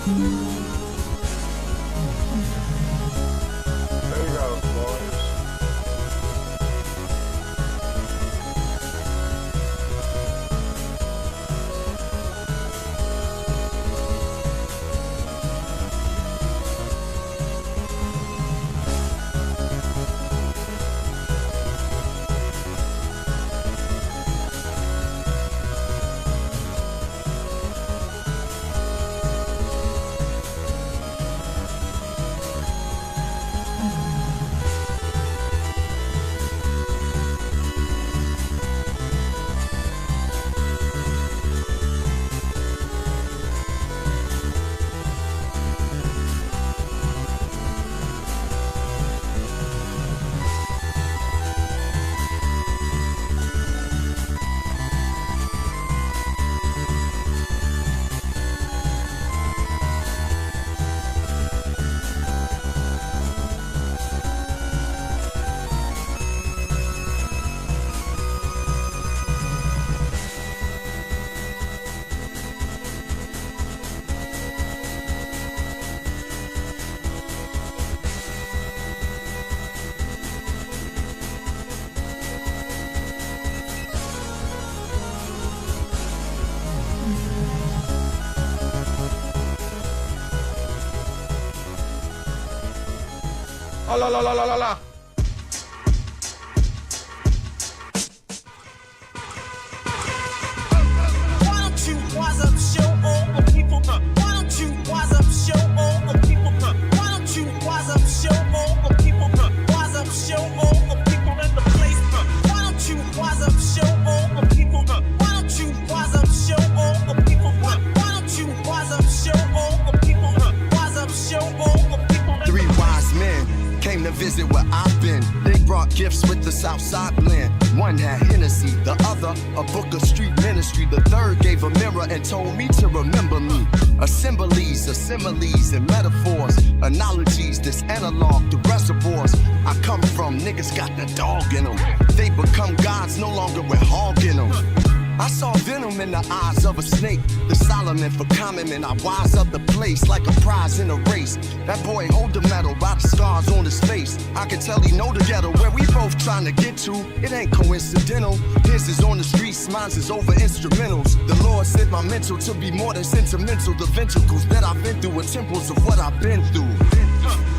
There you go, boys. Oh, la la la la la la. Why don't you wise up, show all the people? Why don't you wise up, show all the people? Why don't you wise up, show all the people? Wise up, show all the people in the place. Why don't you wise up, show all the people? Why don't you wise up, show all the people? Why don't you wise up, show all the people? Wise up, show all the people. Three wise men came to visit where I've been. They brought gifts with the Southside blend. One had Hennessy, the other a book of street ministry. The third gave a mirror and told me to remember me. Assemblies, similes and metaphors, analogies, this analog to reservoirs I come from. Niggas got the dog in them. They become gods no longer with hog in them. I saw venom in the eyes of a snake. The Solomon for common men, I wise up the place like a prize in a race. That boy hold the medal by the scars on his face. I can tell he know the ghetto where we both trying to get to. It ain't coincidental. His is on the streets, mine's is over instrumentals. The Lord said my mental to be more than sentimental. The ventricles that I've been through are temples of what I've been through.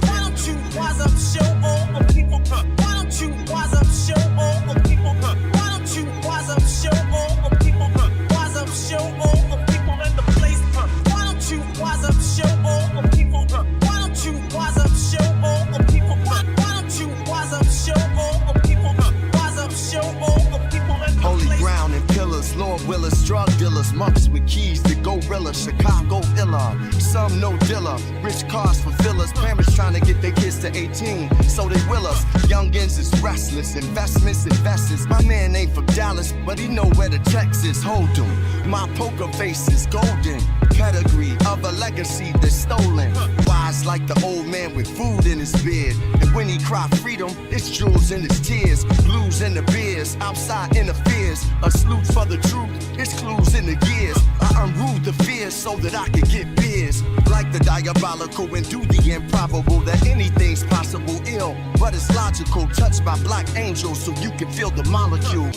Why don't you wise up, show all the people? Why don't you wise up, show all the people? Why don't you wise up, show all the people? Wise up, show all the people in the place. Why don't you wise up, show all the people? Why don't you wise up, show all the people? Why don't you wise up, show all the people? Wise up, show all the people in the Holy place. ground and pillars, Lord Willers, drug dealers, monks with keys to gorilla, Chicago illa. Some no dealer, rich cars for fillers, parents trying to get their kids to 18, so they will us. Youngins is restless, investments, investors. My man ain't from Dallas, but he know where the Texas hold him. My poker face is golden, pedigree of a legacy that's stolen. Wise like the old man with food in his beard, and when he cry freedom, it's jewels in his tears, blues in the beers, outside interferes. A salute for the truth, it's clues in the gears. I unruled the fears so that I could get beers. Like the diabolical and do the improbable, that anything's possible ill, but it's logical. Touched by black angels so you can feel the molecule.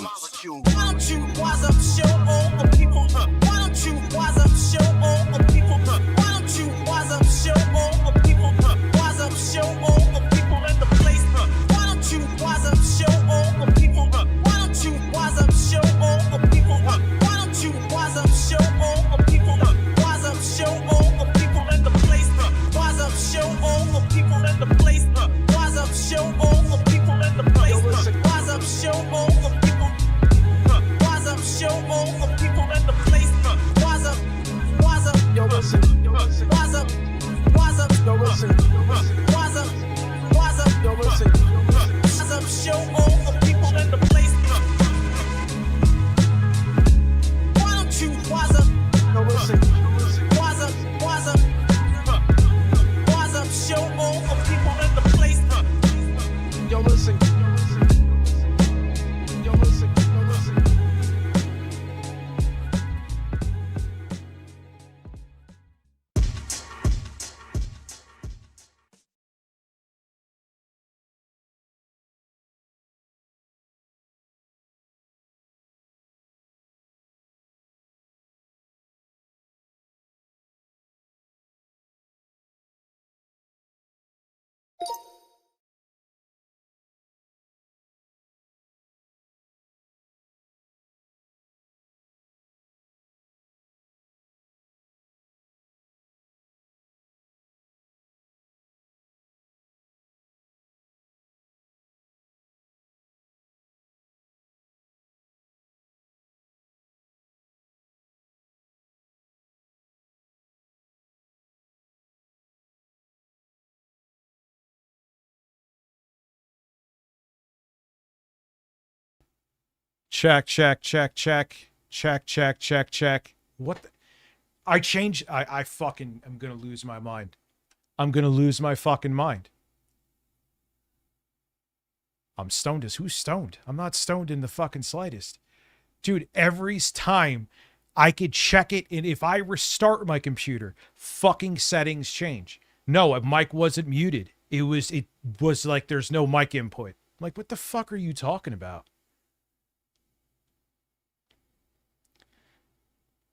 Why don't you wise up, show all the people? Why don't you wise up, show all the people? Why don't you wise up, show all the people? Wise up, show all the people in the place. Why don't you wise up, show all the people? Why don't you wise up, show all the people? Why don't you wise up, show all the people? Wise up, show all the people in the place. Wise up, show all the people in the place. Wise up, show all the people in the place. Wise up, show all the people. Check, check, check, check, check, check, check, check. What the? I changed. I fucking am gonna lose my mind. I'm gonna lose my fucking mind. I'm stoned as who's stoned? I'm not stoned in the fucking slightest. Dude, every time I could check it, and if I restart my computer, fucking settings change. No, a mic wasn't muted. It was like there's no mic input. I'm like, what the fuck are you talking about?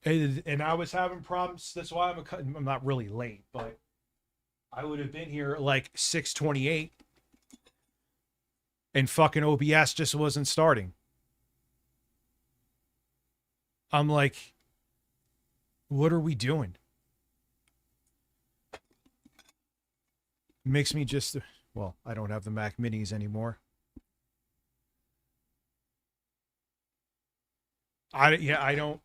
And I was having problems. That's why I'm not really late, but I would have been here at like 6:28, and fucking OBS just wasn't starting. I'm like, what are we doing? Makes me just, well, I don't have the Mac Minis anymore. I don't.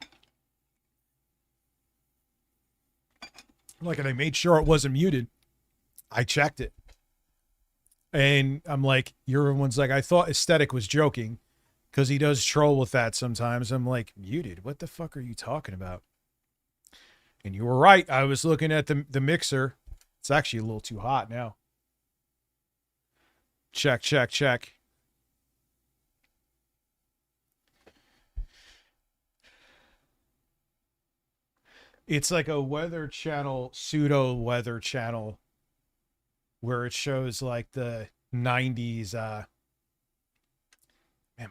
Like, and I made sure it wasn't muted. I checked it. And I'm like, everyone's like, I thought Aesthetic was joking because he does troll with that sometimes. I'm like, muted? What the fuck are you talking about? And you were right. I was looking at the mixer. It's actually a little too hot now. Check, check, check. It's like a weather channel, pseudo weather channel, where it shows like the 90s. Man,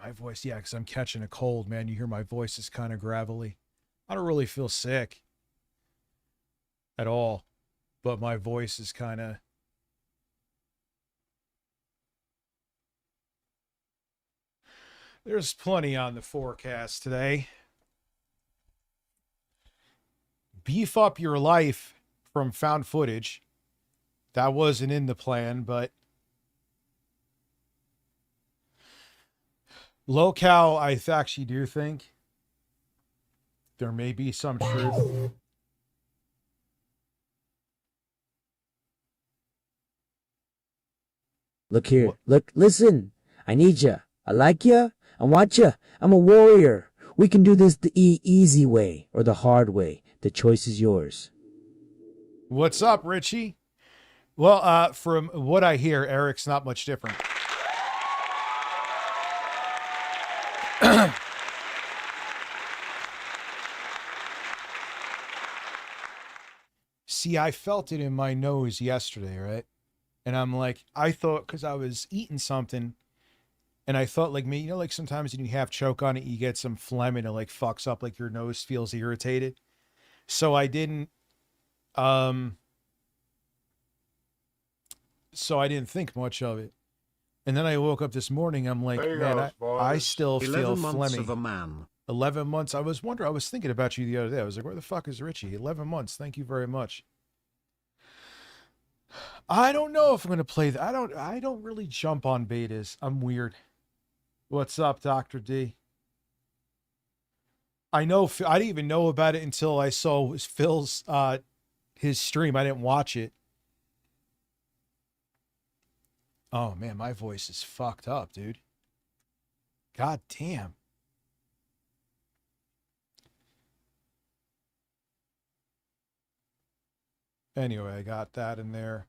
my voice, yeah, because I'm catching a cold, man. You hear my voice is kind of gravelly. I don't really feel sick at all, but my voice is kind of. There's plenty on the forecast today. Beef up your life from found footage. That wasn't in the plan, but locale, I actually do think there may be some truth. Look here. Look, listen. I need ya. I like ya. I want ya. I'm a warrior. We can do this the easy way or the hard way. The choice is yours. What's up, Richie? Well, from what I hear, Eric's not much different. See, I felt it in my nose yesterday, right? And I'm like, I thought, because I was eating something, and I thought, like, me, you know, like sometimes when you have choke on it, you get some phlegm and it like fucks up, like your nose feels irritated. So I didn't, think much of it. And then I woke up this morning, I'm like, man, I still feel 11 months phlegmy. of a man. 11 months. I was thinking about you the other day. I was like, where the fuck is Richie? 11 months. Thank you very much. I don't know if I'm going to play that. I don't really jump on betas. I'm weird. What's up, Dr. D? I know, I didn't even know about it until I saw Phil's, his stream. I didn't watch it. Oh man, my voice is fucked up, dude. God damn. Anyway, I got that in there.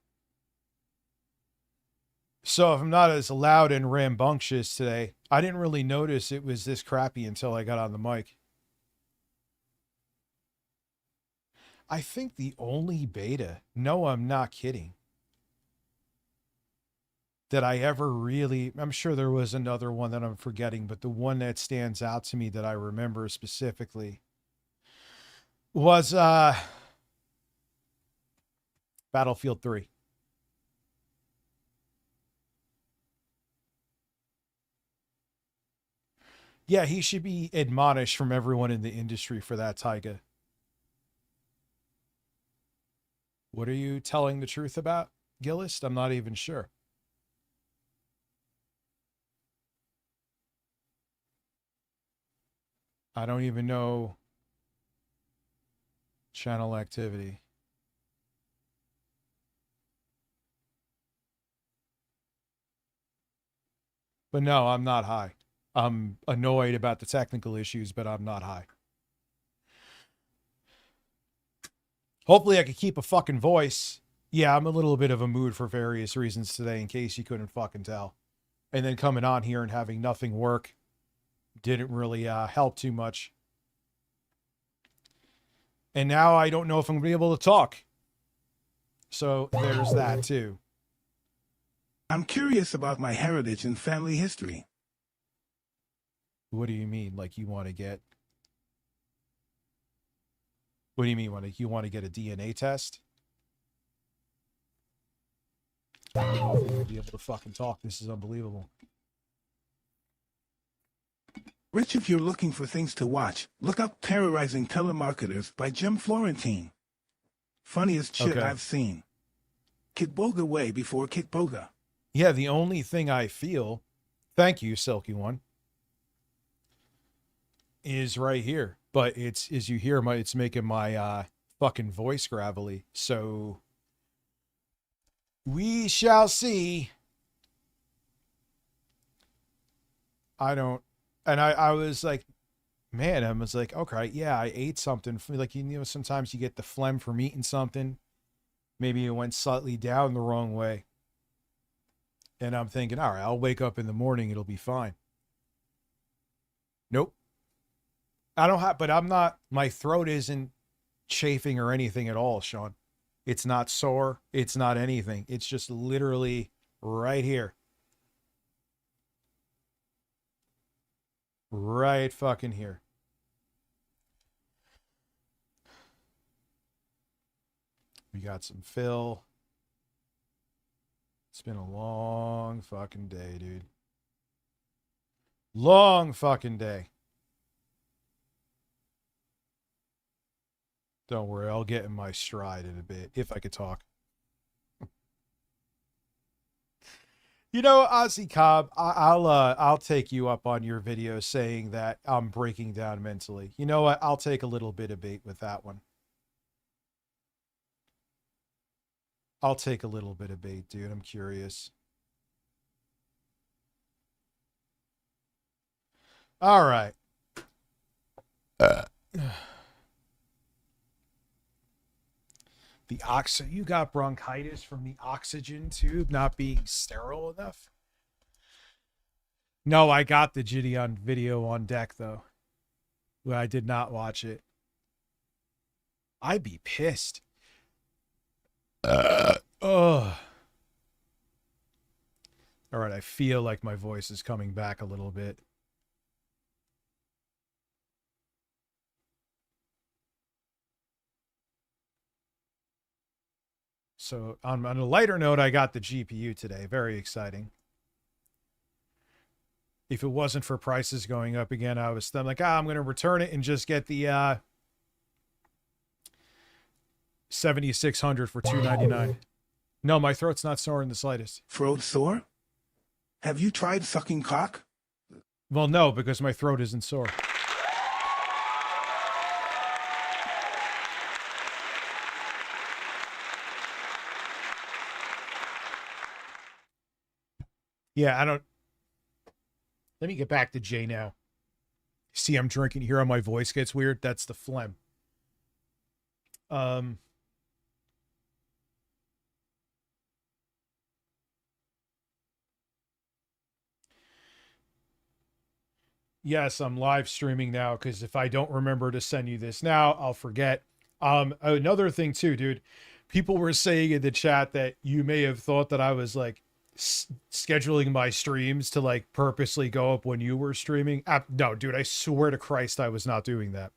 So if I'm not as loud and rambunctious today, I didn't really notice it was this crappy until I got on the mic. I think the only beta, no, I'm not kidding, that I ever really, I'm sure there was another one that I'm forgetting, but the one that stands out to me that I remember specifically was Battlefield 3. Yeah, he should be admonished from everyone in the industry for that, Tyga. What are you telling the truth about, Gillis? I'm not even sure. I don't even know channel activity. But no, I'm not high. I'm annoyed about the technical issues, but I'm not high. Hopefully I could keep a fucking voice. Yeah, I'm a little bit of a mood for various reasons today, in case you couldn't fucking tell. And then coming on here and having nothing work didn't really help too much. And now I don't know if I'm going to be able to talk. So there's that too. I'm curious about my heritage and family history. What do you mean? Like you want to get... What do you mean? You want to get a DNA test? I don't know if I'm going to be able to fucking talk. This is unbelievable. Rich, if you're looking for things to watch, look up Terrorizing Telemarketers by Jim Florentine. Funniest shit Okay. I've seen. Kitboga way before Kitboga. Yeah, the only thing I feel, thank you, Silky One, is right here. But it's, as you hear, it's making my fucking voice gravelly. So we shall see. I was like, man, I was like, okay, yeah, I ate something. Like, you know, sometimes you get the phlegm from eating something. Maybe it went slightly down the wrong way. And I'm thinking, all right, I'll wake up in the morning. It'll be fine. Nope. I don't have, but I'm not, my throat isn't chafing or anything at all, Sean. It's not sore. It's not anything. It's just literally right here. Right fucking here. We got some fill. It's been a long fucking day, dude. Long fucking day. Don't worry, I'll get in my stride in a bit, if I could talk. You know, Ozzy Cobb, I'll take you up on your video saying that I'm breaking down mentally. You know what? I'll take a little bit of bait with that one. I'll take a little bit of bait, dude. I'm curious. All right. You got bronchitis from the oxygen tube not being sterile enough? No, I got the Gideon video on deck though. Well, I did not watch it. I'd be pissed. Ugh. All right, I feel like my voice is coming back a little bit. So on a lighter note, I got the GPU today. Very exciting. If it wasn't for prices going up again, I'm like, I'm going to return it and just get the 7600 for $299. No, my throat's not sore in the slightest. Throat sore? Have you tried sucking cock? Well, no, because my throat isn't sore. Yeah, I don't. Let me get back to Jay now. See, I'm drinking. Hear how my voice gets weird? That's the phlegm. Yes, I'm live streaming now because if I don't remember to send you this now, I'll forget. Another thing too, dude. People were saying in the chat that you may have thought that I was like scheduling my streams to like purposely go up when you were streaming. No, dude, I swear to Christ, I was not doing that.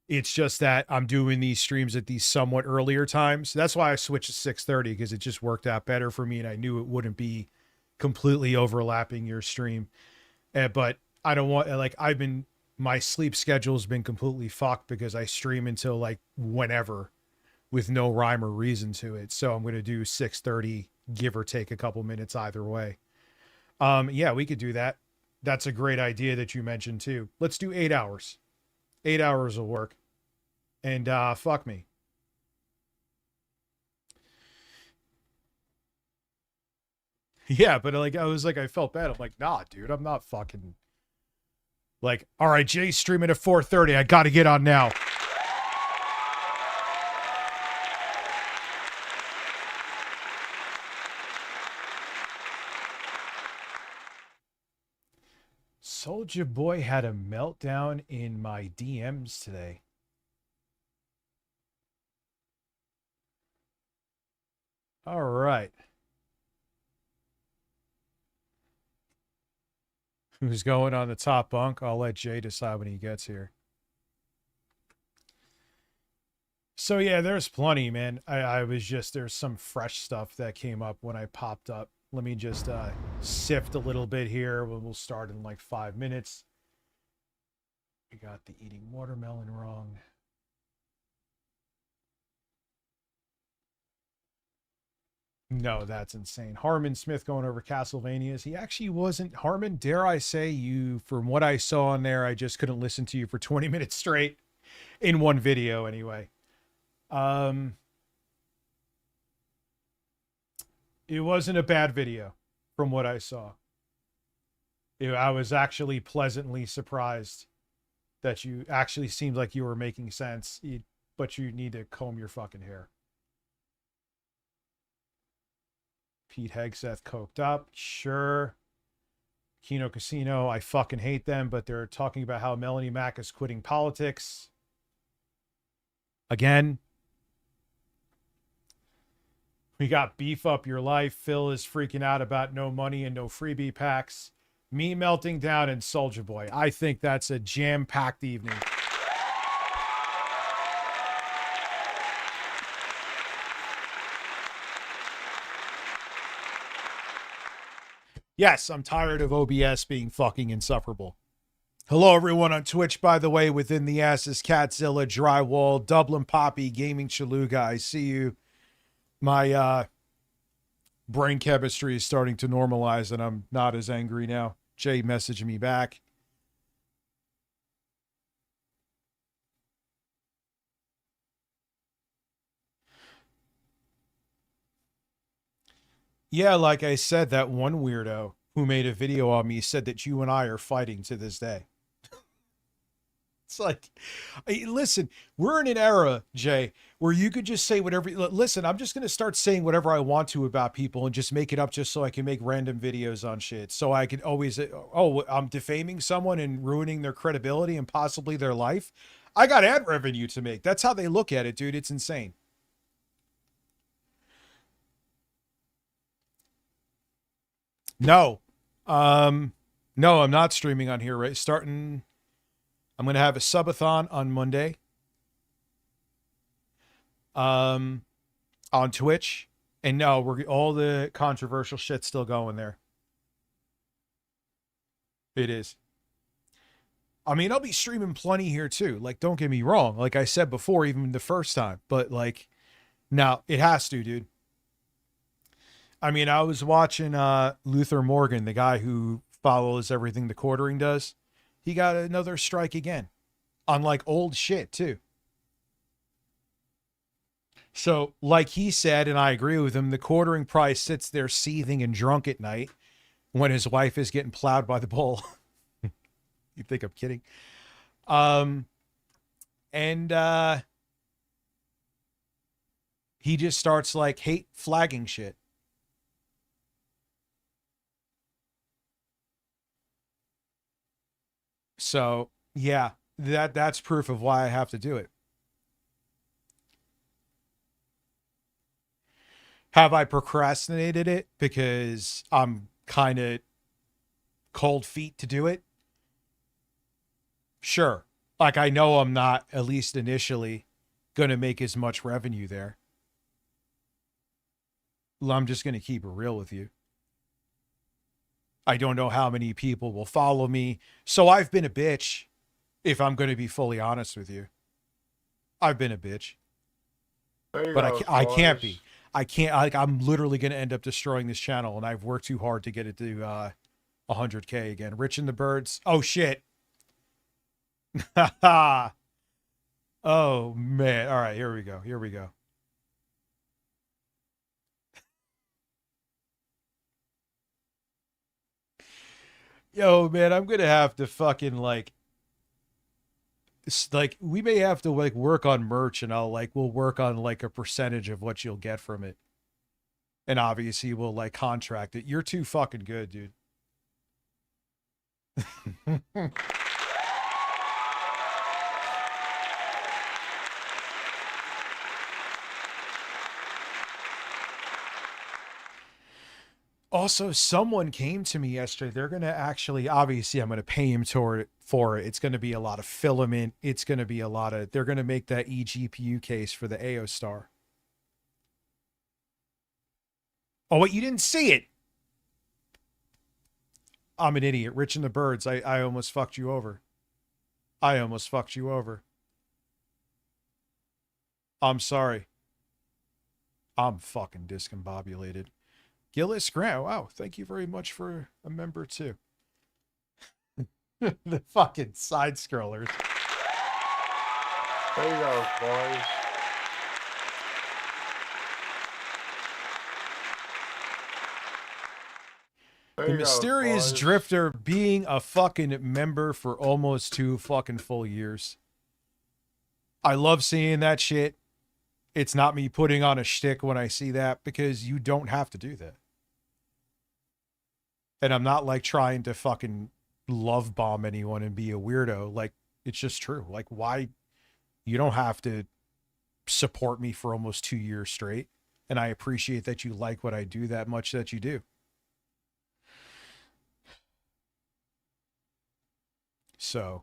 It's just that I'm doing these streams at these somewhat earlier times. That's why I switched to 6:30 because it just worked out better for me, and I knew it wouldn't be completely overlapping your stream. But I don't want, like, my sleep schedule's been completely fucked because I stream until like whenever with no rhyme or reason to it. So I'm going to do 6:30, give or take a couple minutes either way. Yeah, we could do that. That's a great idea that you mentioned too. Let's do 8 hours. 8 hours will work. And fuck me. Yeah, but like I was like, I felt bad. I'm like, nah, dude, I'm not fucking like, all right, Jay's streaming at 4:30. I gotta get on now. Soulja Boy had a meltdown in my DMs today. All right. Who's going on the top bunk? I'll let Jay decide when he gets here. So yeah, there's plenty, man. I was just, there's some fresh stuff that came up when I popped up. Let me just sift a little bit here. We'll start in like 5 minutes. We got the eating watermelon wrong. No, that's insane. Harmon Smith going over Castlevanias. He actually wasn't. Harmon, dare I say, you, from what I saw on there, I just couldn't listen to you for 20 minutes straight in one video anyway. It wasn't a bad video from what I saw. I was actually pleasantly surprised that you actually seemed like you were making sense, but you need to comb your fucking hair. Pete Hegseth coked up. Sure. Kino Casino, I fucking hate them, but they're talking about how Melanie Mack is quitting politics. Again. We got Beef Up Your Life. Phil is freaking out about no money and no freebie packs. Me melting down and Soulja Boy. I think that's a jam-packed evening. Yes, I'm tired of OBS being fucking insufferable. Hello, everyone on Twitch, by the way. Within the Asses, Catzilla, Drywall, Dublin Poppy, Gaming Chaluga. I see you. My brain chemistry is starting to normalize, and I'm not as angry now. Jay messaged me back. Yeah, like I said, that one weirdo who made a video on me said that you and I are fighting to this day. It's like, listen, we're in an era, Jay, where you could just say whatever. Listen, I'm just going to start saying whatever I want to about people and just make it up just so I can make random videos on shit. So I can always, oh, I'm defaming someone and ruining their credibility and possibly their life. I got ad revenue to make. That's how they look at it, dude. It's insane. No. No, I'm not streaming on here, right? I'm going to have a subathon on Monday. On Twitch. And no, all the controversial shit's still going there. It is. I mean, I'll be streaming plenty here too. Like, don't get me wrong. Like I said before, even the first time. But like, no, it has to, dude. I mean, I was watching Luther Morgan, the guy who follows everything the quartering does. He got another strike again on like old shit too. So like he said, and I agree with him, the quartering price sits there seething and drunk at night when his wife is getting plowed by the bull. You think I'm kidding? He just starts like hate flagging shit. So yeah, that's proof of why I have to do it. Have I procrastinated it because I'm kind of cold feet to do it? Sure. Like I know I'm not, at least initially, going to make as much revenue there. I'm just going to keep it real with you. I don't know how many people will follow me. So I've been a bitch, if I'm going to be fully honest with you. I've been a bitch. But I can't be. I can't, like, I'm literally going to end up destroying this channel, and I've worked too hard to get it to 100K again. Rich and the Birds. Oh, shit. Oh, man. All right, here we go. Here we go. Yo, man, I'm gonna have to fucking like, we may have to like work on merch, and we'll work on like a percentage of what you'll get from it, and obviously we'll like contract it. You're too fucking good, dude. Also, someone came to me yesterday. They're going to actually, obviously, I'm going to pay him for it. It's going to be a lot of filament. It's going to be a lot of, they're going to make that eGPU case for the AO Star. Oh, wait, you didn't see it. I'm an idiot. Rich and the Birds. I almost fucked you over. I almost fucked you over. I'm sorry. I'm fucking discombobulated. Gillis Grant, wow, thank you very much for a member too. The fucking side scrollers. There you go, boys. There The you go, Mysterious boys. Drifter being a fucking member for almost 2 fucking full years. I love seeing that shit. It's not me putting on a shtick when I see that, because you don't have to do that. And I'm not like trying to fucking love bomb anyone and be a weirdo. Like, it's just true. Like, why? You don't have to support me for almost 2 years straight. And I appreciate that you like what I do that much that you do. So,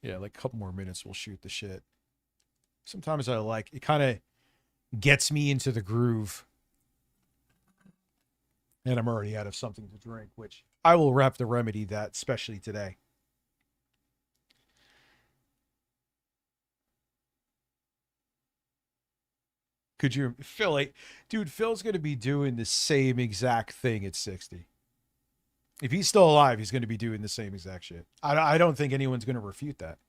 yeah, like a couple more minutes, we'll shoot the shit. Sometimes I like, it kind of gets me into the groove. And I'm already out of something to drink, which I will have to remedy that, especially today. Could you, Phil, like, dude, Phil's going to be doing the same exact thing at 60. If he's still alive, he's going to be doing the same exact shit. I don't think anyone's going to refute that.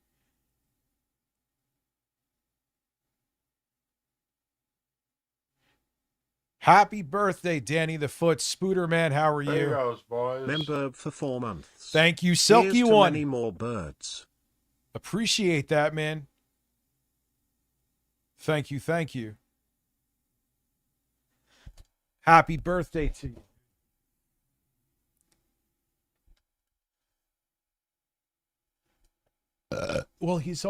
Happy birthday, Danny the Foot. Spooderman, how are There you you? go, boys. Member for 4 months. Thank you, Silky Here's to One. many more birds. Appreciate that, man. Thank you, thank you. Happy birthday to you. Well, he's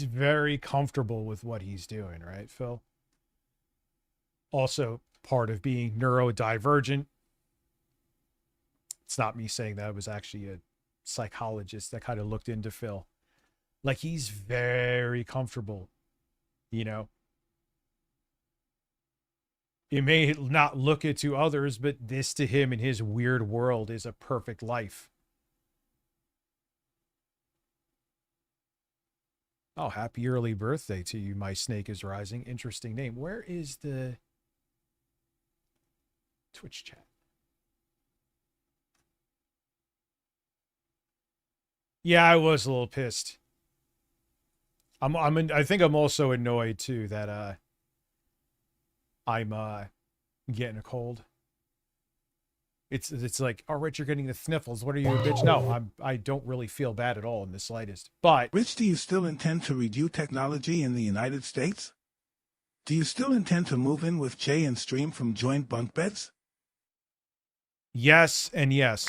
very comfortable with what he's doing, right, Phil? Also part of being neurodivergent. It's not me saying that. It was actually a psychologist that kind of looked into Phil. Like, he's very comfortable, you know? It may not look it to others, but this to him in his weird world is a perfect life. Oh, happy early birthday to you, My Snake is Rising. Interesting name. Where is the Twitch chat? Yeah, I was a little pissed. I think I'm also annoyed too that I'm getting a cold. It's like, oh, Rich, you're getting the sniffles. What are you, a bitch? No, I don't really feel bad at all in the slightest. But Rich, do you still intend to review technology in the United States? Do you still intend to move in with Jay and stream from joint bunk beds? yes and yes.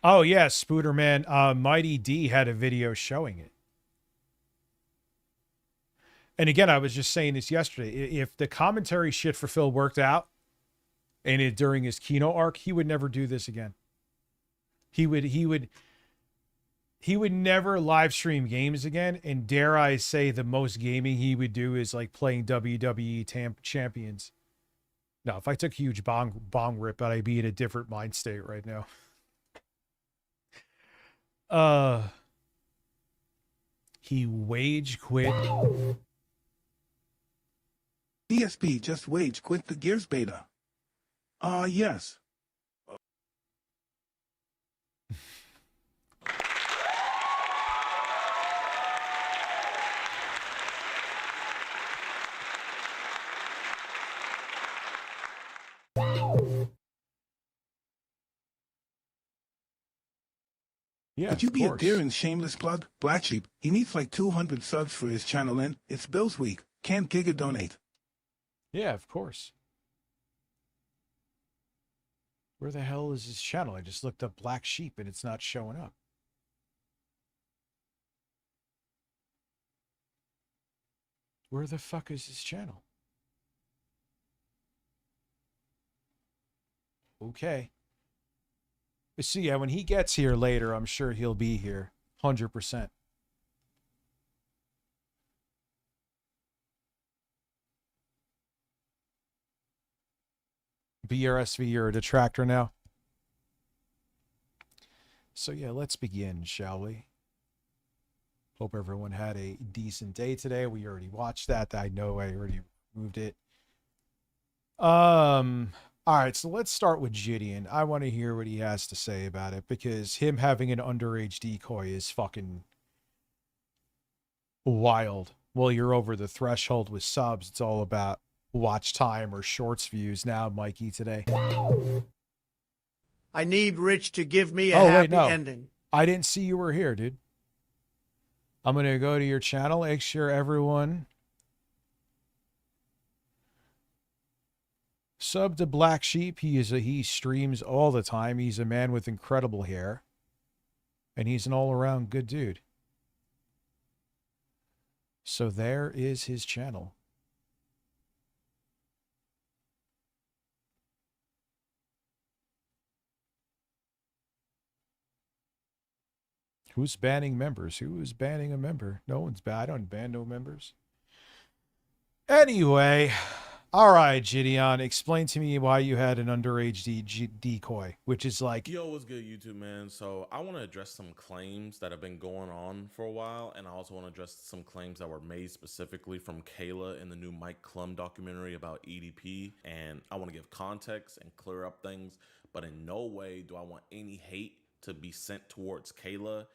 Oh yes, Spooderman. Mighty D had a video showing it. And again, I was just saying this yesterday. If the commentary shit for Phil worked out, and during his Kino arc, he would never do this again. He would never live stream games again. And dare I say, the most gaming he would do is like playing WWE champions. Now, if I took a huge bong rip, I'd be in a different mind state right now. He wage quit. DSP just wage quit the Gears beta. Yes. Yeah, Could you of be a course. dear and shameless plug? Black Sheep, he needs like 200 subs for his channel and it's Bill's week. Can't Giga donate? Yeah, of course. Where the hell is his channel? I just looked up Black Sheep and it's not showing up. Where the fuck is his channel? Okay. So yeah, when he gets here later, I'm sure he'll be here. 100%. BRSV, you're a detractor now. So yeah, let's begin, shall we? Hope everyone had a decent day today. We already watched that. I know I already moved it. All right, so let's start with Gideon. I want to hear what he has to say about it because him having an underage decoy is fucking wild. Well, you're over the threshold with subs. It's all about watch time or shorts views now, Mikey, today. I need Rich to give me a Oh, happy wait, no. ending. I didn't see you were here, dude. I'm going to go to your channel, make sure everyone sub to Black Sheep. He streams all the time. He's a man with incredible hair. And he's an all-around good dude. So there is his channel. Who's banning members? Who is banning a member? No one's I don't ban no members. Anyway, all right, Gideon, explain to me why you had an underage decoy, which is like... Yo, what's good, YouTube, man? So I want to address some claims that have been going on for a while, and I also want to address some claims that were made specifically from Kayla in the new Mike Klum documentary about EDP, and I want to give context and clear up things, but in no way do I want any hate to be sent towards Kayla.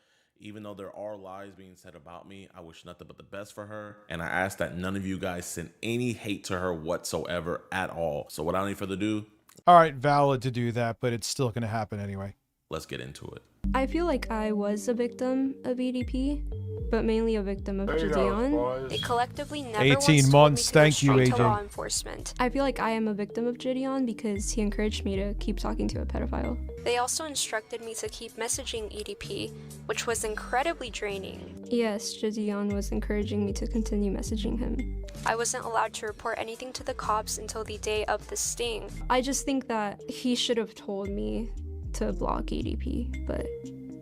Even though there are lies being said about me, I wish nothing but the best for her. And I ask that none of you guys send any hate to her whatsoever at all. So without any further ado, all right, valid to do that, but it's still going to happen anyway. Let's get into it. I feel like I was a victim of EDP, but mainly a victim of There you go, Gideon. boys. They collectively never 18 once told me months, to go thank you, straight to AJ. law enforcement. I feel like I am a victim of Gideon because he encouraged me to keep talking to a pedophile. They also instructed me to keep messaging EDP, which was incredibly draining. Yes, Gideon was encouraging me to continue messaging him. I wasn't allowed to report anything to the cops until the day of the sting. I just think that he should have told me to block EDP, but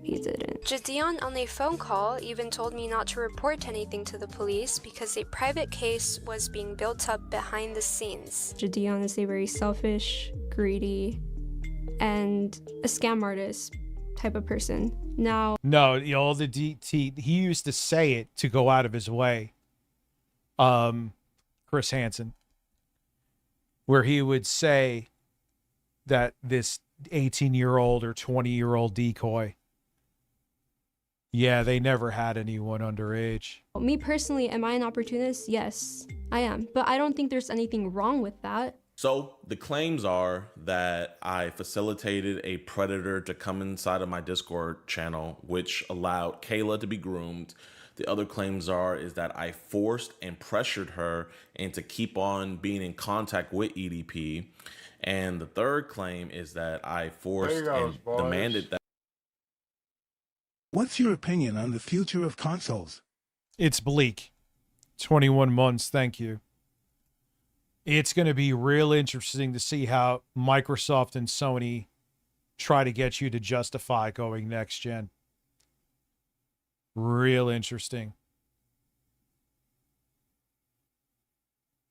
he didn't. Gideon on a phone call even told me not to report anything to the police because a private case was being built up behind the scenes. Gideon is a very selfish, greedy, and a scam artist type of person. Now, no, you know, he used to say it to go out of his way. Chris Hansen, where he would say that this 18-year-old or 20-year-old decoy, yeah, they never had anyone underage. Me personally, am I an opportunist? Yes, I am. But I don't think there's anything wrong with that. So the claims are that I facilitated a predator to come inside of my Discord channel, which allowed Kayla to be groomed. The other claims is that I forced and pressured her into keep on being in contact with EDP. And the third claim is that I forced and demanded that. What's your opinion on the future of consoles? It's bleak. 21 months, thank you. It's going to be real interesting to see how Microsoft and Sony try to get you to justify going next gen. Real interesting.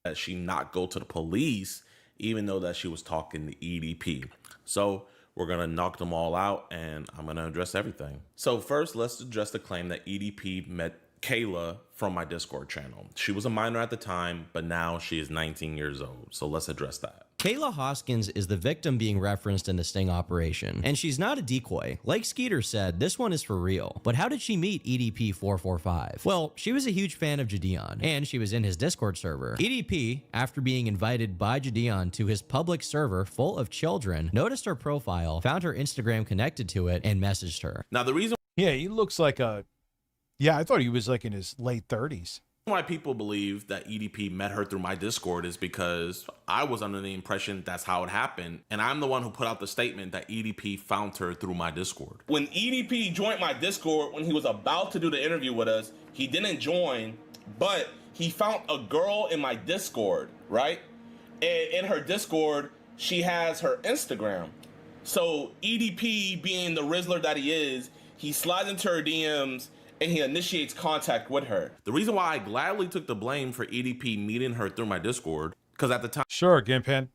That she not go to the police, even though that she was talking to EDP. So we're going to knock them all out, and I'm going to address everything. So first, let's address the claim that EDP met Kayla from my Discord channel. She was a minor at the time, but now she is 19 years old. So let's address that. Kayla Hoskins is the victim being referenced in the sting operation, and she's not a decoy. Like Skeeter said, this one is for real. But how did she meet EDP 445? Well, she was a huge fan of Gideon, and she was in his Discord server. EDP, after being invited by Gideon to his public server full of children, noticed her profile, found her Instagram connected to it, and messaged her. Now, the reason Yeah, he looks like a. Yeah, I thought he was like in his late 30s. Why people believe that EDP met her through my Discord is because I was under the impression that's how it happened. And I'm the one who put out the statement that EDP found her through my Discord. When EDP joined my Discord, when he was about to do the interview with us, he didn't join, but he found a girl in my Discord, right? And in her Discord, she has her Instagram. So EDP, being the Rizzler that he is, he slides into her DMs and he initiates contact with her. The reason why I gladly took the blame for EDP meeting her through my Discord, because at the time... Sure, Gimpan.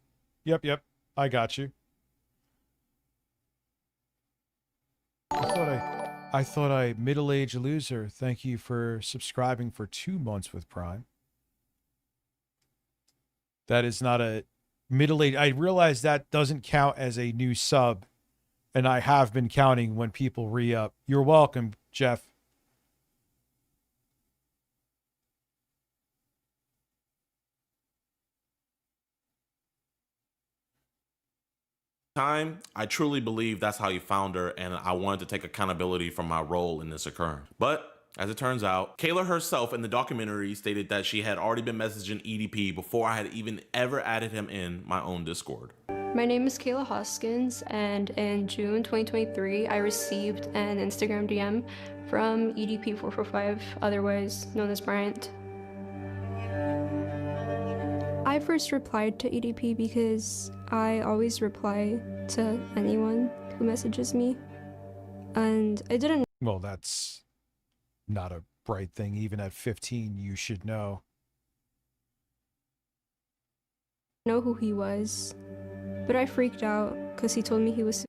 Yep. I got you. I thought I middle-aged loser. Thank you for subscribing for 2 months with Prime. That is not a middle-aged... I realize that doesn't count as a new sub, and I have been counting when people re-up. You're welcome, Jeff. Time, I truly believe that's how you found her, and I wanted to take accountability for my role in this occurrence. But as it turns out, Kayla herself in the documentary stated that she had already been messaging EDP before I had even ever added him in my own Discord. My name is Kayla Hoskins, and in June 2023, I received an Instagram DM from EDP445, otherwise known as Bryant. I first replied to EDP because I always reply to anyone who messages me, and I didn't. Well, that's not a bright thing. Even at 15, you should know. Know who he was, but I freaked out because he told me he was,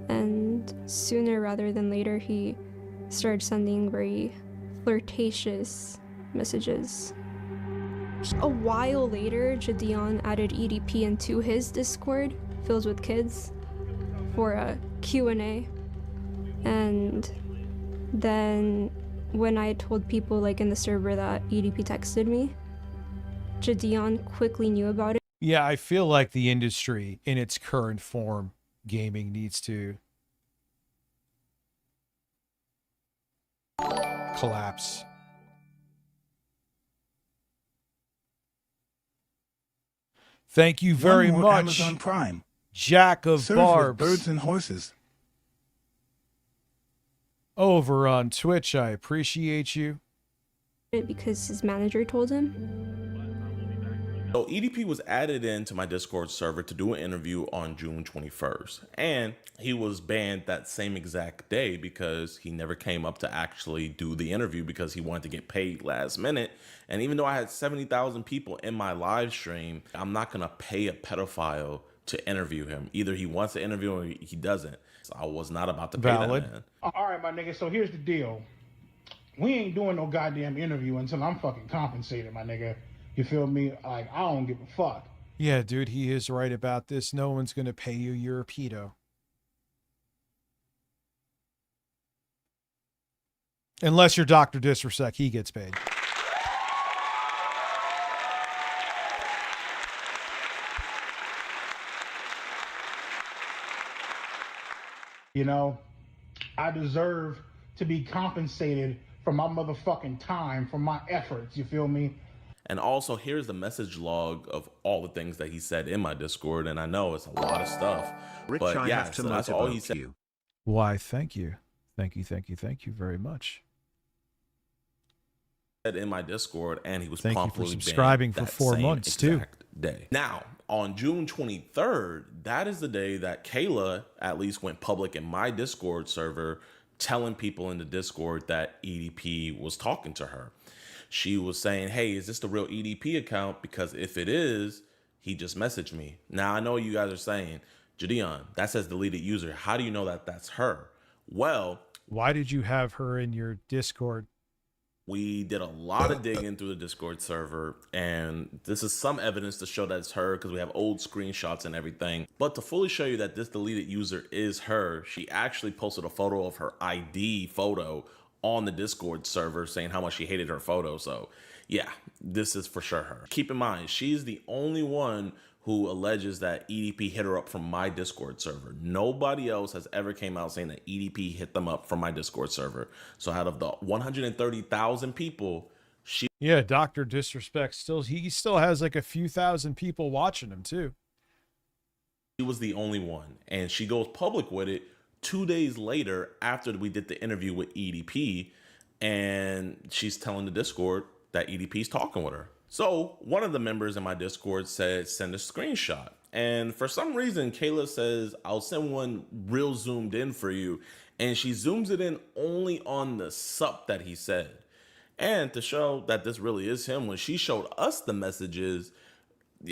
and sooner rather than later, he started sending very flirtatious messages. A while later, Jadion added EDP into his Discord, filled with kids, for a Q&A. And then when I told people like in the server that EDP texted me, Jadion quickly knew about it. Yeah, I feel like the industry in its current form, gaming, needs to collapse. Thank you very One more much, Amazon Prime. Jack of Serves with Barbs. birds and horses. Over on Twitch, I appreciate you. Because his manager told him. So EDP was added into my Discord server to do an interview on June 21st. And he was banned that same exact day because he never came up to actually do the interview because he wanted to get paid last minute. And even though I had 70,000 people in my live stream, I'm not going to pay a pedophile to interview him. Either he wants to interview or he doesn't. So I was not about to pay that man. All right, my nigga, so here's the deal. We ain't doing no goddamn interview until I'm fucking compensated, my nigga. You feel me? Like, I don't give a fuck. Yeah, dude, he is right about this. No one's going to pay you. You're a pedo. Unless you're Dr. Disrespect, he gets paid. You know, I deserve to be compensated for my motherfucking time, for my efforts. You feel me? And also, here's the message log of all the things that he said in my Discord. And I know it's a lot of stuff. Rich, but I yeah, have to so that's all he motivate said. you. Why, thank you. Thank you very much. In my Discord, and he was Thank you for promptly subscribing banned for that 4 same months, too. exact day. Now, on June 23rd, that is the day that Kayla at least went public in my Discord server, telling people in the Discord that EDP was talking to her. She was saying, hey, is this the real EDP account? Because if it is, he just messaged me. Now, I know you guys are saying, Jadion, that says deleted user. How do you know that that's her? Well, why did you have her in your Discord? We did a lot of digging through the Discord server, and this is some evidence to show that it's her because we have old screenshots and everything. But to fully show you that this deleted user is her, she actually posted a photo of her ID photo on the Discord server saying how much she hated her photo. So yeah, this is for sure her. Keep in mind, she's the only one who alleges that EDP hit her up from my Discord server. Nobody else has ever came out saying that EDP hit them up from my Discord server. So out of the 130,000 people, Yeah, Dr. Disrespect he still has like a few thousand people watching him too. she was the only one. And she goes public with it 2 days later after we did the interview with EDP. And she's telling the Discord that EDP's talking with her. So one of the members in my Discord said, send a screenshot. And for some reason, Kayla says, I'll send one real zoomed in for you. And she zooms it in only on the sup that he said. And to show that this really is him, when she showed us the messages,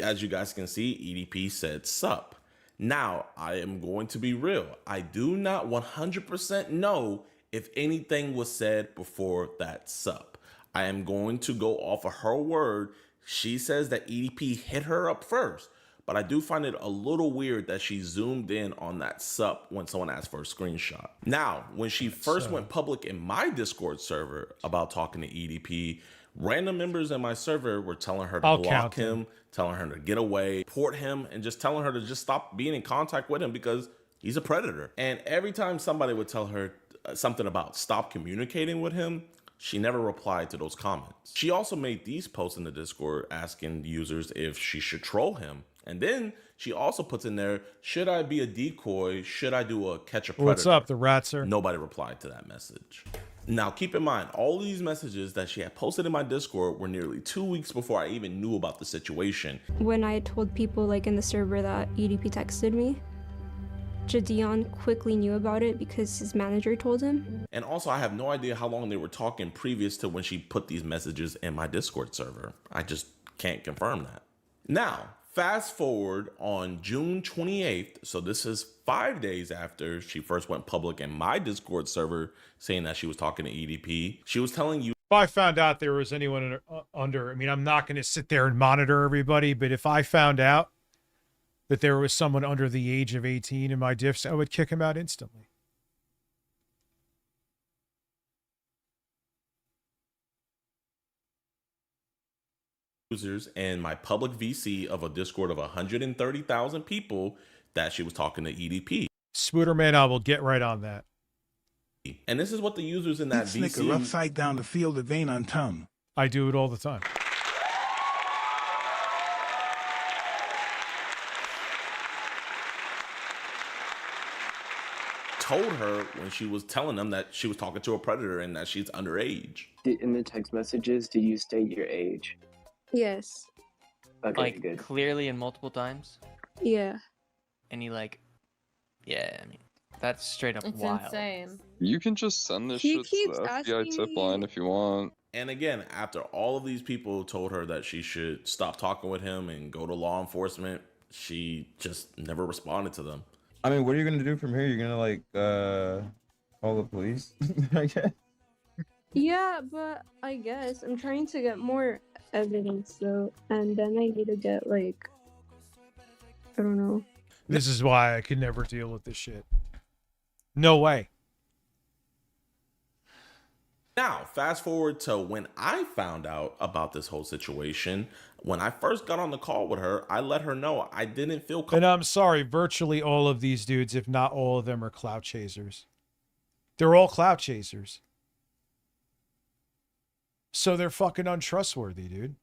as you guys can see, EDP said sup. Now, I am going to be real. I do not 100% know if anything was said before that sup. I am going to go off of her word. She says that EDP hit her up first, but I do find it a little weird that she zoomed in on that sup when someone asked for a screenshot. Now, when she first went public in my Discord server about talking to EDP, random members in my server were telling her to block him, telling her to get away, port him, and just telling her to just stop being in contact with him because he's a predator. And every time somebody would tell her something about stop communicating with him, she never replied to those comments. She also made these posts in the Discord asking users if she should troll him. And then she also puts in there, should I be a decoy? Should I do a catch a predator? What's up, the Ratzer? Nobody replied to that message. Now, keep in mind, all these messages that she had posted in my Discord were nearly 2 weeks before I even knew about the situation. When I told people like in the server that EDP texted me, Jadion quickly knew about it because his manager told him. And also, I have no idea how long they were talking previous to when she put these messages in my Discord server. I just can't confirm that. Now, fast forward on June 28th. So this is 5 days after she first went public in my Discord server saying that she was talking to EDP. She was telling you, if I found out there was anyone under, I mean, I'm not going to sit there and monitor everybody, but if I found out that there was someone under the age of 18 in my diffs, I would kick him out instantly. users and my public VC of a Discord of 130,000 people that she was talking to EDP. Spooderman, I will get right on that. And this is what the users in that VC... Snicker upside down to feel the vein on tongue. I do it all the time. told her when she was telling them that she was talking to a predator and that she's underage. In the text messages, did you state your age? Yes. Okay, like, good. Clearly and multiple times? Yeah. And you yeah, I mean, that's straight up wild. It's insane. You can just send this He shit to keeps the FBI asking tip me- line if you want. And again, after all of these people told her that she should stop talking with him and go to law enforcement, she just never responded to them. I mean, what are you gonna do from here? You're gonna call the police? I guess. Yeah, but I guess I'm trying to get more evidence though, and then I need to get I don't know. This is why I could never deal with this shit. No way. Now, fast forward to when I found out about this whole situation. When I first got on the call with her, I let her know I didn't feel comfortable. And I'm sorry, virtually all of these dudes, if not all of them, are clout chasers. They're all clout chasers. So they're fucking untrustworthy, dude.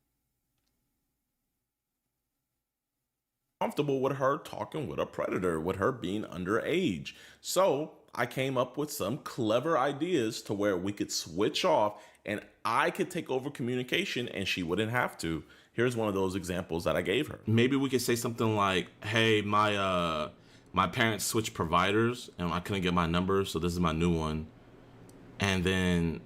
Comfortable with her talking with a predator, with her being underage. So I came up with some clever ideas to where we could switch off and I could take over communication and she wouldn't have to. Here's one of those examples that I gave her. Maybe we could say something like, hey, my parents switched providers and I couldn't get my number, so this is my new one. And then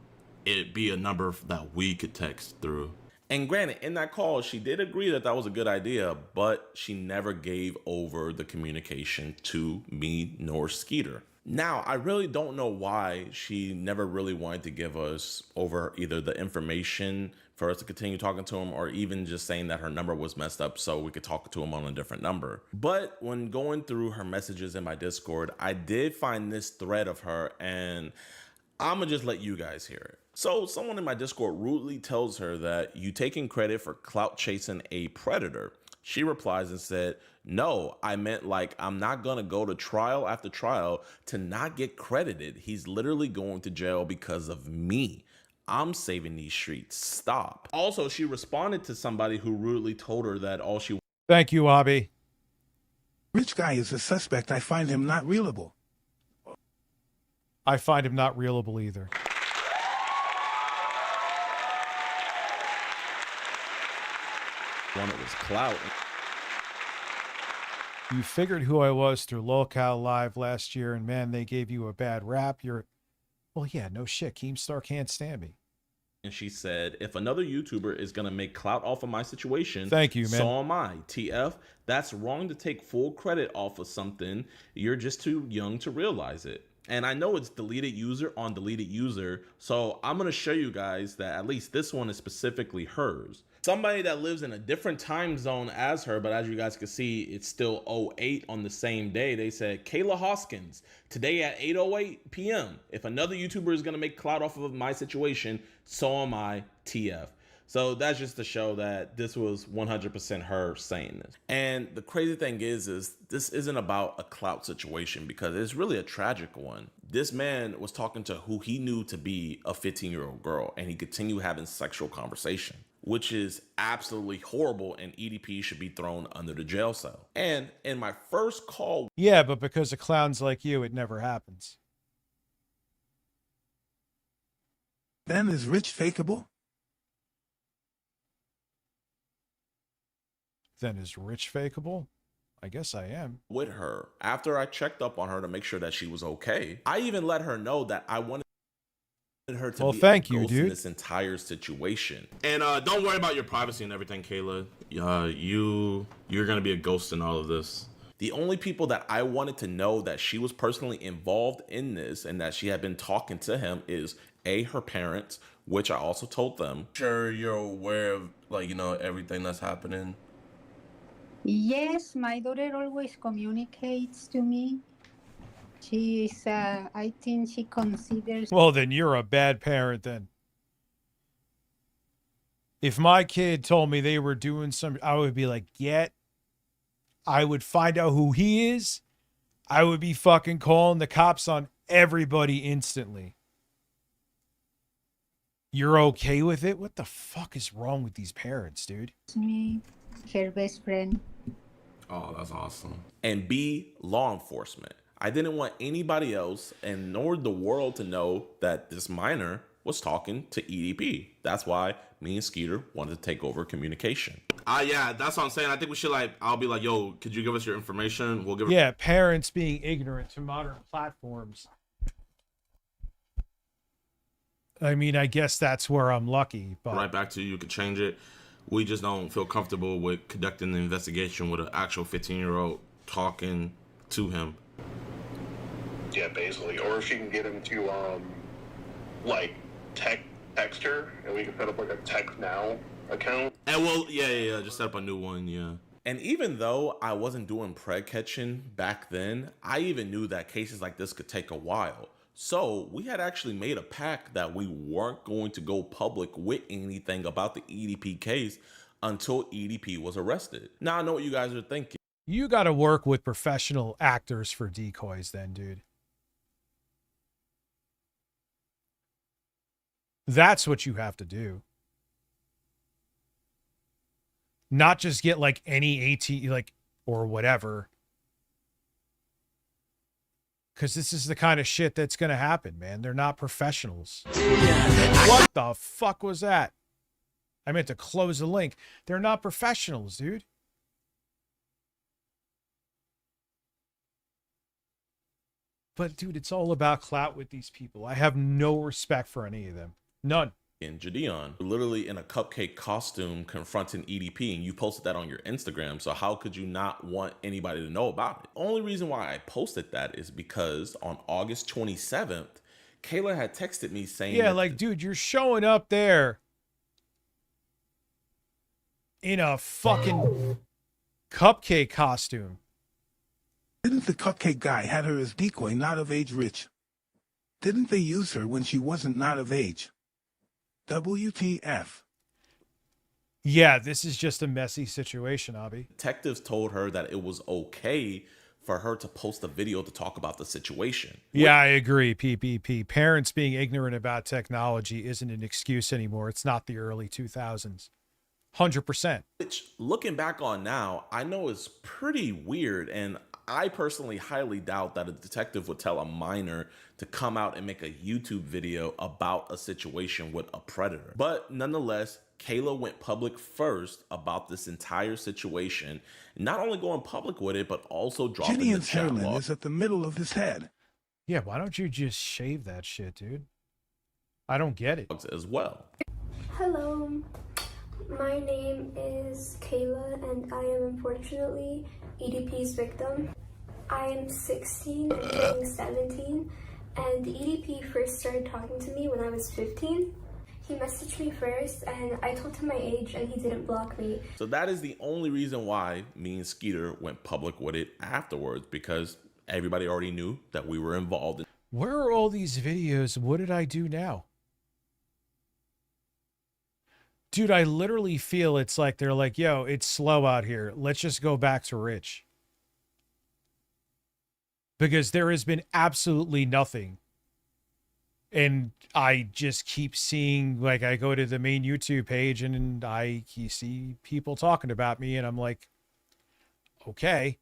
it'd be a number that we could text through. And granted, in that call, she did agree that that was a good idea, but she never gave over the communication to me nor Skeeter. Now, I really don't know why she never really wanted to give us over either the information for us to continue talking to him or even just saying that her number was messed up so we could talk to him on a different number. But when going through her messages in my Discord, I did find this thread of her and I'ma just let you guys hear it. So someone in my Discord rudely tells her that you taking credit for clout chasing a predator. She replies and said, no, I meant like I'm not gonna go to trial after trial to not get credited. He's literally going to jail because of me. I'm saving these streets. Stop. Also, she responded to somebody who rudely told her that all she... Thank you, Abby. Rich guy is a suspect. I find him not realable. I find him not realable either. One that was clout. You figured who I was through Locale Live last year, and man, they gave you a bad rap. You're... Well, yeah, no shit. Keemstar can't stand me. And she said, if another YouTuber is going to make clout off of my situation, thank you, man. So am I. TF, that's wrong to take full credit off of something. You're just too young to realize it. And I know it's deleted user on deleted user, so I'm going to show you guys that at least this one is specifically hers. Somebody that lives in a different time zone as her, but as you guys can see, it's still 08 on the same day. They said, Kayla Hoskins, today at 8:08 p.m. If another YouTuber is going to make clout off of my situation, so am I, TF. So that's just to show that this was 100% her saying this. And the crazy thing is this isn't about a clout situation because it's really a tragic one. This man was talking to who he knew to be a 15-year-old girl, and he continued having sexual conversation, which is absolutely horrible, and EDP should be thrown under the jail cell. And in my first call... Yeah, but because of clowns like you, it never happens. Then is Rich fakeable? Then is Rich fakeable? I guess I am. With her, after I checked up on her to make sure that she was okay, I even let her know that I wanted her to be thank a you, ghost dude. in this entire situation. And don't worry about your privacy and everything, Kayla. You're gonna be a ghost in all of this. The only people that I wanted to know that she was personally involved in this and that she had been talking to him is her parents, which I also told them. Sure, you're aware of everything that's happening. Yes, my daughter always communicates to me. She is, I think she considers... Well, then you're a bad parent then. If my kid told me they were doing some, I would be like, I would find out who he is. I would be fucking calling the cops on everybody instantly. You're okay with it? What the fuck is wrong with these parents, dude? Me, her best friend. Oh, that's awesome. And B, law enforcement. I didn't want anybody else and nor the world to know that this minor was talking to EDP. That's why me and Skeeter wanted to take over communication. Yeah, that's what I'm saying. I think we should I'll be like, yo, could you give us your information? We'll give Yeah, parents being ignorant to modern platforms. I mean, I guess that's where I'm lucky, but right back to you. You could change it. We just don't feel comfortable with conducting the investigation with an actual 15-year-old talking to him. Yeah, basically. Or if she can get him to, text her, and we can set up, a text now account. And well, yeah, just set up a new one, yeah. And even though I wasn't doing preg catching back then, I even knew that cases like this could take a while. So we had actually made a pact that we weren't going to go public with anything about the EDP case until EDP was arrested. Now I know what you guys are thinking. you got to work with professional actors for decoys then, dude. That's what you have to do. Not just get like any AT, or whatever. Because this is the kind of shit that's going to happen, man. They're not professionals. What the fuck was that? I meant to close the link. They're not professionals, dude. But, dude, it's all about clout with these people. I have no respect for any of them. None. In Jadeon, literally in a cupcake costume confronting EDP, and you posted that on your Instagram. So how could you not want anybody to know about it? Only reason why I posted that is because on August 27th, Kayla had texted me saying, yeah, like, dude, you're showing up there in a fucking cupcake costume. Didn't the cupcake guy had her as decoy, not of age rich? Didn't they use her when she wasn't not of age? WTF. Yeah, this is just a messy situation, Abby. Detectives told her that it was okay for her to post a video to talk about the situation. Yeah, I agree, PPP. Parents being ignorant about technology isn't an excuse anymore. It's not the early 2000s. 100%. Which, looking back on now, I know is pretty weird, and I personally highly doubt that a detective would tell a minor to come out and make a YouTube video about a situation with a predator. But nonetheless, Kayla went public first about this entire situation, not only going public with it, but also dropping the Gideon's chat hairline log is at the middle of his head. Yeah, why don't you just shave that shit, dude? I don't get it. as well. Hello, my name is Kayla and I am unfortunately EDP's victim. I am 16 and turning 17, and the EDP first started talking to me when I was 15. He messaged me first and I told him my age and he didn't block me. So that is the only reason why me and Skeeter went public with it afterwards, because everybody already knew that we were involved. Where are all these videos? What did I do now? Dude, I literally feel it's like they're like, yo, it's slow out here. Let's just go back to Rich. Because there has been absolutely nothing. And I just keep seeing, like, I go to the main YouTube page and I see people talking about me and I'm like, okay.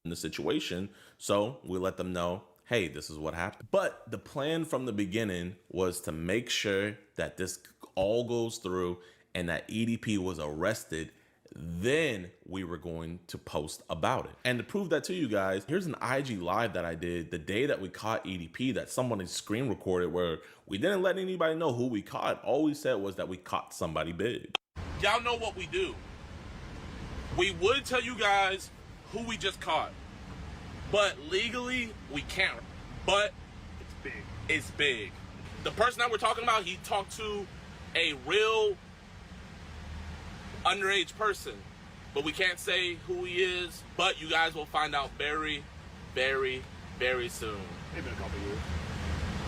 In the situation, so we let them know, hey, this is what happened. But the plan from the beginning was to make sure that this all goes through and that EDP was arrested. Then we were going to post about it. And to prove that to you guys, here's an IG live that I did the day that we caught EDP that somebody screen recorded, where we didn't let anybody know who we caught. All we said was that we caught somebody big. Y'all know what we do. We would tell you guys who we just caught, but legally we can't. But it's big. It's big. The person that we're talking about, he talked to a real underage person, but we can't say who he is. But you guys will find out very, very, very soon. Maybe a couple years.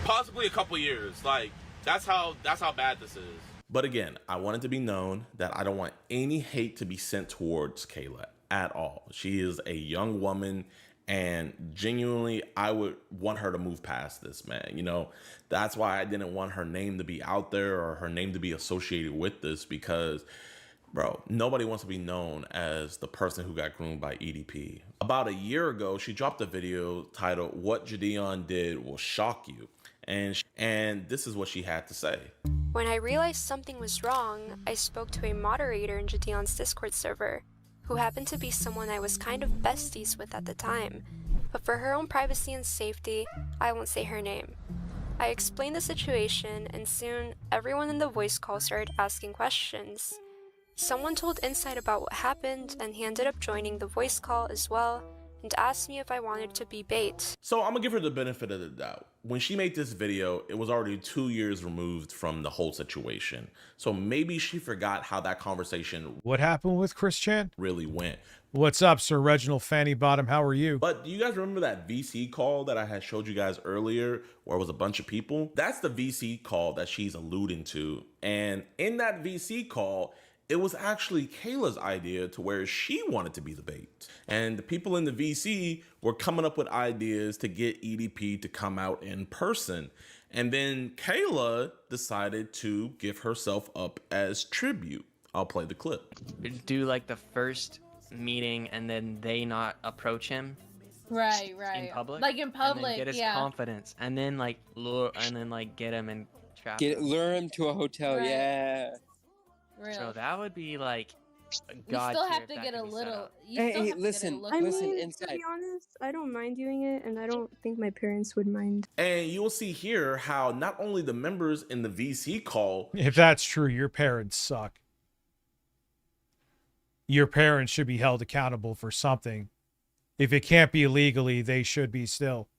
Possibly a couple years. Like that's how bad this is. But again, I want it to be known that I don't want any hate to be sent towards Kayla at all. She is a young woman, and genuinely, I would want her to move past this, man. You know, that's why I didn't want her name to be out there or her name to be associated with this, because bro, nobody wants to be known as the person who got groomed by EDP. About a year ago, she dropped a video titled "What Gideon Did Will Shock You." And this is what she had to say. When I realized something was wrong, I spoke to a moderator in Gideon's Discord server, who happened to be someone I was kind of besties with at the time. But for her own privacy and safety, I won't say her name. I explained the situation, and soon everyone in the voice call started asking questions. Someone told Insight about what happened, and he ended up joining the voice call as well, and asked me if I wanted to be bait. So I'm gonna give her the benefit of the doubt. When she made this video, it was already 2 years removed from the whole situation. So maybe she forgot how that conversation What happened with Chris Chan? really went. What's up, Sir Reginald Fanny Bottom? How are you? But do you guys remember that VC call that I had showed you guys earlier, where it was a bunch of people? That's the VC call that she's alluding to. And in that VC call, it was actually Kayla's idea to where she wanted to be the bait. And the people in the VC were coming up with ideas to get EDP to come out in person. And then Kayla decided to give herself up as tribute. I'll play the clip. Do like the first meeting and then they not approach him Right. in public. Like in and public, then get his yeah. confidence, and then like lure, and then like get him and trap him. Lure him to a hotel, Right. yeah. Real. So that would be like You God still tier have if to that get could a be set little. up. You Hey, still hey, have to listen, get a look. I listen, mean, Insight. to be honest, I don't mind doing it, and I don't think my parents would mind. And you will see here how not only the members in the VC call, If that's true, your parents suck. Your parents should be held accountable for something. If it can't be legally, they should be still.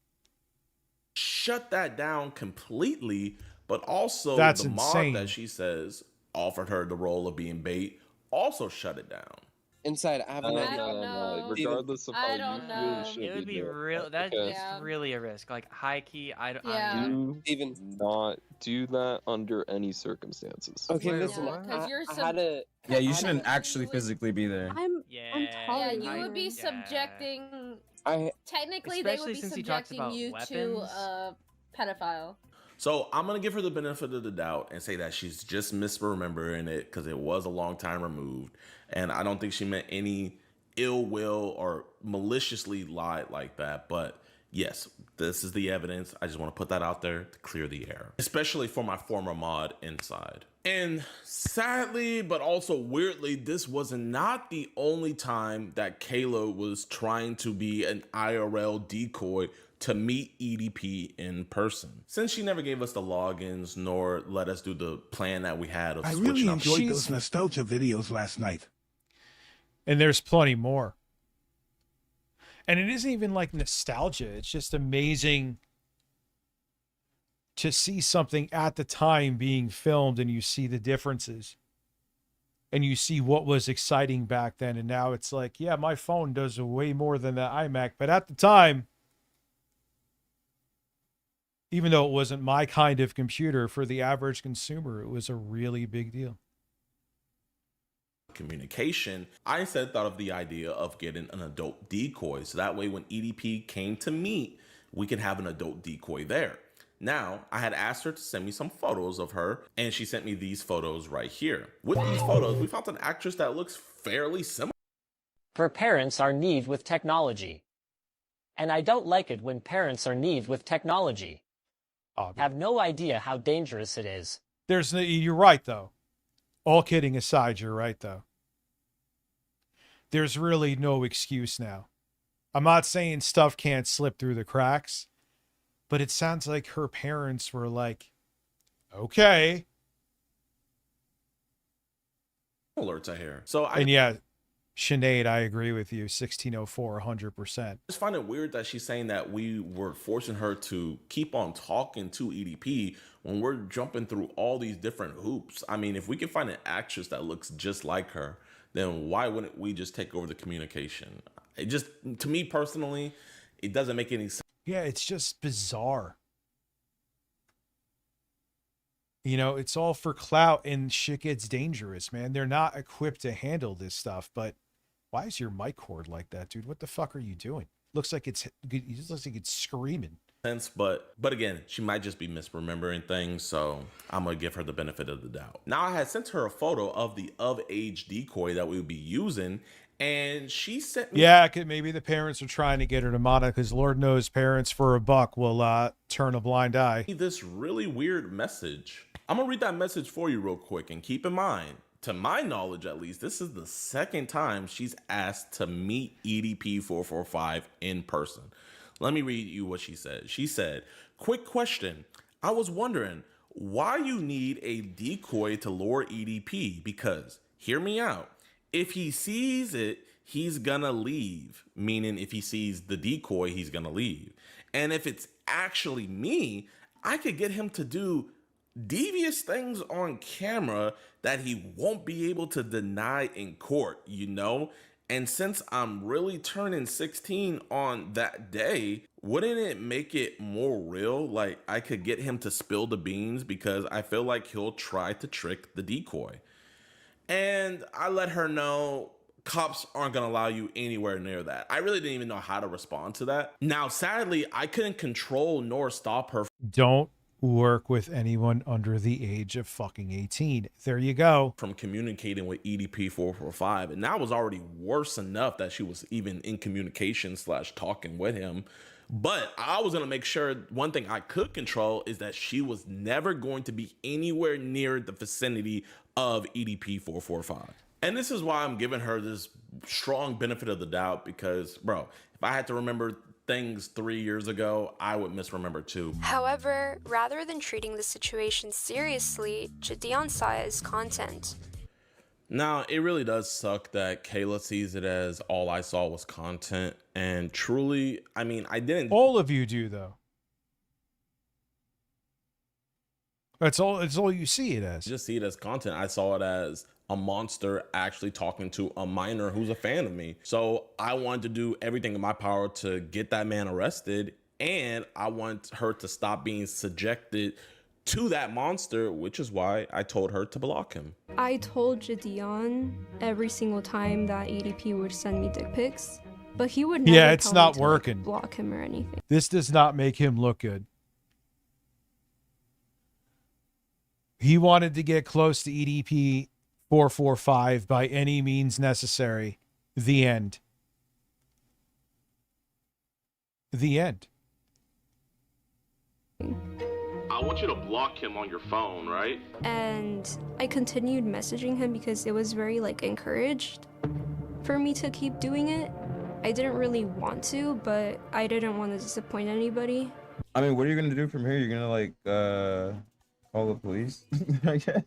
shut that down completely, but also That's the insane. mob that she says offered her the role of being bait also shut it down. Inside, I have an idea. No. Regardless of how I you don't feel, you know. should It would be doing real. that, That's because Yeah. really a risk. Like high key, I don't. Yeah. do Even not do that under any circumstances. okay, Wait, listen. what? Because you're I had a. Yeah, you I had shouldn't a- actually physically be there. I'm Yeah. you would be yeah. subjecting. I Technically, they would Especially be since he talks subjecting about you to weapons. a pedophile. So I'm gonna give her the benefit of the doubt and say that she's just misremembering it because it was a long time removed, and I don't think she meant any ill will or maliciously lied like that. But yes, this is the evidence. I just want to put that out there to clear the air, especially for my former mod inside. And sadly, but also weirdly, this was not the only time that Kayla was trying to be an IRL decoy to meet EDP in person. Since she never gave us the logins nor let us do the plan that we had of I switching really up. enjoyed those nostalgia videos last night. And there's plenty more. And it isn't even like nostalgia. It's just amazing to see something at the time being filmed and you see the differences. And you see what was exciting back then. And now it's like, yeah, my phone does way more than the iMac. But at the time, even though it wasn't my kind of computer, for the average consumer, it was a really big deal. Communication, I instead thought of the idea of getting an adult decoy. So that way when EDP came to meet, we could have an adult decoy there. Now, I had asked her to send me some photos of her, and she sent me these photos right here. With these photos, we found an actress that looks fairly similar. For parents are naive with technology. And I don't like it when parents are naive with technology. Have no idea how dangerous it is. You're right, though. All kidding aside, you're right, though. There's really no excuse now. I'm not saying stuff can't slip through the cracks, but it sounds like her parents were like, okay. Similar to her. So And yeah, Sinead, I agree with you. 1604, 100%. I just find it weird that she's saying that we were forcing her to keep on talking to EDP when we're jumping through all these different hoops. I mean, if we can find an actress that looks just like her, then why wouldn't we just take over the communication? It just, to me personally, it doesn't make any sense. Yeah, it's just bizarre. You know, it's all for clout and shit gets dangerous, man. They're not equipped to handle this stuff, but why is your mic cord like that, dude? What the fuck are you doing? Looks like it just looks like it's screaming. But again, she might just be misremembering things, so I'm gonna give her the benefit of the doubt. Now, I had sent her a photo of the of-age decoy that we would be using, and she sent me... Yeah, maybe the parents are trying to get her to mod it, because Lord knows parents for a buck will turn a blind eye. This really weird message. I'm gonna read that message for you real quick, and keep in mind, to my knowledge at least, this is the second time she's asked to meet EDP 445 in person. Let me read you what she said. She said, "Quick question. I was wondering why you need a decoy to lure EDP, because, hear me out, if he sees it, he's gonna leave." Meaning if he sees the decoy, he's gonna leave. "And if it's actually me, I could get him to do devious things on camera that he won't be able to deny in court, you know? And since I'm really turning 16 on that day, wouldn't it make it more real? Like, I could get him to spill the beans, because I feel like he'll try to trick the decoy." And I let her know cops aren't gonna allow you anywhere near that. I really didn't even know how to respond to that. Now, sadly, I couldn't control nor stop her. Don't work with anyone under the age of fucking 18. There you go. From communicating with EDP 445. And that was already worse enough that she was even in communication / talking with him. But I was going to make sure one thing I could control is that she was never going to be anywhere near the vicinity of EDP 445. And this is why I'm giving her this strong benefit of the doubt, because, bro, if I had to remember things 3 years ago, I would misremember too. However, rather than treating the situation seriously, Jadeon saw it as content. Now, it really does suck that Kayla sees it as all I saw was content. And truly, I mean, I didn't... All of you do, though. It's all you see it as. Just see it as content. I saw it as a monster actually talking to a minor who's a fan of me. So I wanted to do everything in my power to get that man arrested, and I want her to stop being subjected to that monster, which is why I told her to block him. I told Jadion every single time that EDP would send me dick pics, but he would never Yeah, it's tell not me to, like, working. block him or anything. This does not make him look good. He wanted to get close to EDP 445 by any means necessary. The end. The end. I want you to block him on your phone, right? And I continued messaging him because it was very, like, encouraged for me to keep doing it. I didn't really want to, but I didn't want to disappoint anybody. I mean, what are you gonna do from here? You're gonna like call the police? I guess.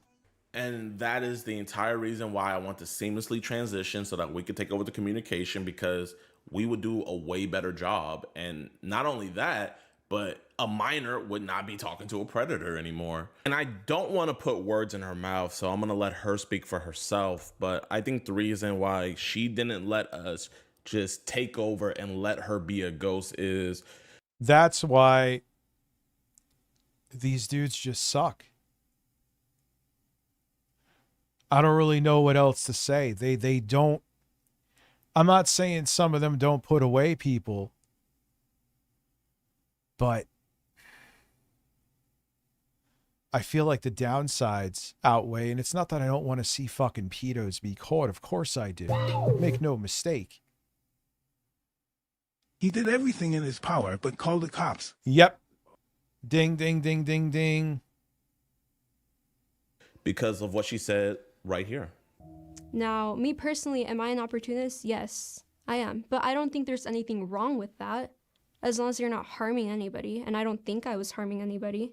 And that is the entire reason why I want to seamlessly transition so that we could take over the communication, because we would do a way better job. And not only that, but a minor would not be talking to a predator anymore. And I don't want to put words in her mouth, so I'm going to let her speak for herself. But I think the reason why she didn't let us just take over and let her be a ghost is... That's why these dudes just suck. I don't really know what else to say. They don't... I'm not saying some of them don't put away people, but I feel like the downsides outweigh, and it's not that I don't want to see fucking pedos be caught. Of course I do. Make no mistake. He did everything in his power but called the cops. Yep. Ding, ding, ding, ding, ding. Because of what she said right here. Now, me personally, am I an opportunist? Yes, I am. But I don't think there's anything wrong with that, as long as you're not harming anybody. And I don't think I was harming anybody.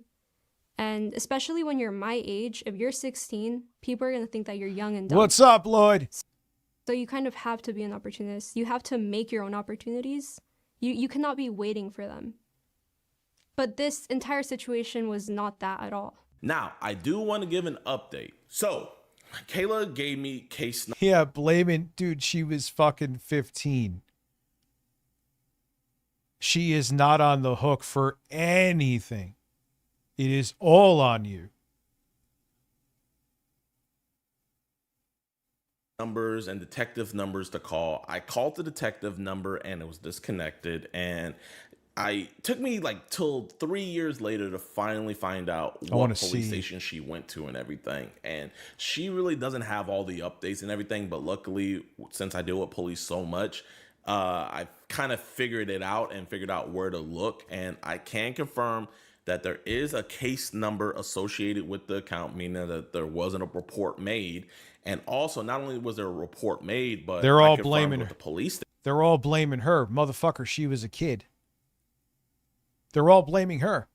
And especially when you're my age, if you're 16, people are going to think that you're young and dumb. What's up, Lloyd? So you kind of have to be an opportunist. You have to make your own opportunities. You cannot be waiting for them. But this entire situation was not that at all. Now, I do want to give an update. So, Kayla gave me case... Yeah, blaming... Dude, she was fucking 15. She is not on the hook for anything. It is all on you. Numbers and detective numbers to call. I called the detective number and it was disconnected, and took me like till 3 years later to finally find out what police station she went to and everything. And she really doesn't have all the updates and everything, but luckily, since I deal with police so much, I kind of figured it out and figured out where to look. And I can confirm that there is a case number associated with the account, meaning that there wasn't a report made. And also, not only was there a report made, but they're all blaming her. The police. They're all blaming her. Motherfucker, she was a kid. They're all blaming her.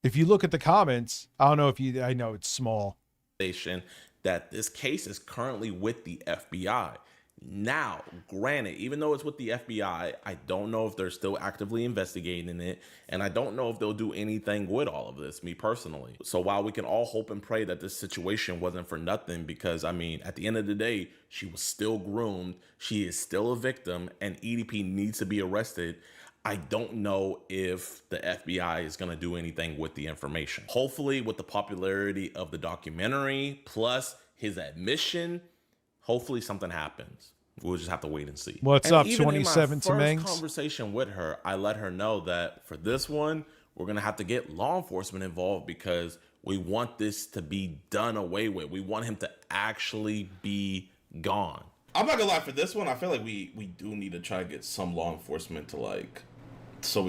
If you look at the comments, I don't know if you... I know it's small. That this case is currently with the FBI. Now, granted, even though it's with the FBI, I don't know if they're still actively investigating it, and I don't know if they'll do anything with all of this, me personally. So while we can all hope and pray that this situation wasn't for nothing, because, I mean, at the end of the day, she was still groomed, she is still a victim, and EDP needs to be arrested, I don't know if the FBI is going to do anything with the information. Hopefully, with the popularity of the documentary, plus his admission, hopefully something happens. We'll just have to wait and see. What's up, 27 to In my Mengs? first conversation with her, I let her know that for this one, we're going to have to get law enforcement involved because we want this to be done away with. We want him to actually be gone. I'm not going to lie, for this one, I feel like we do need to try to get some law enforcement to so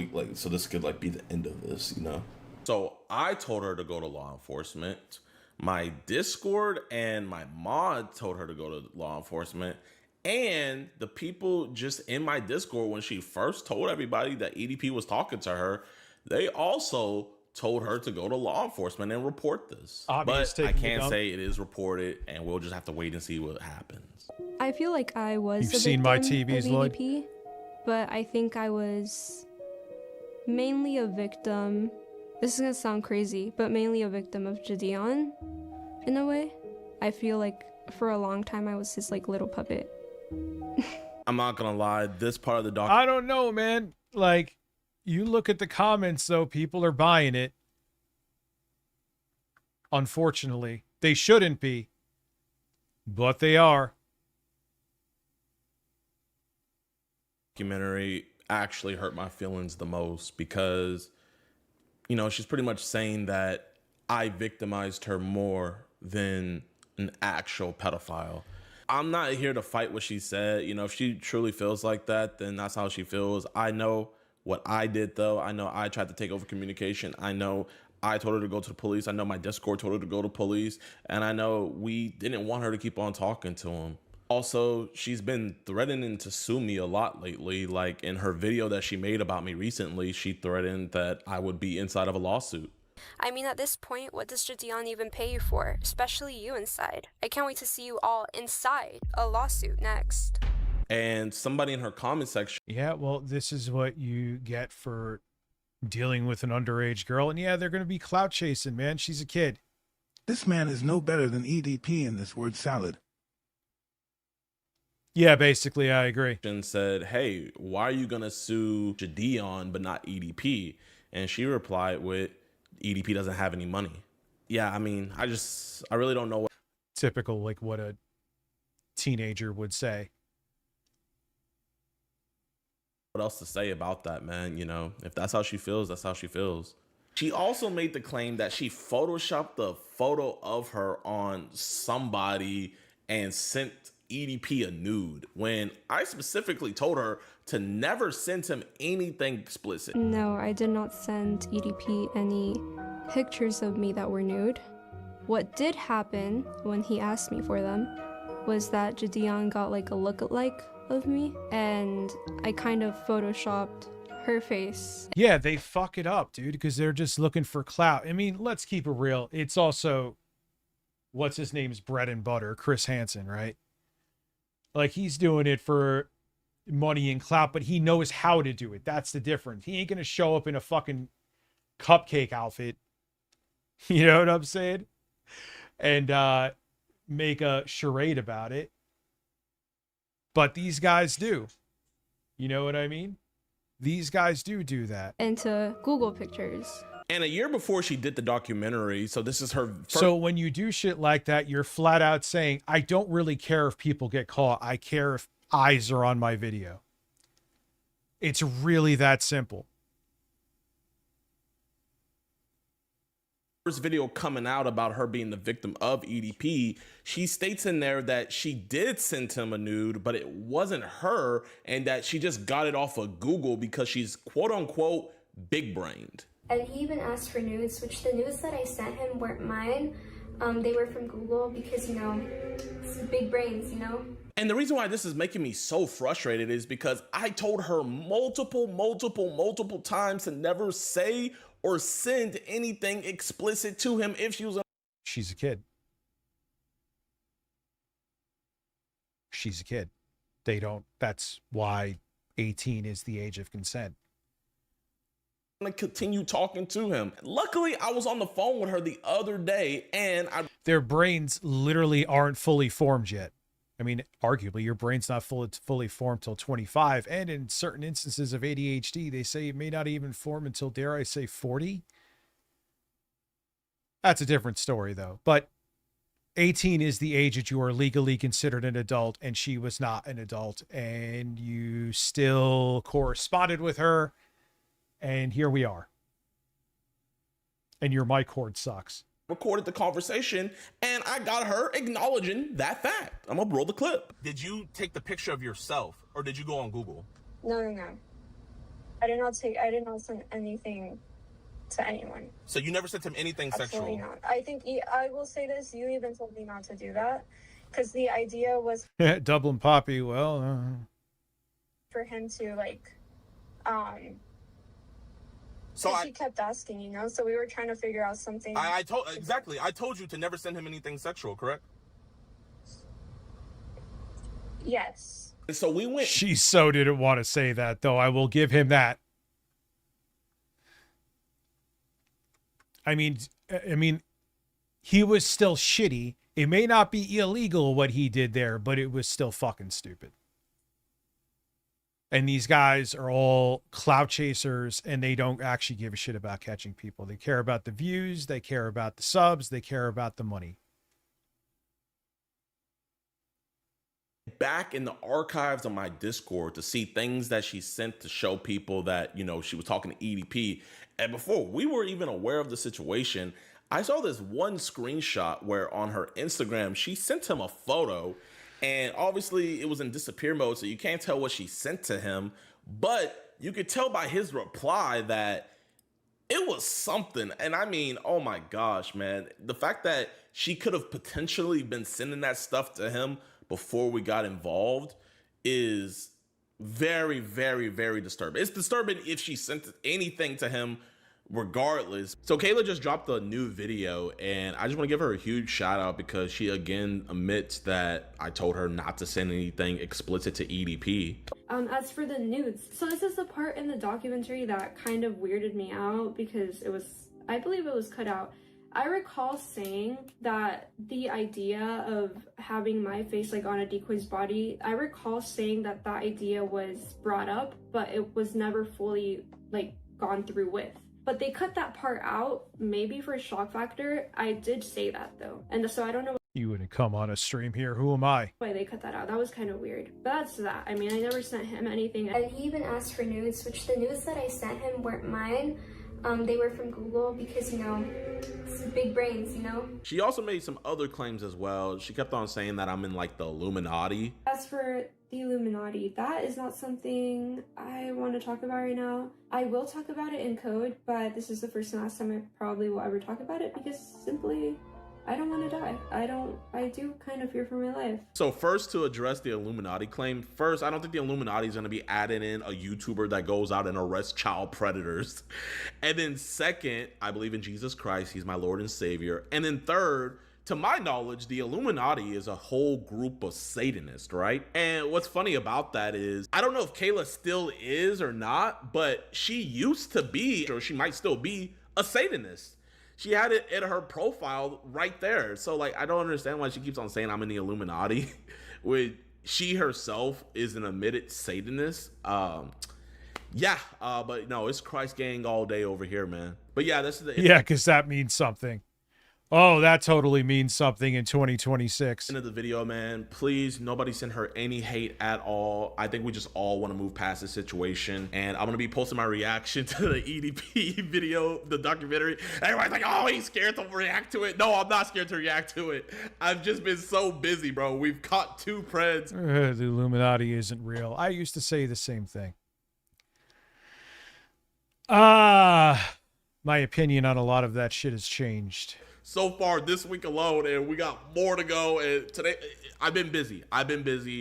this could be the end of this, you know? So I told her to go to law enforcement. My Discord and my mod told her to go to law enforcement, and the people just in my Discord, when she first told everybody that EDP was talking to her, they also told her to go to law enforcement and report this. But I can't say it is reported, and we'll just have to wait and see what happens. I feel like I was You've seen my TVs, of Lloyd? EDP, but I think I was mainly a victim This is gonna sound crazy, but mainly a victim of Gideon, in a way. I feel like for a long time I was his like little puppet. I'm not gonna lie, this part of the doc. I don't know, man. Like, you look at the comments, though, people are buying it. Unfortunately, they shouldn't be, but they are. Documentary actually hurt my feelings the most because, you know, she's pretty much saying that I victimized her more than an actual pedophile. I'm not here to fight what she said. You know, if she truly feels like that, then that's how she feels. I know what I did, though. I know I tried to take over communication. I know I told her to go to the police. I know my Discord told her to go to police. And I know we didn't want her to keep on talking to him. Also, she's been threatening to sue me a lot lately. Like in her video that she made about me recently, she threatened that I would be inside of a lawsuit. I mean, at this point, what does Gideon even pay you for? Especially you inside. I can't wait to see you all inside a lawsuit next. And somebody in her comment section. Yeah, well, this is what you get for dealing with an underage girl. And yeah, they're going to be clout chasing, man. She's a kid. This man is no better than EDP in this word salad. Yeah, basically, I agree. And said, hey, why are you going to sue Gideon but not EDP? And she replied with, EDP doesn't have any money. Yeah, I mean, I really don't know what. Typical, like what a teenager would say. What else to say about that, man? You know, if that's how she feels, that's how she feels. She also made the claim that she photoshopped the photo of her on somebody and sent EDP a nude when I specifically told her to never send him anything explicit. No, I did not send EDP any pictures of me that were nude. What did happen when he asked me for them was that Gideon got like a lookalike of me and I kind of photoshopped her face. Yeah, they fuck it up, dude, because they're just looking for clout. I mean, let's keep it real. It's also, what's his name's bread and butter, Chris Hansen, right? Like, he's doing it for money and clout, but he knows how to do it. That's the difference. He ain't going to show up in a fucking cupcake outfit. You know what I'm saying? And make a charade about it. But these guys do. You know what I mean? These guys do that. Into Google pictures. And a year before she did the documentary, so this is her first. So when you do shit like that, you're flat out saying, I don't really care if people get caught. I care if eyes are on my video. It's really that simple. First video coming out about her being the victim of EDP, she states in there that she did send him a nude, but it wasn't her, and that she just got it off of Google because she's quote unquote big brained. And he even asked for nudes, which the nudes that I sent him weren't mine. They were from Google because, you know, it's big brains, you know? And the reason why this is making me so frustrated is because I told her multiple times to never say or send anything explicit to him if she was. She's a kid. She's a kid. They don't. That's why 18 is the age of consent. To continue talking to him. Luckily, I was on the phone with her the other day and their brains literally aren't fully formed yet. I mean, arguably, your brain's not fully formed till 25. And in certain instances of ADHD, they say it may not even form until, dare I say, 40. That's a different story, though. But 18 is the age that you are legally considered an adult, and she was not an adult. And you still corresponded with her. And here we are. And your mic cord sucks. Recorded the conversation, and I got her acknowledging that fact. I'm gonna roll the clip. Did you take the picture of yourself, or did you go on Google? No. I did not send anything to anyone. So you never sent him anything Absolutely sexual? not. I think, I will say this, you even told me not to do that, because the idea was Dublin Poppy, well... for him to, like, So she kept asking, you know, so we were trying to figure out something. I told you to never send him anything sexual, correct? Yes. So we went. She so didn't want to say that, though. I will give him that. I mean, he was still shitty. It may not be illegal what he did there, but it was still fucking stupid. And these guys are all clout chasers, and they don't actually give a shit about catching people. They care about the views. They care about the subs. They care about the money. Back in the archives of my Discord to see things that she sent to show people that, you know, she was talking to EDP. And before we were even aware of the situation, I saw this one screenshot where on her Instagram, she sent him a photo, and obviously it was in disappear mode, so you can't tell what she sent to him, but you could tell by his reply that it was something. And I mean, oh my gosh, man, the fact that she could have potentially been sending that stuff to him before we got involved is very, very, very disturbing. It's disturbing if she sent anything to him regardless. So Kayla just dropped a new video, and I just want to give her a huge shout out because she again admits that I told her not to send anything explicit to EDP. As for the nudes, so this is the part in the documentary that kind of weirded me out because it was, I believe it was cut out. I recall saying that the idea of having my face like on a decoy's body, I recall saying that that idea was brought up, but it was never fully like gone through with. But they cut that part out, maybe for shock factor. I did say that though. And so I don't know You wouldn't come on a stream here. Who am I? why they cut that out. That was kind of weird. But that's that. I mean, I never sent him anything. And he even asked for nudes, which the nudes that I sent him weren't mine. They were from Google because, you know, it's big brains, you know? She also made some other claims as well. She kept on saying that I'm in like the Illuminati. As for the Illuminati, that is not something I want to talk about right now. I will talk about it in code, but this is the first and last time I probably will ever talk about it because simply, I don't want to die. I do kind of fear for my life. So first, to address the Illuminati claim, first, I don't think the Illuminati is going to be adding in a YouTuber that goes out and arrests child predators. And then second, I believe in Jesus Christ. He's my Lord and Savior. And then third, to my knowledge, the Illuminati is a whole group of Satanists, right? And what's funny about that is, I don't know if Kayla still is or not, but she used to be, or she might still be, a Satanist. She had it in her profile right there. So like, I don't understand why she keeps on saying I'm in the Illuminati when she herself is an admitted Satanist. But no, it's Christ gang all day over here, man. But yeah, this is the Yeah, because that means something. Oh, that totally means something in 2026. end of the video, man. Please, nobody send her any hate at all. I think we just all want to move past this situation. And I'm going to be posting my reaction to the EDP video, the documentary. Everybody's like, oh, he's scared to react to it. No, I'm not scared to react to it. I've just been so busy, bro. We've caught 2 Preds. The Illuminati isn't real. I used to say the same thing. My opinion on a lot of that shit has changed. So far this week alone, and we got more to go. And today, I've been busy.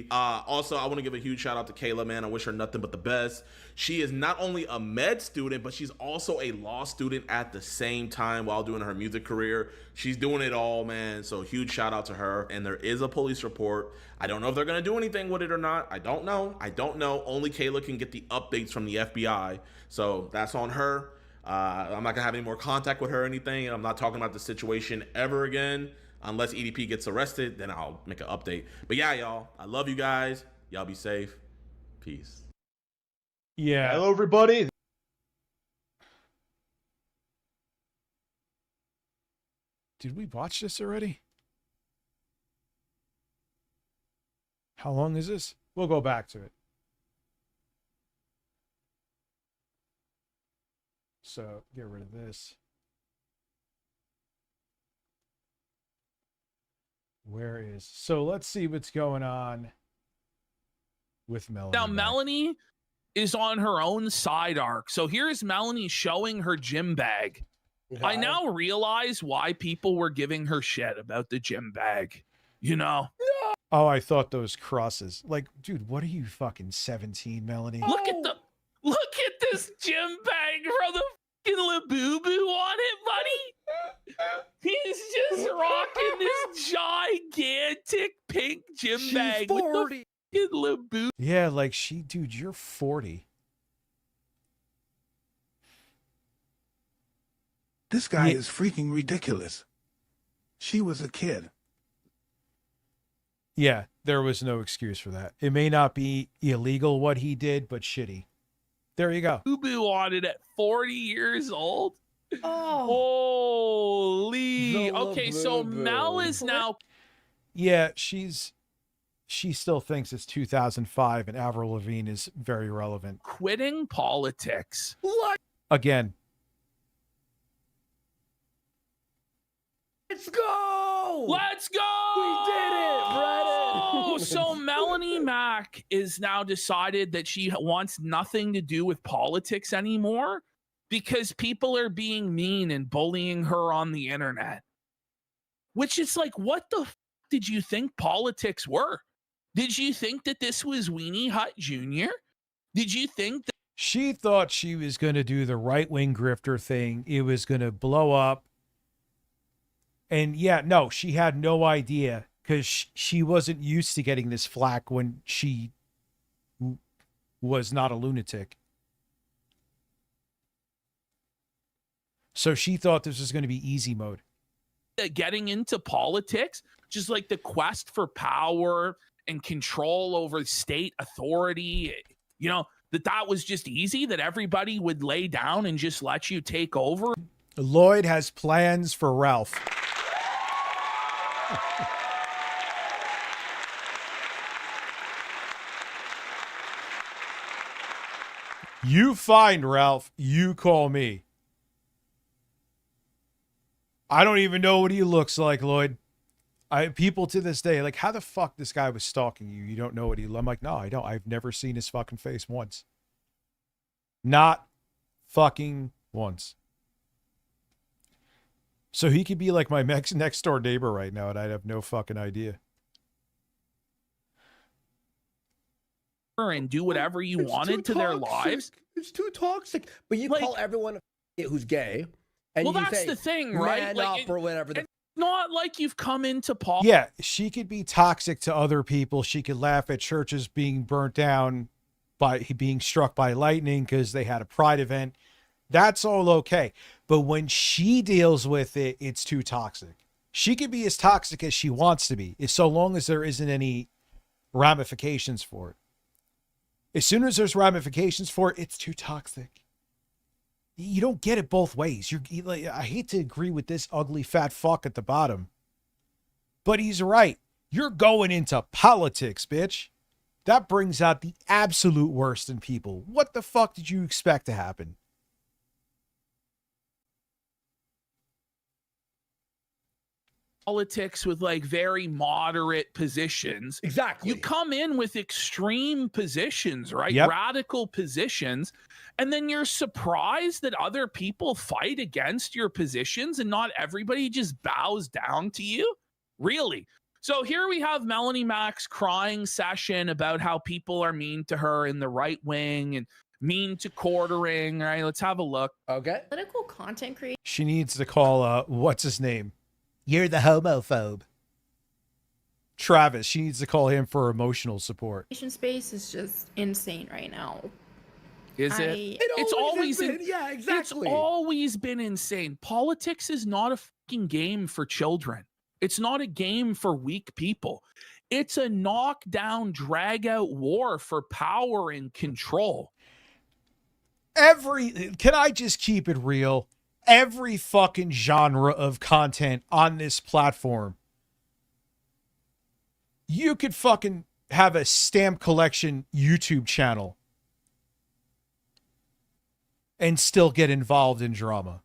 Also, I want to give a huge shout out to Kayla, man. I wish her nothing but the best. She is not only a med student, but she's also a law student at the same time while doing her music career. She's doing it all, man. So huge shout out to her. And there is a police report. I don't know if they're going to do anything with it or not. I don't know. Only Kayla can get the updates from the FBI. So that's on her. I'm not gonna have any more contact with her or anything. I'm not talking about the situation ever again unless EDP gets arrested. Then I'll make an update. But yeah, y'all, I love you guys. Y'all be safe. Peace. Yeah. Hello, everybody. Did we watch this already? How long is this? We'll go back to it. So get rid of this. Where is, so let's see what's going on with Melanie. Now, Melanie is on her own side arc. So here's Melanie showing her gym bag. I now realize why people were giving her shit about the gym bag. You know? Oh, I thought those crosses. Like, dude, what are you, fucking 17, Melanie? Look at this gym bag from the fucking Labubu on it, buddy. He's just rocking this gigantic pink gym bag with the fucking Labubu. Yeah, like dude, you're 40. This guy is freaking ridiculous. She was a kid. Yeah, there was no excuse for that. It may not be illegal what he did, but shitty. There you go. Boo Boo on it at 40 years old. Oh, holy. Okay, so Mel is now. Yeah, she still thinks it's 2005 and Avril Lavigne is very relevant. Quitting politics. What? Again. Let's go! Let's go! We did it, Brennan! So Melanie Mack is now decided that she wants nothing to do with politics anymore because people are being mean and bullying her on the internet. Which is like, what the f did you think politics were? Did you think that this was Weenie Hut Jr.? Did you think that she thought she was going to do the right-wing grifter thing? It was going to blow up. And yeah, no, she had no idea because she wasn't used to getting this flack when she was not a lunatic. So she thought this was going to be easy mode. getting into politics, just like the quest for power and control over state authority, you know, that was just easy, that everybody would lay down and just let you take over? Lloyd has plans for Ralph. You find Ralph, you call me. I don't even know what he looks like, Lloyd. People to this day, like, how the fuck this guy was stalking you? You don't know what he... I'm like, no, I don't. I've never seen his fucking face once. Not fucking once. So he could be like my next door neighbor right now, and I'd have no fucking idea. And do whatever you wanted to their lives. It's too toxic. But you call everyone who's gay, and well, you that's say, the thing, right? Man like, up or whatever. It's not like you've come into politics. Yeah, she could be toxic to other people. She could laugh at churches being burnt down by being struck by lightning because they had a pride event. That's all okay. But when she deals with it, it's too toxic. She could be as toxic as she wants to be, so long as there isn't any ramifications for it. As soon as there's ramifications for it, it's too toxic. You don't get it both ways. I hate to agree with this ugly fat fuck at the bottom, but he's right. You're going into politics, bitch. That brings out the absolute worst in people. What the fuck did you expect to happen? Politics with like very moderate positions. Exactly. You come in with extreme positions, right? Yep. Radical positions. And then you're surprised that other people fight against your positions and not everybody just bows down to you. Really? So here we have Melanie Mack's crying session about how people are mean to her in the right wing and mean to quartering. All right, let's have a look. Okay. Political content creation She needs to call, what's his name? You're the homophobe. Travis. She needs to call him for emotional support. space is just insane right now. Is it? It's always been, yeah, exactly. It's always been insane. Politics is not a fucking game for children. It's not a game for weak people. It's a knockdown, drag out war for power and control. Can I just keep it real? Every fucking genre of content on this platform, you could fucking have a stamp collection YouTube channel and still get involved in drama.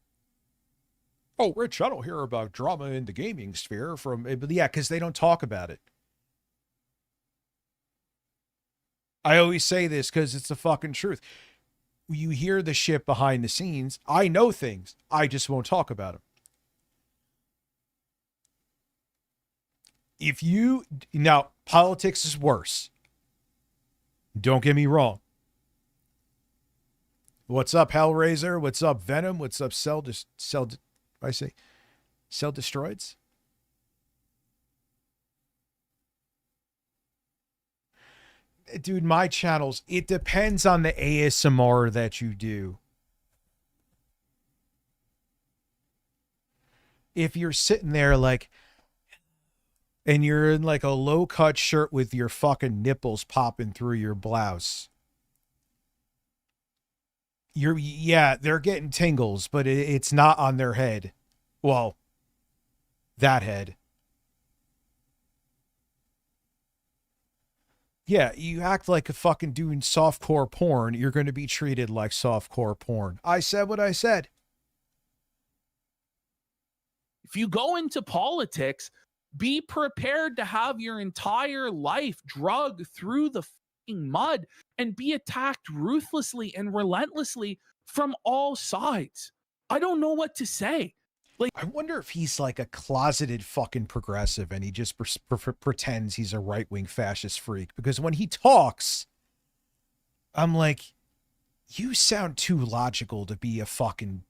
Oh, Rich, I don't hear about drama in the gaming sphere yeah, because they don't talk about it. I always say this because it's the fucking truth. You hear the shit behind the scenes. I know things. I just won't talk about them. Now, politics is worse. Don't get me wrong. What's up, Hellraiser? What's up, Venom? What's up, Cell Destroyeds? Dude, my channels, it depends on the ASMR that you do. if you're sitting there like, and you're in like a low cut shirt with your fucking nipples popping through your blouse, they're getting tingles, but it's not on their head. Well, that head. Yeah, you act like a fucking doing softcore porn, you're going to be treated like softcore porn. I said what I said. If you go into politics, be prepared to have your entire life dragged through the fucking mud and be attacked ruthlessly and relentlessly from all sides. I don't know what to say. Like, I wonder if he's like a closeted fucking progressive and he just pretends he's a right-wing fascist freak, because when he talks, I'm like, you sound too logical to be a fucking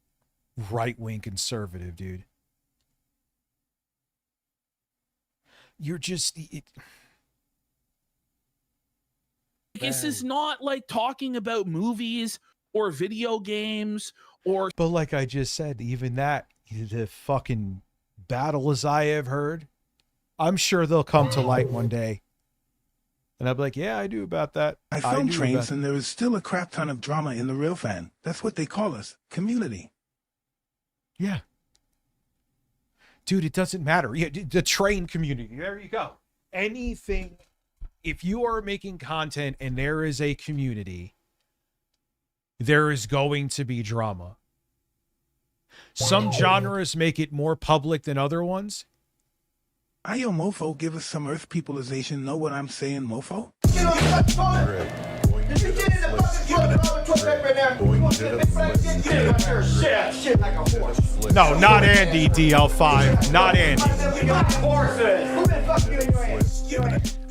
right-wing conservative, dude. You're just... This is not like talking about movies or video games or... But like I just said, even that, the fucking battles I have heard, I'm sure they'll come to light one day. And I'll be like, yeah, I do about that. I filmed trains, and there is still a crap ton of drama in the real fan. That's what they call us, community. Yeah. Dude, it doesn't matter. Yeah, the train community. There you go. Anything, if you are making content and there is a community, there is going to be drama. Some genres make it more public than other ones. Ayo, mofo, give us some earth peopleization. Know what I'm saying, mofo? Get on the fucking toilet. Did you get in the fucking toilet right now? You want to get up there, shit like a horse. No, not Andy, DL5. Not Andy.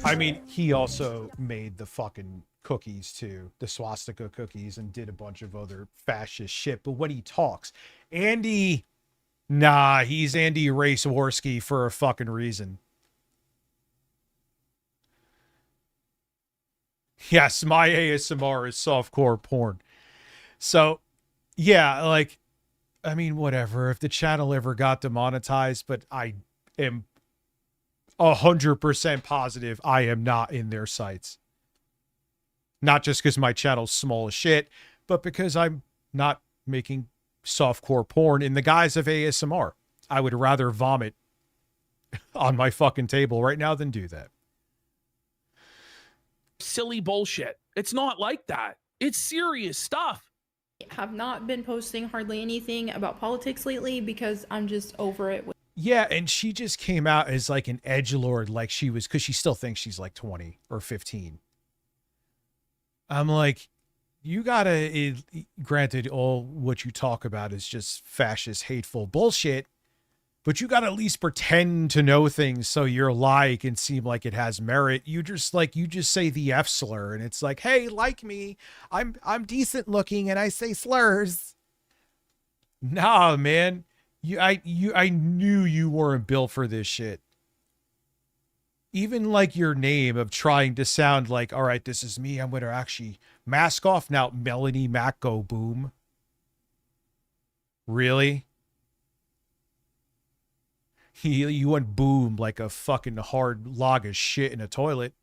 I mean, he also made the fucking cookies too, the swastika cookies, and did a bunch of other fascist shit. But when he talks, Andy, nah, he's Andy Raceworski for a fucking reason. Yes, my ASMR is softcore porn. So, yeah, like, I mean, whatever. If the channel ever got demonetized, but I am 100% positive I am not in their sights. Not just because my channel's small as shit, but because I'm not making softcore porn in the guise of ASMR. I would rather vomit on my fucking table right now than do that. Silly bullshit. It's not like that. It's serious stuff. Have not been posting hardly anything about politics lately because I'm just over it. Yeah, and she just came out as like an edgelord, like she was, because she still thinks she's like 20 or 15. I'm like, you gotta, granted, all what you talk about is just fascist, hateful bullshit, but you gotta at least pretend to know things so your lie can seem like it has merit. You just say the F slur, and it's like, hey, like me, I'm decent looking and I say slurs. Nah, man. I knew you weren't built for this shit. Even like your name of trying to sound like, all right, this is me. I'm going to actually mask off now. Melanie Mac go boom. Really? You went boom like a fucking hard log of shit in a toilet.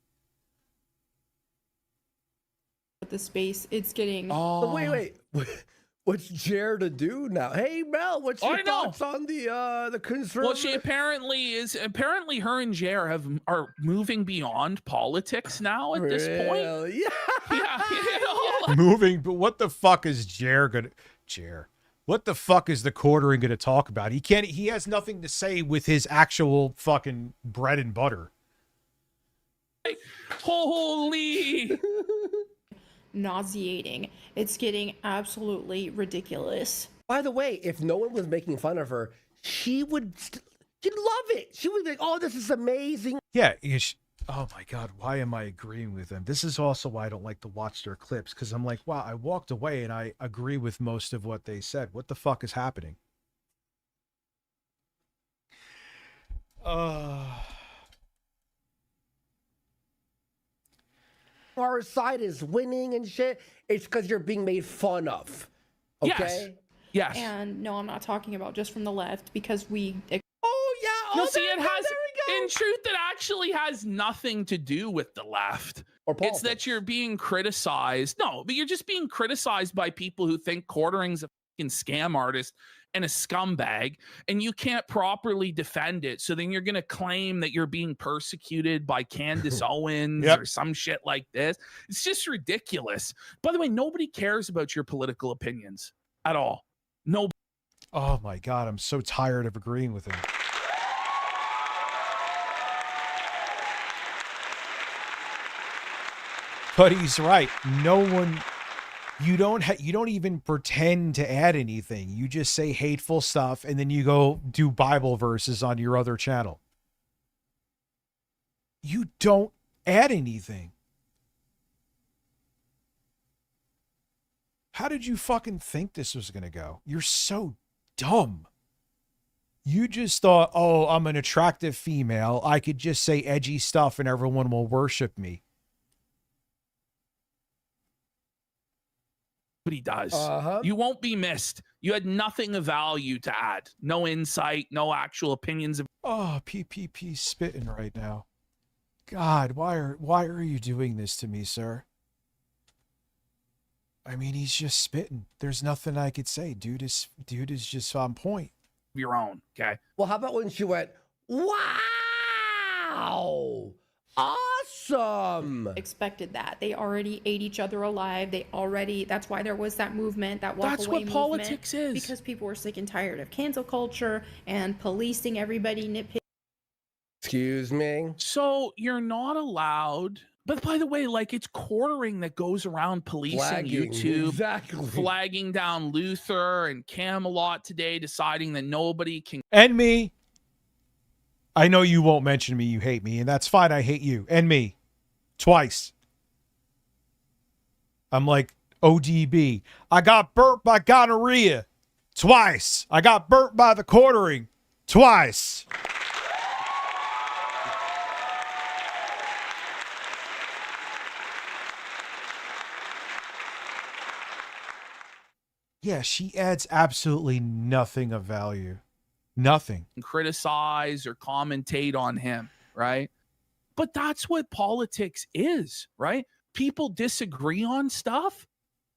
With the space, it's getting... Oh, wait. What's Jer to do now? Hey Mel, what's your thoughts on the conservative? Well, she apparently her and Jer are moving beyond politics now at this point. Yeah. Moving, but what the fuck is Jer? What the fuck is the quartering gonna talk about? He has nothing to say with his actual fucking bread and butter. Holy nauseating. It's getting absolutely ridiculous. By the way, if no one was making fun of her, she'd love it. She would be like, oh, this is amazing. Yeah. Oh my God, why am I agreeing with them? This is also why I don't like to watch their clips, because I'm like, wow, I walked away and I agree with most of what they said. What the fuck is happening? Our side is winning and shit. It's because you're being made fun of. Okay? Yes. And no, I'm not talking about just from the left because we. Oh yeah. No, Oh, see, there it we go, has. there we go. In truth, it actually has nothing to do with the left. Or It's politics. that you're being criticized. No, but you're just being criticized by people who think quartering's a fucking scam artist and a scumbag, and you can't properly defend it. So then you're going to claim that you're being persecuted by Candace Owens Yep. or some shit like this. It's just ridiculous. By the way, nobody cares about your political opinions at all. No. Oh my God, I'm so tired of agreeing with him. But he's right. No one, you don't even pretend to add anything. You just say hateful stuff and then you go do Bible verses on your other channel. You don't add anything. How did you fucking think this was going to go? You're so dumb. You just thought, oh, I'm an attractive female. I could just say edgy stuff and everyone will worship me. But he does. Uh-huh. You won't be missed. You had nothing of value to add. No insight, no actual opinions. Oh, PPP spitting right now. God, why are you doing this to me, sir? I mean, he's just spitting. There's nothing I could say. Dude is just on point. Your own, okay? Well, how about when she went, wow, awesome. Expected that. They already ate each other alive. That's why there was that movement, that walk That's away what movement, politics is. because people were sick and tired of cancel culture and policing everybody, nitpicking. Excuse me. So you're not allowed. But by the way, like, it's quartering that goes around policing Flagging, YouTube, exactly. flagging down Luther and Camelot today, deciding that nobody can. And me. I know you won't mention me. You hate me, and that's fine. I hate you and me. Twice. I'm like ODB. I got burnt by gonorrhea. Twice. I got burnt by the quartering. Twice. Yeah, she adds absolutely nothing of value. Nothing. Criticize or commentate on him, right? But that's what politics is, right? People disagree on stuff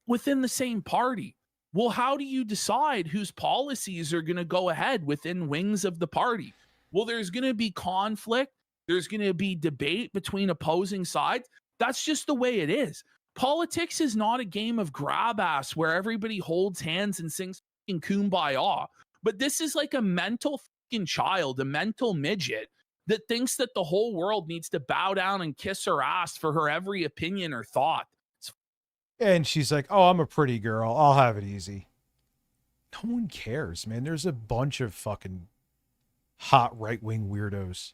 within the same party. Well, how do you decide whose policies are going to go ahead within wings of the party? Well, there's going to be conflict. There's going to be debate between opposing sides. That's just the way it is. Politics is not a game of grab ass where everybody holds hands and sings fucking kumbaya. But this is like a mental fucking child, a mental midget that thinks that the whole world needs to bow down and kiss her ass for her every opinion or thought. And she's like, oh, I'm a pretty girl. I'll have it easy. No one cares, man. There's a bunch of fucking hot right-wing weirdos.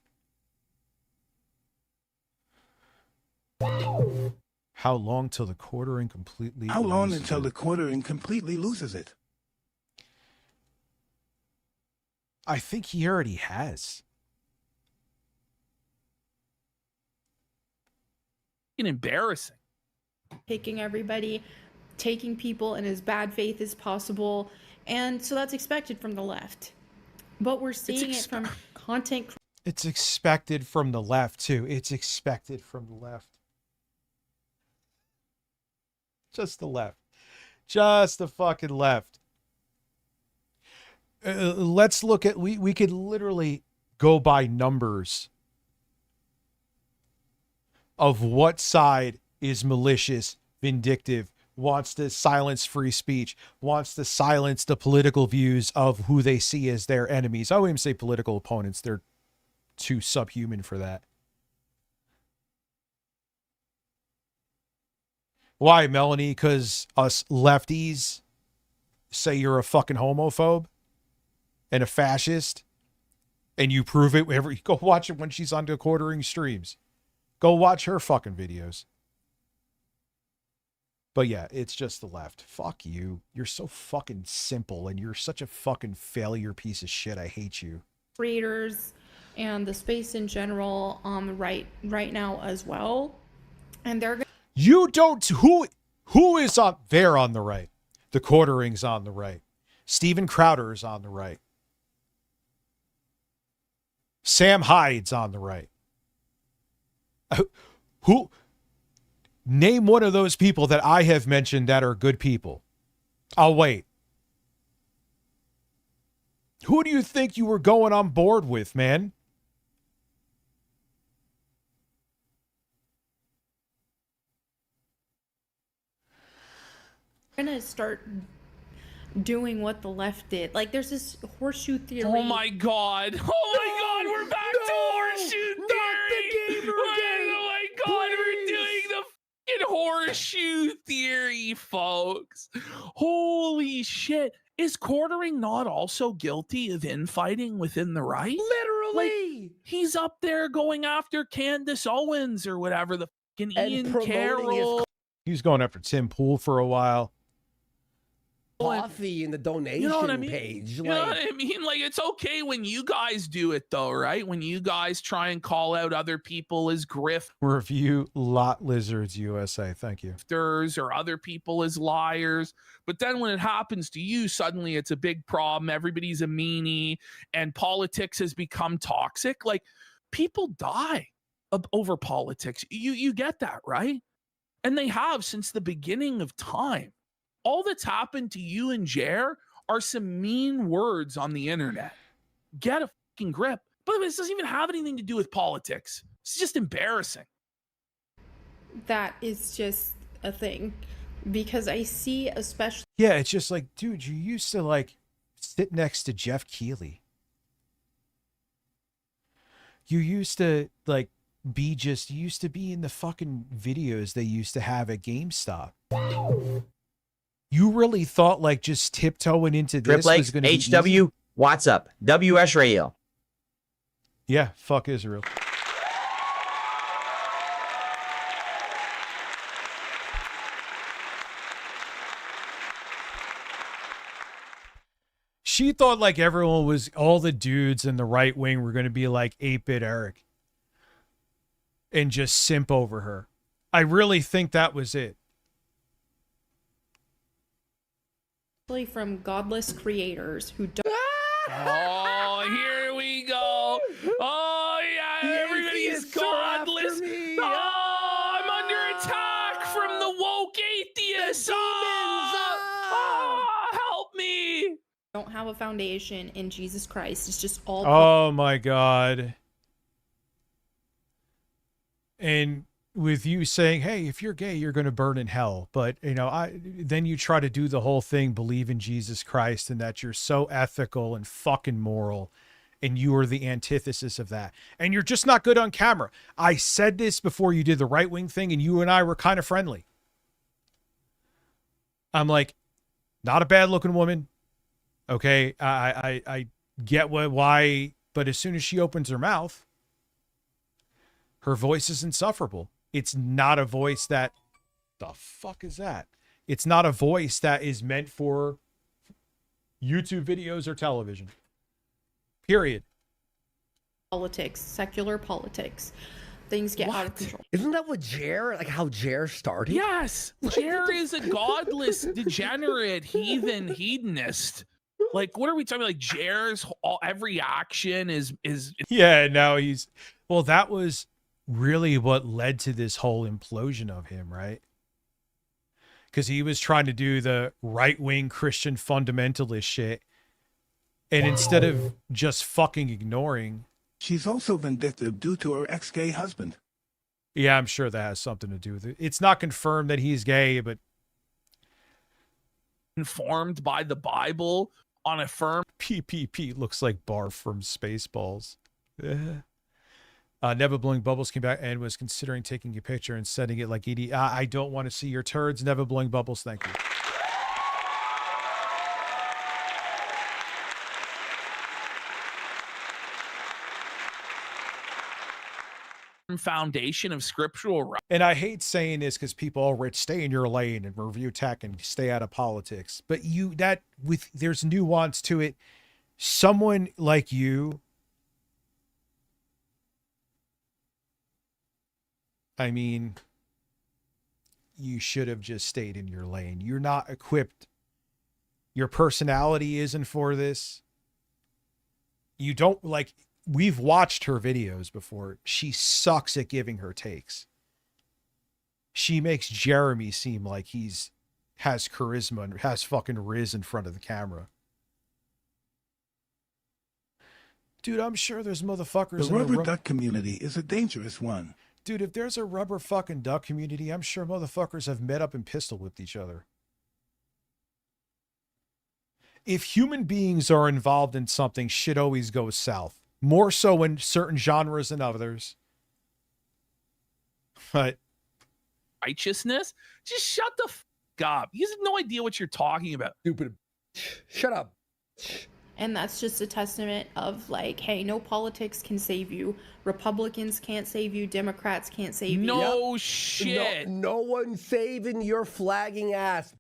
How long till the quartering completely... How long loses until it? the quartering completely loses it? I think he already has. Embarrassing. Picking everybody, taking people in as bad faith as possible. And so that's expected from the left. But we're seeing it from content. It's expected from the left, too. It's expected from the left. Just the left. Just the fucking left. Let's look at, we could literally go by numbers of what side is malicious, vindictive, wants to silence free speech, wants to silence the political views of who they see as their enemies. I wouldn't even say political opponents. They're too subhuman for that. Why, Melanie? Because us lefties say you're a fucking homophobe and a fascist, and you prove it whenever you go watch it when she's on the quartering streams. Go watch her fucking videos. But yeah, it's just the left. Fuck you. You're so fucking simple, and you're such a fucking failure piece of shit. I hate you. Creators and the space in general right now as well. And they're You don't... Who is on... They're on the right. The quartering's on the right. Steven Crowder is on the right. Sam Hyde's on the right. Who? Name one of those people that I have mentioned that are good people. I'll wait. Who do you think you were going on board with, man? We're gonna start doing what the left did. Like, there's this horseshoe theory. Oh my god. Oh my god, we're back to horseshoe theory. Oh my god, we're doing the fucking horseshoe theory, folks. Holy shit. Is Quartering not also guilty of infighting within the right? Literally. Like, he's up there going after Candace Owens or whatever, the fucking And Ian promoting Carroll. He was going after Tim Pool for a while. Coffee in the donation You know what I mean? page. You know what I mean? Like, it's okay when you guys do it, though, right? When you guys try and call out other people as Review Lot Lizards USA. Thank you. grifters or other people as liars. But then when it happens to you, suddenly it's a big problem. Everybody's a meanie and politics has become toxic. Like, people die over politics. You get that, right? And they have since the beginning of time. All that's happened to you and Jer are some mean words on the internet. Get a fucking grip. But this doesn't even have anything to do with politics. It's just embarrassing. That is just a thing. Because I see, especially. Yeah, it's just like, dude, you used to like sit next to Jeff Keighley. You used to like you used to be in the fucking videos they used to have at GameStop. You really thought like just tiptoeing into this was going to be HW, easy? what's up? WS Radio. Yeah, fuck Israel. She thought like everyone was, all the dudes in the right wing were going to be like 8-Bit Eric and just simp over her. I really think that was it. From godless creators who don't. Oh, here we go. Oh, yeah, everybody's godless. Oh, I'm under attack from the woke atheists. Help me. Don't have a foundation in Jesus Christ. It's just all. Oh my God. And with you saying, hey, if you're gay, you're going to burn in hell. But, you know, then you try to do the whole thing, believe in Jesus Christ and that you're so ethical and fucking moral. And you are the antithesis of that. And you're just not good on camera. I said this before you did the right wing thing and you and I were kind of friendly. I'm like, not a bad looking woman. Okay. I get why, but as soon as she opens her mouth, her voice is insufferable. It's not a voice that, the fuck is that? It's not a voice that is meant for YouTube videos or television. Period. Politics, secular politics. Things get out of control. Isn't that what Jer, like how Jer started? Yes. Jer is a godless, degenerate, heathen, hedonist. Like, what are we talking about? Like, Jer's every action is. Yeah, now he's, well, that was really what led to this whole implosion of him, right? Because he was trying to do the right-wing Christian fundamentalist shit. And instead of just fucking ignoring. She's also vindictive due to her ex-gay husband. Yeah, I'm sure that has something to do with it. It's not confirmed that he's gay, but. Informed by the Bible on a firm. PPP looks like Barf from Spaceballs. Never Blowing Bubbles came back and was considering taking a picture and sending it like ED. I don't want to see your turds. Never Blowing Bubbles. Thank you. Foundation of scriptural. And I hate saying this because people, oh, Rich, stay in your lane and review tech and stay out of politics. But there's nuance to it. Someone like you, I mean, you should have just stayed in your lane. You're not equipped Your personality isn't for this. You don't like, we've watched her videos before. She sucks at giving her takes. She makes Jeremy seem like has charisma and has fucking riz in front of the camera. Dude, I'm sure there's motherfuckers The in rubber duck community is a dangerous one. Dude, if there's a rubber fucking duck community, I'm sure motherfuckers have met up and pistol whipped each other. If human beings are involved in something, shit always goes south. More so in certain genres than others. But righteousness, just shut the fuck up. You have no idea what you're talking about. Stupid. Shut up. And that's just a testament of like, hey, no politics can save you. Republicans can't save you. Democrats can't save you. No shit. No one's saving your flagging ass.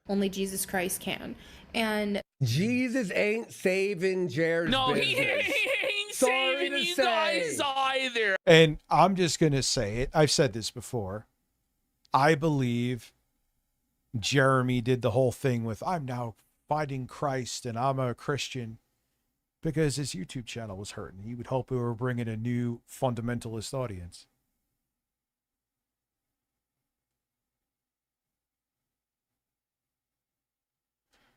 Only Jesus Christ can. And Jesus ain't saving Jared's No, business. he ain't Sorry saving to you say. guys either. And I'm just going to say it. I've said this before. I believe Jeremy did the whole thing with, I'm now finding Christ and I'm a Christian, because his YouTube channel was hurting. He would hope we were bringing a new fundamentalist audience.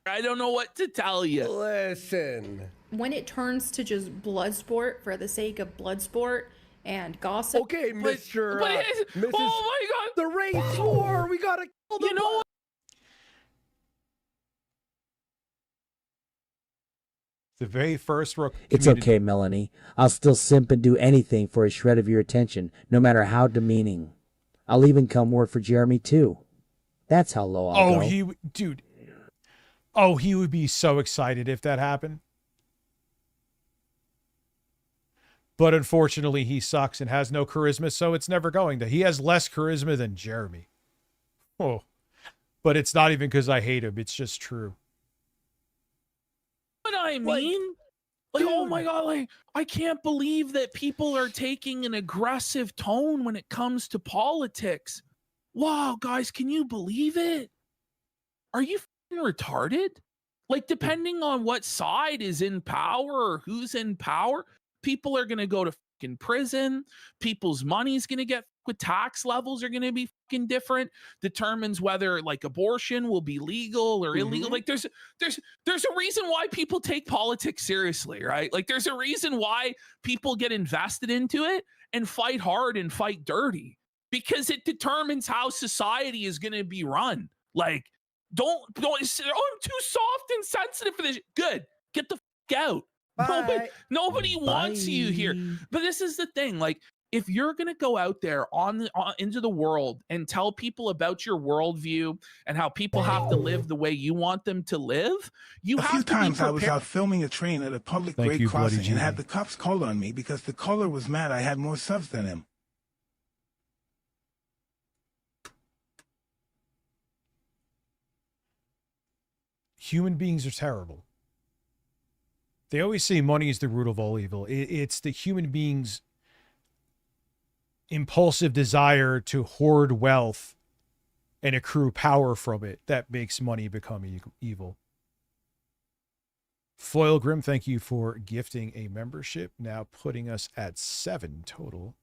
I don't know what to tell you. Listen. when it turns to just blood sport for the sake of blood sport and gossip. Okay, Mr. But Mrs. oh my god, the race war. We gotta kill them. you know what? The very first It's okay, Melanie. I'll still simp and do anything for a shred of your attention, no matter how demeaning. I'll even come work for Jeremy, too. That's how low I'll go. Dude. Oh, he would be so excited if that happened. But unfortunately, he sucks and has no charisma, so it's never going to. He has less charisma than Jeremy. Oh. But it's not even because I hate him. It's just true. What I mean? Like, oh my god, like, I can't believe that people are taking an aggressive tone when it comes to politics. Wow, guys, can you believe it? Are you f***ing retarded? Like, depending on what side is in power or who's in power, people are going to go to fucking prison. People's money's going to get with tax levels are going to be fucking different. Determines whether like abortion will be legal or illegal. Like there's a reason why people take politics seriously, right? Like there's a reason why people get invested into it and fight hard and fight dirty, because it determines how society is going to be run. Like don't say, oh, I'm too soft and sensitive for this. Good. Get the fuck out. Nobody wants you here. But this is the thing, like, if you're going to go out there into the world and tell people about your worldview and how people have to live the way you want them to live, you have to be prepared. A few times I was out filming a train at a public grade crossing and had the cops called on me because the caller was mad I had more subs than him. Human beings are terrible. They always say money is the root of all evil. It's the human being's impulsive desire to hoard wealth and accrue power from it that makes money become evil. Foil Grim, thank you for gifting a membership, now putting us at 7 total.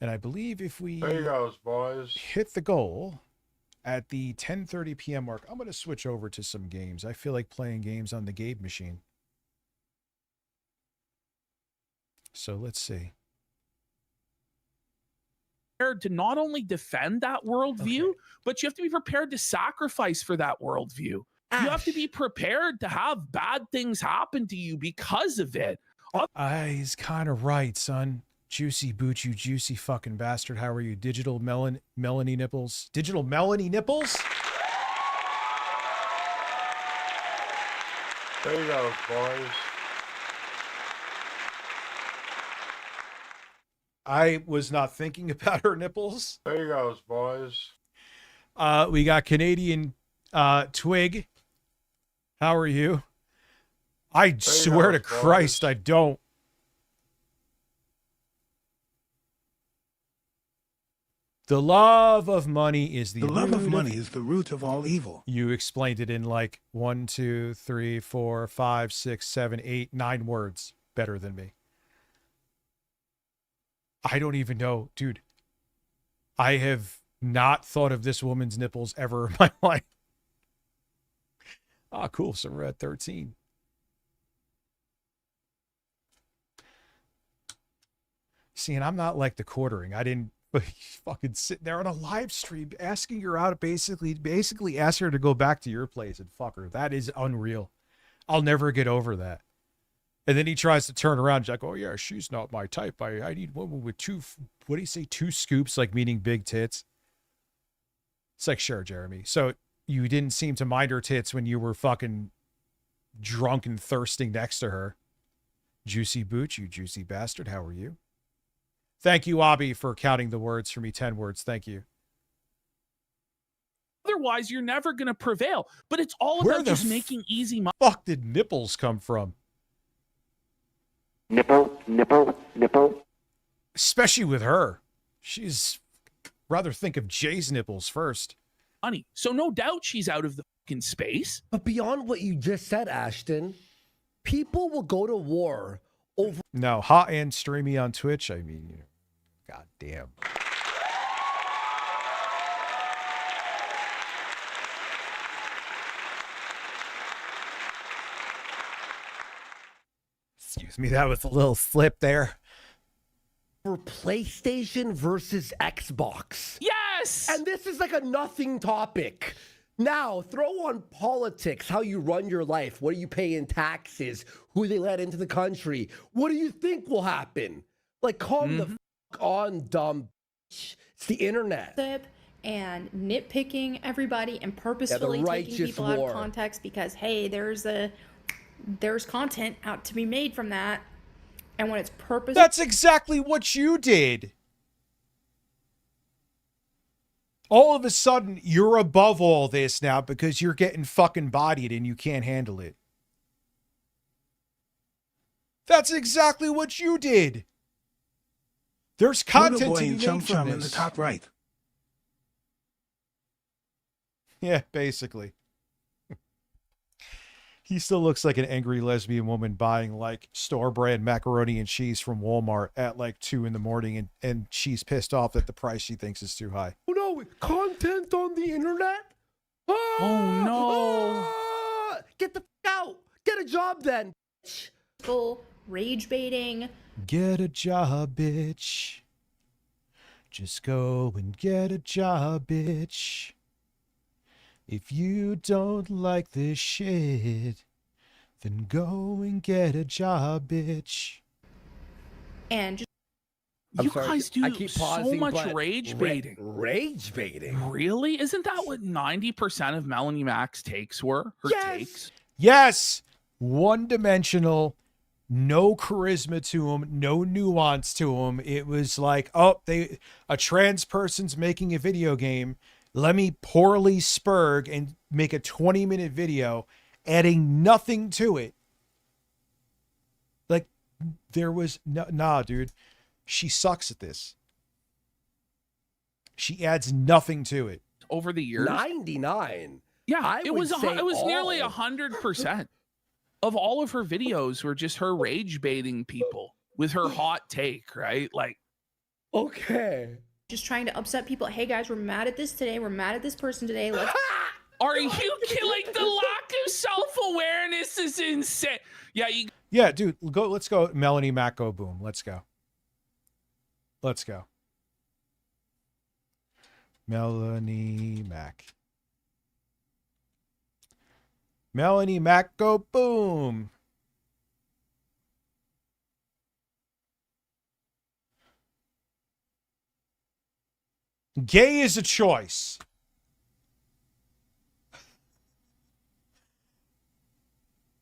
And I believe if we there you goes, boys. hit the goal at the 10:30 p.m. mark, I'm going to switch over to some games. I feel like playing games on the Gabe machine. So let's see. To not only defend that worldview, but you have to be prepared to sacrifice for that worldview. You have to be prepared to have bad things happen to you because of it. He's kind of right, son. Juicy boot, you juicy fucking bastard. How are you? Digital Melanie nipples. Digital Melanie nipples? There you go, boys. I was not thinking about her nipples. There you goes, boys. We got Canadian Twig. How are you? I swear to Christ, I don't. The love of money is The love of money is the root of all evil. You explained it in like 1, 2, 3, 4, 5, 6, 7, 8, 9 words better than me. I don't even know, dude. I have not thought of this woman's nipples ever in my life. Ah, cool. So we're at 13. See, and I'm not like the quartering. I didn't fucking sitting there on a live stream asking her out, basically ask her to go back to your place and fuck her. That is unreal. I'll never get over that. And then he tries to turn around. He's like, oh yeah, she's not my type. I need women with what do you say? 2 scoops, like meaning big tits. It's like, sure, Jeremy. So you didn't seem to mind her tits when you were fucking drunk and thirsting next to her. Juicy Booch, you juicy bastard. How are you? Thank you, Abby, for counting the words for me. 10 words. Thank you. Otherwise, you're never going to prevail. But it's all Where about the just making easy money. Fuck did nipples come from? Nipple, nipple, nipple. Especially with her. She's rather think of Jay's nipples first. Money. So no doubt she's out of the fucking space. But beyond what you just said, Ashton, people will go to war over. No, hot and streamy on Twitch. I mean, god damn. Excuse me, that was a little slip there. For PlayStation versus Xbox. Yes! And this is like a nothing topic. Now, throw on politics, how you run your life, what do you pay in taxes, who they let into the country. What do you think will happen? Like, calm the fuck on, dumb bitch. It's the internet. And nitpicking everybody and purposefully taking righteous people out war. of context because, hey, there's content out to be made from that. And when it's purposeful. That's exactly what you did. All of a sudden, you're above all this now because you're getting fucking bodied and you can't handle it. That's exactly what you did. There's content Little boy to be and Chum made from Chum in the this. top right. Yeah, basically. He still looks like an angry lesbian woman buying like store brand macaroni and cheese from Walmart at like 2 in.the morning and she's pissed off that the price she thinks is too high. Oh no, content on the internet? Oh no. Get the f out. Get a job then. Rage baiting. Get a job, bitch. Just go and get a job, bitch. If you don't like this shit, then go and get a job, bitch. And just You guys do I keep so pausing, much but rage baiting. Rage baiting? Really? Isn't that what 90% of Melanie Mac's takes were? Her takes? Yes. One-dimensional, no charisma to him, no nuance to him. It was like, oh, a trans person's making a video game. Let me poorly spurg and make a 20-minute video, adding nothing to it. Like, there was nah, dude. She sucks at this. She adds nothing to it. Over the years? 99. Yeah, it was nearly all. 100% of all of her videos were just her rage baiting people with her hot take, right? Like, okay. Just trying to upset people. Hey guys, we're mad at this today. We're mad at this person today. Let's. Are you kidding? Like, the lack of self-awareness is insane. Yeah, dude, let's go. Melanie Mac, go boom. Let's go. Let's go. Melanie Mac. Melanie Mac, go boom. Gay is a choice.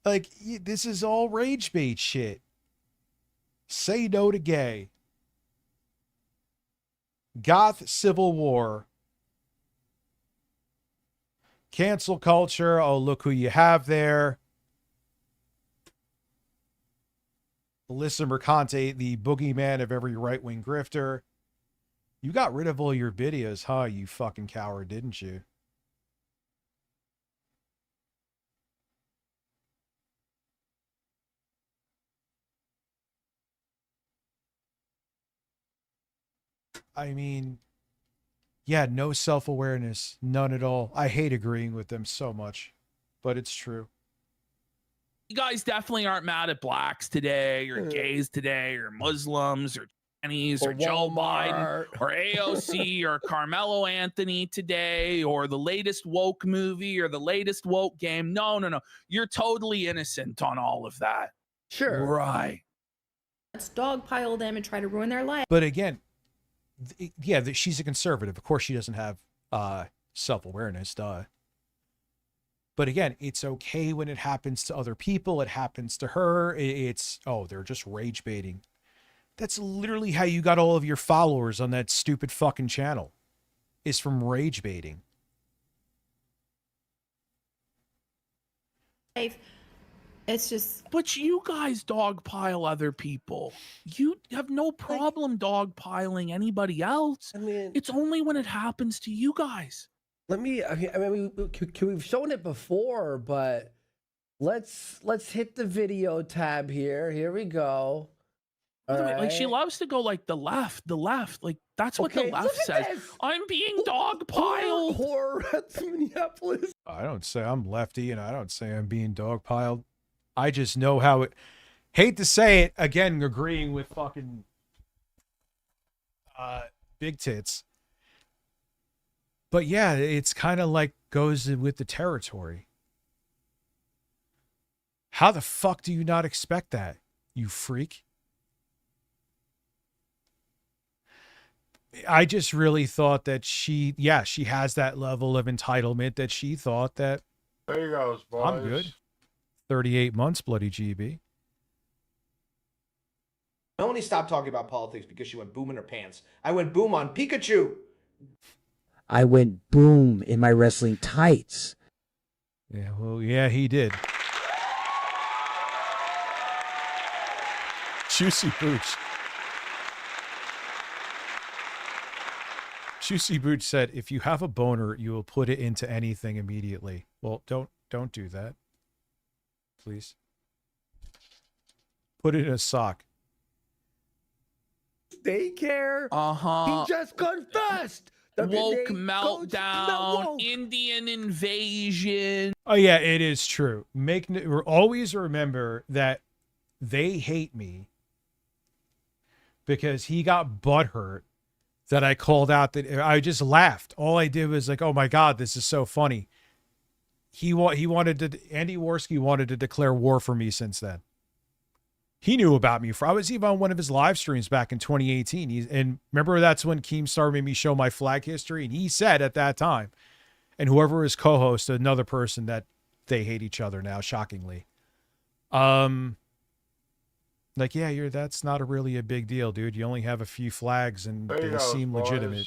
Like, this is all rage bait shit. Say no to gay. Goth Civil War. Cancel culture. Oh, look who you have there. Alyssa Mercante, the boogeyman of every right-wing grifter. You got rid of all your videos, huh, you fucking coward, didn't you? I mean, yeah, no self-awareness, none at all. I hate agreeing with them so much, but it's true. You guys definitely aren't mad at blacks today, or gays today, or Muslims, or Chinese, or Joe Biden, or AOC, or Carmelo Anthony today, or the latest woke movie, or the latest woke game. No, no, no. You're totally innocent on all of that. Sure. Right. Let's dogpile them and try to ruin their life. But again, yeah, she's a conservative. Of course she doesn't have self-awareness, duh. But again, it's okay when it happens to other people. It happens to her. It's, oh, they're just rage baiting. That's literally how you got all of your followers on that stupid fucking channel, is from rage baiting. It's just. But you guys dogpile other people. You have no problem dogpiling anybody else. I mean, it's only when it happens to you guys. I mean, we've shown it before, but let's hit the video tab here. Here we go. By the way, like, she loves to go like the left. Like, that's what the left says. I'm being dogpiled. Horror at Minneapolis. I don't say I'm lefty, and I don't say I'm being dogpiled. I just know how it. Hate to say it again, agreeing with fucking big tits. But yeah, it's kind of like goes with the territory. How the fuck do you not expect that, you freak? I just really thought that she has that level of entitlement that she thought that There you go, boys. I'm good. 38 months, bloody GB. I only stopped talking about politics because she went boom in her pants. I went boom on Pikachu. I went boom in my wrestling tights. Yeah, well, yeah, he did. Juicy Booch. Juicy Booch said, if you have a boner, you will put it into anything immediately. Well, don't do that. Please. Put it in a sock. Daycare. Uh-huh. He just confessed. Woke meltdown, Indian invasion. Oh yeah, it is true. Always remember that they hate me because he got butthurt that I called out that I just laughed. All I did was like, oh my God, this is so funny. Andy Worski wanted to declare war for me since then. He knew about me. I was even on one of his live streams back in 2018. And remember, that's when Keemstar made me show my flag history. And he said at that time, and whoever is co-host, another person, that they hate each other now, shockingly. Like, yeah, that's not really a big deal, dude. You only have a few flags and they seem legitimate.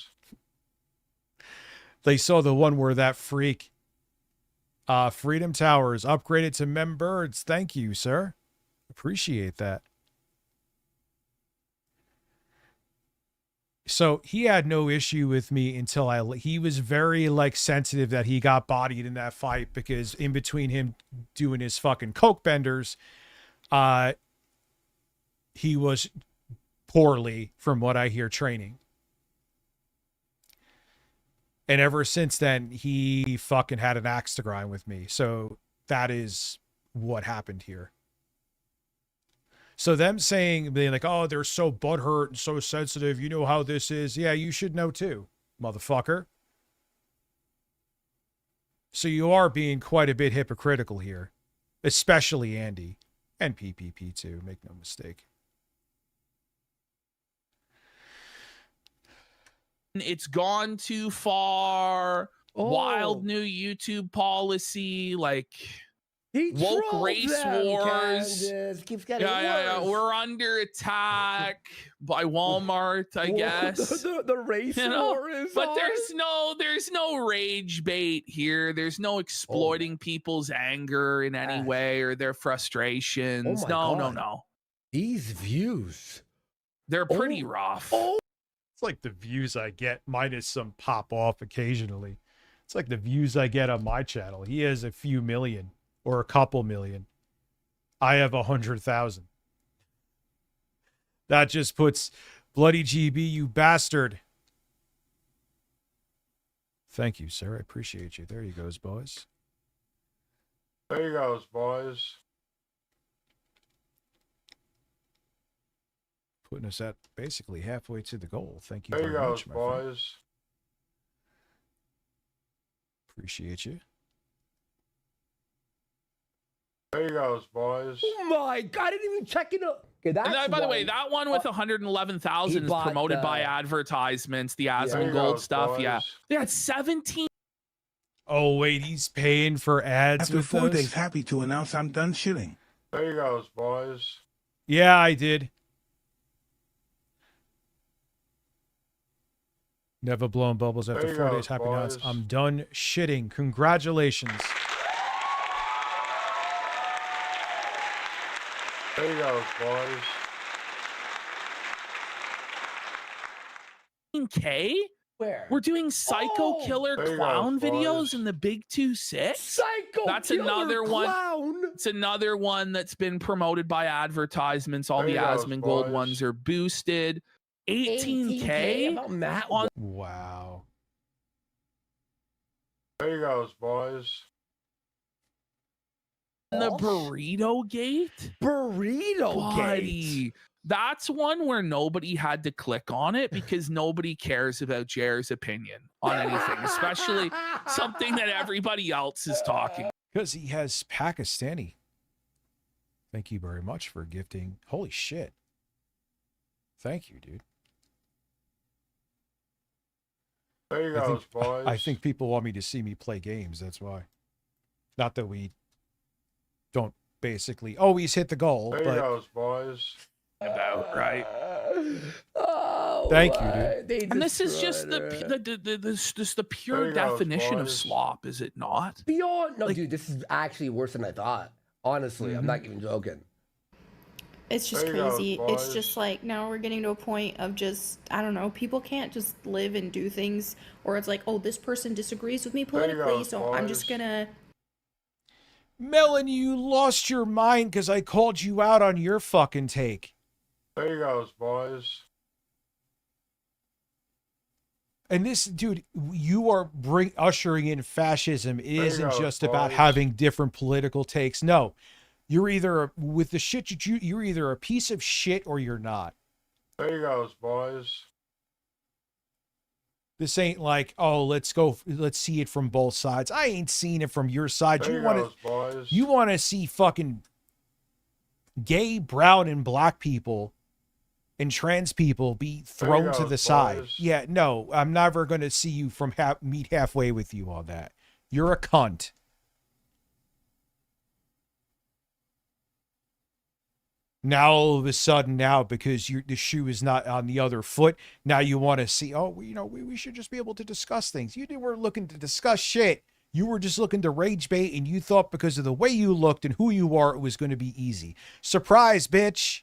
They saw the one where that freak, Freedom Towers, upgraded to members. Thank you, sir. Appreciate that. So he had no issue with me until he was very sensitive that he got bodied in that fight, because in between him doing his fucking coke benders, he was poorly, from what I hear, training. And ever since then, he fucking had an axe to grind with me. So that is what happened here. So them being like, oh, they're so butthurt and so sensitive. You know how this is. Yeah, you should know too, motherfucker. So you are being quite a bit hypocritical here, especially Andy and PPP too. Make no mistake. It's gone too far. Wild new YouTube policy, woke race wars. Keeps getting worse. Yeah. We're under attack by Walmart, I guess. The race war is but on. there's no rage bait here. There's no exploiting people's anger in any way or their frustrations. No. These views. They're pretty rough. It's like the views I get minus some pop off occasionally. It's like the views I get on my channel. He has a few million or a couple million. I have 100,000. That just puts Bloody GB, you bastard. Thank you, sir. I appreciate you. There you goes, boys. There you goes, boys. Putting us at basically halfway to the goal. Thank you There you very goes, much, my friend. boys. Appreciate you. There you goes, boys. Oh my god, I didn't even check it out. Okay, that's And by the way, why- that one with 111,000 is bought promoted the- by advertisements, the There Asmon you Gold goes, stuff. Yeah. boys. They had 17. Oh, wait, he's paying for ads After with 4 those? days, happy to announce I'm done shitting. There you goes, boys. Yeah, I did. Never blown bubbles after There you 4 go, days. Happy nuts. boys. I'm done shitting. Congratulations. There you goes, boys. K? Where? We're doing Psycho Oh, Killer there you Clown go, videos boys. in the Big 2-6. Psycho That's Killer another one. Clown. It's another one that's been promoted by advertisements. All There the you goes, Asmon Gold boys. ones are boosted. 18K about Matt. on Wow. There you goes, boys. the Burrito Gate. Burrito Gate. Buddy, that's one where nobody had to click on it because nobody cares about Jer's opinion on anything, especially something that everybody else is talking. Because he has Pakistani. Thank you very much for gifting. Holy shit. Thank you, dude. There you goes, boys. I think people want me to see me play games. That's why. Not that we don't basically always hit the goal, There you but goes, boys. About right. Oh, Thank you, dude. And this is just the pure There you go, definition of boys. slop, is it not? Beyond no, dude, this is actually worse than I thought. Honestly, I'm not even joking. It's just There you go, crazy. It's boys. just like now we're getting to a point of just, I don't know, people can't just live and do things, or it's like, oh, this person disagrees with me There you go, politically, so I'm just boys. gonna. Melon, you lost your mind because I called you out on your fucking take. There you goes, boys. And this, dude, you are ushering in fascism. It There you isn't go, just about boys. having different political takes. No, you're either with the shit you're either a piece of shit or you're not. There you goes, boys. This ain't like, oh, let's see it from both sides. I ain't seen it from your side. There You you want goes, boys. you want to see fucking gay, brown, and black people and trans people be thrown There you to go, the side. boys. Yeah, no, I'm never going to see you from meet halfway with you on that. You're a cunt. Now all of a sudden, because the shoe is not on the other foot, now you want to see, oh, we should just be able to discuss things. You weren't looking to discuss shit. You were just looking to rage bait, and you thought because of the way you looked and who you are, it was going to be easy. Surprise, bitch.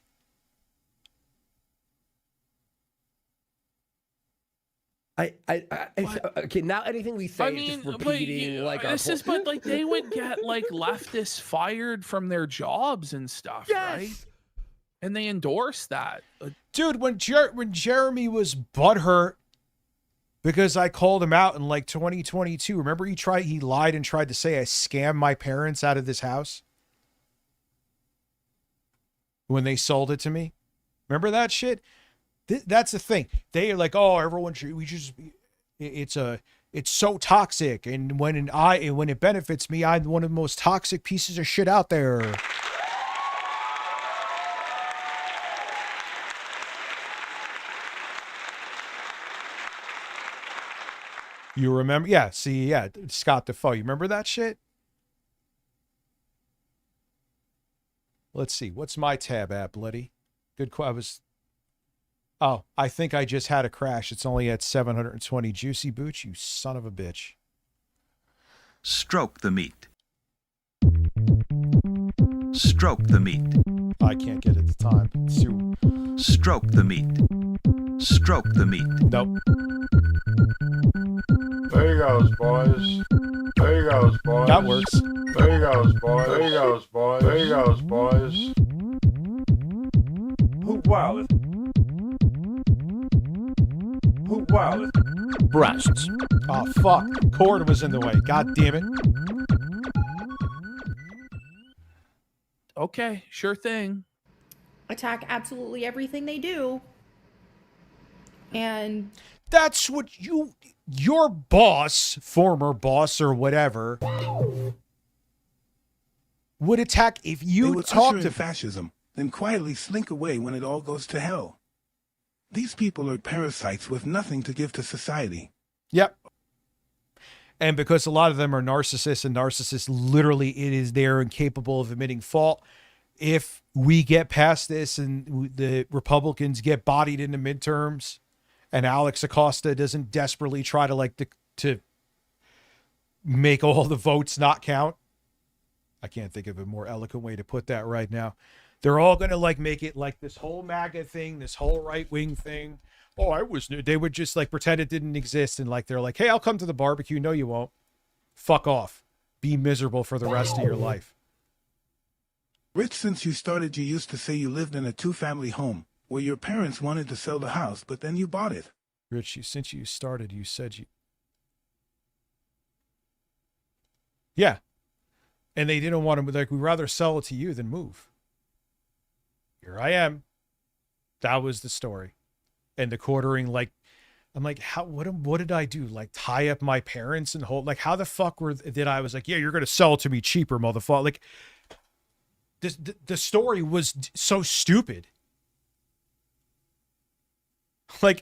Okay, now anything we say is just repeating like our but they would get like leftists fired from their jobs and stuff, right? And they endorse that. Dude, when Jeremy was butthurt because I called him out in like 2022, remember he lied and tried to say I scammed my parents out of this house when they sold it to me? Remember that shit? That's the thing. They are like, oh, it's so toxic, and when it benefits me, I'm one of the most toxic pieces of shit out there. You remember? Yeah, Scott Defoe. You remember that shit? Let's see. What's my tab at, Bloody? I think I just had a crash. It's only at 720. Juicy Booch, you son of a bitch. Stroke the meat. Stroke the meat. I can't get it at the time. Stroke the meat. Stroke the meat. Nope. There he goes, boys. There he goes, boys. That works. There he goes, boys. There he goes, boys. There he goes, boys. Who wildin'? Who wildin'? Breasts. Oh, fuck. Cord was in the way. God damn it. Okay, sure thing. Attack absolutely everything they do. And that's what your boss, former boss or whatever, would attack if you they would talk usher to in fascism, then quietly slink away when it all goes to hell. These people are parasites with nothing to give to society. Yep. And because a lot of them are narcissists, and narcissists literally, it is they're incapable of admitting fault. If we get past this and the Republicans get bodied in the midterms, and Alex Acosta doesn't desperately try to make all the votes not count. I can't think of a more eloquent way to put that right now. They're all going to make it like this whole MAGA thing, this whole right-wing thing. Oh, they would just pretend it didn't exist. And they're like, hey, I'll come to the barbecue. No, you won't. Fuck off. Be miserable for the rest of your life. Rich, since you started, you used to say you lived in a 2-family home where your parents wanted to sell the house, but then you bought it. Rich, since you started, you said you... Yeah. And they didn't want to, we'd rather sell it to you than move. Here I am. That was the story. And the quartering, I'm like, what did I do? Tie up my parents and hold, how the fuck did I was like, yeah, you're going to sell it to me cheaper, motherfucker. The story was so stupid.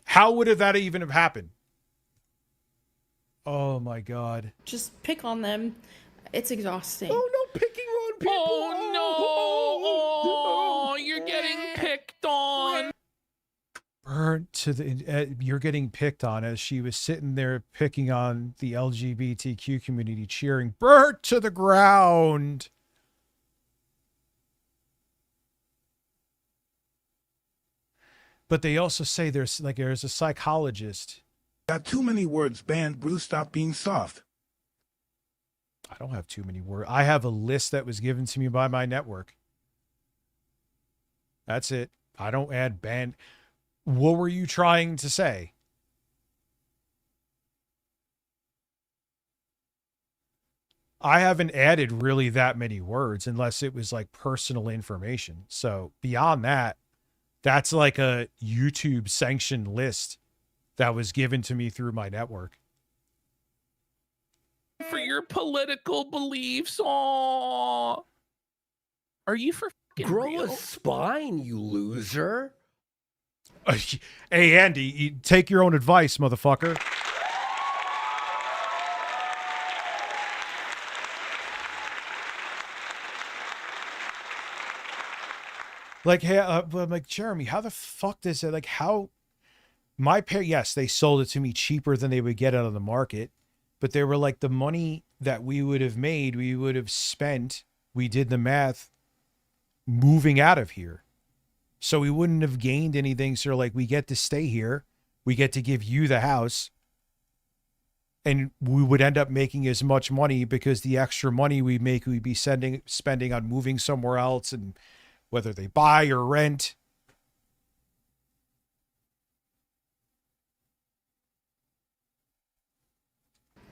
How would that even have happened? Oh my God. just pick on them. It's exhausting. Oh no, picking on people. Oh no! Oh, you're getting picked on. Burnt to the you're getting picked on, as she was sitting there picking on the LGBTQ community, cheering, burnt to the ground. But they also say there's a psychologist. Got too many words banned, Bruce. Stop being soft. I don't have too many words. I have a list that was given to me by my network. That's it. I don't add ban. What were you trying to say? I haven't added really that many words unless it was personal information. So beyond that, that's a YouTube sanctioned list that was given to me through my network. For your political beliefs. Aw. Are you for fucking Grow real? a spine, you loser. Hey, Andy, you take your own advice, motherfucker. Hey, I'm Jeremy, how the fuck does it, how my yes, they sold it to me cheaper than they would get out of the market, but they were the money that we would have made, we would have spent, we did the math, moving out of here. So we wouldn't have gained anything. So we get to stay here. We get to give you the house. And we would end up making as much money because the extra money we make, we'd be spending on moving somewhere else, and whether they buy or rent.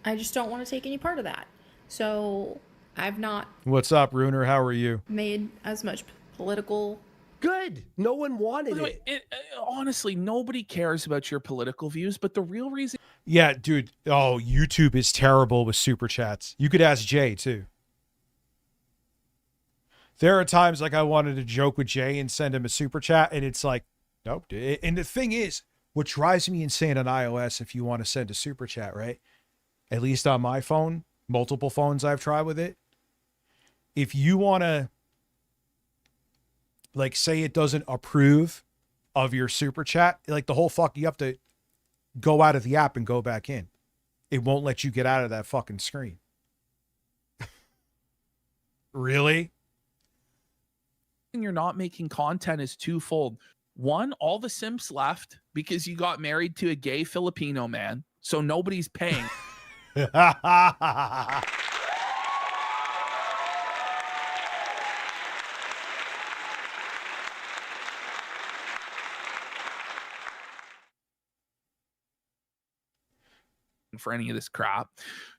I just don't want to take any part of that. So I've not What's up, Runer? How are you? made as much political. Good. No one wanted By the way, honestly, nobody cares about your political views, but the real reason... Yeah, dude. Oh, YouTube is terrible with super chats. You could ask Jay, too. There are times I wanted to joke with Jay and send him a super chat, and it's nope. And the thing is, what drives me insane on iOS, if you want to send a super chat, right? At least on my phone, multiple phones I've tried with it. If you want to, say it doesn't approve of your super chat, the whole you have to go out of the app and go back in. It won't let you get out of that fucking screen. Really? You're not making content is twofold. One, all the simps left because you got married to a gay Filipino man, so nobody's paying. For any of this crap.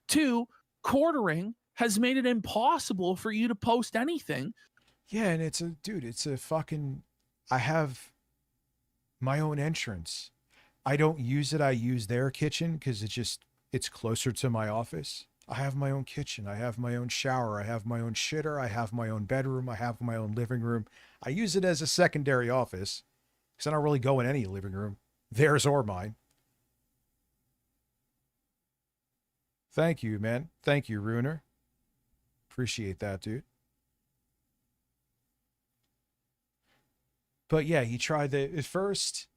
Two, quartering has made it impossible for you to post anything. Yeah, and it's a fucking, I have my own entrance. I don't use it. I use their kitchen because it's closer to my office. I have my own kitchen. I have my own shower. I have my own shitter. I have my own bedroom. I have my own living room. I use it as a secondary office because I don't really go in any living room, theirs or mine. Thank you, man. Thank you, Ruiner. Appreciate that, dude. But yeah, he tried at first,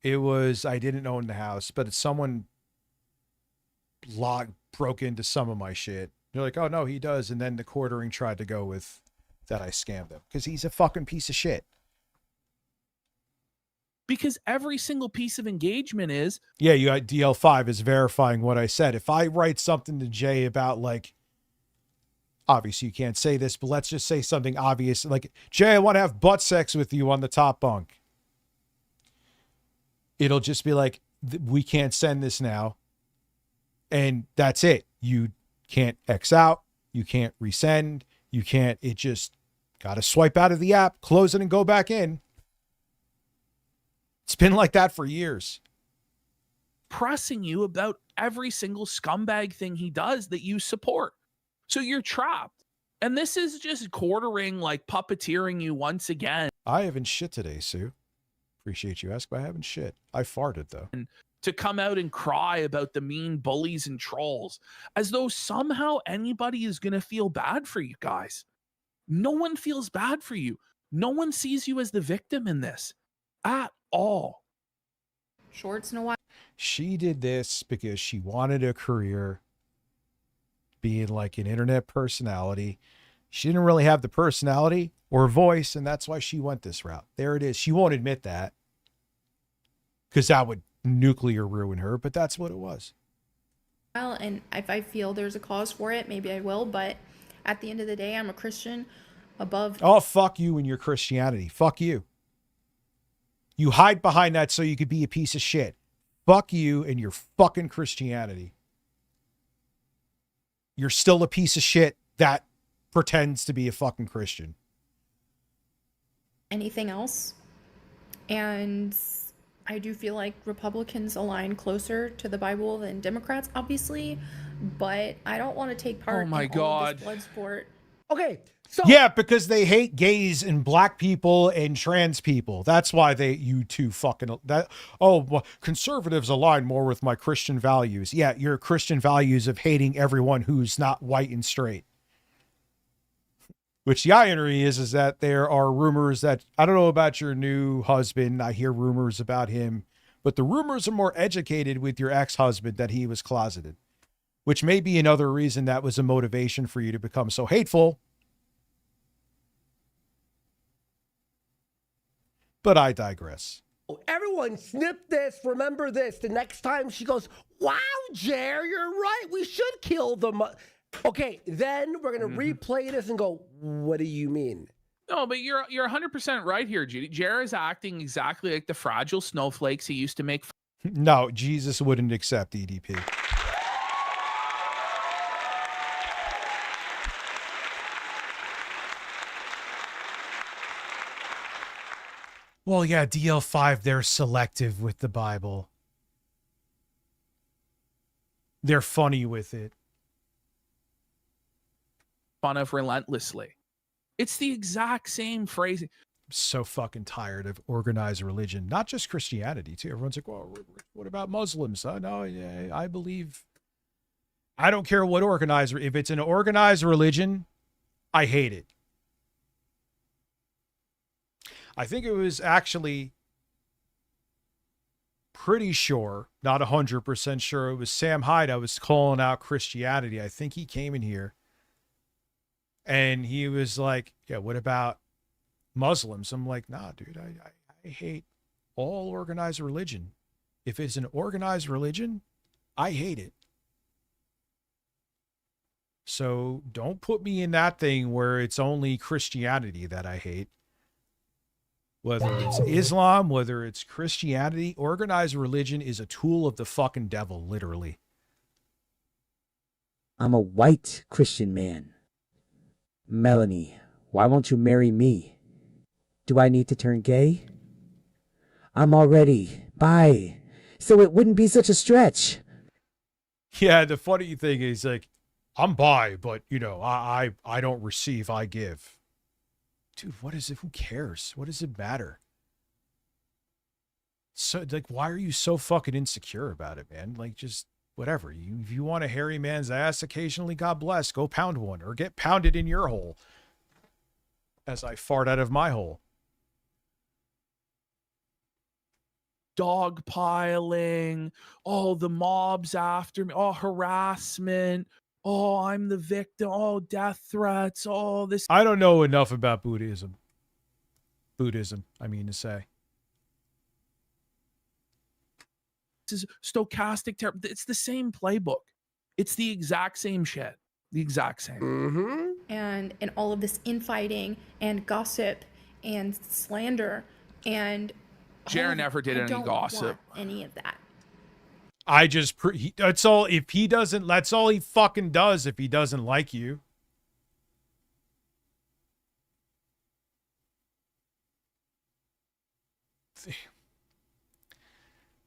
it was, I didn't own the house, but someone broke into some of my shit. They're like, oh no, he does. And then the quartering tried to go with that I scammed him because he's a fucking piece of shit. Because every single piece of engagement is... Yeah, you got DL5 is verifying what I said. If I write something to Jay about, like, obviously you can't say this, but let's just say something obvious. Like, Jay, I want to have butt sex with you on the top bunk. It'll just be like, we can't send this now. And that's it. You can't X out. You can't resend. You can't, it just got to swipe out of the app, close it and go back in. It's been like that for years. Pressing you about every single scumbag thing he does that you support. So you're trapped. And this is just quartering, like puppeteering you once again. I haven't shit today, Sue. Appreciate you asking, but I haven't shit. I farted, though. And to come out and cry about the mean bullies and trolls, as though somehow anybody is going to feel bad for you guys. No one feels bad for you. No one sees you as the victim in this at all. Shorts in a while. She did this because she wanted a career being like an internet personality. She didn't really have the personality or voice, and that's why she went this route. There it is. She won't admit that because that would nuclear ruin her, but that's what it was. Well, and if I feel there's a cause for it, maybe I will, but at the end of the day, I'm a Christian above... Oh, fuck you and your Christianity. Fuck you. You hide behind that so you could be a piece of shit. Fuck you and your fucking Christianity. You're still a piece of shit that pretends to be a fucking Christian. Anything else. And I do feel like Republicans align closer to the Bible than Democrats, obviously, but I don't want to take part in all of this blood sport. Okay. So yeah, because they hate gays and black people and trans people. That's why you two fucking well, conservatives align more with my Christian values. Yeah, your Christian values of hating everyone who's not white and straight. Which the irony is that there are rumors that, I don't know about your new husband. I hear rumors about him, but the rumors are more educated with your ex-husband that he was closeted, which may be another reason that was a motivation for you to become so hateful. But I digress. Everyone snip this, remember this. The next time she goes, wow, Jer, you're right. We should kill them. Okay, then we're going to replay this and go, what do you mean? No, but you're 100% right here, Judy. Jer is acting exactly like the fragile snowflakes he used to make. No, Jesus wouldn't accept EDP. Well, yeah, DL5, they're selective with the Bible. They're funny with it. Fun of relentlessly. It's the exact same phrasing. So fucking tired of organized religion, not just Christianity too. Everyone's like, well, what about Muslims? No, I believe, I don't care what organized, if it's an organized religion, I hate it. I think it was actually pretty sure, not 100% sure, it was Sam Hyde. I was calling out Christianity. I think he came in here and he was like, yeah, what about Muslims? I'm like, nah, dude, I I hate all organized religion. If it's an organized religion, I hate it. So don't put me in that thing where it's only Christianity that I hate. Whether it's Islam, whether it's Christianity, organized religion is a tool of the fucking devil, literally. I'm a white Christian man. Melanie, why won't you marry me? Do I need to turn gay? I'm already bi, so it wouldn't be such a stretch. Yeah, the funny thing is, like, I'm bi, but, you know, I don't receive, I give. Dude, what is it? Who cares? What does it matter? So, like, why are you so fucking insecure about it, man? Like, just whatever. If you want a hairy man's ass occasionally, God bless. Go pound one or get pounded in your hole as I fart out of my hole. Dogpiling, oh, the mob's after me, oh, harassment, oh, I'm the victim, oh, death threats, oh, this. I don't know enough about Buddhism, I mean to say. This is stochastic terror. It's the same playbook. It's the exact same shit. The exact same. And all of this infighting and gossip and slander and Jared never did I any don't gossip. want any of that. I just, that's all. If he doesn't, that's all he fucking does if he doesn't like you.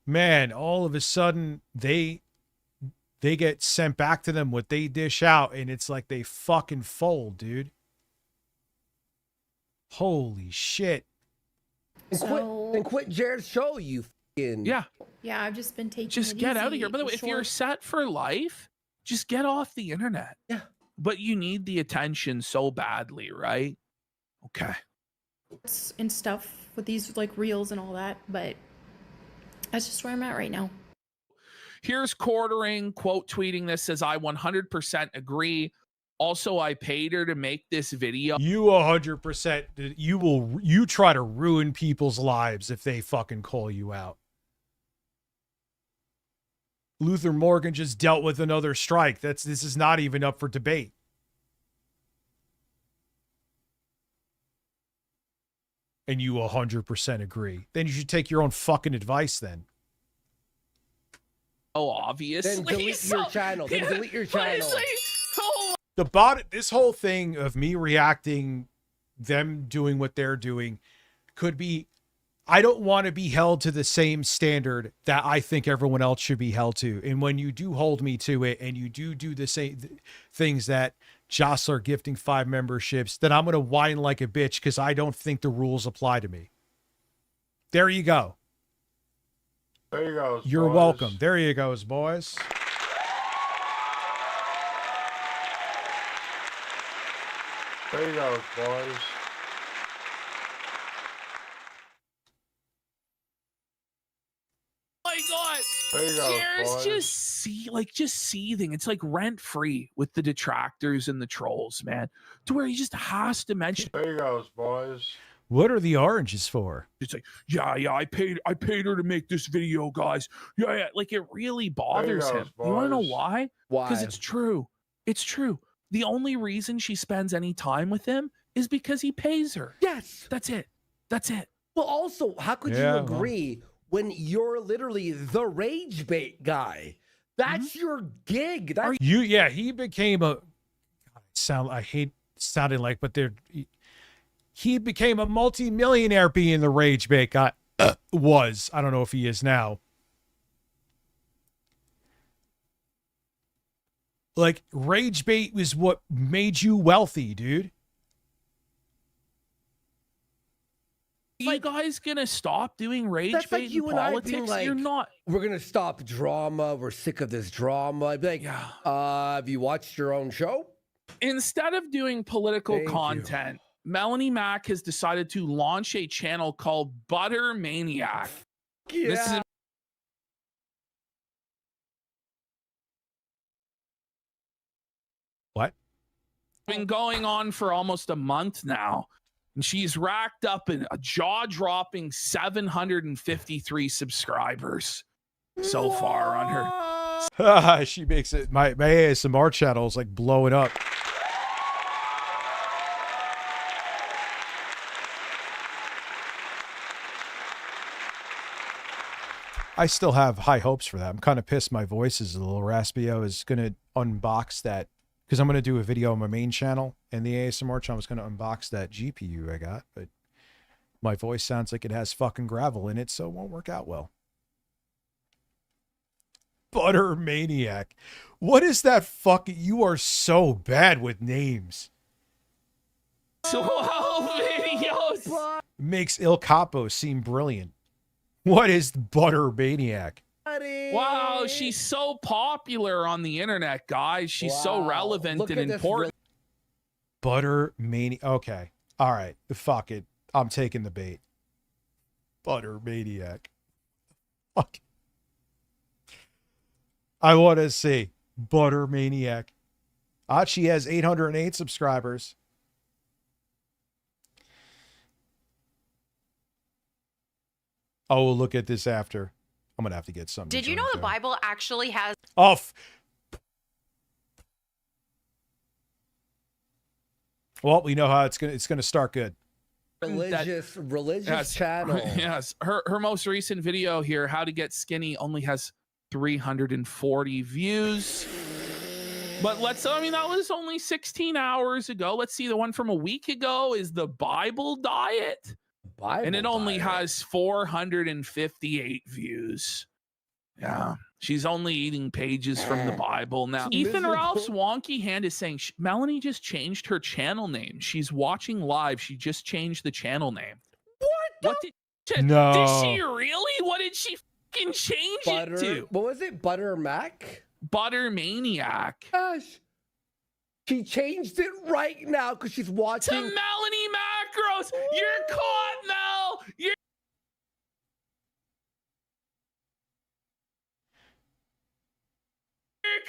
Man, all of a sudden they get sent back to them what they dish out, and it's like they fucking fold, dude. Holy shit. And quit Jared's show, you fucking. Yeah. Yeah, I've just been taking Just it get out of easy, here. By the way, if you're short. set for life, just get off the internet. Yeah. But you need the attention so badly, right? Okay. And stuff with these like reels and all that, but that's just where I'm at right now. Here's Quartering quote tweeting this, says, I 100% agree. Also, I paid her to make this video. You 100%, you try to ruin people's lives if they fucking call you out. Luther Morgan just dealt with another strike. This is not even up for debate. And you 100% agree. Then you should take your own fucking advice then. Oh, obviously. Then delete your channel. Then delete your channel. This whole thing of me reacting, them doing what they're doing, could be, I don't want to be held to the same standard that I think everyone else should be held to. And when you do hold me to it and you do the same things that Jostler gifting 5 memberships, then I'm going to whine like a bitch because I don't think the rules apply to me. There you go. There you go. You're boys. welcome. There you goes, boys. There you go, boys. My God. There you go, Jared's boys. just seething. It's like rent free with the detractors and the trolls, man. To where he just has to mention. There you go, boys. What are the oranges for? It's like, yeah, I paid her to make this video, guys. Yeah. Like it really bothers him. You want to know why? Why? Because it's true. It's true. The only reason she spends any time with him is because he pays her. Yes. That's it. That's it. Well, also, how could Yeah, you agree when you're literally the rage bait guy? That's your gig. That's He became a, I hate sounding like, but he became a multi-millionaire being the rage bait guy. I don't know if he is now. Like, rage bait was what made you wealthy, dude. You guys gonna stop doing rage That's bait like you in and I politics? being like, You're not. We're gonna stop drama. We're sick of this drama. I'd be like, have you watched your own show? Instead of doing political Thank you. content, Melanie Mack has decided to launch a channel called Butter Maniac. Yeah. This is What? been going on for almost a month now. And she's racked up a jaw-dropping 753 subscribers so far on her. She makes it. My ASMR channel is like blowing up. I still have high hopes for that. I'm kind of pissed my voice is a little raspy. I was going to unbox that because I'm going to do a video on my main channel, and the ASMR channel was going to unbox that GPU I got, but my voice sounds like it has fucking gravel in it, so it won't work out well. Butter Maniac. What is that fucking... You are so bad with names. 12 videos. Makes Il Capo seem brilliant. What is Butter Maniac? Wow, she's so popular on the internet, guys. She's so relevant and important. Butter Maniac. Okay. All right. Fuck it. I'm taking the bait. Butter Maniac. Fuck. I want to see Butter Maniac. She has 808 subscribers. Oh, we'll look at this after. I'm gonna have to get something. Did you know the Bible actually has? Off. Well, we know how it's gonna start good. Religious channel. Yes, her most recent video here, how to get skinny, only has 340 views. But that was only 16 hours ago. Let's see, the one from a week ago is the Bible diet. And it only has 458 views. Yeah. She's only eating pages from the Bible now. Ethan Ralph's wonky hand is saying, Melanie just changed her channel name. She's watching live. She just changed the channel name. What did No. Did she really? What did she fucking change it to? What was it? Butter Mac? Butter Maniac. Gosh. She changed it right now because she's watching. To Melanie Macros. You're caught, Mel. You're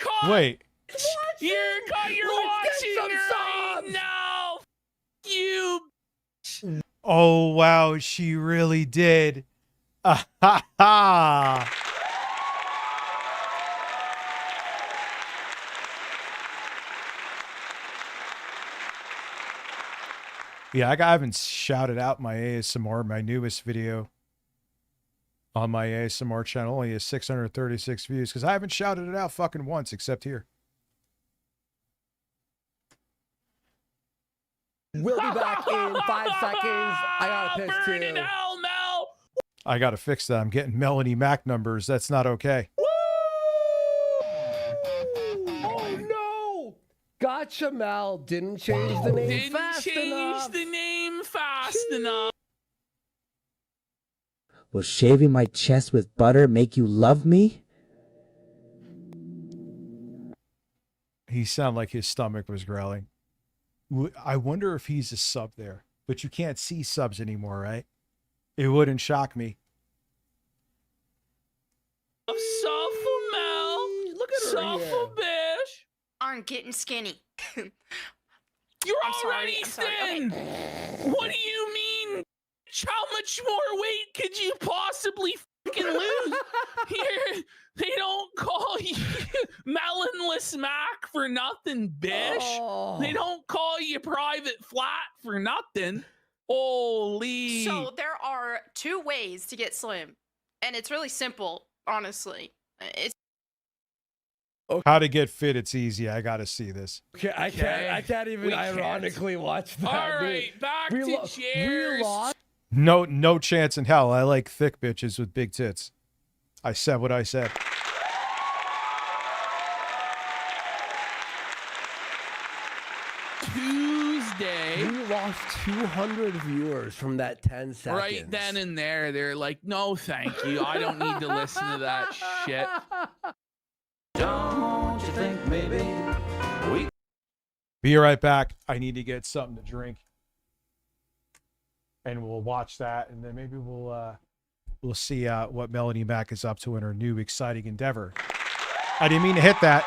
caught. Wait. You're caught. You're watching her right now. You. Oh, wow. She really did. Ah, ha, ha. Yeah, I haven't shouted out my ASMR, my newest video on my ASMR channel. Only has 636 views because I haven't shouted it out fucking once except here. We'll be back in 5 seconds. I gotta piss Burn too. in hell, Mel. I got to fix that. I'm getting Melanie Mac numbers. That's not okay. Oh no! Gotcha, Mel. Didn't change the name fast enough. Will shaving my chest with butter make you love me? He sounded like his stomach was growling. I wonder if he's a sub there, but you can't see subs anymore, right? It wouldn't shock me. Suffer, Mel. Look at her Suffer, bitch. Aren't getting skinny. You're already thin. What do you mean? How much more weight could you possibly fucking lose? Here, they don't call you Melonless Mac for nothing, bish. Oh. They don't call you Private Flat for nothing. Holy. So there are 2 ways to get slim, and it's really simple, honestly. It's How to get fit, it's easy. I got to see this. Okay, I can't even ironically watch that. All right, back to cheers. No chance in hell. I like thick bitches with big tits. I said what I said. Tuesday. We lost 200 viewers from that 10 seconds. Right then and there, they're like, no, thank you. I don't need to listen to that shit. Don't you think maybe we... Be right back. I need to get something to drink. And we'll watch that, and then maybe we'll see what Melanie Mac is up to in her new exciting endeavor. I didn't mean to hit that.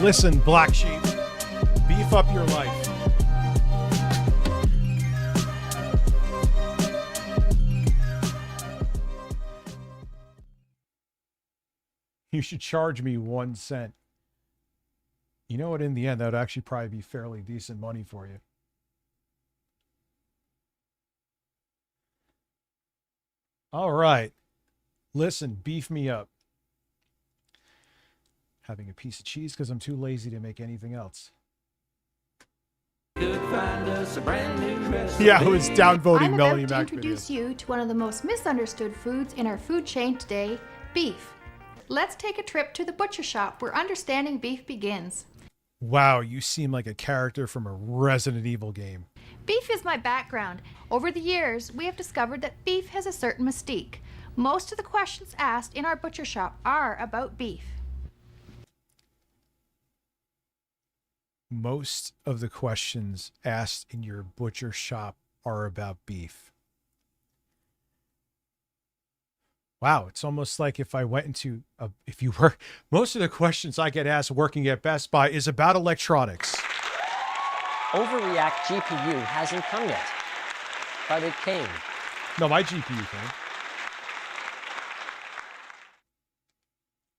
Listen, black sheep, beef up your life. You should charge me 1 cent. You know what? In the end, that would actually probably be fairly decent money for you. All right. Listen, beef me up. Having a piece of cheese because I'm too lazy to make anything else. Yeah, I was downvoting Melanie Mac videos. I'm about to introduce you to one of the most misunderstood foods in our food chain today, beef. Let's take a trip to the butcher shop where understanding beef begins. Wow, you seem like a character from a Resident Evil game. Beef is my background. Over the years, we have discovered that beef has a certain mystique. Most of the questions asked in our butcher shop are about beef. Most of the questions asked in your butcher shop are about beef. Wow, it's almost like if I went into if you were, most of the questions I get asked working at Best Buy is about electronics. Overreact GPU hasn't come yet, but it came. No, my GPU came.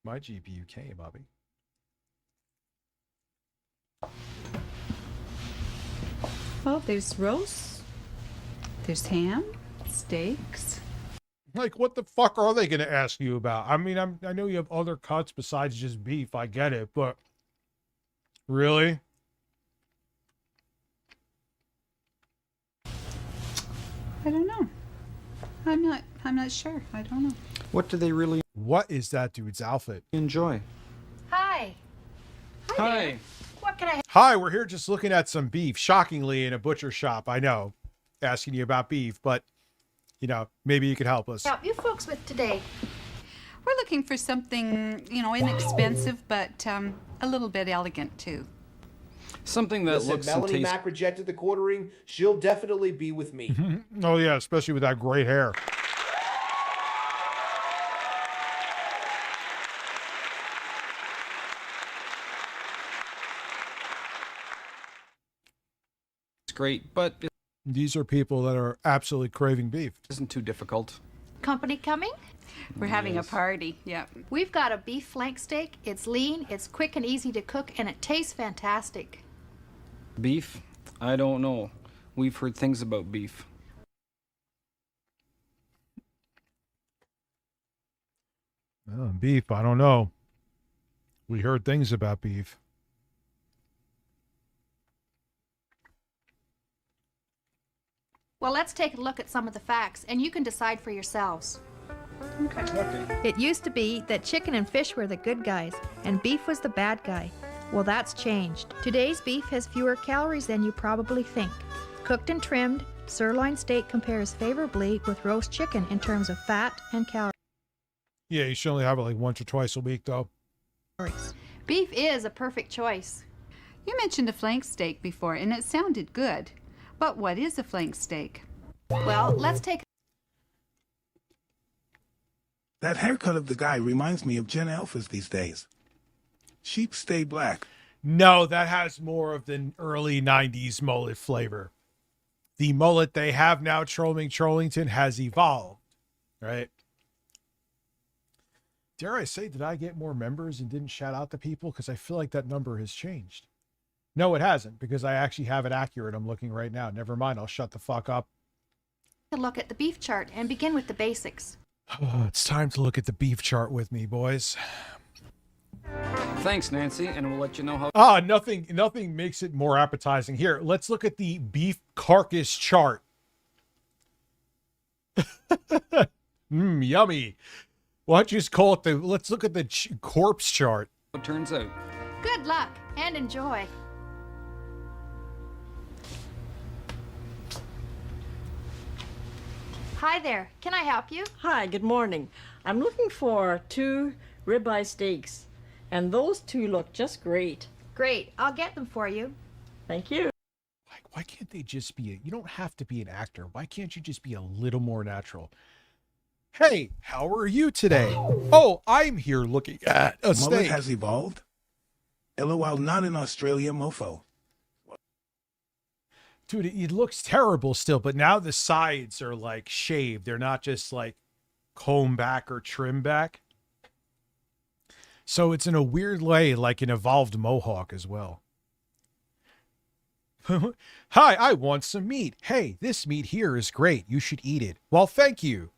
My GPU came, Bobby. Well, there's roast, there's ham, steaks. Like, what the fuck are they going to ask you about? I mean, I know you have other cuts besides just beef. I get it, but really? I don't know. I'm not sure. I don't know. What do they really What is that dude's outfit? enjoy? Hi. Hi. There. What can I? Hi, we're here just looking at some beef. Shockingly, in a butcher shop. I know, asking you about beef, but you know, maybe you could help us. Help you folks with today. We're looking for something, you know, inexpensive, but a little bit elegant too. Something that Listen, looks Melanie and tastes. Mac rejected the quartering. She'll definitely be with me. Oh yeah, especially with that great hair. It's great, but it These are people that are absolutely craving beef. isn't too difficult. Company coming? We're having a party. Yeah. We've got a beef flank steak. It's lean, it's quick and easy to cook, and it tastes fantastic. Beef? I don't know. We've heard things about beef. Beef, I don't know. We heard things about beef. Well, let's take a look at some of the facts, and you can decide for yourselves. Okay. It used to be that chicken and fish were the good guys, and beef was the bad guy. Well, that's changed. Today's beef has fewer calories than you probably think. Cooked and trimmed, sirloin steak compares favorably with roast chicken in terms of fat and calories. Yeah, you should only have it like once or twice a week, though. Beef is a perfect choice. You mentioned a flank steak before, and it sounded good. But what is a flank steak? Well, let's take... That haircut of the guy reminds me of Gen Alphas these days. Sheep stay black. No, that has more of the early 90s mullet flavor. The mullet they have now trolling Trollington has evolved, right? Dare I say, did I get more members and didn't shout out to people? Because I feel like that number has changed. No, it hasn't, because I actually have it accurate. I'm looking right now. Never mind, I'll shut the fuck up. Look at the beef chart and begin with the basics. Oh, it's time to look at the beef chart with me, boys. Thanks, Nancy, and we'll let you know how. Nothing makes it more appetizing. Here, let's look at the beef carcass chart. Yummy. Why don't you just call it let's look at the corpse chart. It turns out. Good luck and enjoy. Hi there, can I help you? Hi, good morning. I'm looking for 2 ribeye steaks, and those 2 look just great. Great, I'll get them for you. Thank you. Why can't they just be you don't have to be an actor. Why can't you just be a little more natural? Hey, how are you today? Oh, I'm here looking at a Mullet steak. has evolved? LOL, not in Australia, mofo. Dude, it looks terrible still, but now the sides are like shaved. They're not just like comb back or trim back. So it's in a weird way like an evolved mohawk as well. Hi, I want some meat. Hey, this meat here is great. You should eat it. Well, thank you.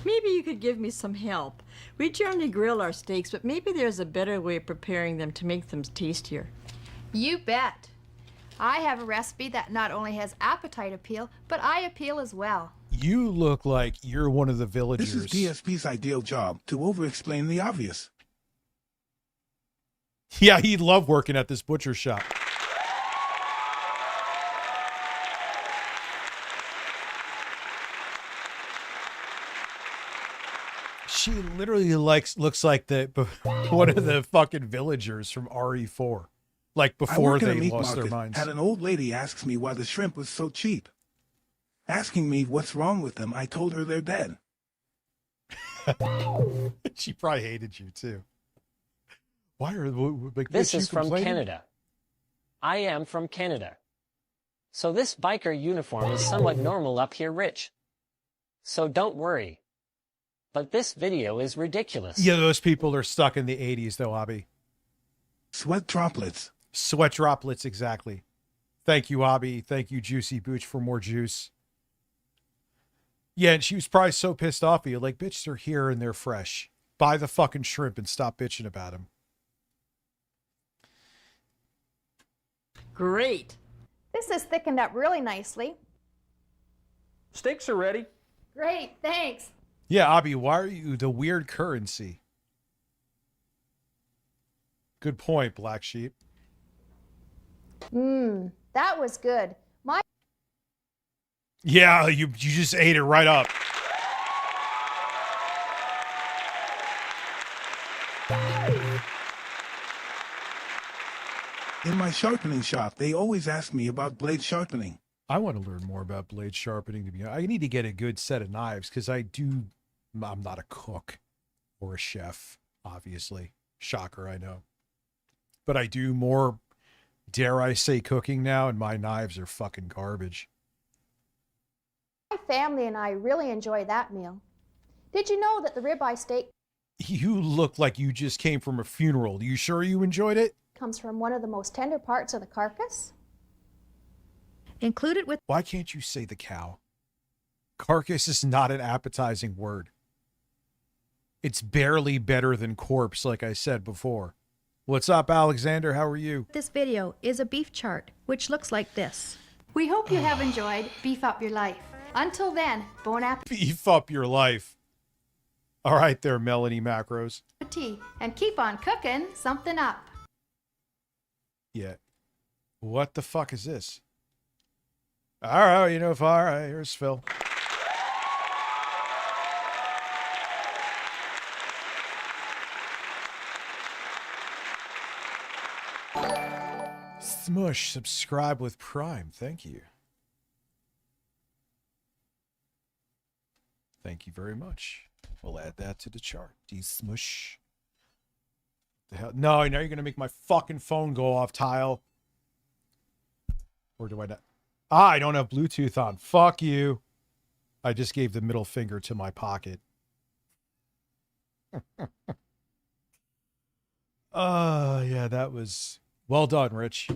Maybe you could give me some help. We generally grill our steaks, but maybe there's a better way of preparing them to make them tastier. You bet. I have a recipe that not only has appetite appeal, but eye appeal as well. You look like you're one of the villagers. This is DSP's ideal job, to over-explain the obvious. Yeah, he'd love working at this butcher shop. She literally looks like one of the fucking villagers from RE4. Like before they lost their minds. Had an old lady asks me why the shrimp was so cheap. Asking me what's wrong with them, I told her they're dead. She probably hated you too. Why are like This is from complaining? Canada. I am from Canada. So this biker uniform is somewhat normal up here, Rich. So don't worry. But this video is ridiculous. Yeah, those people are stuck in the 80s though, Abby. Sweat droplets. Sweat droplets, exactly. Thank you, Abby. Thank you, Juicy Booch, for more juice. Yeah, and she was probably so pissed off at you. Like, bitch, they're here and they're fresh. Buy the fucking shrimp and stop bitching about them. Great. This is thickened up really nicely. Steaks are ready. Great, thanks. Yeah, Abby, why are you the weird currency? Good point, Black Sheep. That was good. Yeah, you just ate it right up. In my sharpening shop, they always ask me about blade sharpening. I want to learn more about blade sharpening. To be honest, I need to get a good set of knives because I'm not a cook or a chef, obviously. Shocker, I know. But I do more, dare I say, cooking now, and my knives are fucking garbage. My family and I really enjoy that meal. Did you know that the ribeye steak You look like you just came from a funeral. You sure you enjoyed it? comes from one of the most tender parts of the carcass? Included with... Why can't you say the cow? Carcass is not an appetizing word. It's barely better than corpse, like I said before. What's up, Alexander? How are you? This video is a beef chart, which looks like this. We hope you have enjoyed Beef Up Your Life. Until then, bon appetit. Beef up your life. All right there, Melanie Macros. And keep on cooking something up. Yeah. What the fuck is this? All right, all right, here's Phil. Smush, subscribe with Prime. Thank you. Thank you very much. We'll add that to the chart. Smush. The hell? No, now you're going to make my fucking phone go off, Tile. Or do I not? I don't have Bluetooth on. Fuck you. I just gave the middle finger to my pocket. Yeah, that was well done, Rich.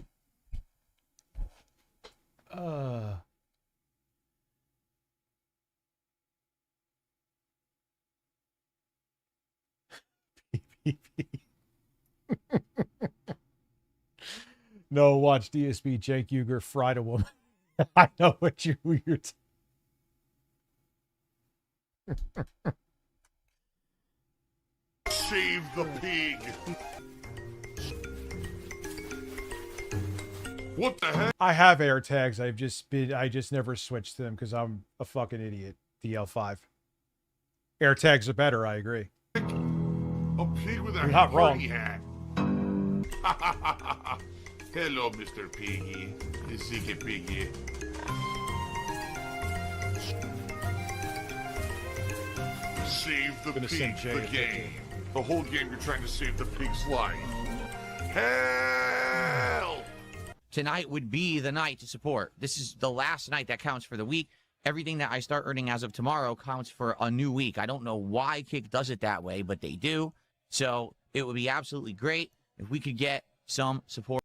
No, watch DSP Cenk Uygur fried a woman. I know what you're Save the pig. What the heck? I have air tags. I just never switched to them because I'm a fucking idiot. DL5. Air tags are better, I agree. A pig with a You're not wrong. party hat. Hello, Mr. Piggy. The Ziggy Piggy. save the Gonna send pig, Jay the a game. The whole game you're trying to save the pig's life. Hell! Tonight would be the night to support. This is the last night that counts for the week. Everything that I start earning as of tomorrow counts for a new week. I don't know why Kick does it that way, but they do. So it would be absolutely great if we could get some support.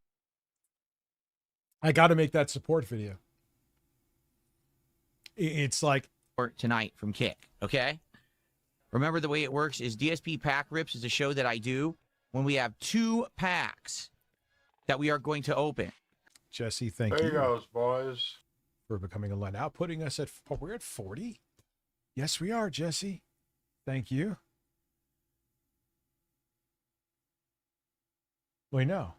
I got to make that support video. It's like tonight from Kick, okay? Remember, the way it works is DSP Pack Rips is a show that I do when we have 2 packs that we are going to open. Jesse, thank There you. you goes, boys. For becoming a line out, putting us at, oh, we're at 40? Yes, we are, Jesse. Thank you. Wait, no.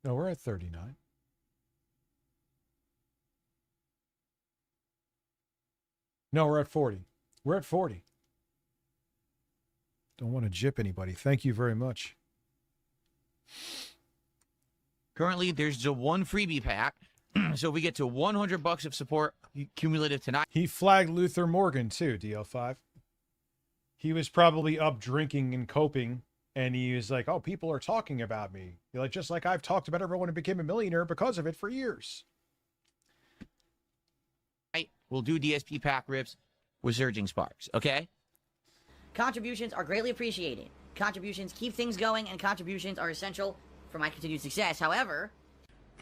No, we're at 39. No, we're at 40. We're at 40. Don't want to jip anybody. Thank you very much. Currently, there's the 1 freebie pack. So if we get to $100 of support cumulative tonight. He flagged Luther Morgan too, DL5. He was probably up drinking and coping, and he was like, oh, people are talking about me. Like, just like I've talked about everyone who became a millionaire because of it for years. We'll do DSP Pack Rips with Surging Sparks, okay? Contributions are greatly appreciated. Contributions keep things going, and contributions are essential for my continued success. However,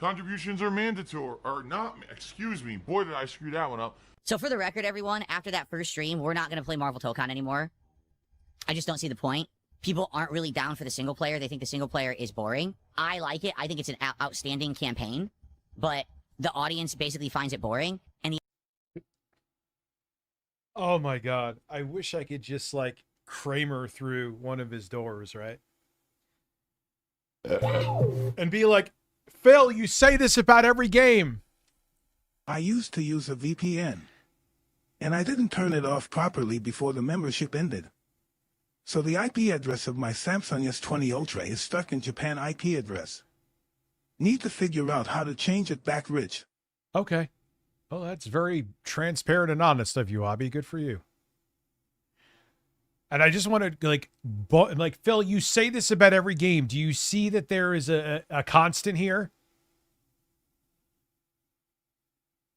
Contributions are mandatory, or not, excuse me. Boy, did I screw that one up. so for the record, everyone, after that first stream, we're not going to play Marvel Tokon anymore. I just don't see the point. People aren't really down for the single player. They think the single player is boring. I like it. I think it's an outstanding campaign, but the audience basically finds it boring. And Oh my God. I wish I could just like Kramer through one of his doors, right? And be like, Phil, you say this about every game. I used to use a VPN, and I didn't turn it off properly before the membership ended. So the IP address of my Samsung S20 Ultra is stuck in Japan IP address. Need to figure out how to change it back, Rich. Okay. Well, that's very transparent and honest of you, Abby. Good for you. And I just want to like Phil, you say this about every game. Do you see that there is a constant here?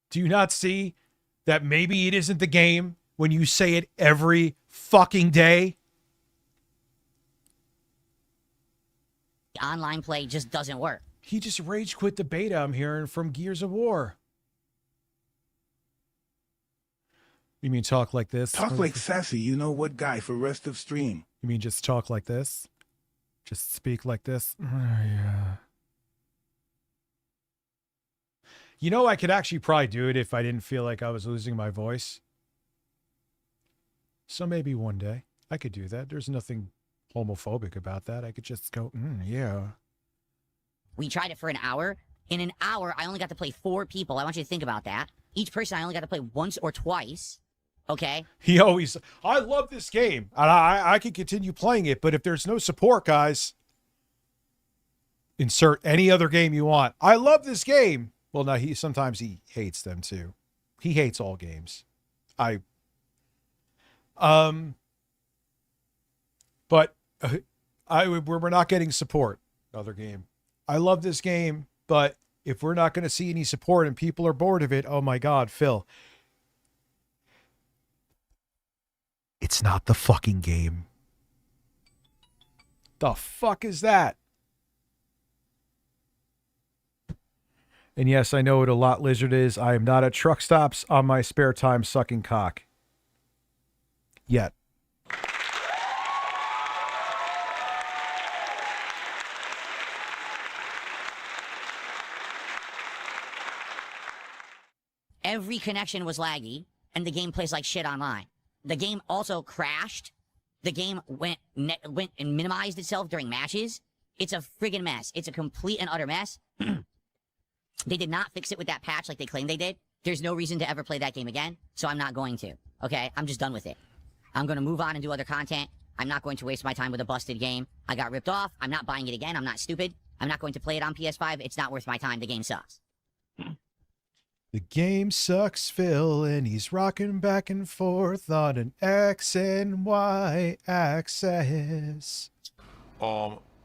Do you not see that maybe it isn't the game when you say it every fucking day? online play just doesn't work. He just rage quit the beta, I'm hearing, from Gears of War. You mean talk like this? Talk like sassy, you know what guy for rest of stream. You mean just talk like this? Just speak like this? Yeah. You know, I could actually probably do it if I didn't feel like I was losing my voice. So maybe one day I could do that. There's nothing homophobic about that. I could just go, yeah. We tried it for an hour. In an hour, I only got to play 4 people. I want you to think about that. Each person I only got to play once or twice. Okay? He always, I love this game. And I can continue playing it, but if there's no support, guys, insert any other game you want. I love this game. Well, no, sometimes he hates them too. He hates all games. But we're not getting support. Another game. I love this game, but if we're not going to see any support and people are bored of it, oh my God, Phil. It's not the fucking game. The fuck is that? And yes, I know what a lot lizard is. I am not at truck stops on my spare time sucking cock. Yet. Every connection was laggy, and the game plays like shit online. The game also crashed. The game went and minimized itself during matches. It's a friggin' mess. It's a complete and utter mess. They did not fix it with that patch like they claimed they did. There's no reason to ever play that game again, so I'm not going to. Okay? I'm just done with it. I'm going to move on and do other content. I'm not going to waste my time with a busted game. I got ripped off. I'm not buying it again. I'm not stupid. I'm not going to play it on PS5. It's not worth my time. The game sucks. The game sucks, Phil, and he's rocking back and forth on an X and Y axis.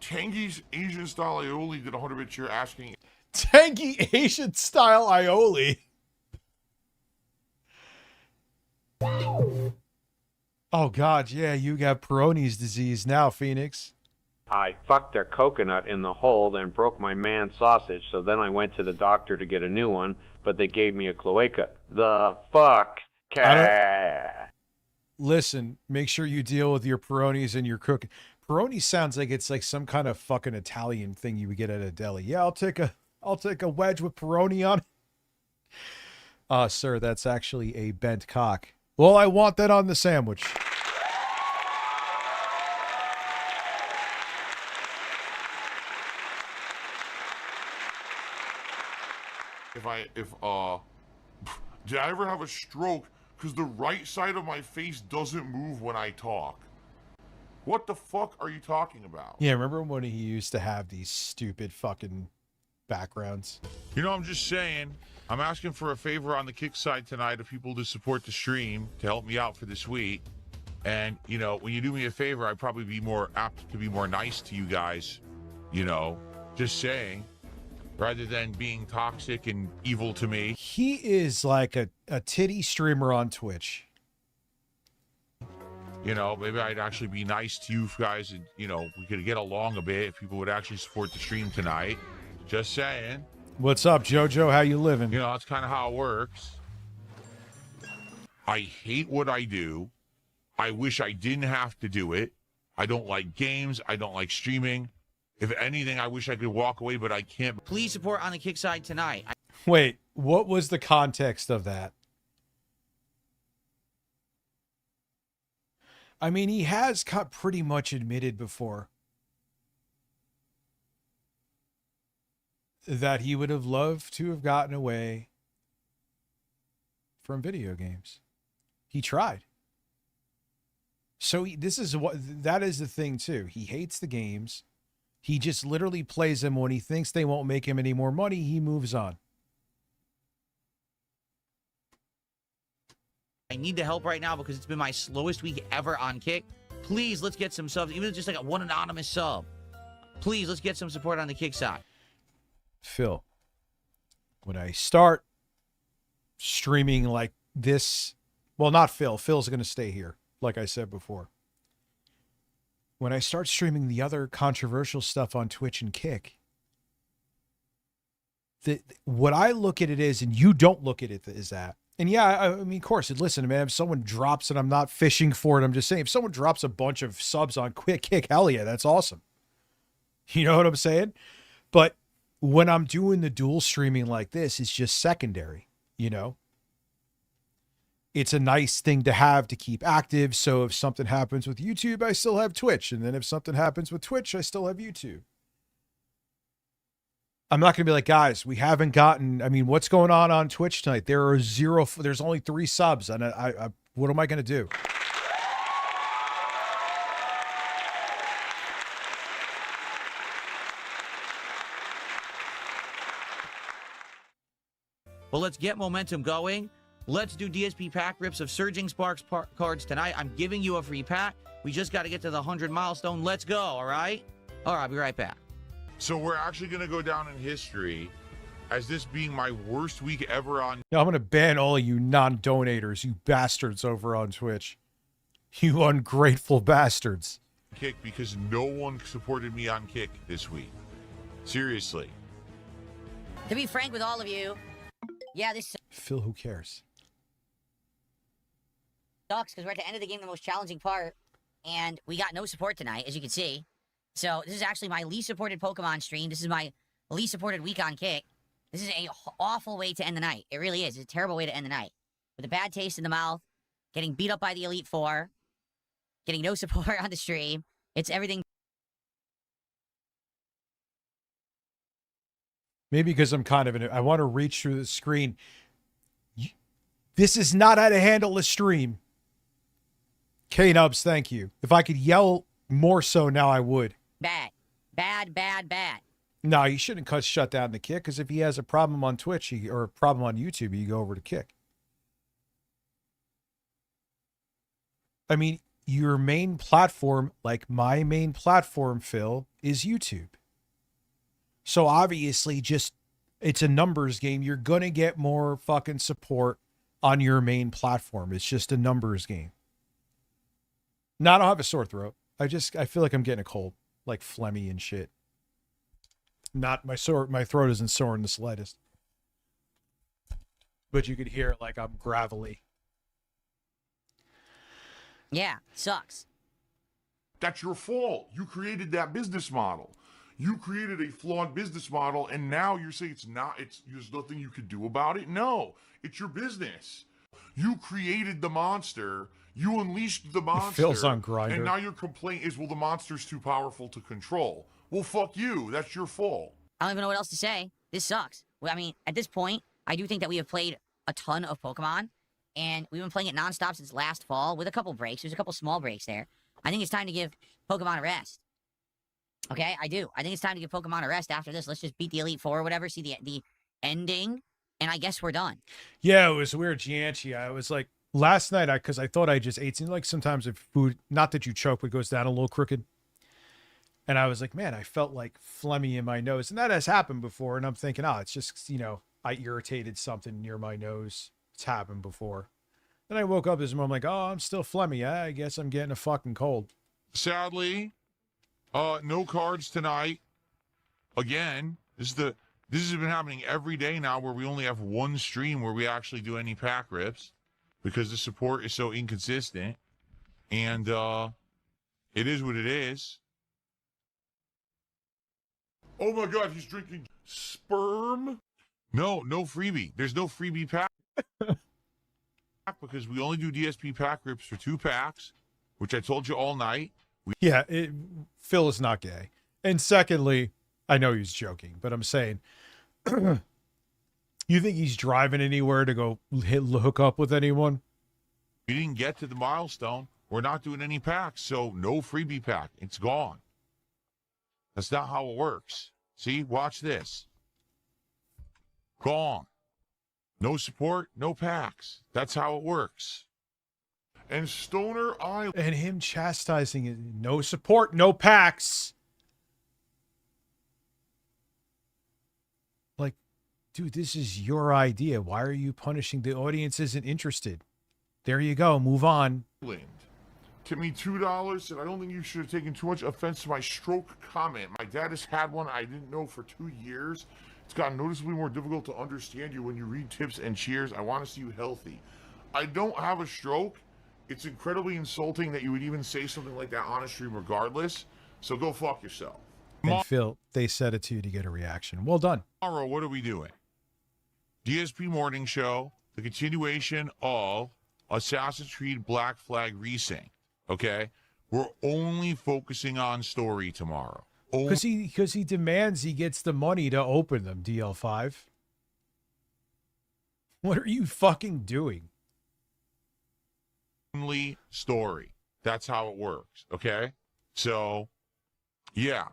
Tangy's Asian style aioli did 100 bits. You're asking. Tangy Asian style aioli. Oh God, yeah, you got Peyronie's disease now, Phoenix. I fucked a coconut in the hole, then broke my man's sausage, so then I went to the doctor to get a new one, but they gave me a cloaca. The fuck? Listen, make sure you deal with your Peyronie's and your cooking. Peroni sounds like it's like some kind of fucking Italian thing you would get at a deli. Yeah, I'll take a wedge with Peroni on it. Sir, that's actually a bent cock. Well, I want that on the sandwich. Did I ever have a stroke? Because the right side of my face doesn't move when I talk. What the fuck are you talking about? Yeah, remember when he used to have these stupid fucking backgrounds? You know, I'm just saying, I'm asking for a favor on the kick side tonight of people to support the stream, to help me out for this week. And, you know, when you do me a favor, I'd probably be more apt to be more nice to you guys. You know, just saying. Rather than being toxic and evil to me. He is like a titty streamer on Twitch. You know, maybe I'd actually be nice to you guys and, you know, we could get along a bit if people would actually support the stream tonight. Just saying. What's up, Jojo? How you living? You know, that's kind of how it works. I hate what I do. I wish I didn't have to do it. I don't like games. I don't like streaming. If anything, I wish I could walk away, but I can't. Please support on the kick side tonight. Wait, what was the context of that? I mean, he has got pretty much admitted before that he would have loved to have gotten away from video games. He tried. So that is the thing too. He hates the games. He just literally plays them. When he thinks they won't make him any more money, he moves on. I need the help right now because it's been my slowest week ever on Kick. Please, let's get some subs. Even just like one anonymous sub. Please, let's get some support on the Kick side. Phil, when I start streaming like this, well, not Phil. Phil's going to stay here, like I said before. When I start streaming the other controversial stuff on Twitch and Kick, what I look at it is, and you don't look at it is that, and yeah, I mean, of course, listen, man, if someone drops, and I'm not fishing for it, I'm just saying, if someone drops a bunch of subs on Quick Kick, hell yeah, that's awesome. You know what I'm saying? But when I'm doing the dual streaming like this, it's just secondary, you know? It's a nice thing to have to keep active. So if something happens with YouTube, I still have Twitch. And then if something happens with Twitch, I still have YouTube. I'm not going to be like, guys, we haven't gotten, I mean, what's going on Twitch tonight? There's only 3 subs. And I what am I going to do? Well, let's get momentum going. Let's do DSP pack rips of Surging Sparks cards tonight. I'm giving you a free pack. We just got to get to the 100 milestone. Let's go, all right? All right, I'll be right back. So we're actually going to go down in history as this being my worst week ever on. Now I'm going to ban all of you non-donators, you bastards over on Twitch. You ungrateful bastards. Kick because no one supported me on Kick this week. Seriously. To be frank with all of you, yeah, this Phil, who cares? sucks because we're at the end of the game, the most challenging part, and we got no support tonight, as you can see. So this is actually my least supported Pokemon stream. This is my least supported week on Kick. This is an awful way to end the night. It really is. It's a terrible way to end the night. With a bad taste in the mouth, getting beat up by the Elite Four, getting no support on the stream. It's everything. Maybe because I'm kind of I want to reach through the screen. This is not how to handle a stream. K-Nubs, thank you. If I could yell more so now, I would. Bad. Bad, bad, bad. No, you shouldn't shut down the Kick, because if he has a problem on Twitch or a problem on YouTube, you go over to Kick. I mean, your main platform, like my main platform, Phil, is YouTube. So obviously, it's a numbers game. You're going to get more fucking support on your main platform. It's just a numbers game. No, I don't have a sore throat. I feel like I'm getting a cold, like phlegmy and shit. Not my throat isn't sore in the slightest. But you could hear it like I'm gravelly. Yeah, sucks. That's your fault. You created that business model. You created a flawed business model, and now you're saying there's nothing you could do about it? No, it's your business. You created the monster. You unleashed the monster. Phil's on Grindr. And now your complaint is, well, the monster's too powerful to control. Well, fuck you. That's your fault. I don't even know what else to say. This sucks. Well, I mean, at this point, I do think that we have played a ton of Pokemon, and we've been playing it nonstop since last fall with a couple breaks. There's a couple small breaks there. I think it's time to give Pokemon a rest. Okay, I do. I think it's time to give Pokemon a rest after this. Let's just beat the Elite Four or whatever, see the ending, and I guess we're done. Yeah, it was weird, Gianchi. I was like, last night, because I thought I just ate, like sometimes if food, not that you choke, but it goes down a little crooked. And I was like, man, I felt like phlegmy in my nose. And that has happened before. And I'm thinking, it's just, I irritated something near my nose. It's happened before. Then I woke up this morning, I'm like, I'm still phlegmy. I guess I'm getting a fucking cold. Sadly, no cards tonight. Again, this has been happening every day now, where we only have one stream where we actually do any pack rips because the support is so inconsistent. And it is what it is. Oh my God, he's drinking sperm? No freebie. There's no freebie pack because we only do DSP pack rips for 2 packs, which I told you all night. Phil is not gay. And secondly, I know he's joking, but I'm saying, you think he's driving anywhere to go hook up with anyone? We didn't get to the milestone. We're not doing any packs, so no freebie pack. It's gone. That's not how it works. See, watch this. Gone. No support, no packs. That's how it works. And Stoner Island. And him chastising it. No support, no packs. Like, dude, this is your idea. Why are you punishing? The audience isn't interested. There you go. Move on. Tip me $2, and I don't think you should have taken too much offense to my stroke comment. My dad has had one I didn't know for 2 years. It's gotten noticeably more difficult to understand you when you read tips and cheers. I want to see you healthy. I don't have a stroke. It's incredibly insulting that you would even say something like that on a stream regardless. So go fuck yourself. And Phil, they said it to you to get a reaction. Well done. Tomorrow, what are we doing? DSP Morning Show, the continuation of Assassin's Creed Black Flag Resync. Okay? We're only focusing on story tomorrow. Because he demands he gets the money to open them, DL5. What are you fucking doing? Only story. That's how it works. Okay? So, yeah.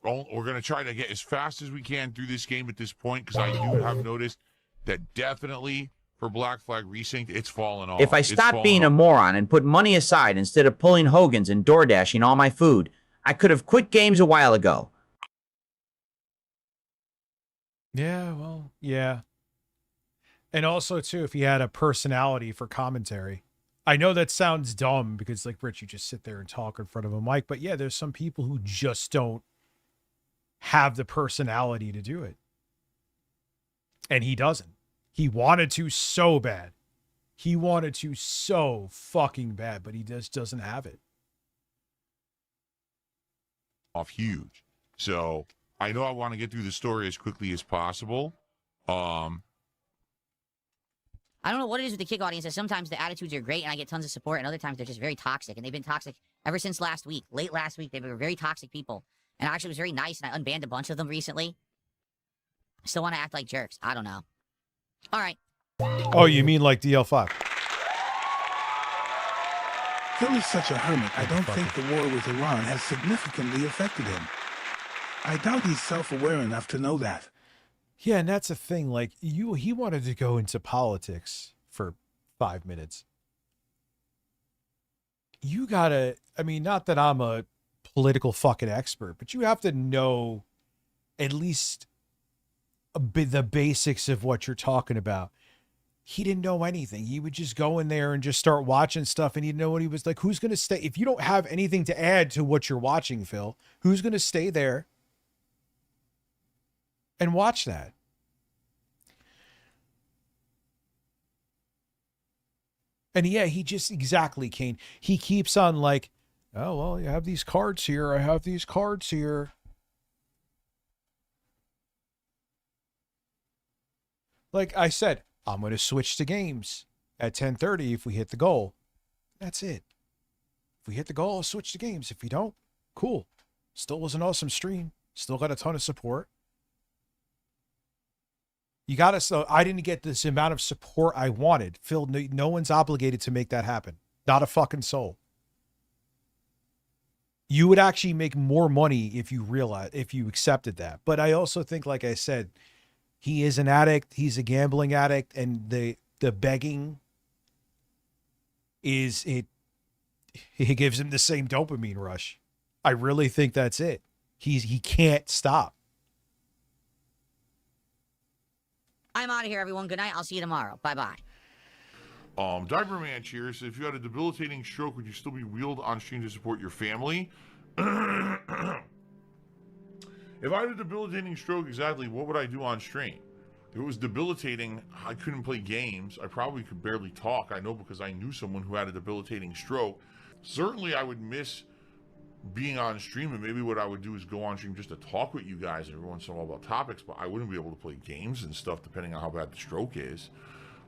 We're going to try to get as fast as we can through this game at this point, because I do have noticed that definitely for Black Flag Resync, it's fallen off. If I stopped being a moron and put money aside instead of pulling Hogan's and door dashing all my food, I could have quit games a while ago. Yeah, well, yeah. And also, too, if he had a personality for commentary. I know that sounds dumb because, like, Rich, you just sit there and talk in front of a mic. But, yeah, there's some people who just don't have the personality to do it. And he doesn't. He wanted to so bad. He wanted to so fucking bad, but he just doesn't have it. Off huge. So I know I want to get through the story as quickly as possible. I don't know what it is with the Kick audience. Sometimes the attitudes are great and I get tons of support, and other times they're just very toxic. And they've been toxic ever since last week. Late last week, they were very toxic people. And I actually was very nice, and I unbanned a bunch of them recently. I still want to act like jerks. I don't know. All right. Oh, you mean like DL5? Phil is such a hermit, I don't think the war with Iran has significantly affected him. I doubt he's self-aware enough to know that. Yeah, and that's the thing. Like, he wanted to go into politics for 5 minutes. You gotta, I mean, not that I'm a political fucking expert, but you have to know at least a bit the basics of what you're talking about. He didn't know anything. He would just go in there and just start watching stuff, and he'd know what he was like. Who's going to stay? If you don't have anything to add to what you're watching, Phil, who's going to stay there and watch that? And yeah, he just exactly, Kane. He keeps on like, oh, well, you have these cards here. I have these cards here. Like I said, I'm going to switch to games at 10:30 if we hit the goal. That's it. If we hit the goal, I'll switch to games. If we don't, cool. Still was an awesome stream. Still got a ton of support. You got to, so I didn't get this amount of support I wanted. Phil, no one's obligated to make that happen. Not a fucking soul. You would actually make more money if you accepted that. But I also think, like I said, he is an addict. He's a gambling addict, and the begging it gives him the same dopamine rush. I really think that's it. He can't stop. I'm out of here, everyone. Good night. I'll see you tomorrow. Bye-bye. Diaper Man cheers. If you had a debilitating stroke, would you still be wheeled on stream to support your family? If I had a debilitating stroke, exactly what would I do on stream? If it was debilitating, I couldn't play games. I probably could barely talk. I know because I knew someone who had a debilitating stroke. Certainly, I would miss being on stream, and maybe what I would do is go on stream just to talk with you guys every once in a while about topics, but I wouldn't be able to play games and stuff depending on how bad the stroke is.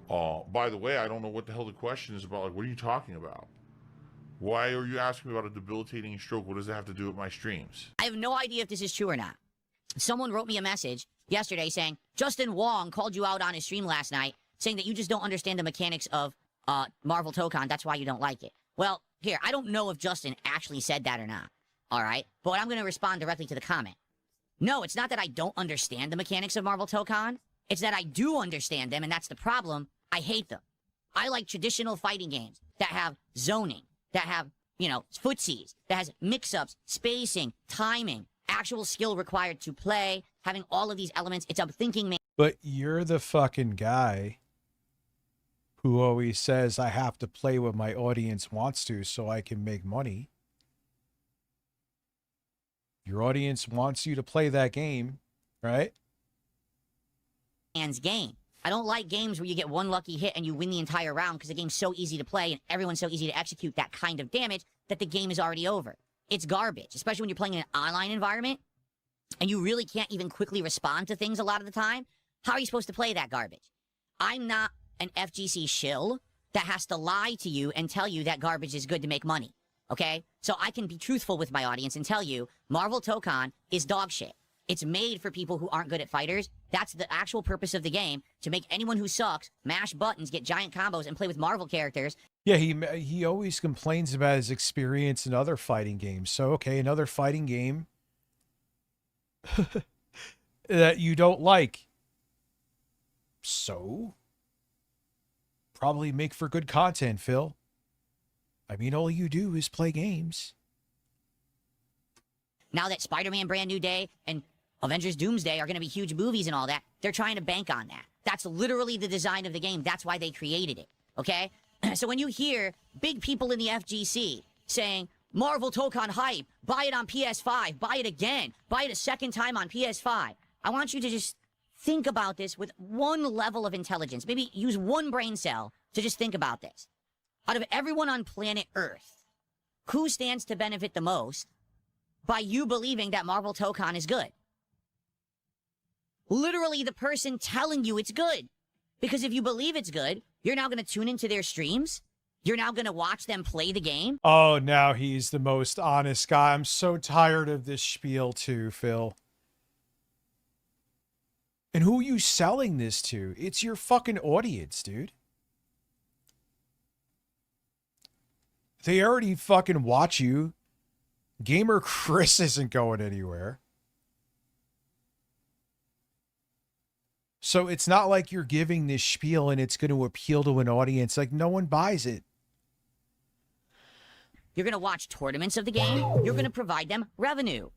By the way, I don't know what the hell the question is about. Like, what are you talking about? Why are you asking me about a debilitating stroke? What does that have to do with my streams? I have no idea if this is true or not. Someone wrote me a message yesterday saying, Justin Wong called you out on his stream last night, saying that you just don't understand the mechanics of Marvel Tokon. That's why you don't like it. Well, here, I don't know if Justin actually said that or not. All right? But I'm going to respond directly to the comment. No, it's not that I don't understand the mechanics of Marvel Tokon. It's that I do understand them, and that's the problem. I hate them. I like traditional fighting games that have zoning, that have, footsies, that has mix-ups, spacing, timing, actual skill required to play, having all of these elements. It's a thinking man. But you're the fucking guy who always says I have to play what my audience wants to so I can make money. Your audience wants you to play that game, right? Man's game. I don't like games where you get one lucky hit and you win the entire round because the game's so easy to play and everyone's so easy to execute that kind of damage that the game is already over. It's garbage, especially when you're playing in an online environment and you really can't even quickly respond to things a lot of the time. How are you supposed to play that garbage? I'm not an FGC shill that has to lie to you and tell you that garbage is good to make money, okay? So I can be truthful with my audience and tell you Marvel Tokon is dog shit. It's made for people who aren't good at fighters. That's the actual purpose of the game, to make anyone who sucks mash buttons, get giant combos, and play with Marvel characters. Yeah, he always complains about his experience in other fighting games. So, okay, another fighting game that you don't like. So, probably make for good content, Phil. I mean, all you do is play games. Now that Spider-Man Brand New Day and Avengers Doomsday are going to be huge movies and all that, they're trying to bank on that. That's literally the design of the game. That's why they created it, okay? So when you hear big people in the FGC saying, Marvel Tokon hype, buy it on PS5, buy it again, buy it a second time on PS5, I want you to just think about this with one level of intelligence. Maybe use one brain cell to just think about this. Out of everyone on planet Earth, who stands to benefit the most by you believing that Marvel Tokon is good? Literally the person telling you it's good. Because if you believe it's good, you're now going to tune into their streams. You're now going to watch them play the game. Oh, now he's the most honest guy. I'm so tired of this spiel too, Phil. And who are you selling this to? It's your fucking audience, dude. They already fucking watch you. Gamer Chris isn't going anywhere. So it's not like you're giving this spiel and it's going to appeal to an audience. Like, no one buys it. You're going to watch tournaments of the game. You're going to provide them revenue.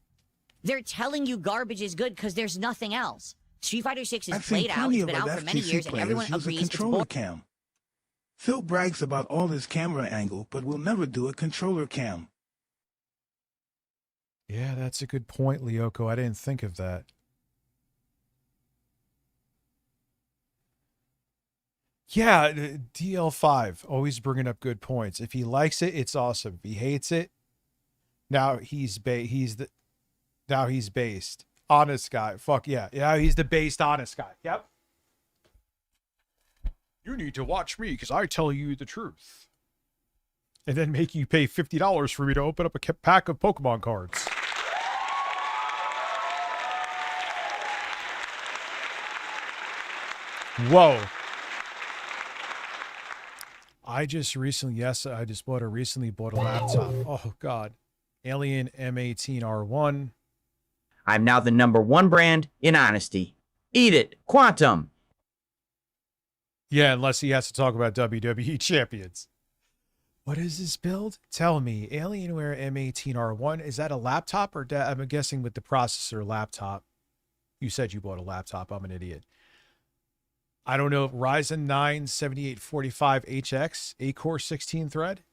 They're telling you garbage is good because there's nothing else. Street Fighter 6 is I've seen played out. plenty It's of been out other for many years, FGC and everyone players use a agrees it's controller bull. cam. Phil brags about all his camera angle, but will never do a controller cam. Yeah, that's a good point, Lyoko. I didn't think of that. Yeah, DL5, always bringing up good points. If he likes it, it's awesome. If he hates it, now he's based. Honest guy. Fuck yeah. Yeah, he's the based honest guy. Yep. You need to watch me because I tell you the truth. And then make you pay $50 for me to open up a pack of Pokemon cards. Whoa. I just recently bought a laptop. Oh, God. Alien M18R1. I'm now the #1 brand in honesty. Eat it, Quantum. Yeah, unless he has to talk about WWE champions. What is this build? Tell me. Alienware M18R1. Is that a laptop or I'm guessing with the processor laptop. You said you bought a laptop. I'm an idiot. I don't know. Ryzen 9 7845HX, 8-core 16-thread.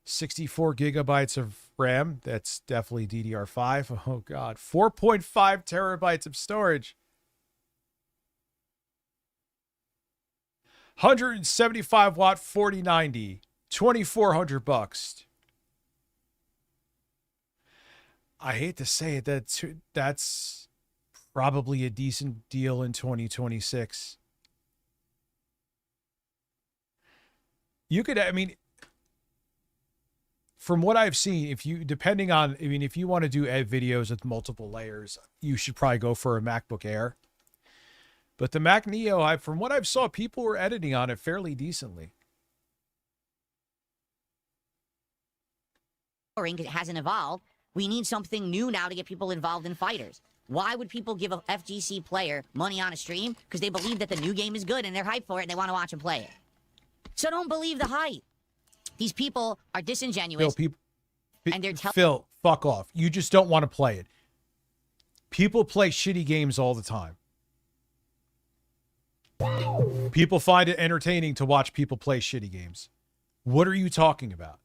64 gigabytes of RAM. That's definitely DDR5. Oh, God. 4.5 terabytes of storage. 175 watt 4090. $2,400. I hate to say it, that's probably a decent deal in 2026. You could, I mean, from what I've seen, if you want to do ed videos with multiple layers, you should probably go for a MacBook Air. But the Mac Neo, from what I've saw, people were editing on it fairly decently. It hasn't evolved. We need something new now to get people involved in fighters. Why would people give a FGC player money on a stream? Because they believe that the new game is good and they're hyped for it and they want to watch him play it. So don't believe the hype. These people are disingenuous. And they're Phil, fuck off. You just don't want to play it. People play shitty games all the time. People find it entertaining to watch people play shitty games. What are you talking about?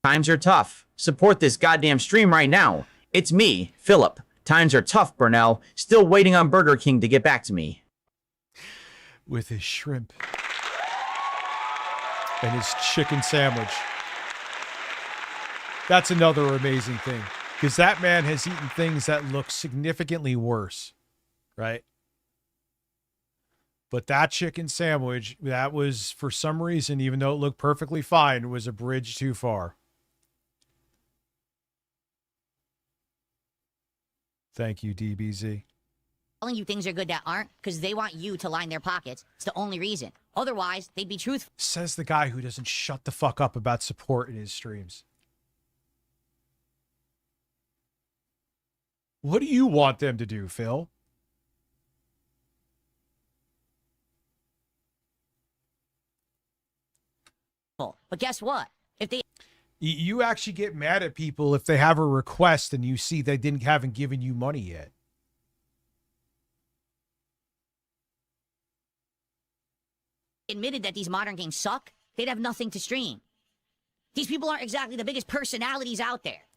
Times are tough. Support this goddamn stream right now. It's me, Philip. Times are tough, Burnell. Still waiting on Burger King to get back to me. With his shrimp. And his chicken sandwich. That's another amazing thing. Because that man has eaten things that look significantly worse. Right? But that chicken sandwich, that was, for some reason, even though it looked perfectly fine, was a bridge too far. Thank you, DBZ. Telling you things are good that aren't because they want you to line their pockets. It's the only reason. Otherwise, they'd be truthful. Says the guy who doesn't shut the fuck up about support in his streams. What do you want them to do, Phil? But guess what? If they You actually get mad at people if they have a request and you see they haven't given you money yet. admitted that these modern games suck, they'd have nothing to stream. These people aren't exactly the biggest personalities out there.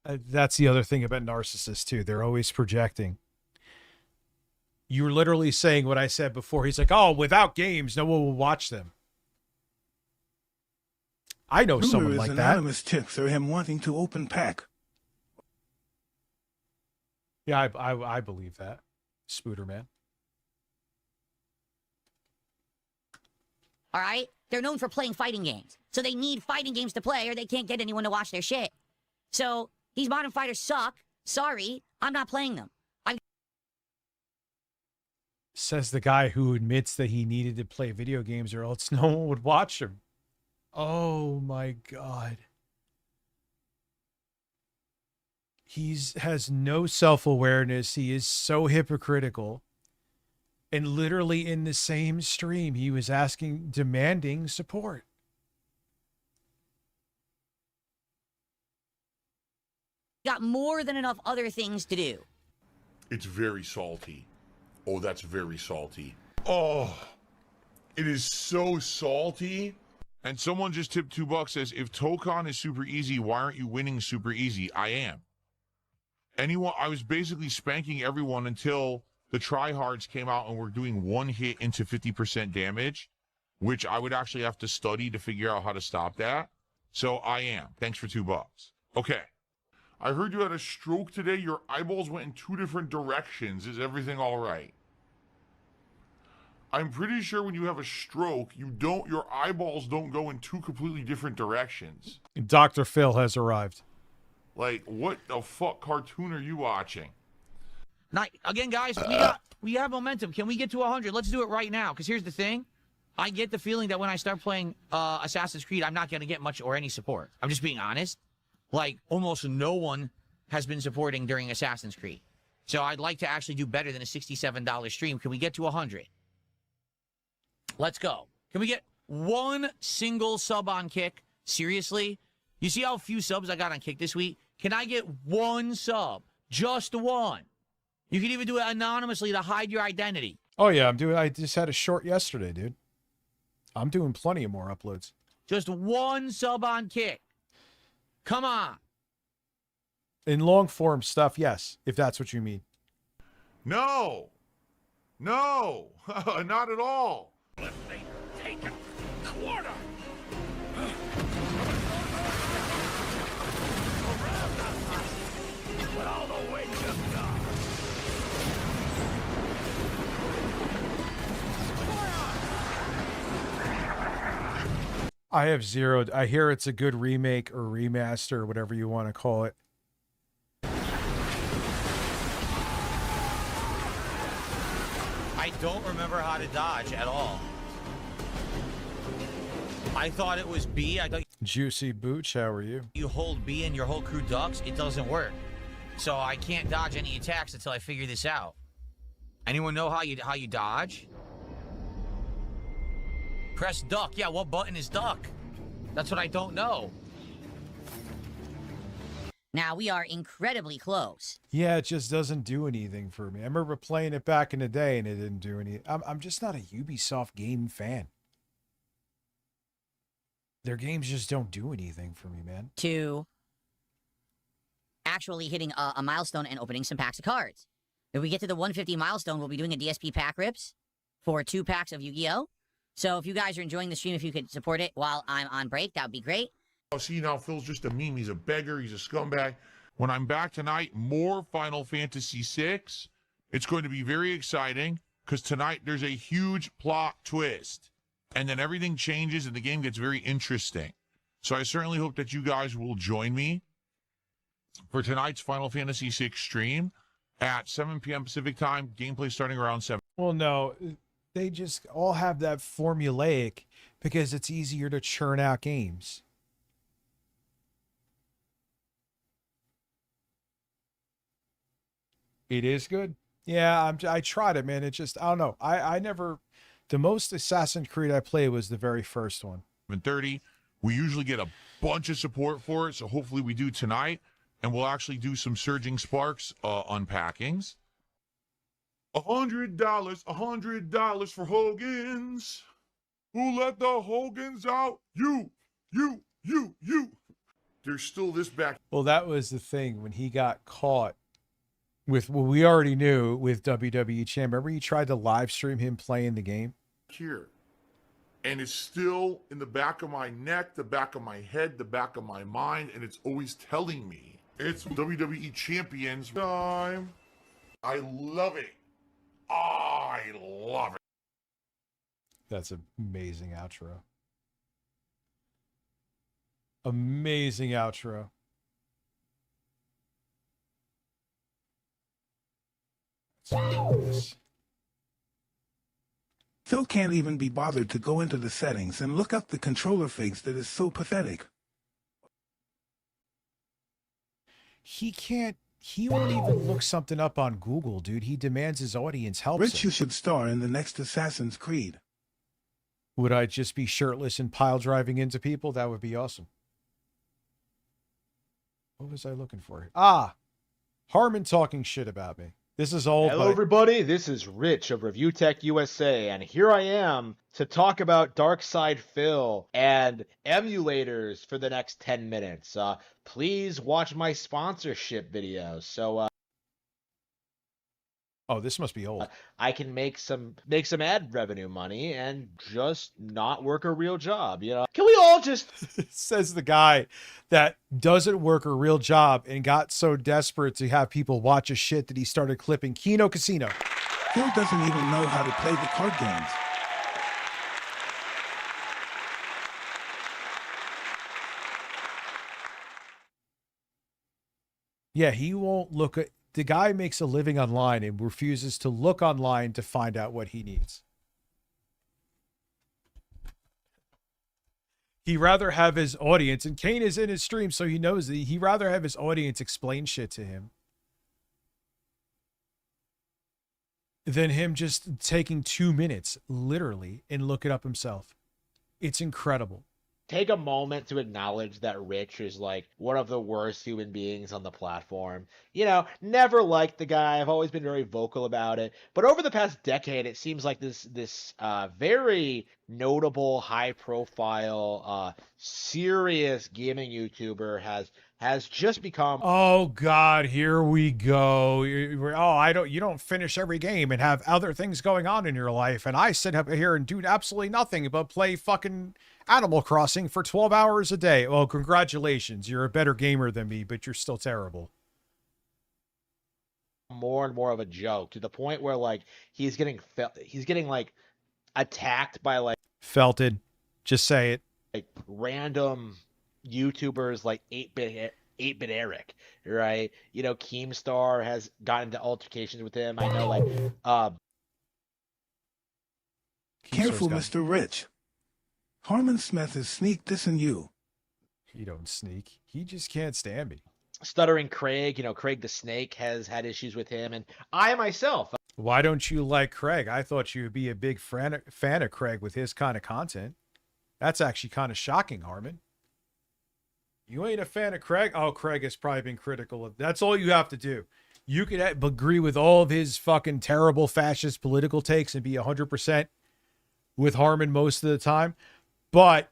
That's the other thing about narcissists, too. They're always projecting. You were literally saying what I said before. He's like, oh, without games, no one will watch them. I know someone like that. Anonymous tips are him wanting to open pack. Yeah, I believe that. Spooter man. All right? They're known for playing fighting games. So they need fighting games to play or they can't get anyone to watch their shit. So these modern fighters suck. Sorry, I'm not playing them. Says the guy who admits that he needed to play video games or else no one would watch him. Oh my God. has no self-awareness. He is so hypocritical. And literally in the same stream, he was demanding support. Got more than enough other things to do. It's very salty. Oh, that's very salty. Oh, it is so salty. And someone just tipped $2, says, if Tokon is super easy, why aren't you winning super easy? I am. I was basically spanking everyone until the tryhards came out and were doing one hit into 50% damage, which I would actually have to study to figure out how to stop that. So I am. Thanks for $2. Okay. I heard you had a stroke today. Your eyeballs went in 2 different directions. Is everything all right? I'm pretty sure when you have a stroke, your eyeballs don't go in 2 completely different directions. Dr. Phil has arrived. Like, what the fuck cartoon are you watching? Now, again, guys, we have momentum. Can we get to 100? Let's do it right now. Because here's the thing. I get the feeling that when I start playing Assassin's Creed, I'm not going to get much or any support. I'm just being honest. Like, almost no one has been supporting during Assassin's Creed. So I'd like to actually do better than a $67 stream. Can we get to 100? Let's go. Can we get 1 single sub on Kick? Seriously? You see how few subs I got on Kick this week? Can I get 1 sub? Just 1. You can even do it anonymously to hide your identity. Oh, yeah. I just had a short yesterday, dude. I'm doing plenty of more uploads. Just 1 sub on Kick. Come on. In long form stuff, yes, if that's what you mean. No. No. Not at all. Let's take a quarter. Put all the weight you've got. I have zeroed. I hear it's a good remake or remaster or whatever you want to call it. I don't remember how to dodge at all. I thought it was B. I thought Juicy Booch, how are you? you hold B and your whole crew ducks. It doesn't work. So I can't dodge any attacks until I figure this out. Anyone know how you dodge? Press duck. Yeah, what button is duck? That's what I don't know. Now we are incredibly close. Yeah, it just doesn't do anything for me. I remember playing it back in the day and it didn't do anything. I'm just not a Ubisoft game fan. Their games just don't do anything for me, man. To actually hitting a milestone and opening some packs of cards. If we get to the 150 milestone, we'll be doing a DSP pack rips for 2 packs of Yu-Gi-Oh! So if you guys are enjoying the stream, if you could support it while I'm on break, that would be great. Oh, see, now Phil's just a meme. He's a beggar. He's a scumbag. When I'm back tonight, more Final Fantasy VI. It's going to be very exciting because tonight there's a huge plot twist. And then everything changes and the game gets very interesting. So I certainly hope that you guys will join me for tonight's Final Fantasy VI stream at 7 p.m. Pacific time. Gameplay starting around 7. Well, no, they just all have that formulaic because it's easier to churn out games. It is good. Yeah, I tried it, man. It just, I don't know. I never, the most Assassin's Creed I played was the very first one. 7:30. We usually get a bunch of support for it, so hopefully we do tonight. And we'll actually do some Surging Sparks unpackings. $100 for Hogan's. Who let the Hogans out? You. There's still this back. Well, that was the thing when he got caught with what we already knew with WWE Champ. Remember he tried to live stream him playing the game? Here. And it's still in the back of my neck, the back of my head, the back of my mind, and it's always telling me it's WWE Champions time. I love it. I love it. That's an amazing outro. Amazing outro. Phil can't even be bothered to go into the settings and look up the controller figs that is so pathetic. He can't He won't even look something up on Google, dude. He demands his audience helps Rich, him. you should star in the next Assassin's Creed. Would I just be shirtless and pile driving into people? That would be awesome. What was I looking for? Ah, Harmon talking shit about me. This is old. Hello, everybody. This is Rich of Review Tech USA, and here I am to talk about Dark Side Phil and emulators for the next 10 minutes. Please watch my sponsorship videos. So, oh, this must be old. I can make some ad revenue money and just not work a real job. You know, can we all just? Says the guy that doesn't work a real job and got so desperate to have people watch his shit that he started clipping Kino Casino. Phil doesn't even know how to play the card games. Yeah, he won't look at. The guy makes a living online and refuses to look online to find out what he needs. He'd rather have his audience, and Kane is in his stream, so he knows that he'd rather have his audience explain shit to him than him just taking 2 minutes, literally, and look it up himself. It's incredible. Take a moment to acknowledge that Rich is like one of the worst human beings on the platform. You know, never liked the guy. I've always been very vocal about it. But over the past decade, it seems like this very notable, high-profile, serious gaming YouTuber has just become. Oh God, here we go. You don't finish every game and have other things going on in your life, and I sit up here and do absolutely nothing but play fucking Animal Crossing for 12 hours a day. Well, congratulations, you're a better gamer than me, but you're still terrible. More and more of a joke, to the point where like he's getting like attacked by like Felted. Just say it. Like random YouTubers like 8-bit Eric, right? You know, Keemstar has gotten into altercations with him. I know, like Careful, Mr. Rich. Harmon Smith is sneak dissing you. He don't sneak. He just can't stand me. Stuttering Craig, you know, Craig the Snake has had issues with him, and I myself. Why don't you like Craig? I thought you would be a big fan of Craig with his kind of content. That's actually kind of shocking, Harmon. You ain't a fan of Craig? Oh, Craig has probably been critical of. That's all you have to do. You could agree with all of his fucking terrible fascist political takes and be 100% with Harmon most of the time. But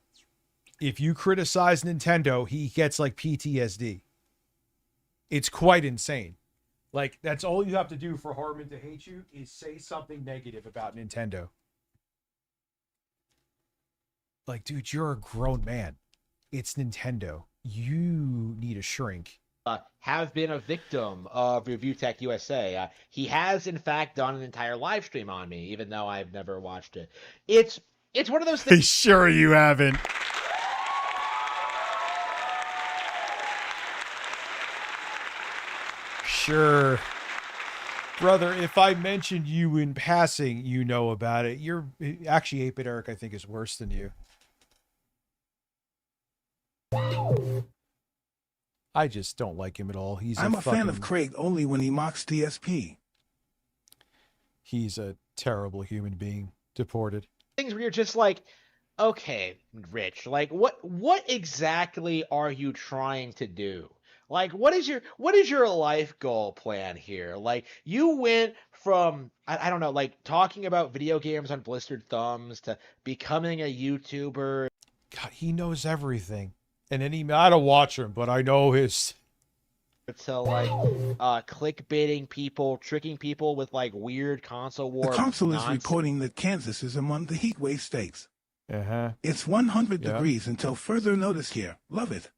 if you criticize Nintendo, he gets like PTSD. It's quite insane. Like, that's all you have to do for Harmon to hate you is say something negative about Nintendo. Like, dude, you're a grown man. It's Nintendo. You need a shrink. Have been a victim of Review Tech USA. He has, in fact, done an entire live stream on me, even though I've never watched it. It's one of those things. Sure you haven't. Sure. Brother, if I mentioned you in passing, you know about it. You're actually 8-bit Eric, I think, is worse than you. I just don't like him at all. I'm a fan of Craig only when he mocks DSP. He's a terrible human being. Deported. Things where you're just like, okay, Rich, like what exactly are you trying to do? Like, what is your life goal plan here? Like, you went from, I don't know, like talking about video games on Blistered Thumbs to becoming a YouTuber. God, he knows everything. And then I don't watch him, but I know his. To like clickbaiting people, tricking people with like weird console war. The consul is nonsense. reporting that Kansas is among the heat wave states. Uh-huh. It's 100 degrees until further notice here. Love it.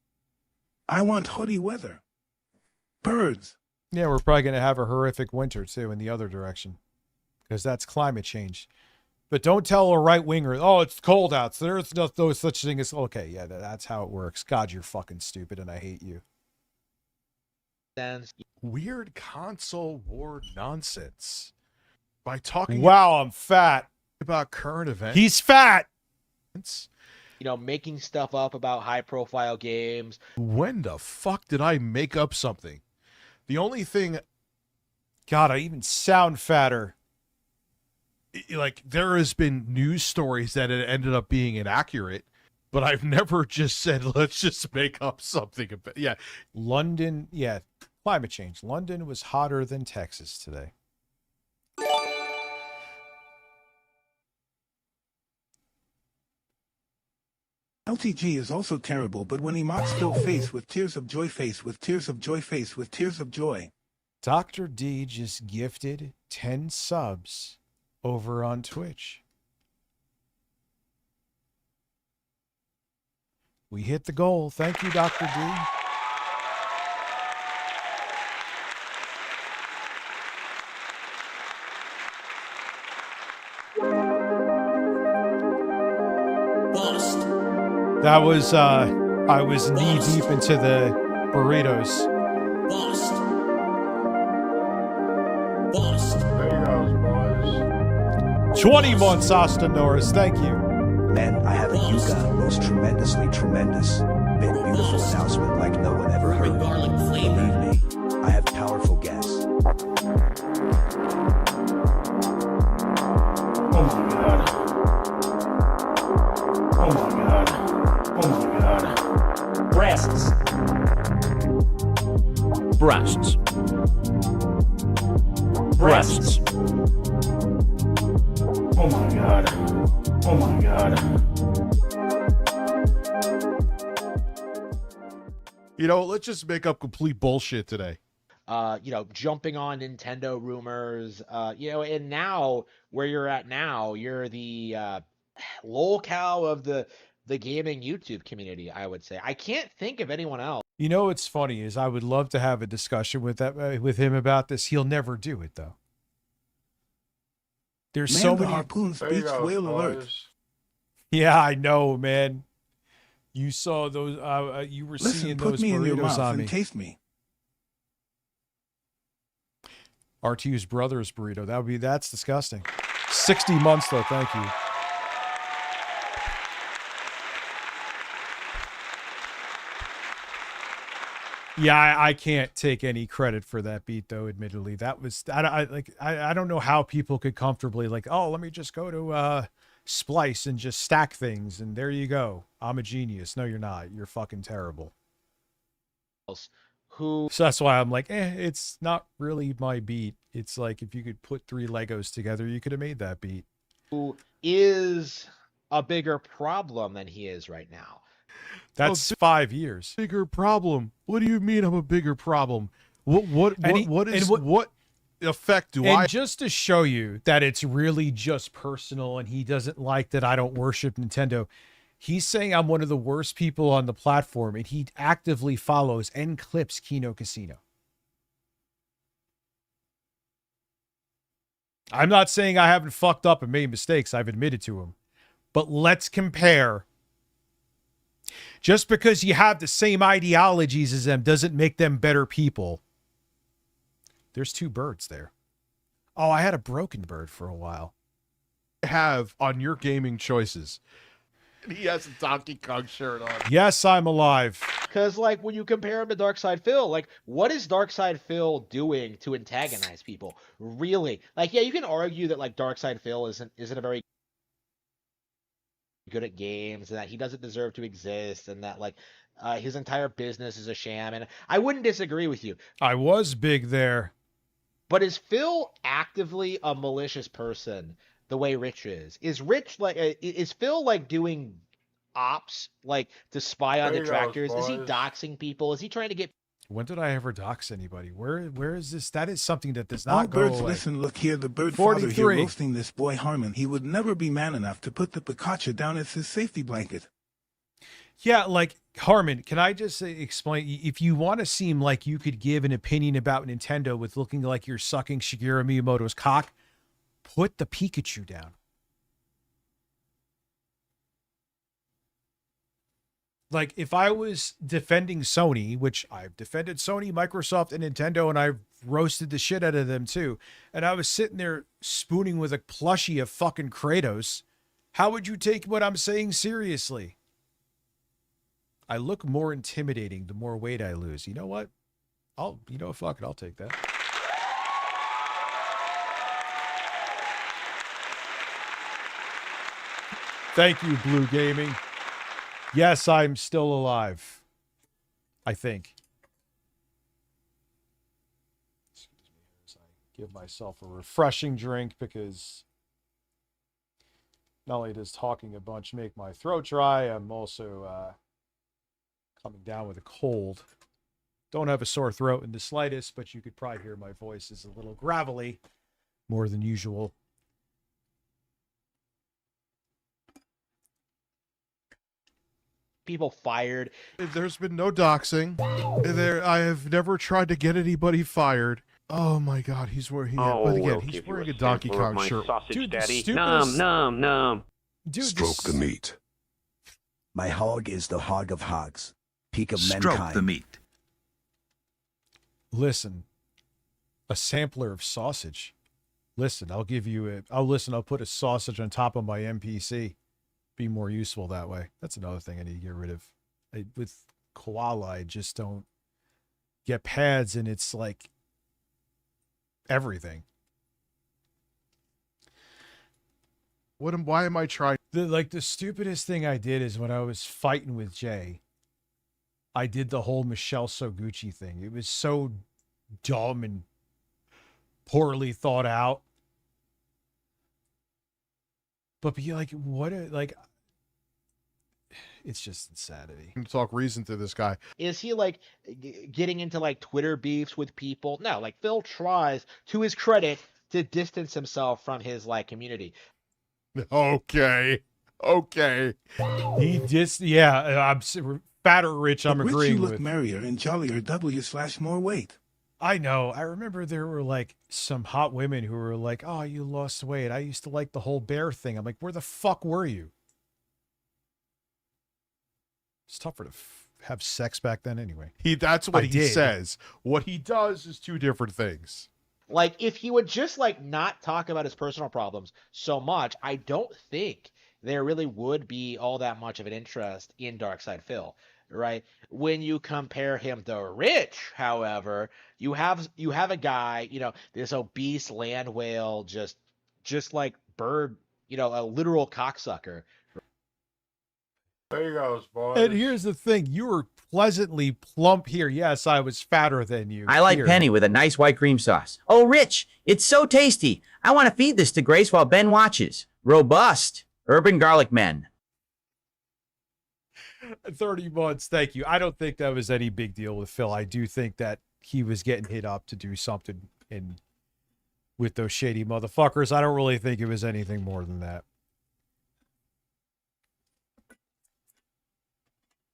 I want hoodie weather. Birds. Yeah, we're probably going to have a horrific winter, too, in the other direction. Because that's climate change. But don't tell a right-winger, oh, it's cold out, so there's no such thing as... Okay, yeah, that's how it works. God, you're fucking stupid, and I hate you. Weird console war nonsense. By talking... Wow, I'm fat. About current events. He's fat! You know, making stuff up about high-profile games. When the fuck did I make up something? The only thing, God, I even sound fatter. Like, there has been news stories that it ended up being inaccurate, but I've never just said, let's just make up something. Yeah. London, yeah, climate change. London was hotter than Texas today. LTG is also terrible, but when he mocks Phil face with tears of joy, face with tears of joy, face with tears of joy. Dr. D just gifted 10 subs over on Twitch. We hit the goal. Thank you, Dr. D. That was, I was knee deep into the burritos. There goes, boys. 20 months, Austin Norris. Thank you. Man, I have a Yuga, most tremendously tremendous, big beautiful announcement like no one ever heard. Believe me, I have powerful guests. Oh my god. Oh my god. Oh my god. Breasts. Breasts. Breasts. Oh my god. Oh my god. You know, let's just make up complete bullshit today. Jumping on Nintendo rumors, and now where you're at now, you're the lolcow of the gaming YouTube community, I would say. I can't think of anyone else. You know what's funny is I would love to have a discussion with him about this. He'll never do it though. There's so many harpoons, beach whale alert. Yeah, I know, man. You saw those. You were seeing put those me in your burritos mouth on and me. taste me. R2's brother's burrito. That's disgusting. 60 months though. Thank you. Yeah, I can't take any credit for that beat though. Admittedly, that was I don't know how people could comfortably let me just go to Splice and just stack things and there you go. I'm a genius. No, you're not. You're fucking terrible. So that's why I'm like, it's not really my beat. It's like if you could put 3 Legos together, you could have made that beat. Who is a bigger problem than he is right now? That's 5 years. Bigger problem. What do you mean I'm a bigger problem? What effect do I? And just to show you that it's really just personal and he doesn't like that I don't worship Nintendo, he's saying I'm one of the worst people on the platform and he actively follows and clips Kino Casino. I'm not saying I haven't fucked up and made mistakes. I've admitted to them. But let's compare. Just because you have the same ideologies as them doesn't make them better people. There's 2 birds there. Oh, I had a broken bird for a while. Have on your gaming choices. He has a Donkey Kong shirt on. Yes, I'm alive. Because, when you compare him to Darkside Phil, what is Darkside Phil doing to antagonize people? Really? You can argue that, Darkside Phil isn't a very good at games and that he doesn't deserve to exist and that, his entire business is a sham. And I wouldn't disagree with you. I was big there. But is Phil actively a malicious person the way Rich is? Is Rich is Phil doing ops to spy on detractors? Is he doxing people? Is he trying to get? When did I ever dox anybody? Where is this? That is something that does All not go birds away. listen, look here, the bird 43. father here roasting this boy Harmon. He would never be man enough to put the Pikachu down as his safety blanket. Yeah, Harmon, can I just explain? If you want to seem like you could give an opinion about Nintendo with looking like you're sucking Shigeru Miyamoto's cock, put the Pikachu down. If I was defending Sony, which I've defended Sony, Microsoft, and Nintendo, and I've roasted the shit out of them too, and I was sitting there spooning with a plushie of fucking Kratos, how would you take what I'm saying seriously? I look more intimidating the more weight I lose. You know what? You know, fuck it, I'll take that. Thank you, Blue Gaming. Yes, I'm still alive. I think. Excuse me as I give myself a refreshing drink because not only does talking a bunch make my throat dry, I'm also coming down with a cold. Don't have a sore throat in the slightest, but you could probably hear my voice is a little gravelly, more than usual. People fired. There's been no doxing. I have never tried to get anybody fired. Oh my God, he's wearing. Oh, but again, we'll he's give you wearing a a Donkey sampler of Kong my shirt. sausage, Dude, the daddy. stupidest- Nom. Dude, Stroke the meat. My hog is the hog of hogs, peak of mankind. meat. Listen, a sampler of sausage. Listen, I'll give you I'll put a sausage on top of my NPC. Be more useful that way. That's another thing I need to get rid of. With koala, I just don't get pads, and it's like everything. Why am I trying? The stupidest thing I did is when I was fighting with Jay, I did the whole Michelle Soguchi thing. It was so dumb and poorly thought out. But be like, it's just insanity. Talk reason to this guy. Is he like getting into like Twitter beefs with people? No, like Phil tries, to his credit, to distance himself from his like community. Okay. He just, yeah, I'm fat or rich. I'm But Rich, agreeing you look with. merrier and jollier W/more weight. I know. I remember there were like some hot women who were like, "Oh, you lost weight. I used to like the whole bear thing." I'm like, "Where the fuck were you?" It's tougher to have sex back then, anyway. That's what I he did. says. What he does is two different things. Like if he would just like not talk about his personal problems so much, I don't think there really would be all that much of an interest in Darkside Phil, right? When you compare him to Rich, however, you have a guy, this obese land whale, just like bird, a literal cocksucker. There he goes, boys. And here's the thing: you were pleasantly plump here. Yes, I was fatter than you. I like here. Penny with a nice white cream sauce. Oh, Rich, it's so tasty. I want to feed this to Grace while Ben watches. Robust. Urban Garlic Men. 30 months. Thank you. I don't think that was any big deal with Phil. I do think that he was getting hit up to do something with those shady motherfuckers. I don't really think it was anything more than that.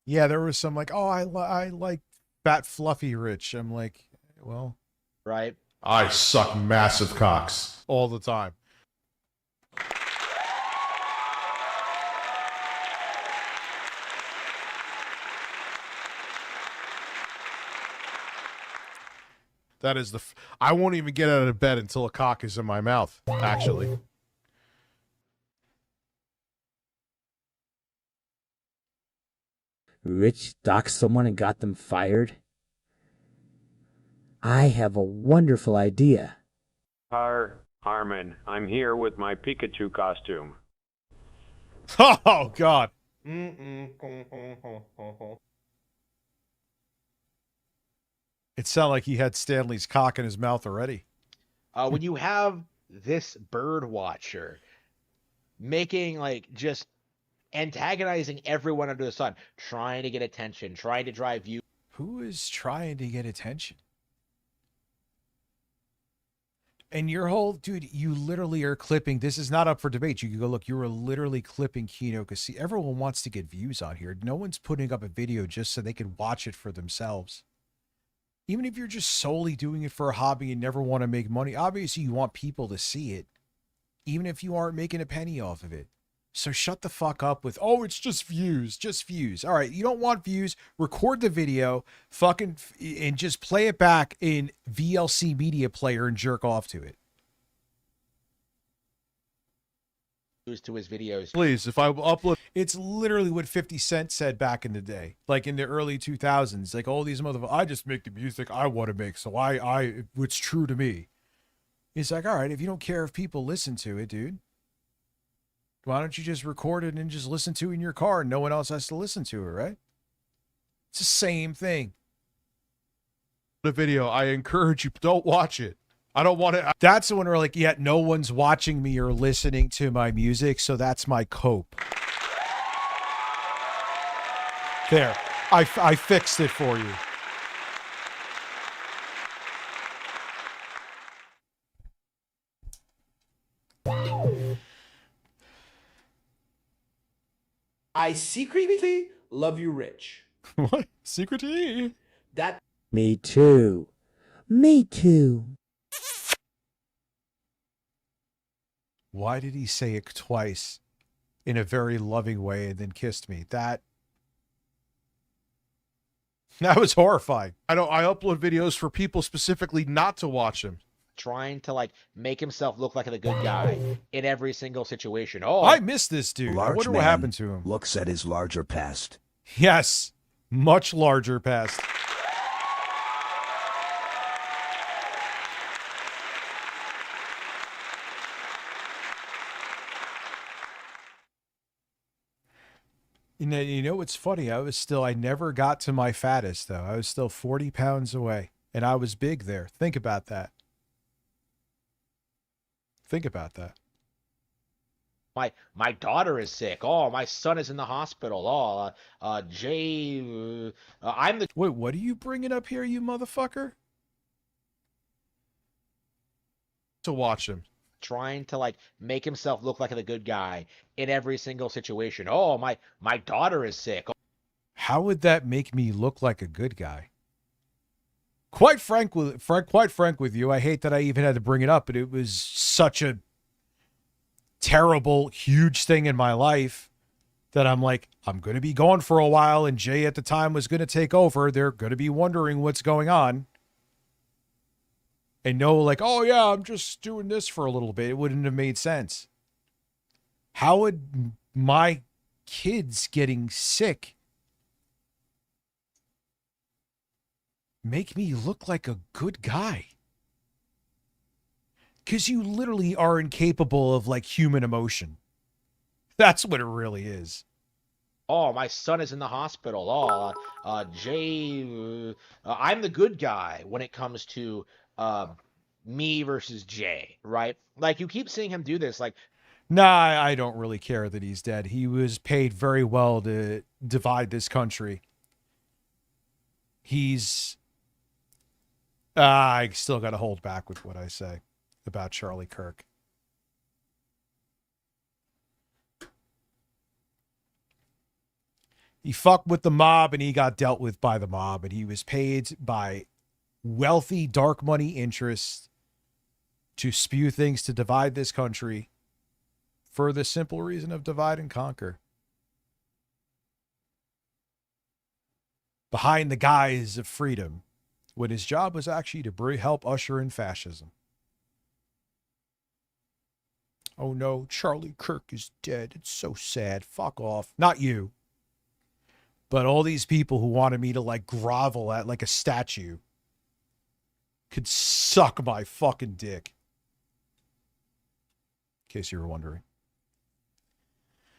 Yeah, there was some like, oh, I like fat fluffy Rich. I'm like, well, right. I suck massive cocks all the time. That is I won't even get out of bed until a cock is in my mouth, actually. Rich doxed someone and got them fired? I have a wonderful idea. Harmon, I'm here with my Pikachu costume. Oh, God. It sounded like he had Stanley's cock in his mouth already. When you have this bird watcher making like just antagonizing everyone under the sun, trying to get attention, trying to drive you. Who is trying to get attention? And your whole, dude, you literally are clipping. This is not up for debate. You can go look. You were literally clipping Kino because see, everyone wants to get views on here. No one's putting up a video just so they can watch it for themselves. Even if you're just solely doing it for a hobby and never want to make money, obviously you want people to see it, even if you aren't making a penny off of it. So shut the fuck up with, oh, it's just views, just views. All right, you don't want views, record the video, and just play it back in VLC Media Player and jerk off to it. to his videos. Please, if I upload, it's literally what 50 Cent said back in the day, like in the early 2000s. Like, all these motherfuckers, I just make the music I want to make, so it's true to me. He's like, all right, if you don't care if people listen to it, dude, why don't you just record it and just listen to it in your car and no one else has to listen to it, right? It's the same thing. the video, I encourage you, don't watch it. I don't want to. That's the one where, like, yet no one's watching me or listening to my music, so that's my cope. There, I fixed it for you. I secretly love you, Rich. What? Secretly? That. Me too. Me too. Why did he say it twice in a very loving way and then kissed me? That was horrifying. I upload videos for people specifically not to watch them. Trying to, like, make himself look like the good guy in every single situation. Oh, I miss this dude. I wonder what happened to him. Looks at his larger past. Yes, much larger past. You know what's funny? I never got to my fattest, though. I was still 40 pounds away, and I was big there. Think about that. Think about that. My daughter is sick. Oh, my son is in the hospital. Oh, Jay, I'm the. Wait, what are you bringing up here, you motherfucker? To watch him. Trying to, like, make himself look like the good guy in every single situation. Oh, my daughter is sick. How would that make me look like a good guy? Quite frank with you, I hate that I even had to bring it up, but it was such a terrible, huge thing in my life that I'm like, I'm going to be gone for a while, and Jay at the time was going to take over. They're going to be wondering what's going on. And know, like, oh yeah, I'm just doing this for a little bit. It wouldn't have made sense. How would my kids getting sick make me look like a good guy? Because you literally are incapable of, like, human emotion. That's what it really is. Oh, my son is in the hospital. Oh, Jay, I'm the good guy when it comes to me versus Jay, right? Like, you keep seeing him do this, like. Nah, I don't really care that he's dead. He was paid very well to divide this country. I still got to hold back with what I say about Charlie Kirk. He fucked with the mob and he got dealt with by the mob, and he was paid by wealthy dark money interests to spew things to divide this country for the simple reason of divide and conquer. Behind the guise of freedom, when his job was actually to help usher in fascism. Oh no, Charlie Kirk is dead. It's so sad. Fuck off. Not you. But all these people who wanted me to, like, grovel at like a statue could suck my fucking dick. In case you were wondering.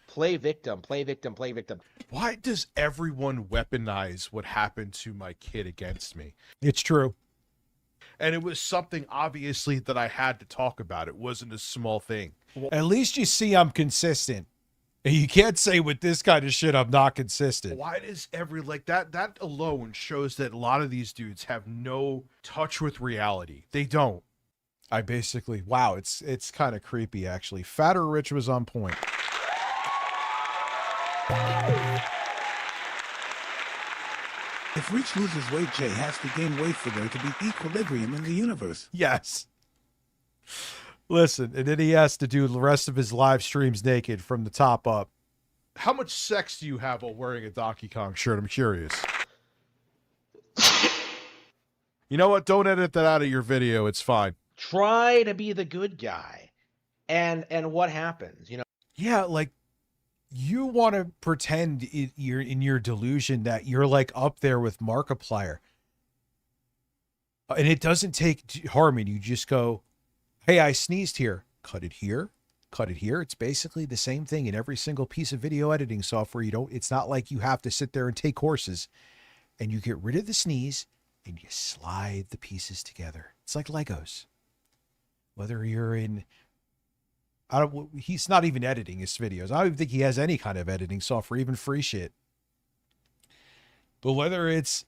Play victim, play victim, play victim. Why does everyone weaponize what happened to my kid against me? It's true. And it was something, obviously, that I had to talk about. It wasn't a small thing. At least you see I'm consistent. And you can't say with this kind of shit I'm not consistent. Why does that alone shows that a lot of these dudes have no touch with reality. They don't. I basically, wow, it's kind of creepy, actually. Fatter Rich was on point. If Rich loses weight, Jay has to gain weight for there to be equilibrium in the universe. Yes. Listen, and then he has to do the rest of his live streams naked from the top up. How much sex do you have while wearing a Donkey Kong shirt? I'm curious. You know what? Don't edit that out of your video. It's fine. Try to be the good guy. And what happens, you know? Yeah, like you want to pretend you're in your delusion that you're like up there with Markiplier. And it doesn't take Harmon. You just go, hey, I sneezed here. Cut it here. Cut it here. It's basically the same thing in every single piece of video editing software. It's not like you have to sit there and take courses, and you get rid of the sneeze and you slide the pieces together. It's like Legos. Whether you're in, he's not even editing his videos. I don't even think he has any kind of editing software, even free shit. But whether it's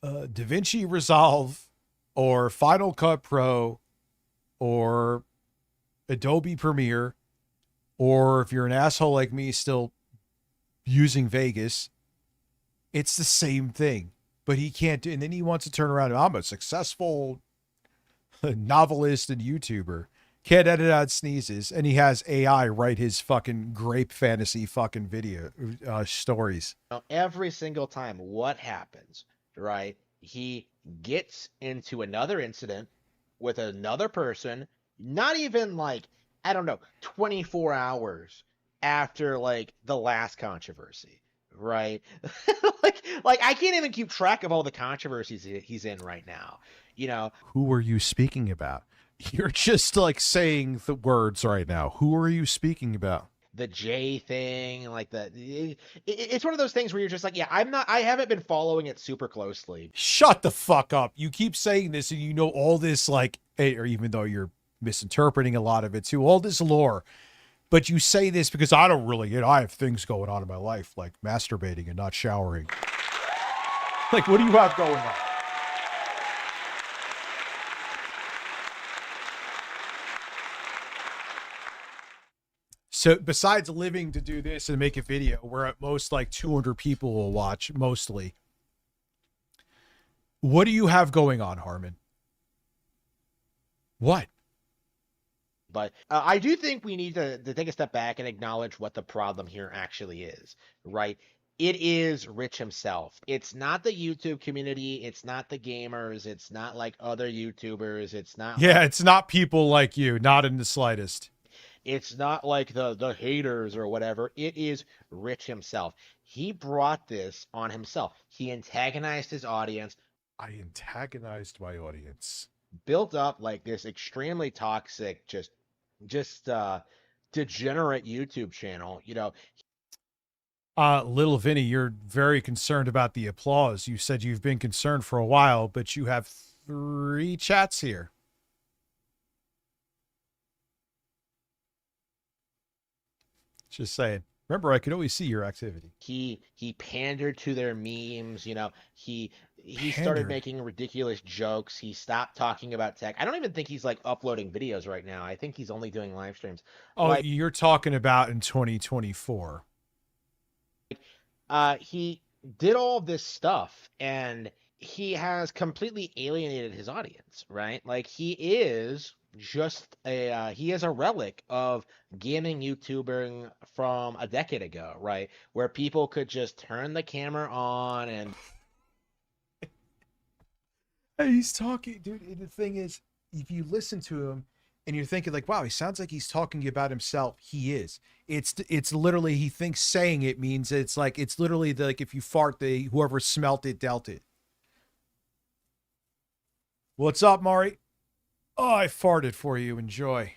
DaVinci Resolve or Final Cut Pro or Adobe Premiere, or if you're an asshole like me still using Vegas, it's the same thing. But he can't do, and then he wants to turn around. I'm a successful novelist and YouTuber. Can't edit out sneezes, and he has AI write his fucking grape fantasy fucking video stories. Every single time, what happens, right? He gets into another incident with another person, not even like, I don't know, 24 hours after like the last controversy, right? like I can't even keep track of all the controversies he's in right now, you know. Who are you speaking about? You're just like saying the words right now. Who are you speaking about? The J thing, like it's one of those things where you're just like, yeah, I haven't been following it super closely. Shut the fuck up. You keep saying this and you know all this, like, or even though you're misinterpreting a lot of it too, all this lore, but you say this because I don't really, I have things going on in my life, like masturbating and not showering. Like, what do you have going on? So besides living to do this and make a video where at most like 200 people will watch, mostly, what do you have going on, Harmon? What? But I do think we need to take a step back and acknowledge what the problem here actually is, right? It is Rich himself. It's not the YouTube community. It's not the gamers. It's not like other YouTubers. It's not. Yeah, it's not people like you, not in the slightest. It's not like the haters or whatever. It is Rich himself. He brought this on himself. He antagonized his audience. I antagonized my audience. Built up like this extremely toxic, just degenerate YouTube channel, you know. Little Vinny, you're very concerned about the applause. You said you've been concerned for a while, but you have 3 chats here. Just saying. Remember, I could always see your activity. He pandered to their memes, you know. He started making ridiculous jokes. He stopped talking about tech. I don't even think he's like uploading videos right now. I think he's only doing live streams. Oh, like, you're talking about in 2024. He did all this stuff and he has completely alienated his audience, right? Like he is a relic of gaming YouTubing from a decade ago, right? Where people could just turn the camera on and he's talking, dude. And the thing is, if you listen to him and you're thinking like, wow, he sounds like he's talking about himself. He is. It's literally, he thinks saying it means it's literally like if you fart, whoever smelt it dealt it. What's up, Mari? Oh, I farted for you. Enjoy.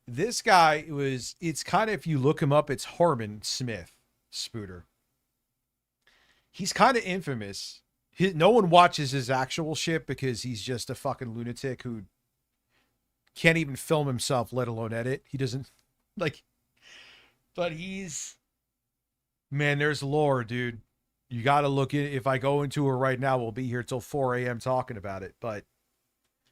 This guy it's kind of, if you look him up, it's Harmon Smith, Spooter. He's kind of infamous. No one watches his actual shit because he's just a fucking lunatic who can't even film himself, let alone edit. He doesn't like, but man, there's lore, dude. You got to look at, if I go into her right now, we'll be here till 4 a.m. talking about it, but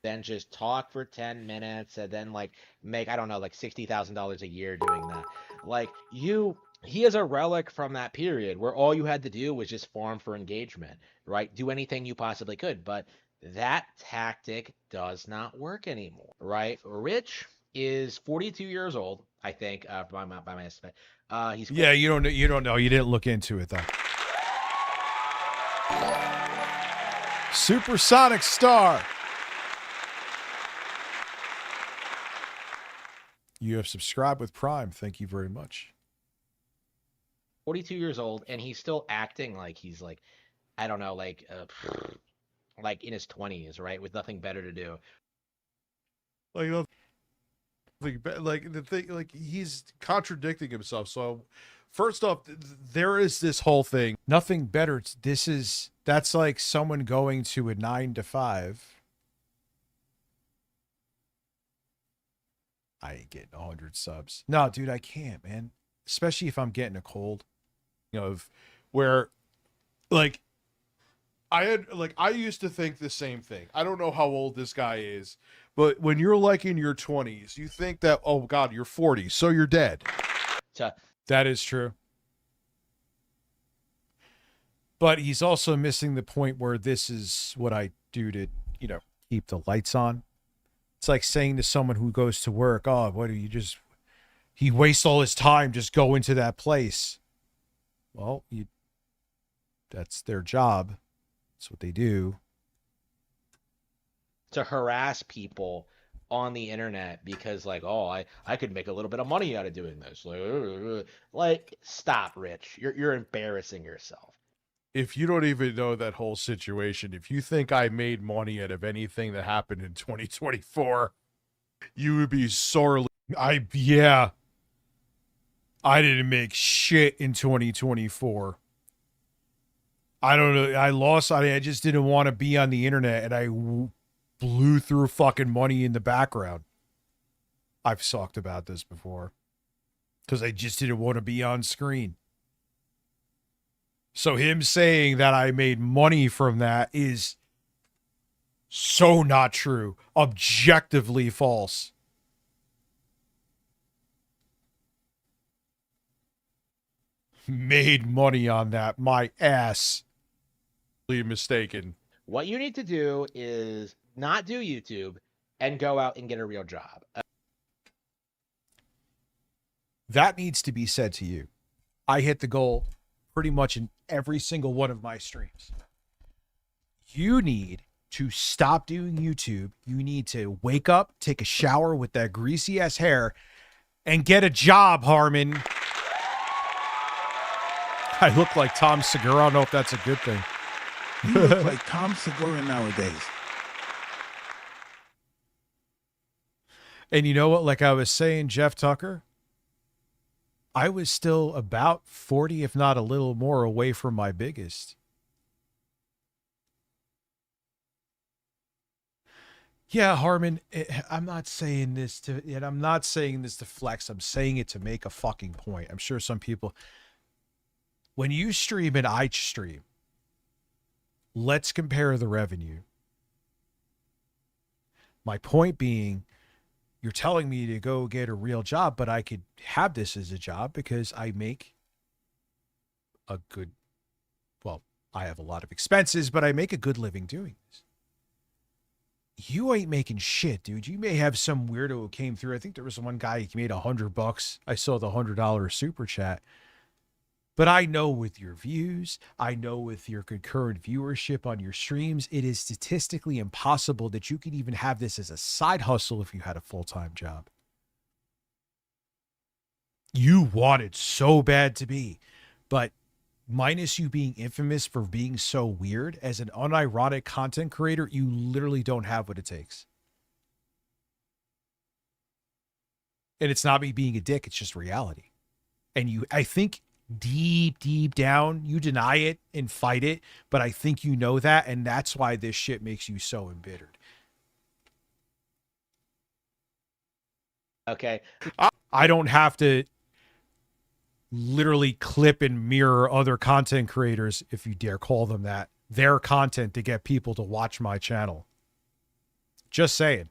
then just talk for 10 minutes and then like make, I don't know, like $60,000 a year doing that. Like he is a relic from that period where all you had to do was just farm for engagement, right? Do anything you possibly could, but that tactic does not work anymore, right? Rich is 42 years old, I think, by my estimate. He's yeah, you don't know. You didn't look into it though. Supersonic Star. You have subscribed with Prime. Thank you very much. 42 years old, and he's still acting like he's like, I don't know, like in his 20s, right, with nothing better to do. Like the thing, like he's contradicting himself. So, first off, there is this whole thing. Nothing better. That's like someone going to a 9 to 5. I ain't getting 100 subs. No, dude, I can't, man. Especially if I'm getting a cold. Of where, like, I used to think the same thing. I don't know how old this guy is, but when you're like in your 20s, you think that, oh God, you're 40, so you're dead. That is true. But he's also missing the point where this is what I do to, keep the lights on. It's like saying to someone who goes to work, oh, what do you just, he wastes all his time just go into that place. Well, that's their job. That's what they do. To harass people on the internet because, like, oh, I could make a little bit of money out of doing this. Like, stop, Rich. You're embarrassing yourself. If you don't even know that whole situation, if you think I made money out of anything that happened in 2024, you would be sorely. Yeah. I didn't make shit in 2024. I don't know. I lost. I just didn't want to be on the internet, and I blew through fucking money in the background. I've talked about this before because I just didn't want to be on screen. So him saying that I made money from that is so not true. Objectively false. Made money on that. My ass. Mistaken. What you need to do is not do YouTube and go out and get a real job. That needs to be said to you. I hit the goal pretty much in every single one of my streams. You need to stop doing YouTube. You need to wake up, take a shower with that greasy ass hair, and get a job, Harmon. I look like Tom Segura. I don't know if that's a good thing. You look like Tom Segura nowadays. And you know what? Like I was saying, Jeff Tucker, I was still about 40, if not a little more, away from my biggest. Yeah, Harmon, I'm not saying this to flex. I'm saying it to make a fucking point. I'm sure some people, when you stream and I stream, let's compare the revenue. My point being, you're telling me to go get a real job, but I could have this as a job because I make a good, well, I have a lot of expenses, but I make a good living doing this. You ain't making shit, dude. You may have some weirdo who came through. I think there was one guy, he made $100. I saw the $100 super chat. But I know with your views, I know with your concurrent viewership on your streams, it is statistically impossible that you could even have this as a side hustle if you had a full-time job. You want it so bad to be, but minus you being infamous for being so weird, as an unironic content creator, you literally don't have what it takes. And it's not me being a dick, it's just reality. And I think deep down, you deny it and fight it, but I think you know that, and that's why this shit makes you so embittered. Okay. I don't have to literally clip and mirror other content creators, if you dare call them that, their content to get people to watch my channel. Just saying.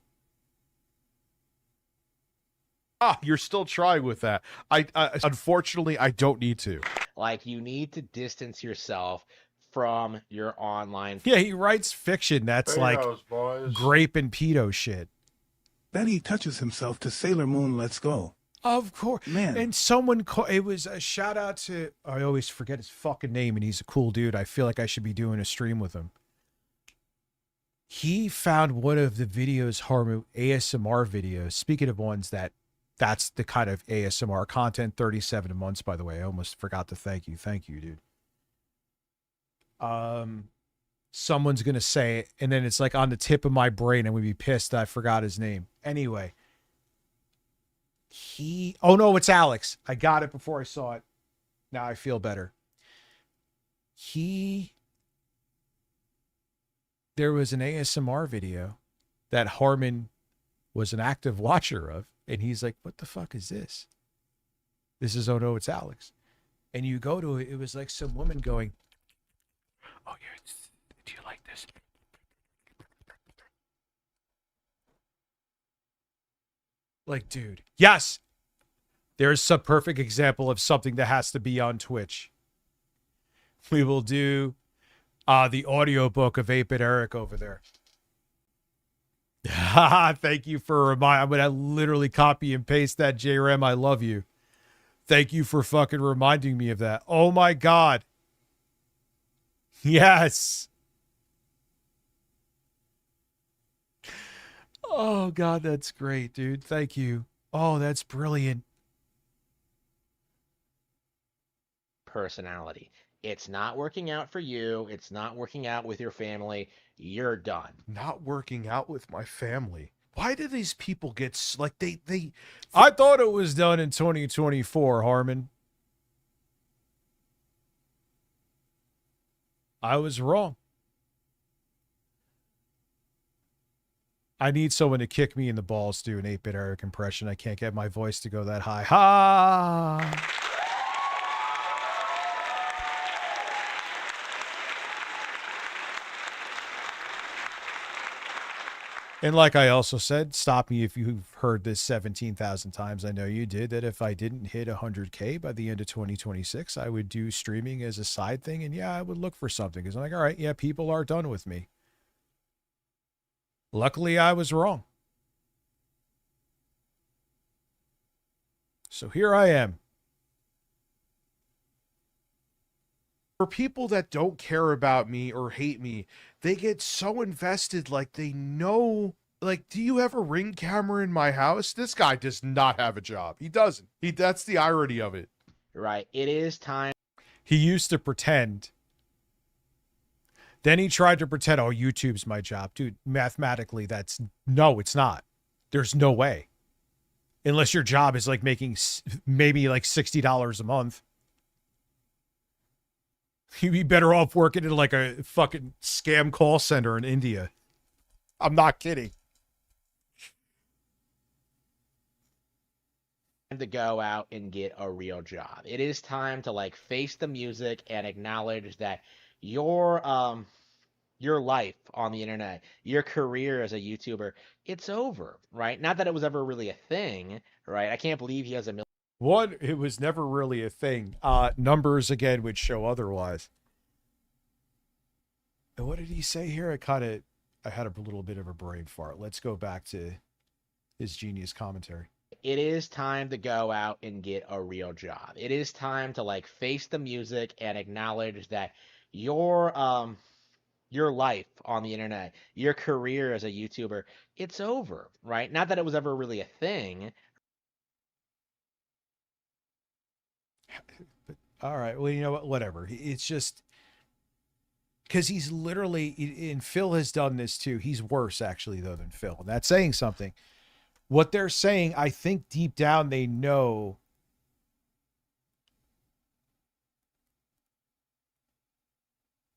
You're still trying with that. I unfortunately, I don't need to. Like, you need to distance yourself from your online. Yeah, he writes fiction that's like grape and pedo shit. Then he touches himself to Sailor Moon, Let's Go. Of course. Man. And someone, it was a shout out to, I always forget his fucking name, and he's a cool dude. I feel like I should be doing a stream with him. He found one of the videos, ASMR videos, speaking of ones that That's the kind of ASMR content. 37 months, by the way. I almost forgot to thank you. Thank you, dude. Someone's gonna say it, and then it's like on the tip of my brain. I'm gonna be pissed that I forgot his name. Anyway, oh no, it's Alex. I got it before I saw it. Now I feel better. There was an ASMR video that Harmon was an active watcher of, and he's like, "What the fuck is this?" This is, oh no, it's Alex. And you go to it, it was like some woman going, "Oh yeah, do you like this?" Like, dude, yes, there's some perfect example of something that has to be on Twitch. We will do the audiobook of 8-Bit Eric over there. Thank you for reminding. I'm gonna literally copy and paste that, JRM. I love you. Thank you for fucking reminding me of that. Oh my God. Yes. Oh God, that's great, dude. Thank you. Oh, that's brilliant. Personality. It's not working out for you. It's not working out with your family. You're done. Not working out with my family. Why do these people get like they I thought it was done in 2024, Harmon. I was wrong. I need someone to kick me in the balls to do an 8-Bit Eric impression. I can't get my voice to go that high. Ha! And like I also said, stop me if you've heard this 17,000 times. I know you did, that if I didn't hit 100K by the end of 2026, I would do streaming as a side thing. And yeah, I would look for something because I'm like, all right, yeah, people are done with me. Luckily, I was wrong. So here I am. For people that don't care about me or hate me, they get so invested, like they know, like, do you have a Ring camera in my house? This guy does not have a job. He doesn't. That's the irony of it. Right. It is time. He used to pretend. Then he tried to pretend, oh, YouTube's my job. Dude, mathematically, no, it's not. There's no way. Unless your job is like making maybe like $60 a month. You'd be better off working in like a fucking scam call center in India. I'm not kidding. To go out and get a real job. It is time to like face the music and acknowledge that your life on the internet, your career as a YouTuber, it's over, right? Not that it was ever really a thing, right? I can't believe he has a million. One, it was never really a thing. Numbers, again, would show otherwise. And what did he say here? I had a little bit of a brain fart. Let's go back to his genius commentary. It is time to go out and get a real job. It is time to like face the music and acknowledge that your life on the internet, your career as a YouTuber, it's over, right? Not that it was ever really a thing. But, all right. Well, you know what? Whatever. It's just because he's literally, and Phil has done this too. He's worse actually though than Phil. And that's saying something. What they're saying, I think deep down they know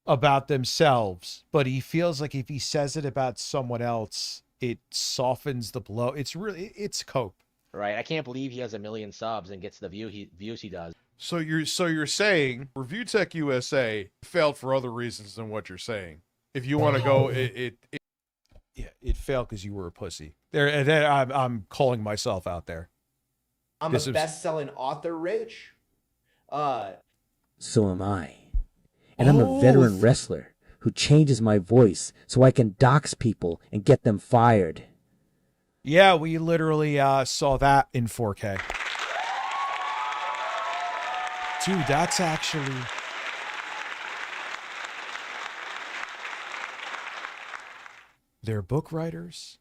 about themselves, but he feels like if he says it about someone else, it softens the blow. It's cope. Right. I can't believe he has 1 million subs and gets the views he does. So you're saying Review Tech USA failed for other reasons than what you're saying. If you want to go, it failed because you were a pussy. I'm calling myself out there. I'm a best-selling author, Rich. So am I. And I'm a veteran wrestler who changes my voice so I can dox people and get them fired. Yeah, we literally saw that in 4K. Dude, that's actually... They're book writers.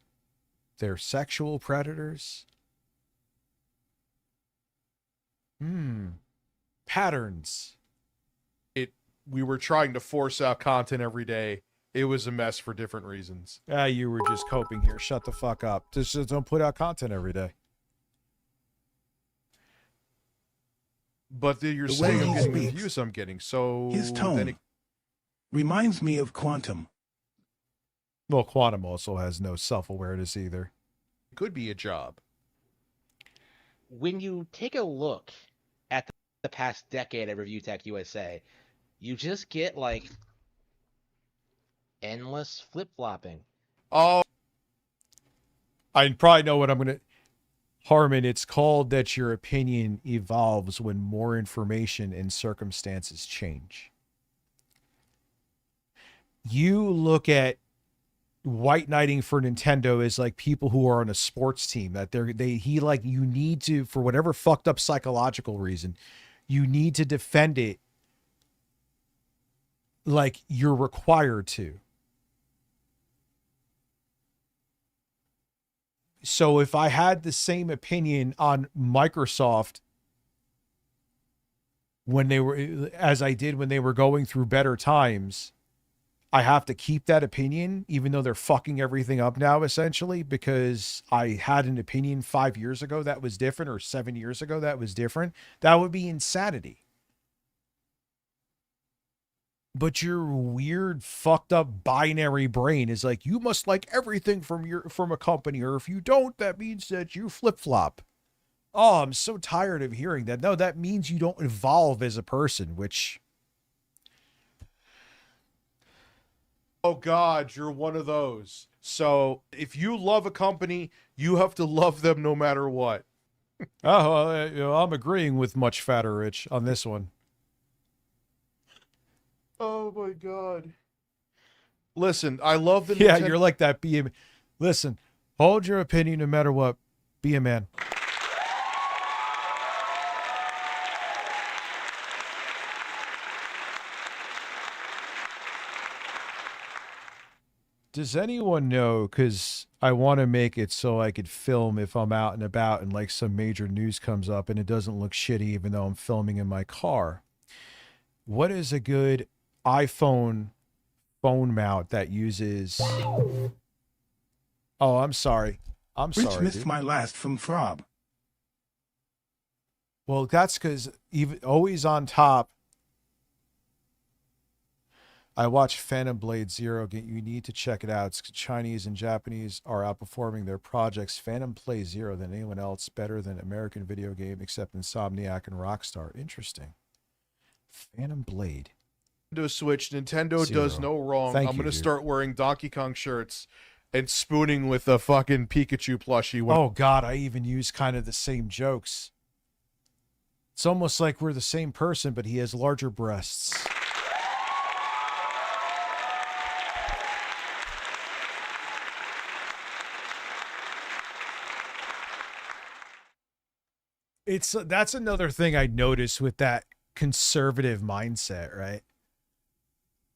They're sexual predators. Patterns. We were trying to force out content every day. It was a mess for different reasons. You were just coping here. Shut the fuck up. Just don't put out content every day. But you're The saying way I'm he getting the speaks, views I'm getting, so His then tone reminds me of Quantum. Well, Quantum also has no self-awareness either. it could be a job. When you take a look at the past decade of Review Tech USA, you just get like endless flip-flopping. Oh, I probably know what I'm going to... Harmon, it's called that your opinion evolves when more information and circumstances change. You look at white knighting for Nintendo as like people who are on a sports team, that you need to, for whatever fucked up psychological reason, you need to defend it like you're required to. So if I had the same opinion on Microsoft when they were, as I did when they were going through better times, I have to keep that opinion, even though they're fucking everything up now, essentially, because I had an opinion 5 years ago that was different, or 7 years ago that was different. That would be insanity. But your weird, fucked up binary brain is like, you must like everything from a company, or if you don't, that means that you flip-flop. Oh, I'm so tired of hearing that. No, that means you don't evolve as a person, which... Oh God, you're one of those. So if you love a company, you have to love them no matter what. I'm agreeing with Much Fatter Rich on this one. Oh my God. Listen, I love the Yeah, Nintendo- you're like that. Listen, hold your opinion no matter what. Be a man. Does anyone know, because I want to make it so I could film if I'm out and about and like some major news comes up and it doesn't look shitty even though I'm filming in my car. What is a good iPhone phone mount that uses... Oh, I'm sorry. I'm Rich sorry. missed Dude. my last from Frob. Well, that's because even always on top. I watched Phantom Blade Zero. You need to check it out. It's Chinese and Japanese are outperforming their projects. Phantom Play Zero than anyone else, better than American video game except Insomniac and Rockstar. Interesting. Phantom Blade. Nintendo Switch, Nintendo Zero. does no wrong. Thank I'm you, gonna dude. start wearing Donkey Kong shirts and spooning with a fucking Pikachu plushie. Oh God, I even use kind of the same jokes. It's almost like we're the same person, but he has larger breasts. That's another thing I noticed with that conservative mindset, right?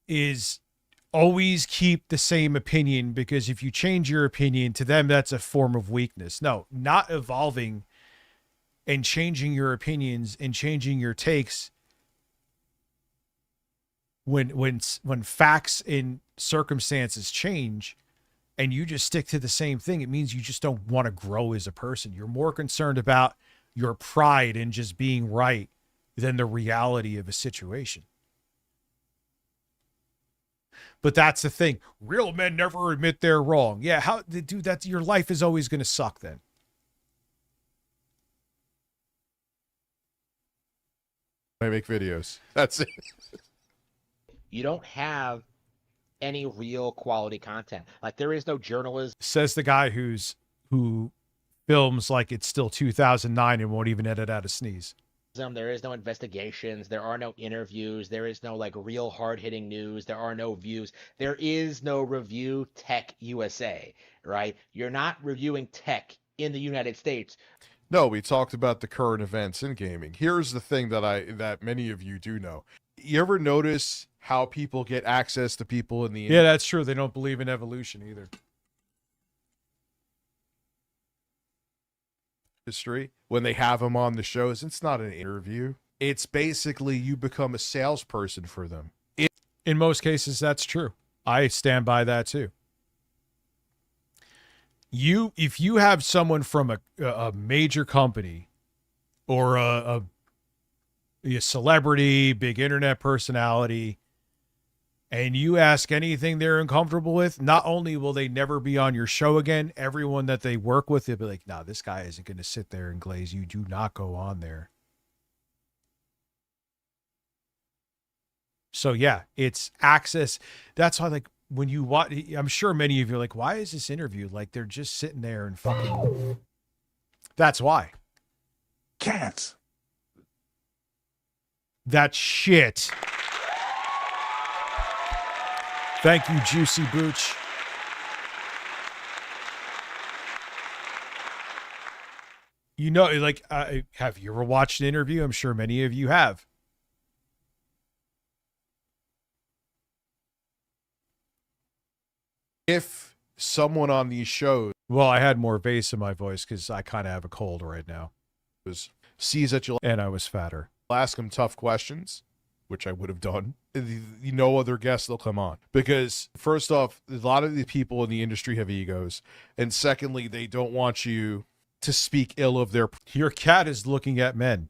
Is always keep the same opinion, because if you change your opinion to them, that's a form of weakness. No, not evolving and changing your opinions and changing your takes when facts and circumstances change and you just stick to the same thing, it means you just don't want to grow as a person. You're more concerned about your pride in just being right than the reality of a situation. But that's the thing. Real men never admit they're wrong. Yeah, how, dude, that's, your life is always going to suck then. I make videos. That's it. You don't have any real quality content. Like, there is no journalism. Says the guy who films like it's still 2009 and won't even edit out a sneeze. There is no investigations. There are no interviews. There is no like real hard-hitting news. There are no views. There is no Review Tech USA, right? You're not reviewing tech in the United States. No, we talked about the current events in gaming. Here's the thing that many of you do know. You ever notice how people get access to people in the Yeah, that's true. They don't believe in evolution either. history when they have them on the shows. It's not an interview. It's basically you become a salesperson for them. In most cases, that's true. I stand by that too. If you have someone from a major company or a celebrity, big internet personality, and you ask anything they're uncomfortable with, not only will they never be on your show again, everyone that they work with, they'll be like, nah, this guy isn't going to sit there and glaze you. Do not go on there. So yeah, it's access. That's why, like, when you watch, I'm sure many of you are like, why is this interview? Like, they're just sitting there and fucking. That's why. Cats. That shit. Thank you, Juicy Booch. You know, like, have you ever watched an interview? I'm sure many of you have. If someone on these shows, well, I had more bass in my voice because I kind of have a cold right now, sees that you'll, and I was fatter, ask them tough questions, which I would have done, no other guests they'll come on. Because first off, a lot of the people in the industry have egos, and secondly, they don't want you to speak ill of their. Your cat is looking at men.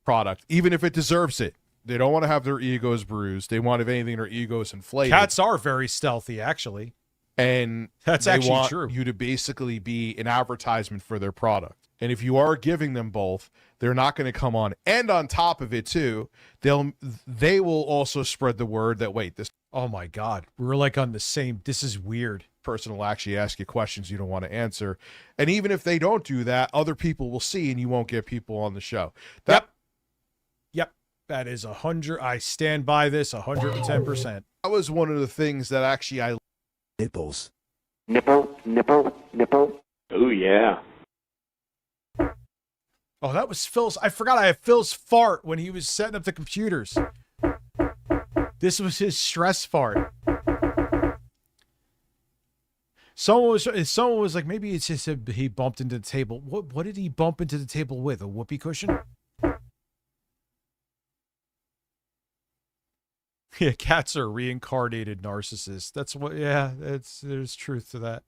Product, even if it deserves it. They don't want to have their egos bruised. They want, if anything, their egos inflated. Cats are very stealthy, actually. And that's they actually want true. You to basically be an advertisement for their product. And if you are giving them both, they're not going to come on. And on top of it too, they will also spread the word that, wait, this. Oh my God, we're like on the same. This is weird. Person will actually ask you questions you don't want to answer. And even if they don't do that, other people will see, and you won't get people on the show. Yep. That is 100. I stand by this 110%. That was one of the things that actually I. Nipples. Nipple. Oh, yeah. Oh, that was Phil's. I forgot I have Phil's fart when he was setting up the computers. This was his stress fart. Someone was like, maybe it's just he bumped into the table. What did he bump into the table with? A whoopee cushion? Yeah, cats are reincarnated narcissists. That's what. Yeah, there's truth to that.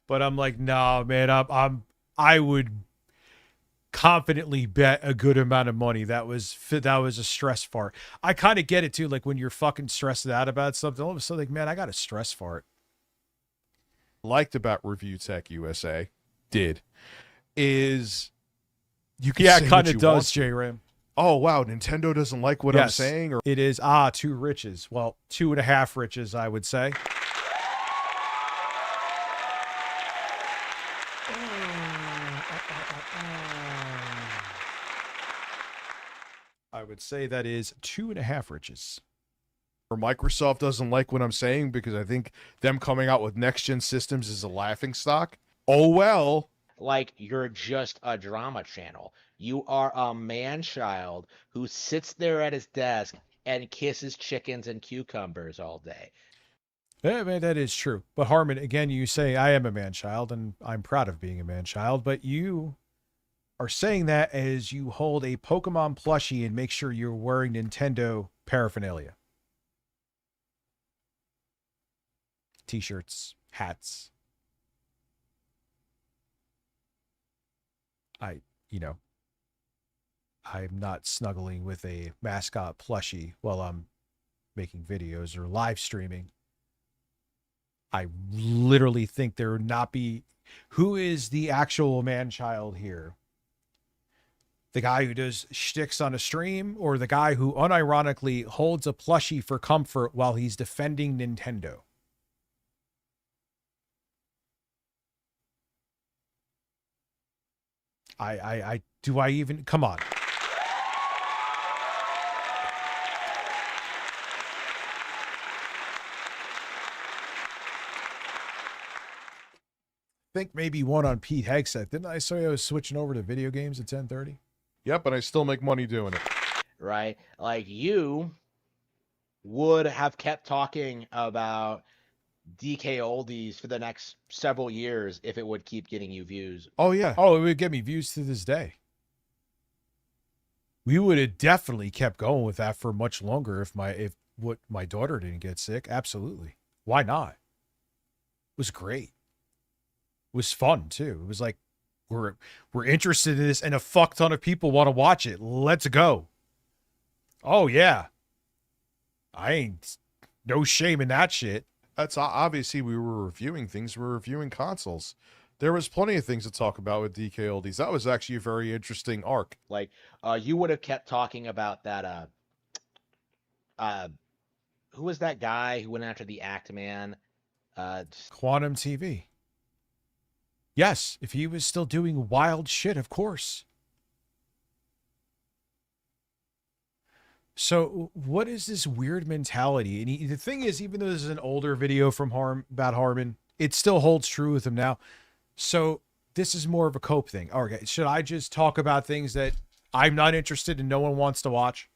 But I'm like, nah, man. I would confidently bet a good amount of money that was a stress fart. I kind of get it too. Like when you're fucking stressed out about something, all of a sudden, like, man, I got a stress fart. Liked about Review Tech USA is. You can it kind of does, J-Ram. Oh, wow. Nintendo doesn't like what I'm saying? Or it is, two riches. Well, 2.5 riches, I would say. I would say that is 2.5 riches. Or Microsoft doesn't like what I'm saying because I think them coming out with next-gen systems is a laughingstock. Oh, well. Like, you're just a drama channel. You are a man-child who sits there at his desk and kisses chickens and cucumbers all day. Yeah, man, that is true. But Harmon, again, you say I am a man-child, and I'm proud of being a man-child, but you are saying that as you hold a Pokemon plushie and make sure you're wearing Nintendo paraphernalia. T-shirts, hats. I'm not snuggling with a mascot plushie while I'm making videos or live streaming. I literally think there would not be. Who is the actual man-child here? The guy who does shticks on a stream, or the guy who unironically holds a plushie for comfort while he's defending Nintendo? Do I even, come on. I think maybe one on Pete Hegseth. Didn't I say I was switching over to video games at 10:30? Yep, but I still make money doing it. Right? Like, you would have kept talking about DK oldies for the next several years if it would keep getting you views. Oh yeah. Oh, it would get me views to this day. We would have definitely kept going with that for much longer if my daughter didn't get sick. Absolutely. Why not? It was great. It was fun too. It was like we're interested in this and a fuck ton of people want to watch it. Let's go. Oh yeah. I ain't no shame in that shit. That's obviously we were reviewing things. We were reviewing consoles. There was plenty of things to talk about with DK Oldies. That was actually a very interesting arc. Like, you would have kept talking about that. Who was that guy who went after the Act Man? Quantum TV. Yes, if he was still doing wild shit, of course. So what is this weird mentality? And the thing is, even though this is an older video from about Harmon, it still holds true with him now. So this is more of a cope thing. Okay, should I just talk about things that I'm not interested in, no one wants to watch?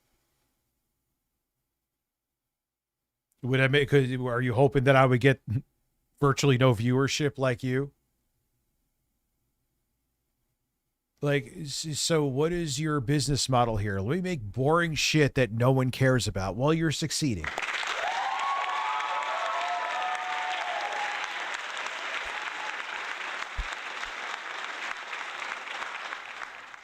Would I make? Are you hoping that I would get virtually no viewership like you? Like, so what is your business model here? Let me make boring shit that no one cares about while you're succeeding.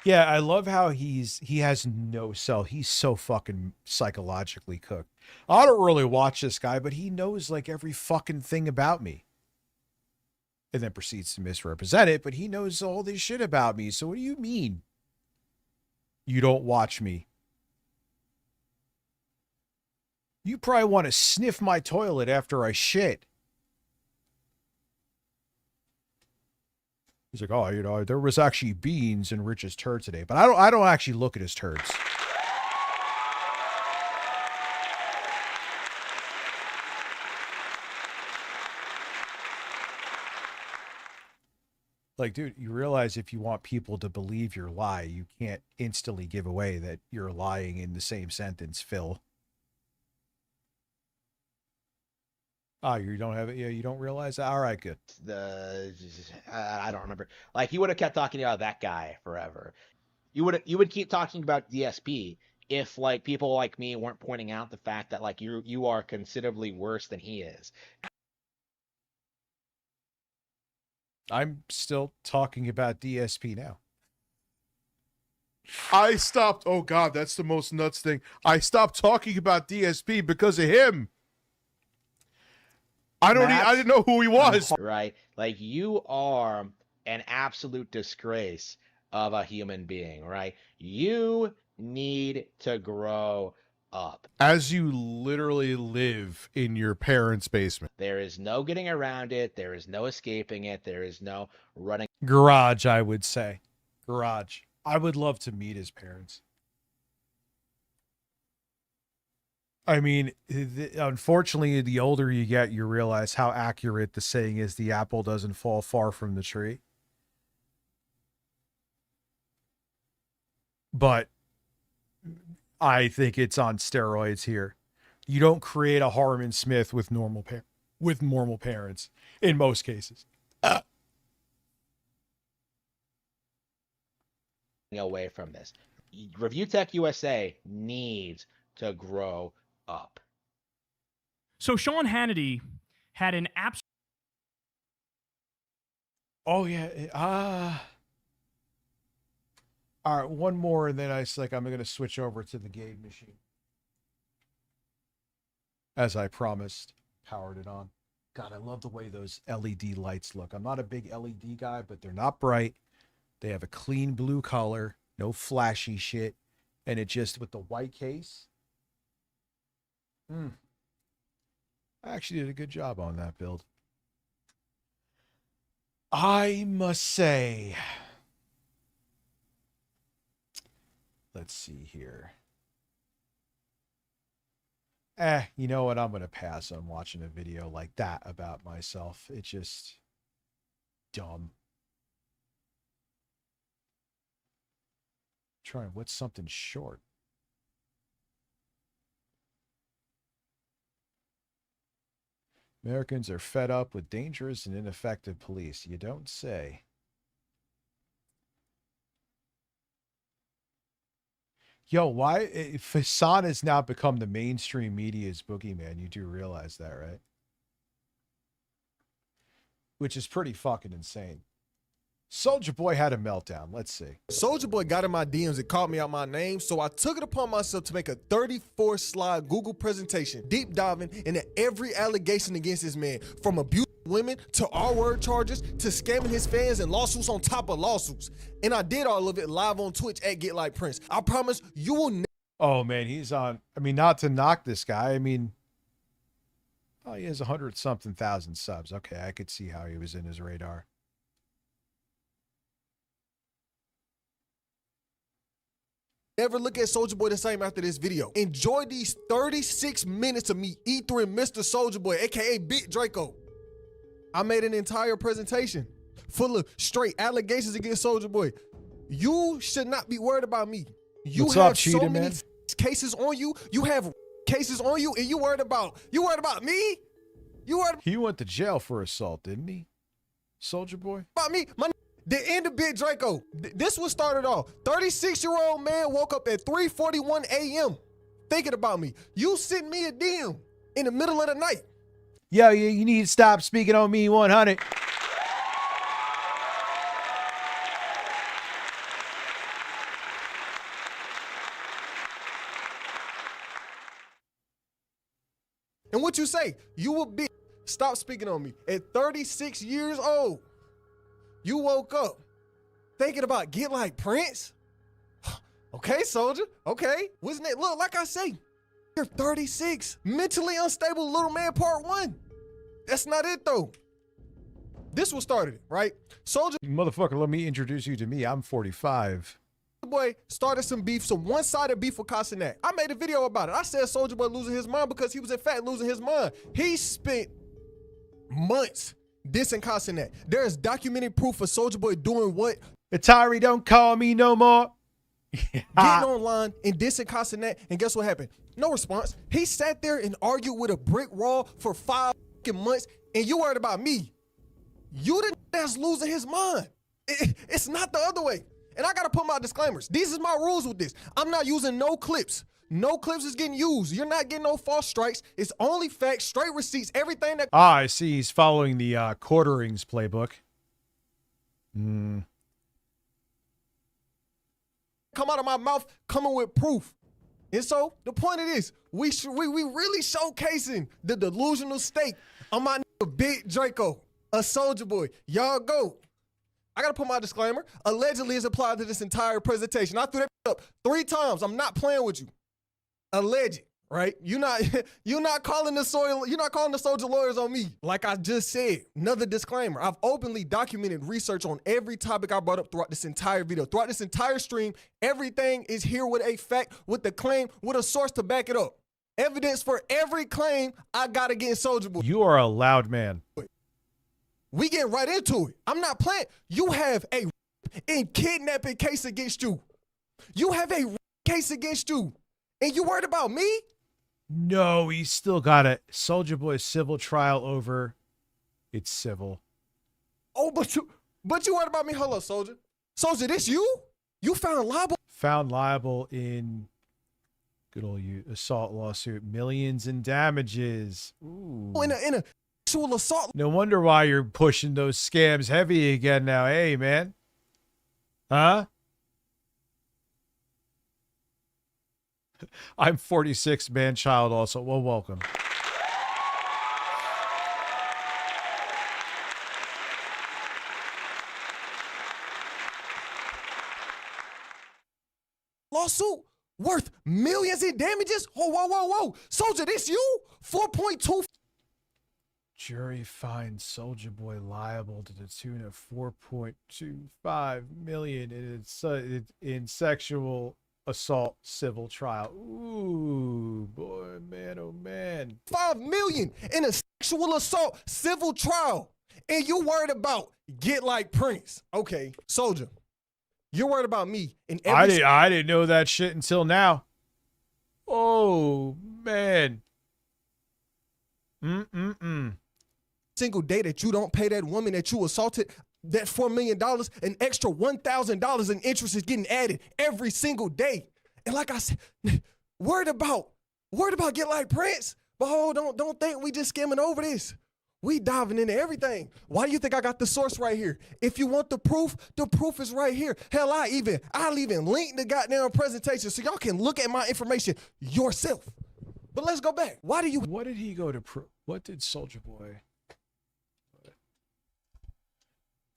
Yeah, I love how he has no self. He's so fucking psychologically cooked. I don't really watch this guy, but he knows like every fucking thing about me. And then proceeds to misrepresent it, but he knows all this shit about me. So what do you mean you don't watch me? You probably want to sniff my toilet after I shit. He's like, oh, you know, there was actually beans in Rich's turd today, but I don't actually look at his turds. Like, dude, you realize if you want people to believe your lie, you can't instantly give away that you're lying in the same sentence, Phil. Oh, you don't have it? Yeah, you don't realize that? All right, good. I don't remember. Like, he would have kept talking about that guy forever. You would keep talking about DSP if like people like me weren't pointing out the fact that like you are considerably worse than he is. I'm still talking about DSP now. I stopped. Oh God, that's the most nuts thing. I stopped talking about DSP because of him. I didn't know who he was. Right? Like, you are an absolute disgrace of a human being, right? You need to grow up. As you literally live in your parents' basement. There is no getting around it. There is no escaping it. There is no running. Garage, I would say. Garage. I would love to meet his parents. I mean, unfortunately, the older you get, you realize how accurate the saying is, the apple doesn't fall far from the tree. But I think it's on steroids here. You don't create a Harmon Smith with normal parents in most cases. Away from this. Review Tech USA needs to grow up. So Sean Hannity had an absolute. Oh yeah. All right, one more, and then I'm going to switch over to the game machine. As I promised, powered it on. God, I love the way those LED lights look. I'm not a big LED guy, but they're not bright. They have a clean blue color, no flashy shit, and it just with the white case. I actually did a good job on that build. I must say. Let's see here. You know what? I'm going to pass on watching a video like that about myself. It's just dumb. Trying, what's something short? Americans are fed up with dangerous and ineffective police. You don't say. Yo, why Hassan has now become the mainstream media's boogeyman? You do realize that, right? Which is pretty fucking insane. Soulja Boy had a meltdown. Let's see. Soulja Boy got in my DMs and called me out my name, so I took it upon myself to make a 34-slide Google presentation, deep diving into every allegation against this man, from abusing women to R-word charges to scamming his fans and lawsuits on top of lawsuits. And I did all of it live on Twitch at Get Like Prince. I promise you will never. Oh man, he's on. I mean, not to knock this guy. I mean, oh, he has 100-something thousand subs. Okay, I could see how he was in his radar. Never look at Soulja Boy the same after this video. Enjoy these 36 minutes of me ethering Mr. Soulja Boy, aka Big Draco. I made an entire presentation full of straight allegations against Soulja Boy. You should not be worried about me. You What's have up, Cheetah, so many man? cases on you. You have cases on you, and you worried about me? You worried He went to jail for assault, didn't he? Soulja Boy? about me? The end of Big Draco. This was started off. 36-year-old man woke up at 3:41 a.m. thinking about me. You sent me a DM in the middle of the night. Yo, you need to stop speaking on me 100. And what you say? You a bitch. Stop speaking on me. At 36 years old, you woke up thinking about Get Like Prince? Okay, soldier. Okay. Wasn't it? Look, like I say, you're 36. Mentally unstable little man part 1. That's not it, though. This was started, right? Soldier Motherfucker, let me introduce you to me. I'm 45. Boy started some beef, some one-sided beef with Castanet. I made a video about it. I said Soulja Boy losing his mind because he was in fact losing his mind. He spent months dissing Castanet. There is documented proof of Soulja Boy doing what? Atari, don't call me no more. Getting online and dissing Castanet, and guess what happened? No response. He sat there and argued with a brick wall for 5 months, and you worried about me. You the that's losing his mind. It's not the other way. And I gotta put my disclaimers. These is my rules with this. I'm not using no clips. No clips is getting used. You're not getting no false strikes. It's only facts, straight receipts, everything that. I see. He's following the quarterings playbook. Come out of my mouth, coming with proof. And so the point of this, we really showcasing the delusional state of my nigga Big Draco, a Soulja Boy. Y'all go. I gotta put my disclaimer. Allegedly is applied to this entire presentation. I threw that up 3 times. I'm not playing with you. Alleged, right? You're not calling the Soulja lawyers on me. Like I just said, another disclaimer. I've openly documented research on every topic I brought up throughout this entire video. Throughout this entire stream, everything is here with a fact, with the claim, with a source to back it up. Evidence for every claim I got against Soulja Boy. You are a loud man. We get right into it. I'm not playing. You have a kidnapping case against you. You have a case against you. And you worried about me? No, he's still got a Soulja Boy civil trial over. It's civil. Oh, but you worried about me? Hold up, Soulja. Soulja, this you? You found liable? Found liable in good old assault lawsuit. Millions in damages. Ooh. In a sexual assault. No wonder why you're pushing those scams heavy again now. Hey, man. Huh? I'm 46, man child also. Well, welcome. Lawsuit worth millions in damages? Oh, whoa. Soulja, this you? 4.2. Jury finds Soulja Boy liable to the tune of $4.25 million in sexual assault civil trial. Ooh, boy, man, oh man. $5 million in a sexual assault civil trial. And you worried about Get Like Prince. Okay, Soulja, you're worried about me. And I didn't know that shit until now. Oh, man. single day that you don't pay that woman that you assaulted that $4 million, an extra $1,000 in interest is getting added every single day. And like I said, worried about get like Prince, but don't think we just skimming over this. We diving into everything. Why do you think I got the source right here? If you want the proof is right here. Hell, I'll even link the goddamn presentation so y'all can look at my information yourself. But let's go back. What did he go to prove? What did Soulja Boy?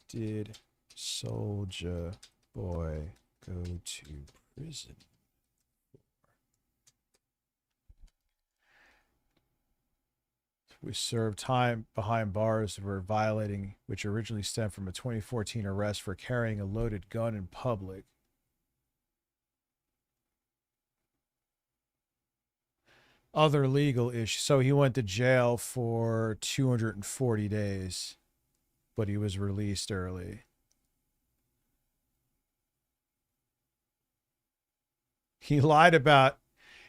Did Soulja Boy go to prison? We served time behind bars for violating, which originally stemmed from a 2014 arrest for carrying a loaded gun in public. Other legal issues. So he went to jail for 240 days, but he was released early. He lied about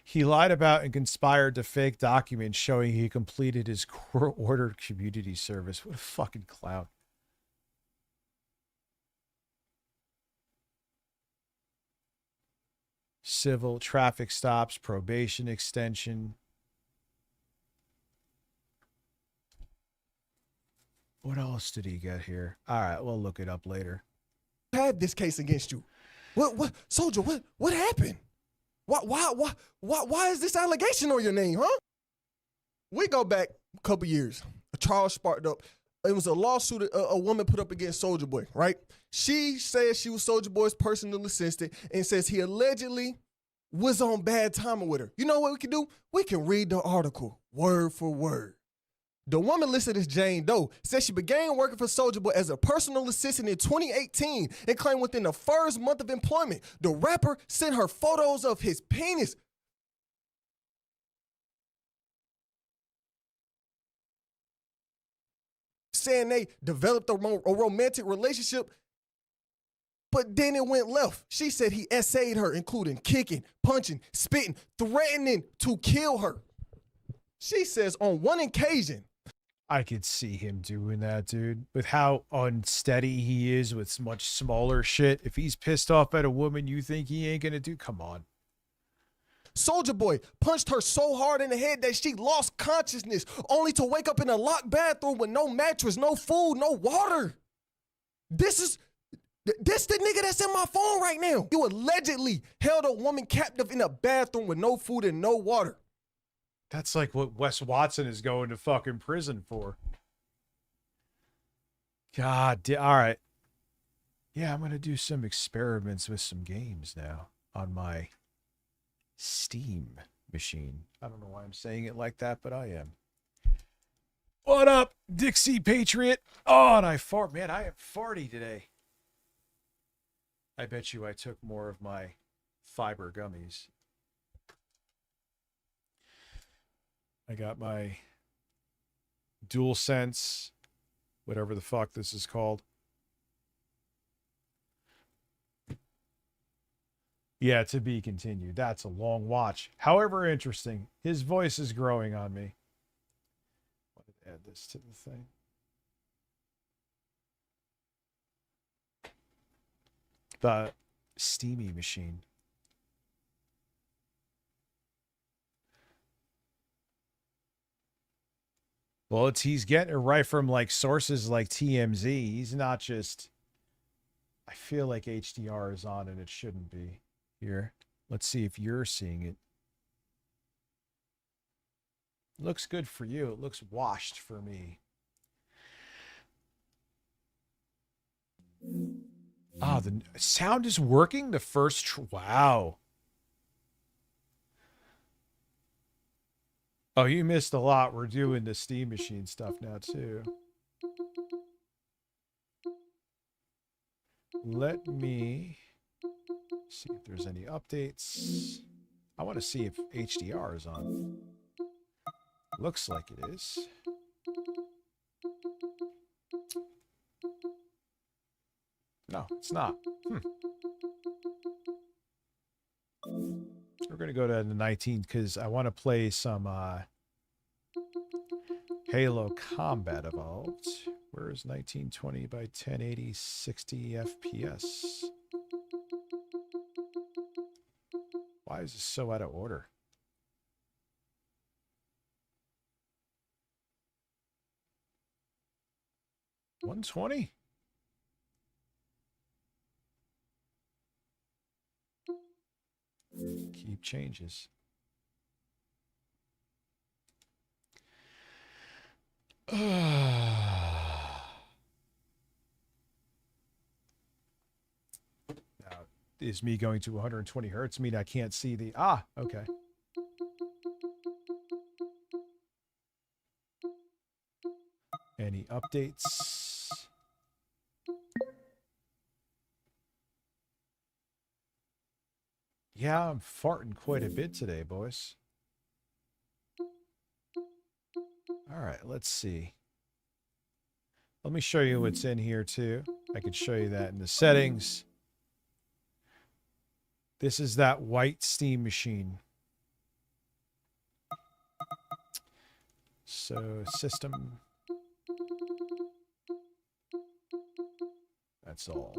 and conspired to fake documents showing he completed his court-ordered community service. What a fucking clown. Civil, traffic stops, probation extension. What else did he get here? All right, we'll look it up later. Had this case against you. What, Soldier, what happened? Why is this allegation on your name, huh? We go back a couple years. A trial sparked up. It was a lawsuit a woman put up against Soulja Boy, right? She says she was Soulja Boy's personal assistant and says he allegedly was on bad timing with her. You know what we can do? We can read the article word for word. The woman listed as Jane Doe says she began working for Soulja Boy as a personal assistant in 2018 and claimed within the first month of employment, the rapper sent her photos of his penis. Saying they developed a romantic relationship, but then it went left. She said he essayed her, including kicking, punching, spitting, threatening to kill her. She says on one occasion, I could see him doing that, dude. With how unsteady he is with much smaller shit. If he's pissed off at a woman, you think he ain't gonna do? Come on. Soulja Boy punched her so hard in the head that she lost consciousness, only to wake up in a locked bathroom with no mattress, no food, no water. This the nigga that's in my phone right now. You allegedly held a woman captive in a bathroom with no food and no water. That's like what Wes Watson is going to fucking prison for. God, all right. Yeah, I'm going to do some experiments with some games now on my Steam machine. I don't know why I'm saying it like that, but I am. What up, Dixie Patriot? Oh, and I fart. Man, I am farty today. I bet you I took more of my fiber gummies. I got my DualSense, whatever the fuck this is called. Yeah, to be continued. That's a long watch. However interesting. His voice is growing on me. I wanted to add this to the thing. The Steamy machine. Well, he's getting it right from like sources like TMZ. He's not just. I feel like HDR is on and it shouldn't be. Here, let's see if you're seeing it. Looks good for you. It looks washed for me. Ah, the sound is working. The first. Wow. Oh, you missed a lot. We're doing the Steam machine stuff now, too. Let me see if there's any updates. I want to see if HDR is on. Looks like it is. No, it's not. We're going to go to the 19th because I want to play some Halo Combat Evolved. Where is 1920 by 1080 60 FPS? Why is this so out of order? $120? Keep changes. Now, is me going to 120 hertz mean I can't see the... Ah, okay. Any updates? Yeah, I'm farting quite a bit today, boys. All right, let's see. Let me show you what's in here, too. I could show you that in the settings. This is that white Steam machine. So, system. That's all.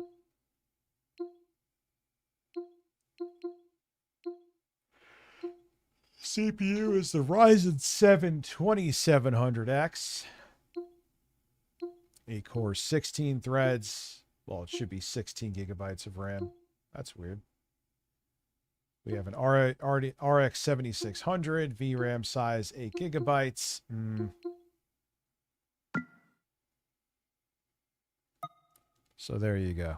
CPU is the Ryzen 7 2700X. 8 core, 16 threads. Well, it should be 16 gigabytes of RAM. That's weird. We have an RX 7600, VRAM size 8 gigabytes. So there you go.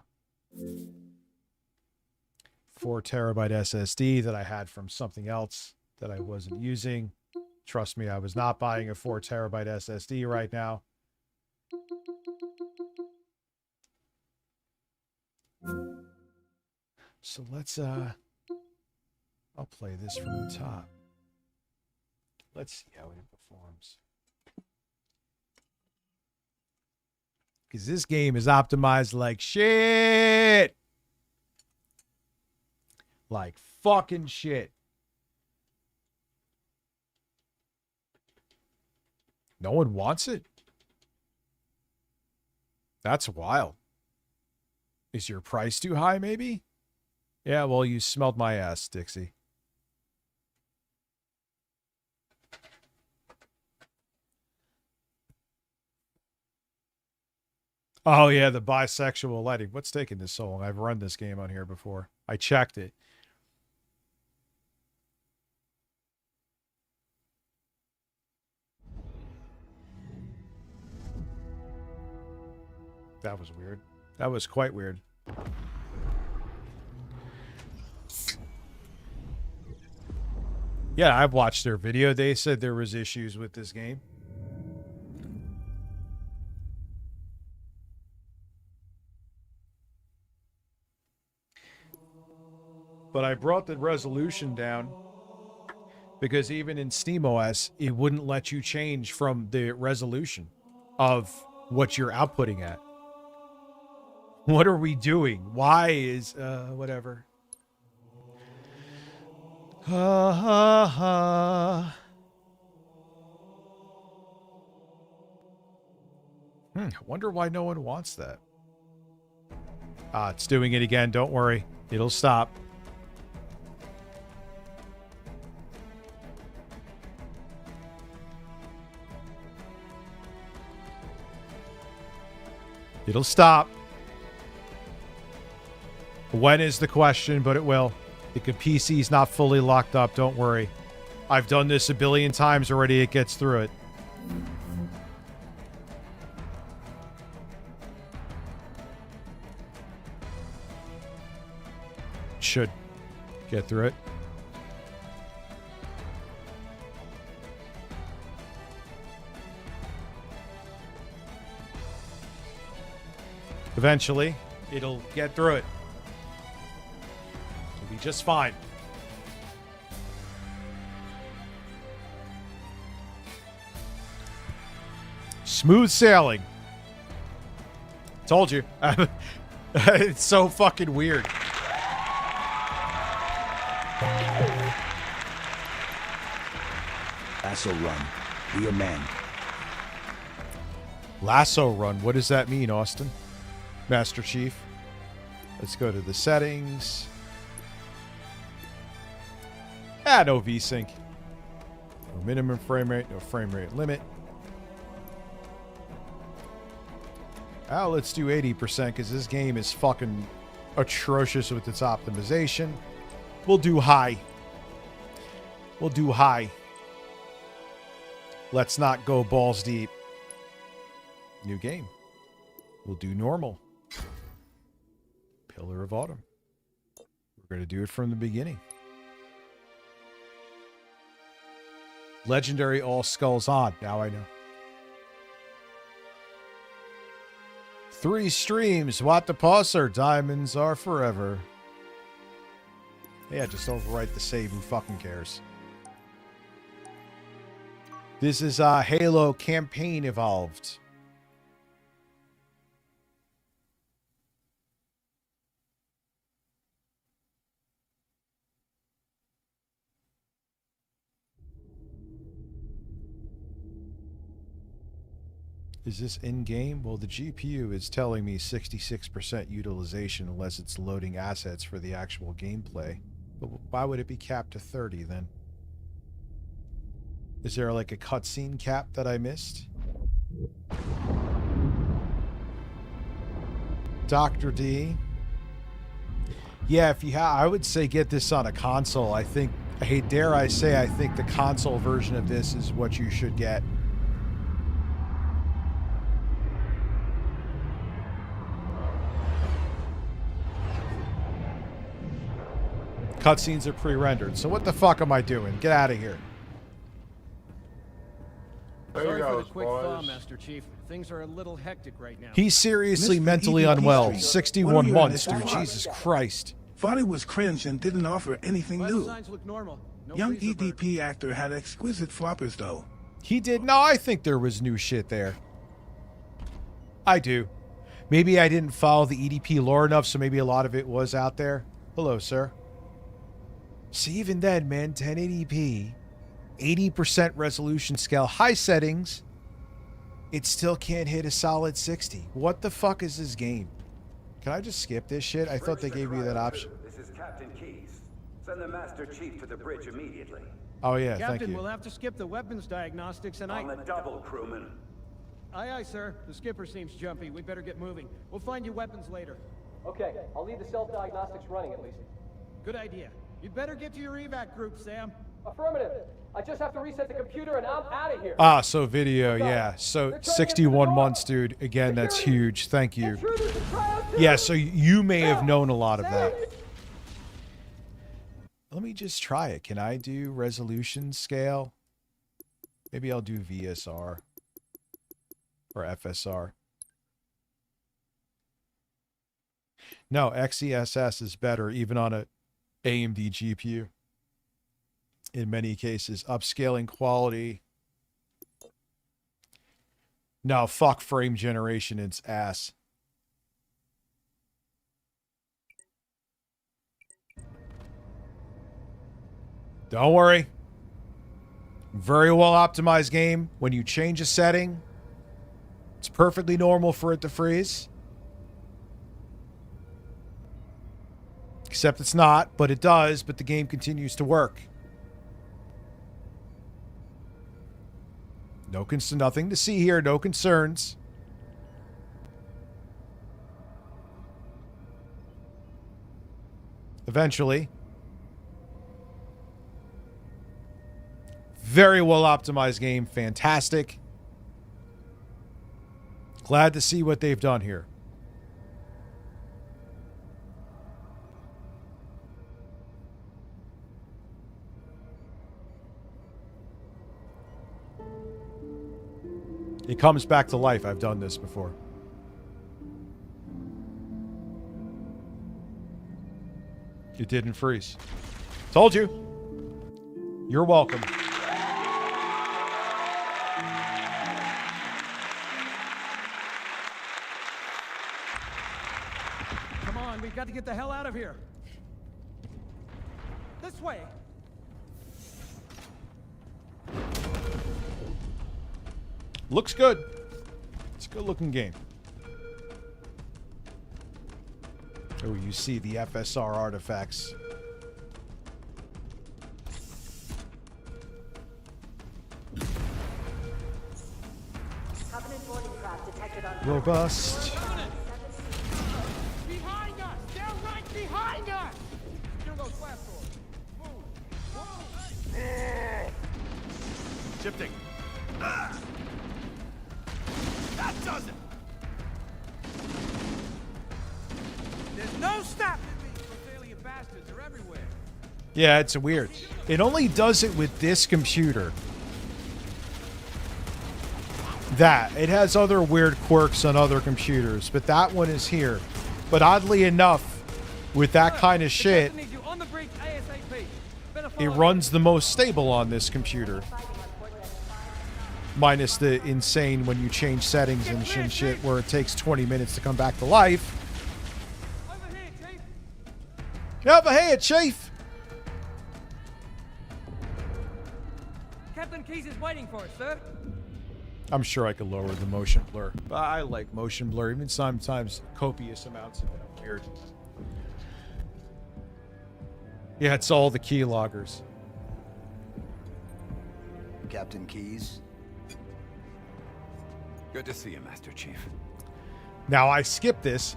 4 terabyte SSD that I had from something else that I wasn't using. Trust me, I was not buying a 4 terabyte SSD right now. So let's I'll play this from the top. Let's see how it performs. Because this game is optimized like shit. Like fucking shit. No one wants it? That's wild. Is your price too high, maybe? Yeah, well, you smelled my ass, Dixie. Oh, yeah, the bisexual lighting. What's taking this so long? I've run this game on here before. I checked it. That was weird. That was quite weird. Yeah, I've watched their video. They said there was issues with this game. But I brought the resolution down because even in SteamOS, it wouldn't let you change from the resolution of what you're outputting at. What are we doing? Why is, whatever. Wonder why no one wants that. Ah, it's doing it again. Don't worry. It'll stop. It'll stop. When is the question, but it will. The PC's not fully locked up, don't worry. I've done this a billion times already, it gets through it. Should get through it. Eventually, it'll get through it. It'll be just fine. Smooth sailing. Told you. It's so fucking weird. Vassal run. Be a man. Lasso run. What does that mean, Austin? Master Chief. Let's go to the settings. No VSync. No minimum frame rate, no frame rate limit. Let's do 80% because this game is fucking atrocious with its optimization. We'll do high. We'll do high. Let's not go balls deep. New game. We'll do normal. Pillar of Autumn. We're going to do it from the beginning. Legendary all skulls on. Now I know. 3 streams. What the pusser? Diamonds are forever. Yeah, just overwrite the save. Who fucking cares? This is Halo Campaign Evolved. Is this in-game? Well, the GPU is telling me 66% utilization unless it's loading assets for the actual gameplay. But why would it be capped to 30 then? Is there like a cutscene cap that I missed? Dr. D. Yeah, if you I would say get this on a console. I think, dare I say, I think the console version of this is what you should get. Cutscenes are pre-rendered. So what the fuck am I doing? Get out of here. Sorry for the quick thaw, Master Chief. Things are a little hectic right now. He's seriously Mr. mentally EDP unwell. Street. 61 What are your months, initials? dude. Jesus Christ. Thought it was cringe and didn't offer anything Vital new. signs look normal. No Young freezer burn. EDP actor had exquisite floppers though. He did. No, I think there was new shit there. I do. Maybe I didn't follow the EDP lore enough, so maybe a lot of it was out there. Hello, sir. See, even then, man, 1080p, 80% resolution scale, high settings, it still can't hit a solid 60. What the fuck is this game? Can I just skip this shit? I thought they gave me that option. This is Captain Keyes. Send the Master Chief to the bridge immediately. Oh, yeah, Captain, thank you. we'll have to skip the weapons diagnostics and On the double, crewman. Aye, aye, sir. The skipper seems jumpy. We better get moving. We'll find you weapons later. Okay, I'll leave the self-diagnostics running at least. Good idea. You'd better get to your evac group, Sam. Affirmative. I just have to reset the computer and I'm out of here. Ah, so video, yeah. So 61 months, dude. Again, that's huge. Thank you. Yeah, so you may have known a lot of that. Let me just try it. Can I do resolution scale? Maybe I'll do VSR or FSR. No, XeSS is better even on a AMD GPU. In many cases, upscaling quality. No, fuck frame generation, it's ass. Don't worry. Very well optimized game. When you change a setting, it's perfectly normal for it to freeze. Except it's not, but it does, but the game continues to work. Nothing to see here, no concerns. Eventually. Very well optimized game, fantastic. Glad to see what they've done here. It comes back to life. I've done this before. It didn't freeze. Told you. You're welcome. Come on, we've got to get the hell out of here. This way. Looks good. It's a Good looking game. Oh, you see the FSR artifacts. Robust. Behind us! They're right behind us! Kill those platforms. Move. Shifting. That does it. There's no stopping me. Those alien bastards are everywhere. Yeah, it's weird. It only does it with this computer. That. It has other weird quirks on other computers, but that one is here. But oddly enough, with that kind of shit, it runs the most stable on this computer. Minus the insane when you change settings and shit where it takes 20 minutes to come back to life. Over here, Chief! Captain Keyes is waiting for us, sir. I'm sure I could lower the motion blur. But I like motion blur, even sometimes copious amounts of it. I'm weird. Yeah, it's all the keyloggers. Captain Keyes. Good to see you, Master Chief. Now I skipped this.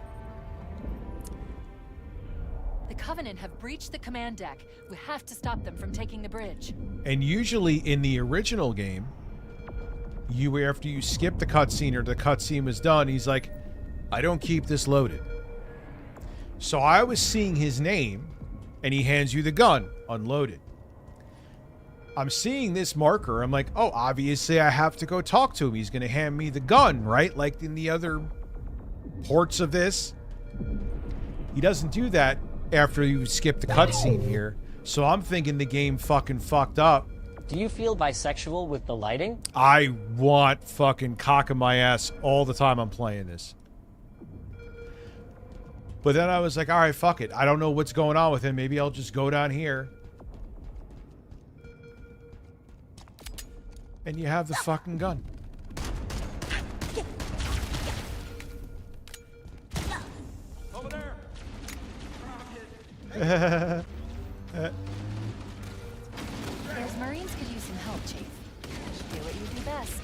The Covenant have breached the command deck. We have to stop them from taking the bridge. And usually in the original game, after you skip the cutscene or the cutscene was done, he's like, I don't keep this loaded. So I was seeing his name, and he hands you the gun, unloaded. I'm seeing this marker. I'm like, oh, obviously I have to go talk to him. He's going to hand me the gun, right? Like in the other ports of this. He doesn't do that after you skip the cutscene here. So I'm thinking the game fucking fucked up. Do you feel bisexual with the lighting? I want fucking cock in my ass all the time I'm playing this. But then I was like, all right, fuck it. I don't know what's going on with him. Maybe I'll just go down here. And you have the fucking gun. Over there. Those Marines could use some help, Chief. Do what you do best.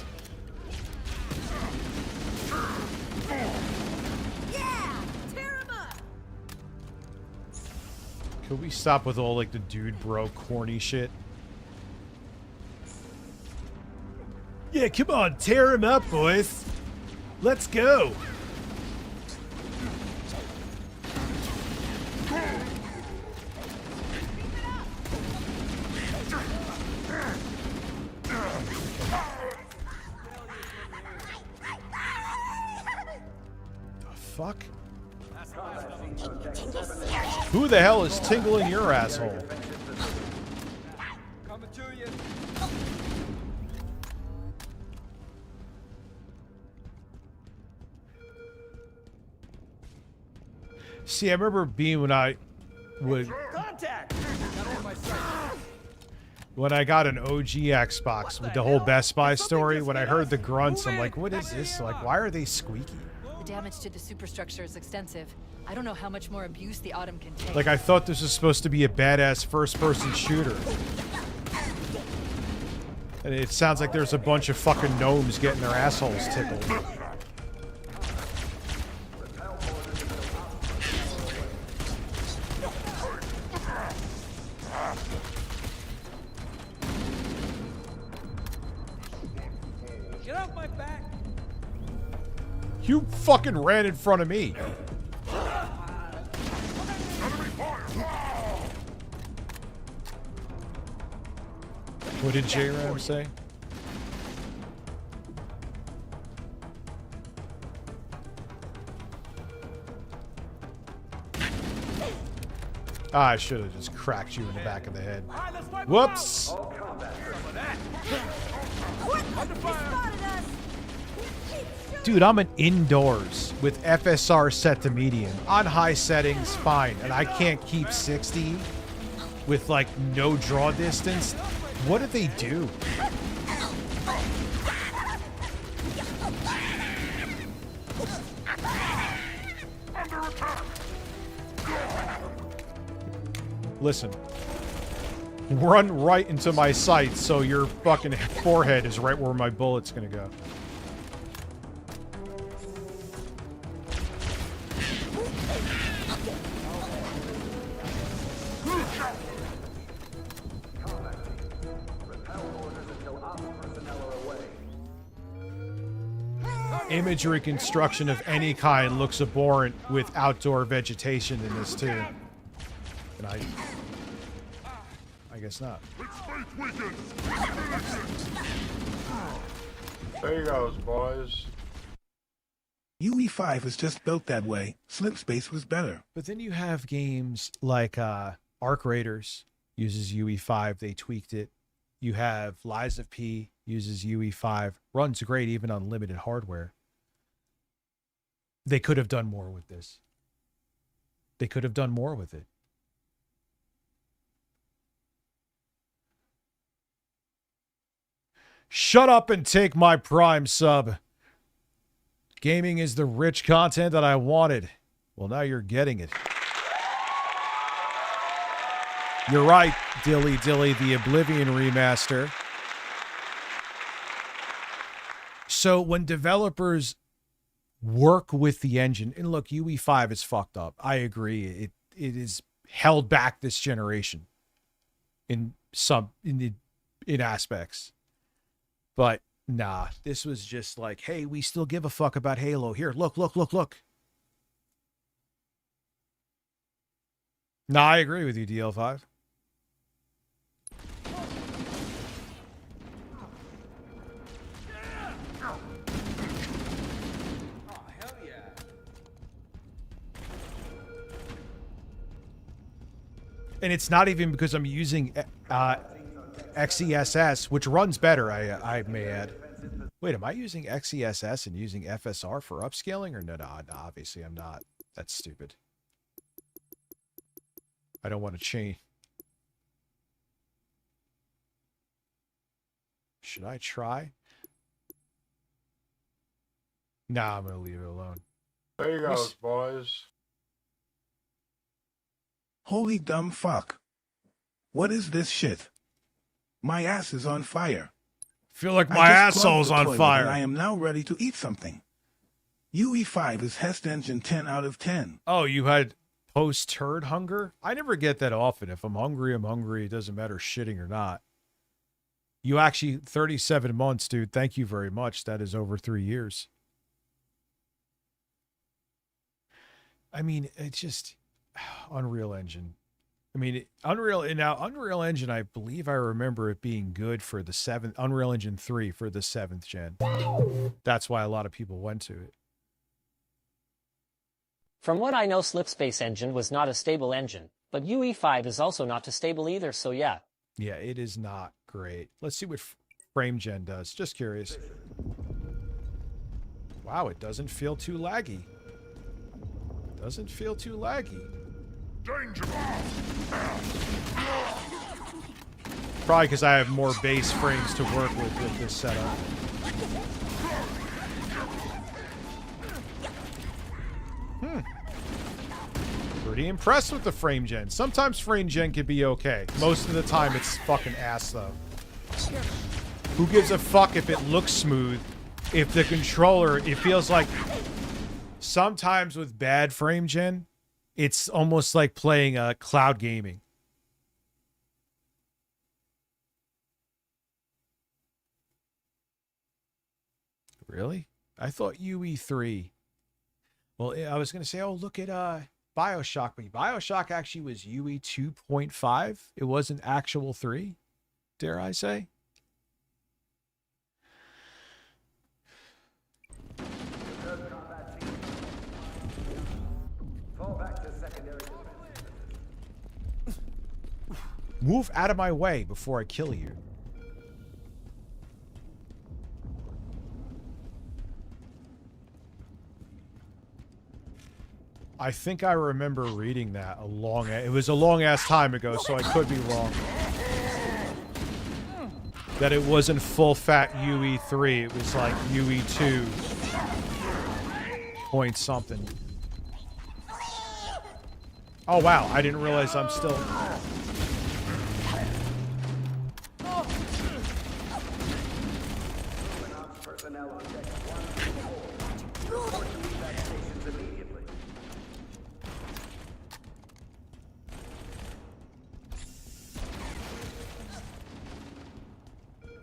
Yeah! Tear him up! Could we stop with all like the dude bro corny shit? Yeah, come on, tear him up, boys. Let's go. Fuck? Who the hell is tingling your asshole? Coming to you. See, I remember being when I would when I got an OG Xbox with the whole Best Buy story, when I heard the grunts, I'm like, what is this? Like, why are they squeaky? The damage to the superstructure is extensive. I don't know how much more abuse the Autumn can take. Like, I thought this was supposed to be a badass first-person shooter. And it sounds like there's a bunch of fucking gnomes getting their assholes tickled. Get off my back! You fucking ran in front of me. What did J-Ram say? I should have just cracked you in the back of the head. Whoops! Dude, I'm an indoors with FSR set to medium. On high settings, fine. And I can't keep 60 with like no draw distance. What did they do? Listen. Run right into my sights so your fucking forehead is right where my bullet's gonna go. Image reconstruction of any kind looks abhorrent with outdoor vegetation in this too. And I guess not. There you go, boys. UE5 is just built that way. Slipspace was better. But then you have games like Arc Raiders uses UE5. They tweaked it. You have Lies of P uses UE5. Runs great even on limited hardware. They could have done more with this. They could have done more with it. Shut up and take my Prime sub. Gaming is the rich content that I wanted. Well, now you're getting it. You're right, Dilly Dilly, the Oblivion remaster. So when developers work with the engine, and look, UE5 is fucked up. I agree. It is held back this generation in aspects. But nah, this was just like, hey, we still give a fuck about Halo. Here, look. Nah, I agree with you, DL5. And it's not even because I'm using XESS, which runs better, I may add. Wait, am I using XESS and using FSR for upscaling? Or no, obviously I'm not. That's stupid. I don't want to change. Should I try? Nah, I'm going to leave it alone. There you go, boys. Holy dumb fuck. What is this shit? My ass is on fire. Feel like my asshole's on toilet fire. And I am now ready to eat something. UE5 is Hest Engine 10 out of 10. Oh, you had post-turd hunger? I never get that often. If I'm hungry, I'm hungry. It doesn't matter shitting or not. You actually, 37 months, dude. Thank you very much. That is over 3 years. I mean, it's just Unreal Engine. I mean, Unreal Engine, I believe I remember it being good for the 7th, Unreal Engine 3 for the 7th gen. That's why a lot of people went to it. From what I know, Slipspace Engine was not a stable engine, but UE5 is also not too stable either, so yeah. Yeah, it is not great. Let's see what frame gen does. Just curious. Wow, it doesn't feel too laggy. Doesn't feel too laggy. Danger! Probably because I have more base frames to work with this setup. Pretty impressed with the frame gen. Sometimes frame gen can be okay. Most of the time it's fucking ass though. Who gives a fuck if it looks smooth? If the controller, it feels like sometimes with bad frame gen, it's almost like playing cloud gaming. Really? I thought UE3. Well, I was going to say, oh, look at BioShock. But BioShock actually was UE 2.5. It wasn't actual 3, dare I say. Move out of my way before I kill you. I think I remember reading that it was a long ass time ago, so I could be wrong. That it wasn't full fat UE3, it was like UE2 point something. Oh, wow. I didn't realize I'm still...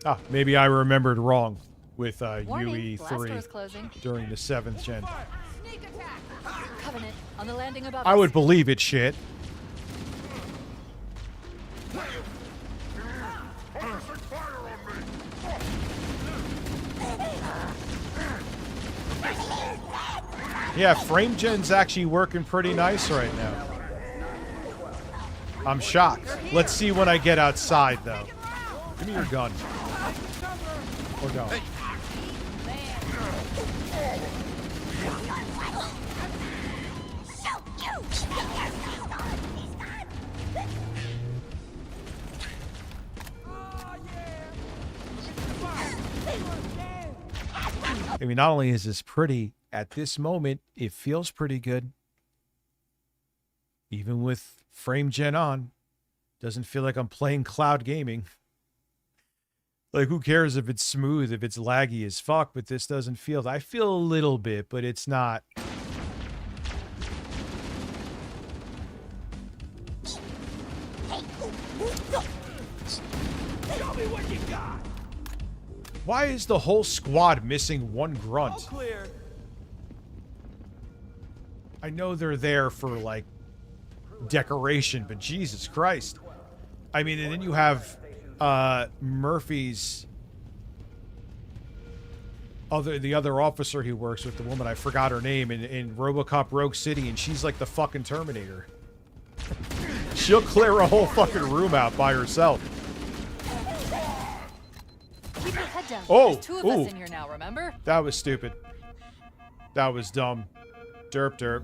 Ah, maybe I remembered wrong with Warning, blast doors UE3 closing. during the 7th gen. Covenant on the landing above I us. would believe it, shit. Yeah, frame gen's actually working pretty nice right now. I'm shocked. Let's see when I get outside, though. Give me your gun. Or don't. I mean, not only is this pretty, at this moment, it feels pretty good. Even with frame gen on, doesn't feel like I'm playing cloud gaming. Like, who cares if it's smooth, if it's laggy as fuck, but this doesn't feel... I feel a little bit, but it's not... Show me what you got. Why is the whole squad missing one grunt? All clear. I know they're there for, like, decoration, but Jesus Christ. I mean, and then you have Murphy's the other officer he works with, the woman, I forgot her name, in RoboCop Rogue City, and she's like the fucking Terminator. She'll clear a whole fucking room out by herself. Keep your head down. Oh, There's two of us in here now, remember? That was stupid. That was dumb. Derp derp.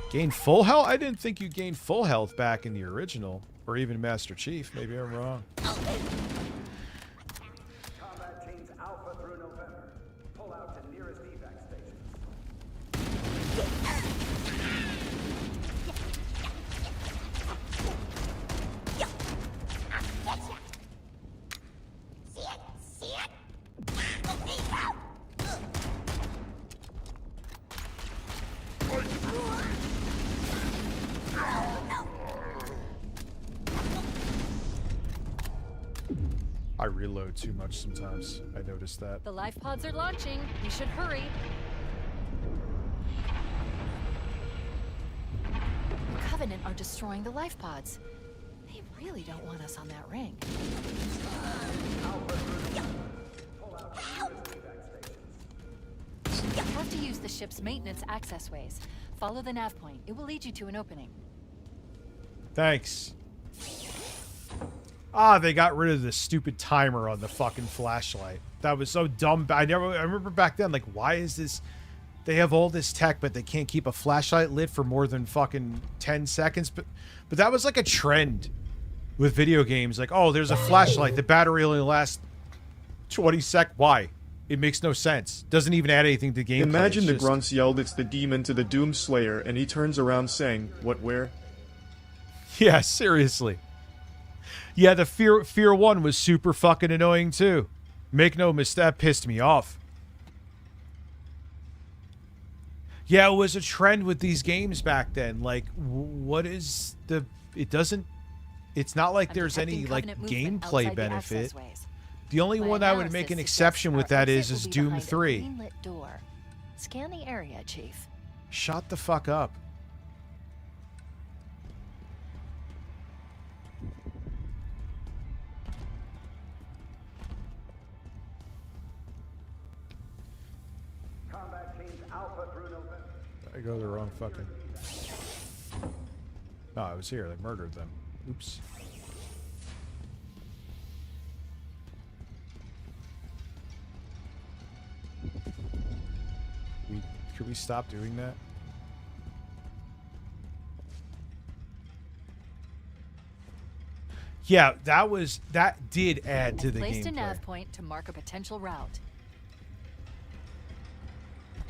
Gain full health? I didn't think you gained full health back in the original. Or even Master Chief. Maybe I'm wrong. Combat teams Alpha through November. Pull out to nearest evac stations. I reload too much sometimes. I noticed that. The life pods are launching. We should hurry. Covenant are destroying the life pods. They really don't want us on that ring. You have to use the ship's maintenance access ways. Follow the nav point. It will lead you to an opening. Thanks. Ah, they got rid of the stupid timer on the fucking flashlight. That was so dumb. I remember back then, like, why is this... They have all this tech, but they can't keep a flashlight lit for more than fucking 10 seconds. But that was like a trend with video games. Like, oh, there's a flashlight. The battery only lasts 20 seconds. Why? It makes no sense. Doesn't even add anything to gameplay. Imagine the just... grunts yelled it's the demon to the Doomslayer, and he turns around saying, "What, where?" Yeah, seriously. Yeah, the Fear 1 was super fucking annoying too. Make no mistake, that pissed me off. Yeah, it was a trend with these games back then. Like, what is the... It doesn't... It's not like there's any, like, gameplay benefit. The only one I would make an exception with that is Doom 3. Door. Scan the area, Chief. Shut the fuck up. Combat teams Alpha through November. I go the wrong fucking... No, I was here. They murdered them. Oops. Could we stop doing that? Yeah, that did add to the gameplay. Placed a nav point to mark a potential route.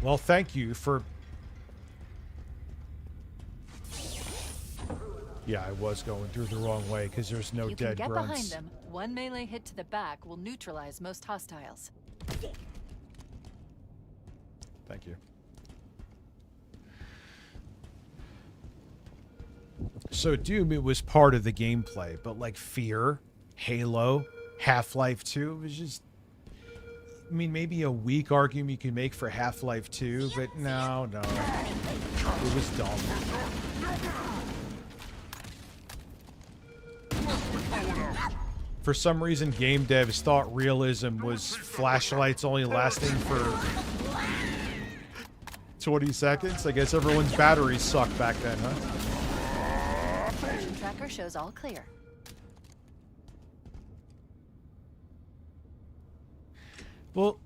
Well, thank you for Yeah, I was going through the wrong way because there's no You can dead get grunts. behind them. One melee hit to the back will neutralize most hostiles. Thank you. So Doom, it was part of the gameplay, but like Fear, Halo, Half-Life 2, it was just... I mean, maybe a weak argument you can make for Half-Life 2, but no. It was dumb. For some reason, game devs thought realism was flashlights only lasting for 20 seconds. I guess everyone's batteries sucked back then, huh? Motion tracker shows all clear. Well,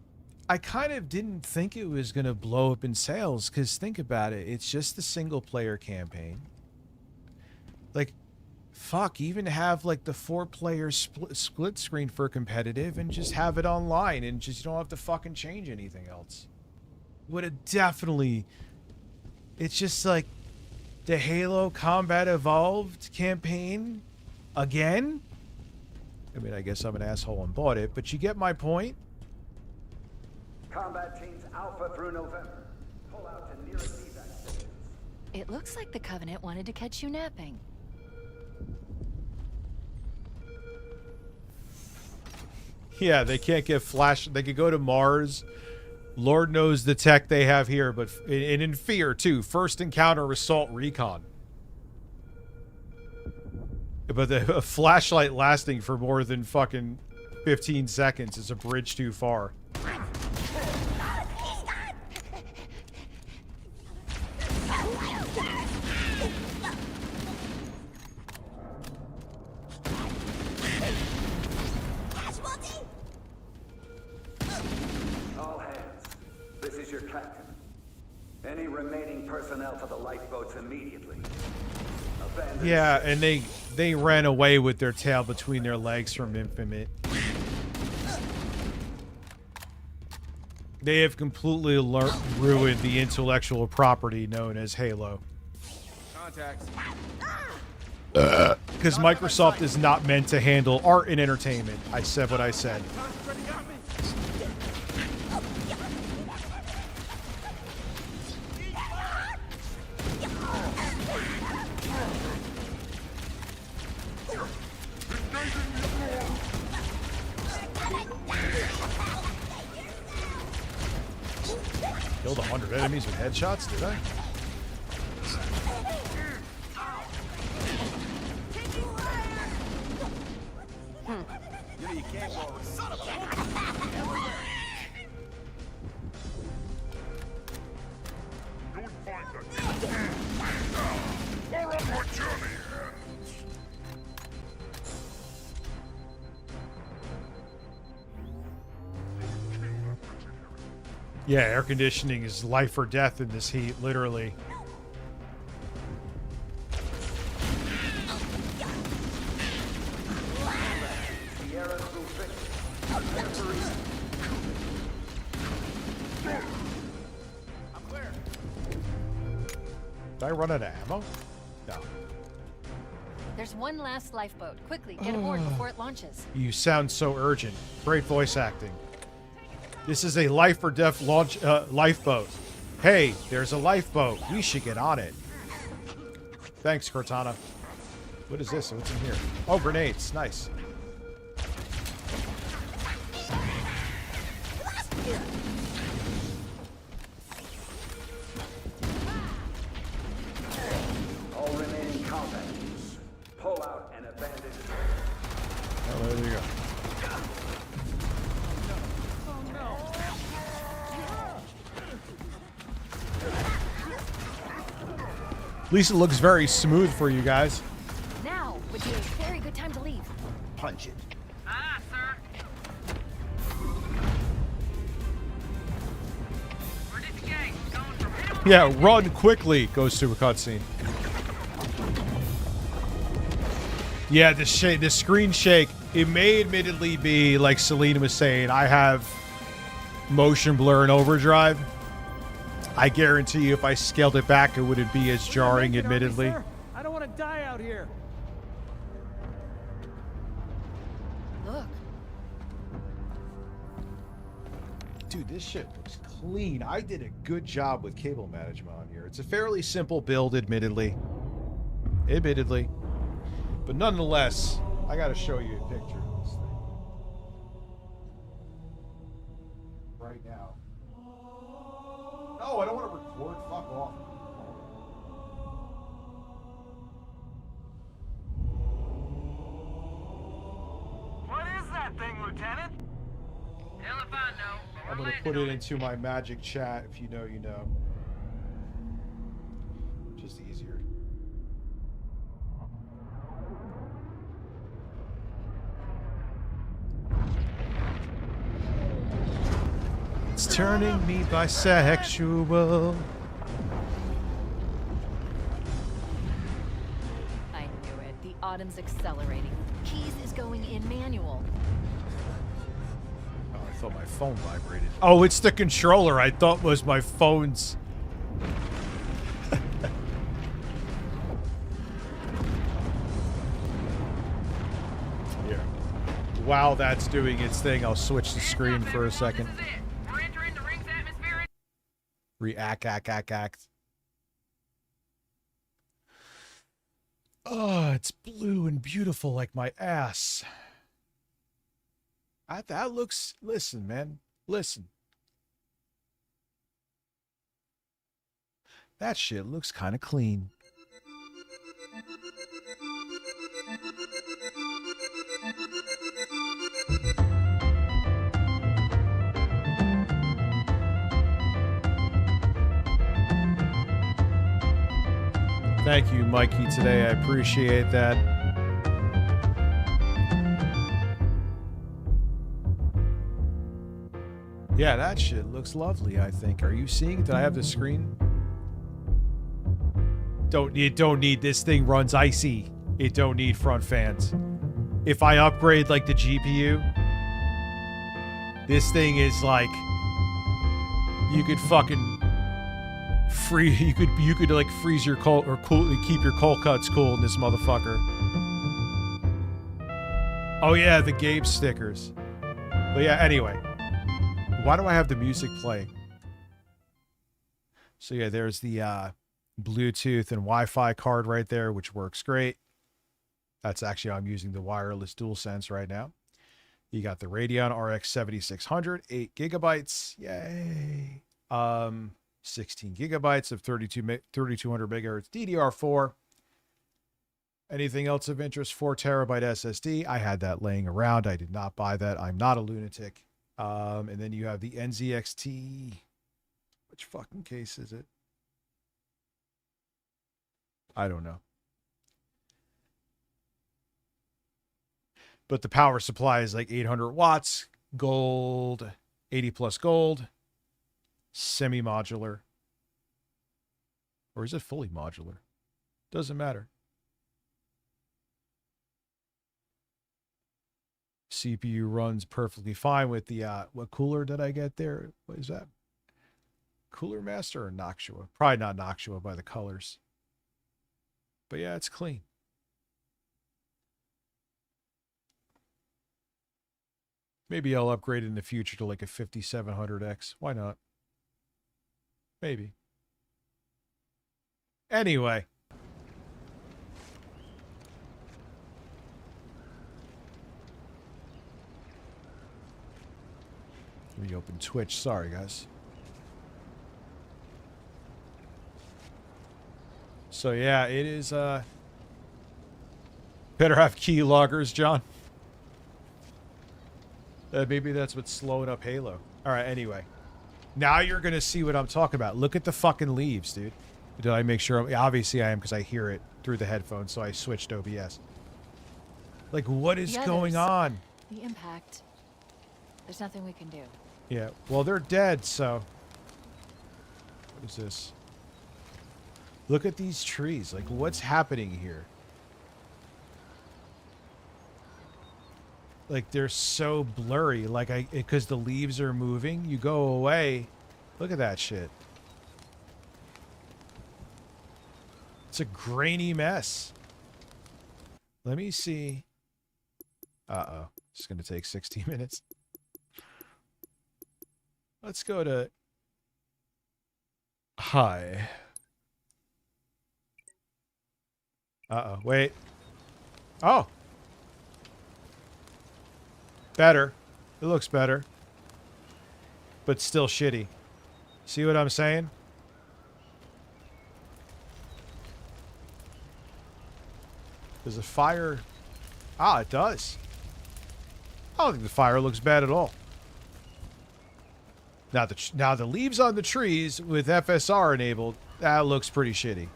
I kind of didn't think it was going to blow up in sales, because think about it. It's just the single-player campaign. Like, fuck, even have, like, the 4-player split screen for competitive and just have it online and just you don't have to fucking change anything else. Would have definitely... It's just, like, the Halo Combat Evolved campaign again? I mean, I guess I'm an asshole and bought it, but you get my point? Combat teams Alpha through November. Pull out to nearest evac stations. It looks like the Covenant wanted to catch you napping. Yeah, they can't get flash. They could go to Mars. Lord knows the tech they have here, but and in Fear too. First encounter assault recon. But a flashlight lasting for more than fucking 15 seconds is a bridge too far. All hands, this is your captain. Any remaining personnel to the lifeboats immediately. Abandon. Yeah, and they ran away with their tail between their legs from Infinite. They have completely ruined the intellectual property known as Halo. Contacts. Because Microsoft is not meant to handle art and entertainment. I said what I said. Killed 100 enemies with headshots, did I? You can't go. Son of a... Yeah, air conditioning is life or death in this heat, literally. Did I run out of ammo? No. There's one last lifeboat. Quickly, get aboard before it launches. You sound so urgent. Great voice acting. This is a life or death launch lifeboat. Hey, there's a lifeboat. We should get on it. Thanks, Cortana. What is this? What's in here? Oh, grenades. Nice. All remaining combat teams, pull out and abandon. Oh, there you go. At least it looks very smooth for you guys. Now would be a very good time to leave. Punch it. Ah, sir. Where did the gang? Going from hit 'em. Yeah, run quickly goes to a cutscene. Yeah, the screen shake. It may admittedly be like Selena was saying. I have motion blur and overdrive. I guarantee you, if I scaled it back, it wouldn't be as jarring. Admittedly. I don't want to die out here. Look. Dude, this shit looks clean. I did a good job with cable management on here. It's a fairly simple build, admittedly. But nonetheless, I gotta show you a picture of this thing. Right now. No, I don't want to record. Fuck off. What is that thing, Lieutenant? Hell if I know. I'm gonna put it into my magic chat. If you know, you know. Just easier. It's turning me bisexual. I knew it. The Autumn's accelerating. Keys is going in manual. Oh, I thought my phone vibrated. Oh, it's the controller. I thought was my phone's. Here. While that's doing its thing, I'll switch the screen for a second. Act. Oh, it's blue and beautiful like my ass. That looks... Listen, man. Listen. That shit looks kind of clean. Thank you, Mikey, today. I appreciate that. Yeah, that shit looks lovely, I think. Are you seeing it? Did I have the screen? Don't need this thing runs icy. It don't need front fans. If I upgrade like the GPU, this thing is like you could fucking you could like freeze your coal or keep your cold cuts cool in this motherfucker. Oh yeah, the Gabe stickers. But yeah, anyway. Why do I have the music playing? So yeah, there's the Bluetooth and Wi-Fi card right there, which works great. That's actually, I'm using the wireless DualSense right now. You got the Radeon RX 7600, 8 gigabytes. Yay. 16 gigabytes of 3200 megahertz DDR4. Anything else of interest? 4 terabyte SSD. I had that laying around. I did not buy that. I'm not a lunatic. And then you have the NZXT. Which fucking case is it? I don't know. But the power supply is like 800 watts, gold, 80 plus gold, semi-modular. Or is it fully modular? Doesn't matter. CPU runs perfectly fine with the, what cooler did I get there? What is that? Cooler Master or Noctua? Probably not Noctua by the colors. But yeah, it's clean. Maybe I'll upgrade in the future to like a 5700X. Why not? Maybe. Anyway. Reopen Twitch. Sorry, guys. So yeah, it is better have key loggers, John. Maybe that's what's slowing up Halo. All right, anyway. Now you're going to see what I'm talking about. Look at the fucking leaves, dude. Did I make sure? Obviously I am because I hear it through the headphones, so I switched OBS. Like, what is going on? The impact. There's nothing we can do. Yeah, well, they're dead, so... What is this? Look at these trees. Like, what's happening here? Like, they're so blurry. Like, because the leaves are moving, you go away. Look at that shit. It's a grainy mess. Let me see. Uh-oh. It's going to take 60 minutes. Let's go to... Hi. Uh-oh. Wait. Oh. Better. It looks better. But still shitty. See what I'm saying? Does the fire... Ah, it does. I don't think the fire looks bad at all. Now the leaves on the trees with FSR enabled, that looks pretty shitty.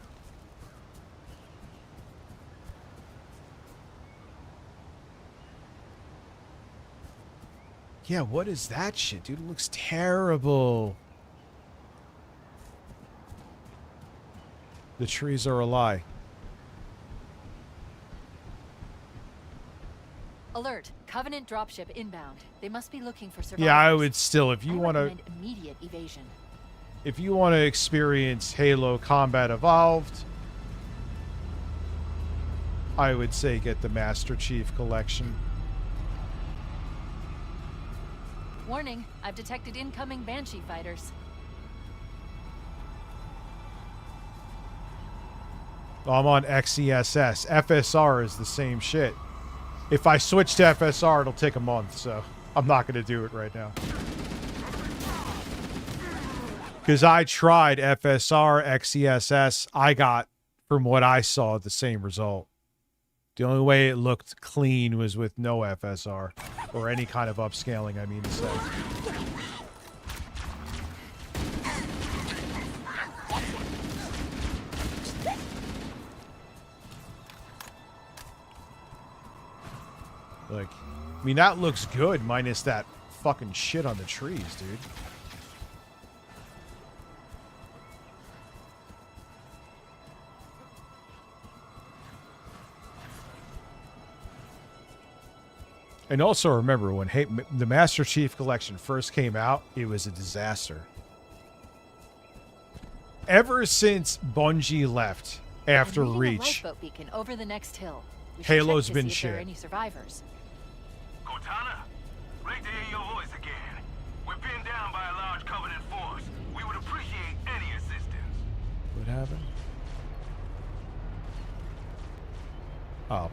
Yeah, what is that shit, dude? It looks terrible. The trees are a lie. Alert. Covenant dropship inbound. They must be looking for survivors. Yeah, I would still, if you want to... immediate evasion. If you want to experience Halo Combat Evolved, I would say get the Master Chief Collection. Warning. I've detected incoming Banshee fighters. I'm on XESS. FSR is the same shit. If I switch to FSR, it'll take a month, so I'm not going to do it right now. Because I tried FSR, XESS. I got, from what I saw, the same result. The only way it looked clean was with no FSR. Or any kind of upscaling, I mean to say. Like, I mean, that looks good, minus that fucking shit on the trees, dude. And also remember, when the Master Chief Collection first came out, it was a disaster. Ever since Bungie left after I'm reading a Reach, lifeboat beacon over the next hill. We should Halo's check to been see if there are shit. any survivors. Cortana, great to hear your voice again. We're pinned down by a large Covenant force. We would appreciate any assistance. What happened? Oh.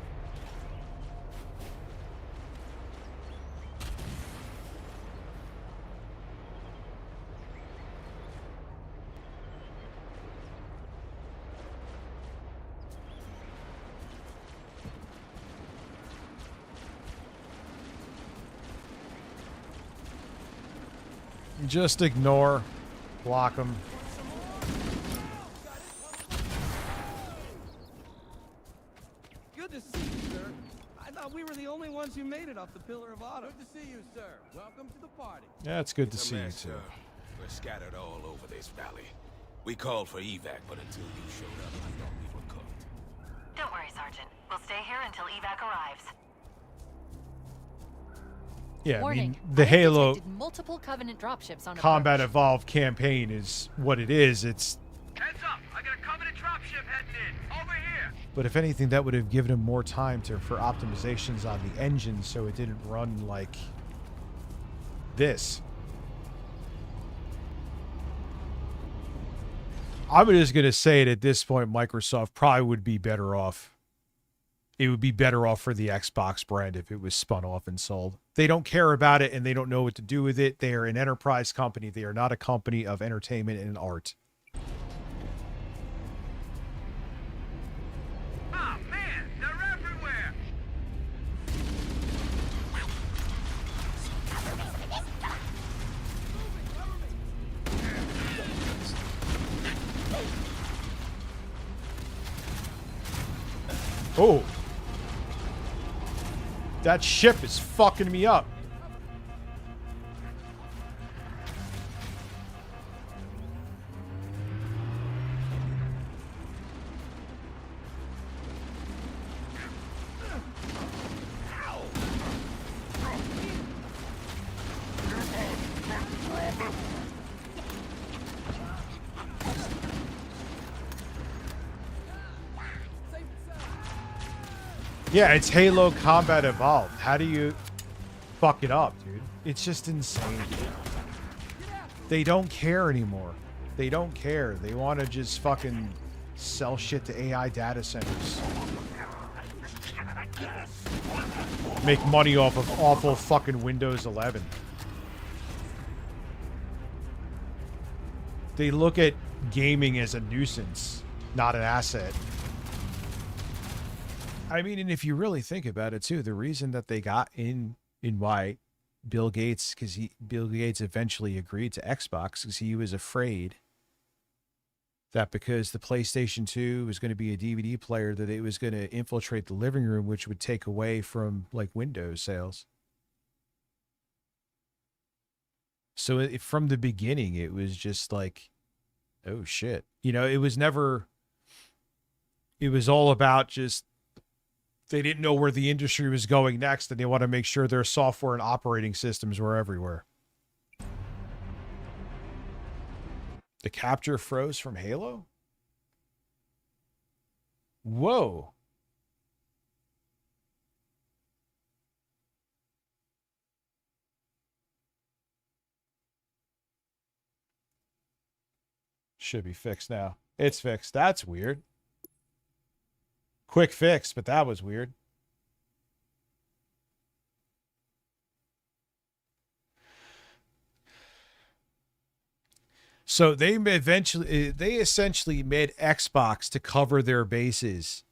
Just ignore. Block them. Good to see you, sir. I thought we were the only ones who made it off the Pillar of Autumn. Good to see you, sir. Welcome to the party. Yeah, it's good to see you, mess, too. We're scattered all over this valley. We called for evac, but until you showed up, I thought we were cooked. Don't worry, Sergeant. We'll stay here until evac arrives. Yeah, Warning, I mean, the I have Halo detected multiple Covenant dropships on Combat approach. Evolved campaign is what it is. It's... Heads up! I got a Covenant dropship heading in. Over here! But if anything, that would have given him more time for optimizations on the engine so it didn't run like this. I'm just going to say it at this point, Microsoft probably would be better off. It would be better off for the Xbox brand if it was spun off and sold. They don't care about it and they don't know what to do with it. They are an enterprise company. They are not a company of entertainment and art. Oh man, they're everywhere! Oh. That ship is fucking me up. Yeah, it's Halo Combat Evolved. How do you fuck it up, dude? It's just insane. They don't care anymore. They don't care. They want to just fucking sell shit to AI data centers. Make money off of awful fucking Windows 11. They look at gaming as a nuisance, not an asset. I mean, and if you really think about it too, the reason that they got in why Bill Gates, Bill Gates eventually agreed to Xbox, because he was afraid that because the PlayStation 2 was going to be a DVD player, that it was going to infiltrate the living room, which would take away from like Windows sales. So from the beginning, it was just like, oh shit. You know, it was all about just, they didn't know where the industry was going next, and they want to make sure their software and operating systems were everywhere. The capture froze from Halo? Whoa. Should be fixed now. It's fixed. That's weird. Quick fix, but that was weird. So they essentially made Xbox to cover their bases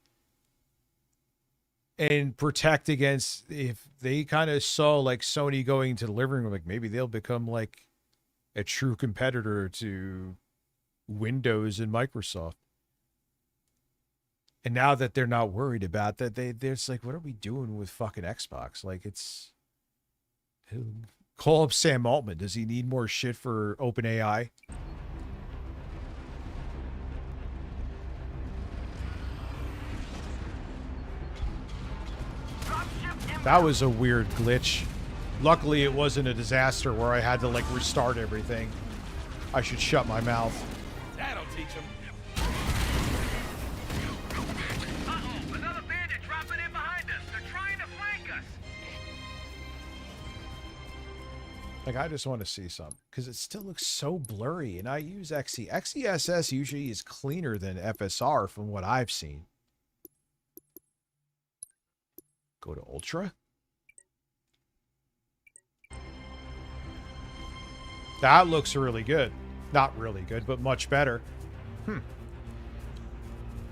and protect against, if they kind of saw like Sony going into the living room, like maybe they'll become like a true competitor to Windows and Microsoft. And now that they're not worried about that, they're just like, what are we doing with fucking Xbox? Like, it's... Call up Sam Altman. Does he need more shit for OpenAI? That was a weird glitch. Luckily, it wasn't a disaster where I had to, like, restart everything. I should shut my mouth. That'll teach him. Another bandit dropping in behind us. They're trying to flank us. Like, I just want to see some, because it still looks so blurry, and I use XE. XeSS usually is cleaner than FSR from what I've seen. Go to Ultra. That looks really good. Not really good, but much better.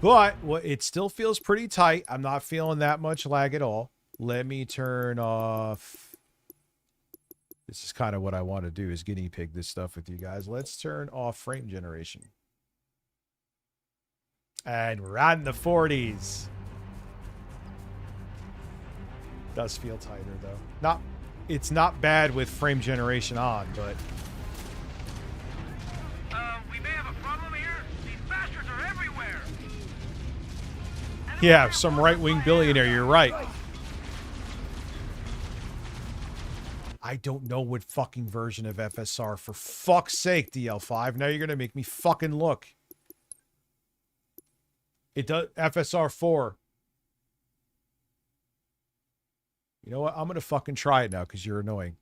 But it still feels pretty tight. I'm not feeling that much lag at all. Let me turn off... This is kind of what I want to do, is guinea pig this stuff with you guys. Let's turn off frame generation. And we're on the 40s. Does feel tighter though. It's not bad with frame generation on, but we may have a problem here. These bastards are everywhere. yeah, some right-wing billionaire, you're right. I don't know what fucking version of FSR, for fuck's sake, DL5. Now you're going to make me fucking look. It does, FSR 4. You know what? I'm going to fucking try it now because you're annoying.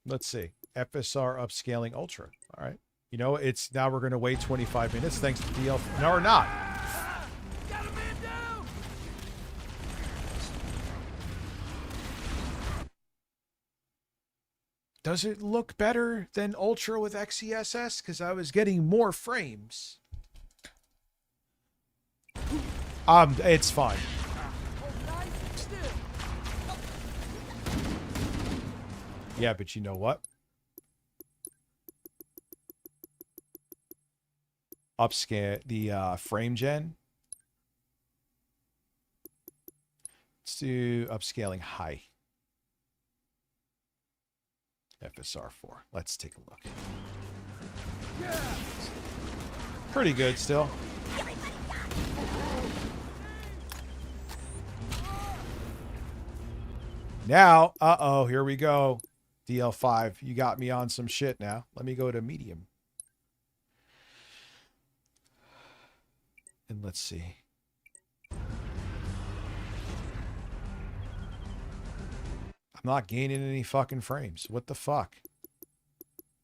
Let's see. FSR upscaling Ultra. All right. You know, it's now we're going to wait 25 minutes thanks to DL. No, we're not. Does it look better than Ultra with XeSS? Because I was getting more frames. It's fine. Yeah, but you know what? Upscale the frame gen. Let's do upscaling high. FSR 4. Let's take a look. Pretty good still. Now, uh-oh, here we go. DL5, you got me on some shit now. Let me go to medium. And let's see. I'm not gaining any fucking frames. What the fuck?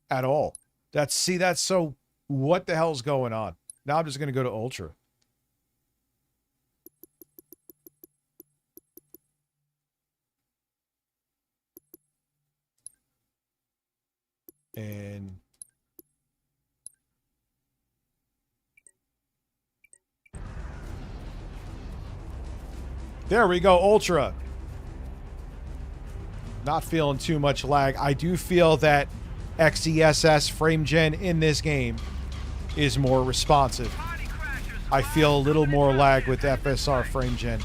At all. That's so what the hell's going on? Now I'm just going to go to Ultra. And there we go, Ultra. Not feeling too much lag. I do feel that XESS frame gen in this game is more responsive. I feel a little more lag with FSR frame gen.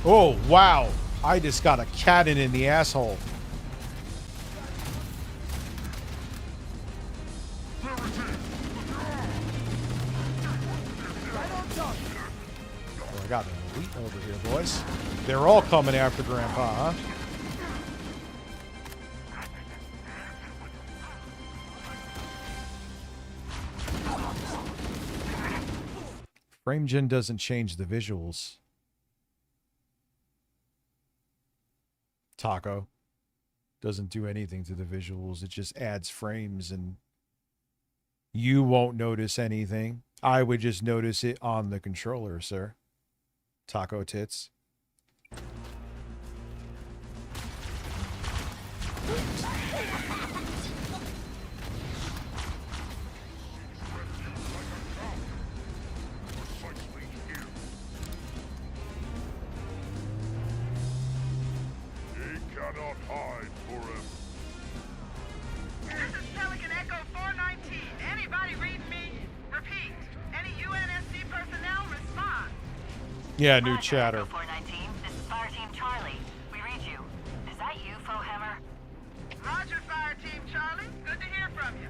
Oh, wow. I just got a cannon in the asshole. Oh, I got an elite over here, boys. They're all coming after Grandpa, huh? Frame gen doesn't change the visuals. Taco doesn't do anything to the visuals. It just adds frames and you won't notice anything. I would just notice it on the controller, sir. Taco tits. Cannot hide forever. This is Pelican Echo 419. Anybody read me? Repeat. Any UNSC personnel respond. Yeah, new chatter. 419. This is Fire Team Charlie. We read you. Is that you, Fohammer? Roger, Fire Team Charlie. Good to hear from you.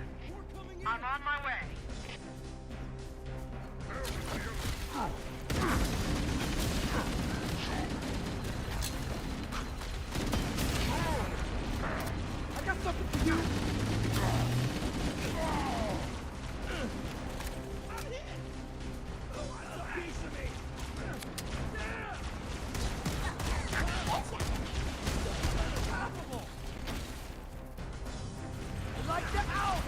I'm on my way. I got something for you. I'm hit. Who wants a piece of me? Unstoppable. You like that? Ow!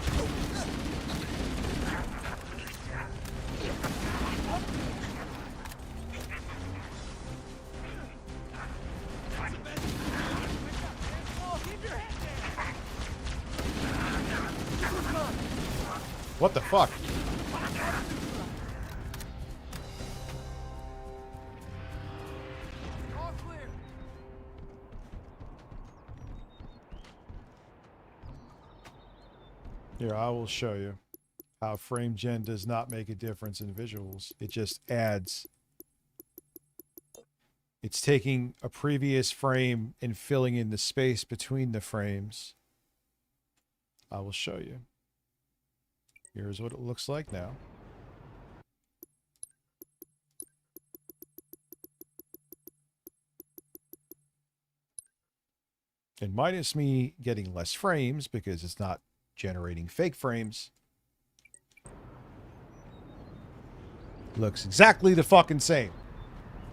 What the fuck? All clear. Here, I will show you how frame gen does not make a difference in visuals. It just adds. It's taking a previous frame and filling in the space between the frames. I will show you. Here's what it looks like now. And minus me getting less frames because it's not generating fake frames. Looks exactly the fucking same.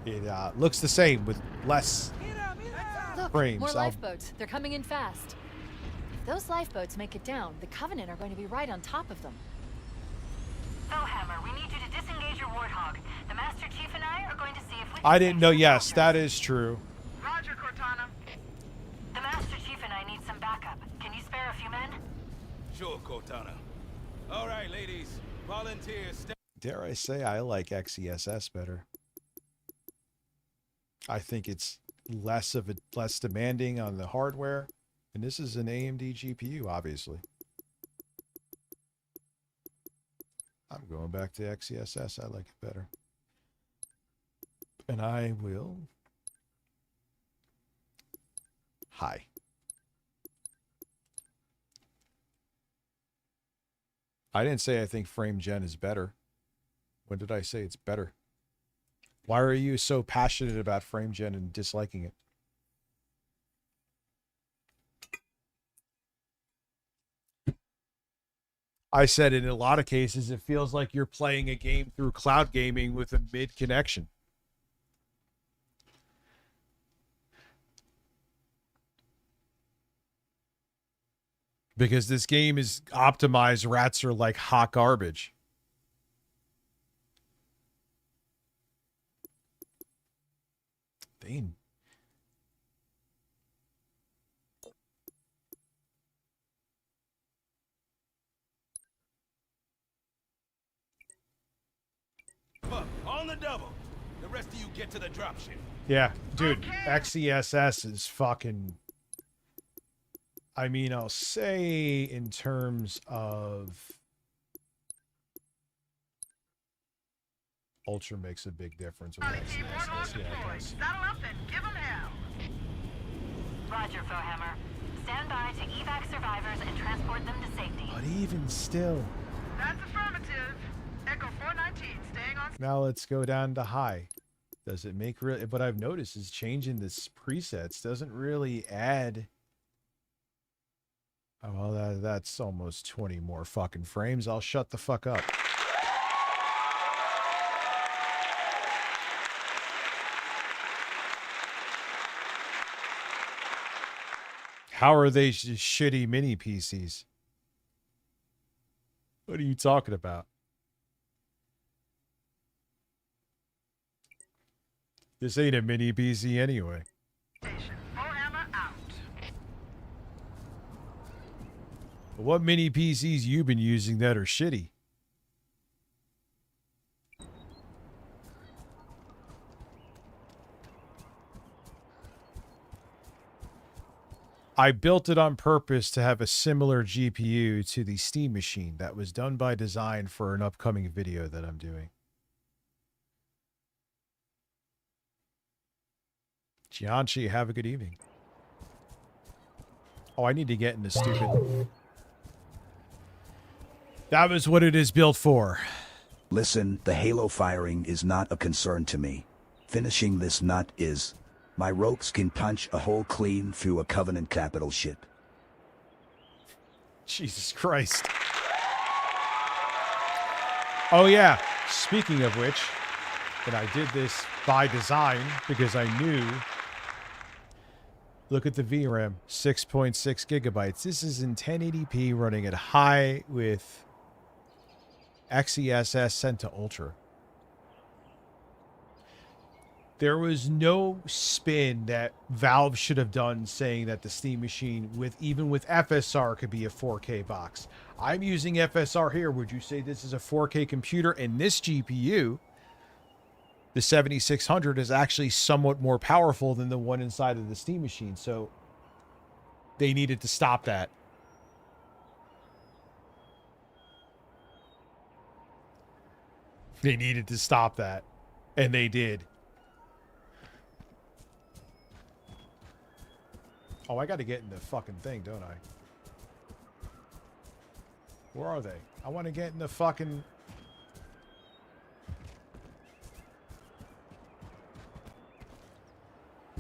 It looks the same with less Look, frames. more lifeboats. They're coming in fast. If those lifeboats make it down, the Covenant are going to be right on top of them. Fohammer, we need you to disengage your Warthog. The Master Chief and I are going to see if we can... I didn't know. Yes, that is true. Roger, Cortana. The Master Chief and I need some backup. Can you spare a few men? Sure, Cortana. All right, ladies. Volunteers. Dare I say I like XESS better. I think it's less demanding on the hardware. And this is an AMD GPU, obviously. I'm going back to XESS. I like it better. And I will... Hi. I didn't say I think frame gen is better. When did I say it's better? Why are you so passionate about frame gen and disliking it? I said in a lot of cases, it feels like you're playing a game through cloud gaming with a mid connection. Because this game is optimized. Rats are like hot garbage. They On the double. The rest of you get to the dropship. Yeah, dude, XESS is fucking... I mean, I'll say in terms of... Ultra makes a big difference with XESS. Yeah, it does. Saddle up and give 'em hell. Roger, Fohammer. Stand by to evac survivors and transport them to safety. But even still... That's affirmative. Echo 419, staying on. Now let's go down to high. Does it make real... What I've noticed is changing this presets doesn't really add... Oh, well, that's almost 20 more fucking frames. I'll shut the fuck up. How are they shitty mini PCs? What are you talking about? This ain't a mini PC anyway. What mini PCs you been using that are shitty? I built it on purpose to have a similar GPU to the Steam Machine. That was done by design for an upcoming video that I'm doing. Gianchi, have a good evening. Oh, I need to get into stupid... That was what it is built for. Listen, the halo firing is not a concern to me. Finishing this nut is. My ropes can punch a hole clean through a Covenant capital ship. Jesus Christ. Oh yeah, speaking of which, and I did this by design because I knew... Look at the VRAM, 6.6 gigabytes. This is in 1080p running at high with XESS sent to Ultra. There was no spin that Valve should have done saying that the Steam Machine, even with FSR, could be a 4K box. I'm using FSR here. Would you say this is a 4K computer? And this GPU, the 7600, is actually somewhat more powerful than the one inside of the Steam Machine. So they needed to stop that. They needed to stop that. And they did. Oh, I got to get in the fucking thing, don't I? Where are they? I want to get in the fucking...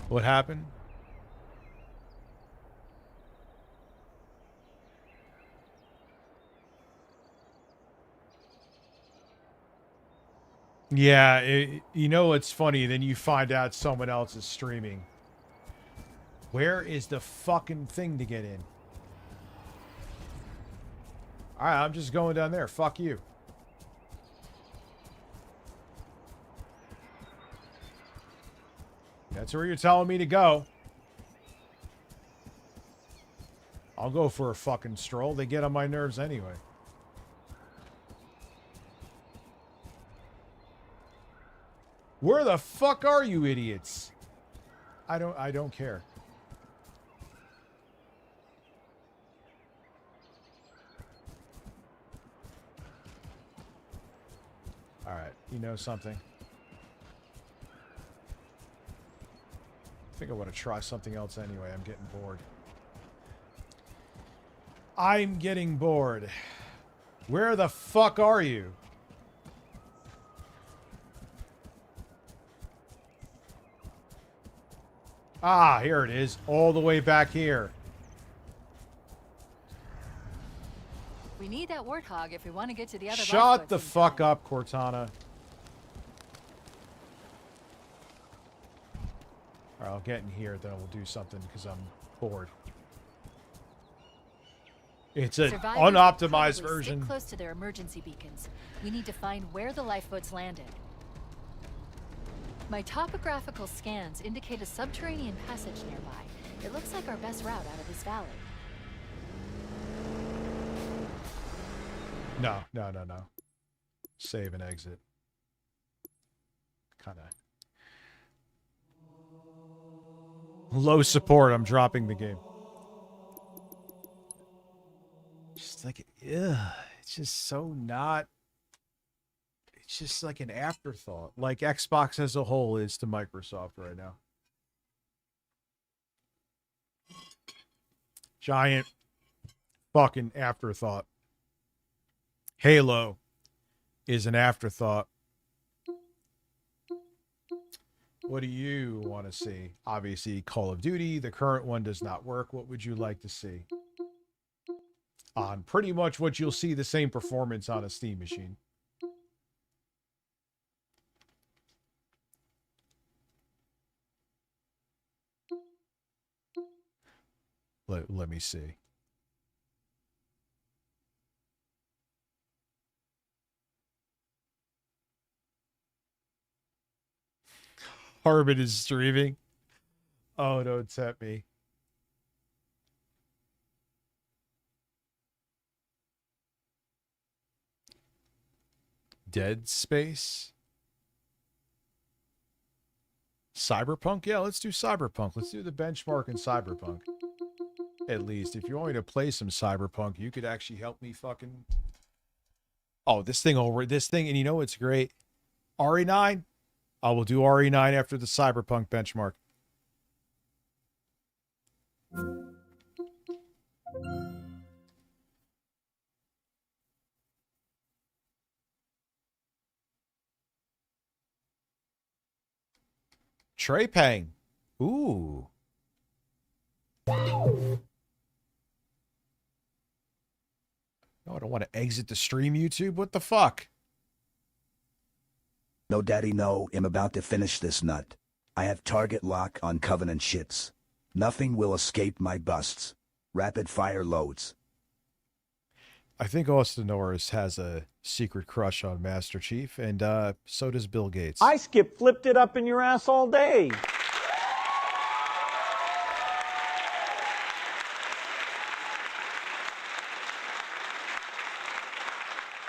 What happened? Yeah, you know what's funny? Then you find out someone else is streaming. Where is the fucking thing to get in? Alright, I'm just going down there. Fuck you. That's where you're telling me to go. I'll go for a fucking stroll. They get on my nerves anyway. Where the fuck are you idiots? I don't care. All right, you know something? I think I want to try something else anyway. I'm getting bored. I'm getting bored. Where the fuck are you? Ah, here it is. All the way back here. We need need that warthog if we want to get to the other Shut lifeboats the in fuck time. up, Cortana. Alright, I'll get in here, then we'll do something because I'm bored. It's an Survivors will unoptimized probably version. Stick close to their emergency beacons. We need to find where the lifeboats landed. My topographical scans indicate a subterranean passage nearby. It looks like our best route out of this valley. No. Save and exit. Kind of low support. I'm dropping the game. Just like, it's just so not. It's just like an afterthought, like Xbox as a whole is to Microsoft right now. Giant fucking afterthought. Halo is an afterthought. What do you want to see? Obviously, Call of Duty. The current one does not work. What would you like to see? On pretty much what you'll see the same performance on a Steam machine. Let me see. Harbin is streaming. Oh, don't tempt me. Dead Space? Cyberpunk? Yeah, let's do Cyberpunk. Let's do the benchmark in Cyberpunk. At least, if you want me to play some Cyberpunk, you could actually help me fucking... Oh, this thing, and you know what's great? RE9? I will do RE9 after the Cyberpunk benchmark. Trey Pang. Ooh. No, I don't want to exit the stream, YouTube. What the fuck? No, Daddy, no. I'm about to finish this nut. I have target lock on Covenant shits. Nothing will escape my busts. Rapid fire loads. I think Austin Norris has a secret crush on Master Chief, and so does Bill Gates. I flipped it up in your ass all day.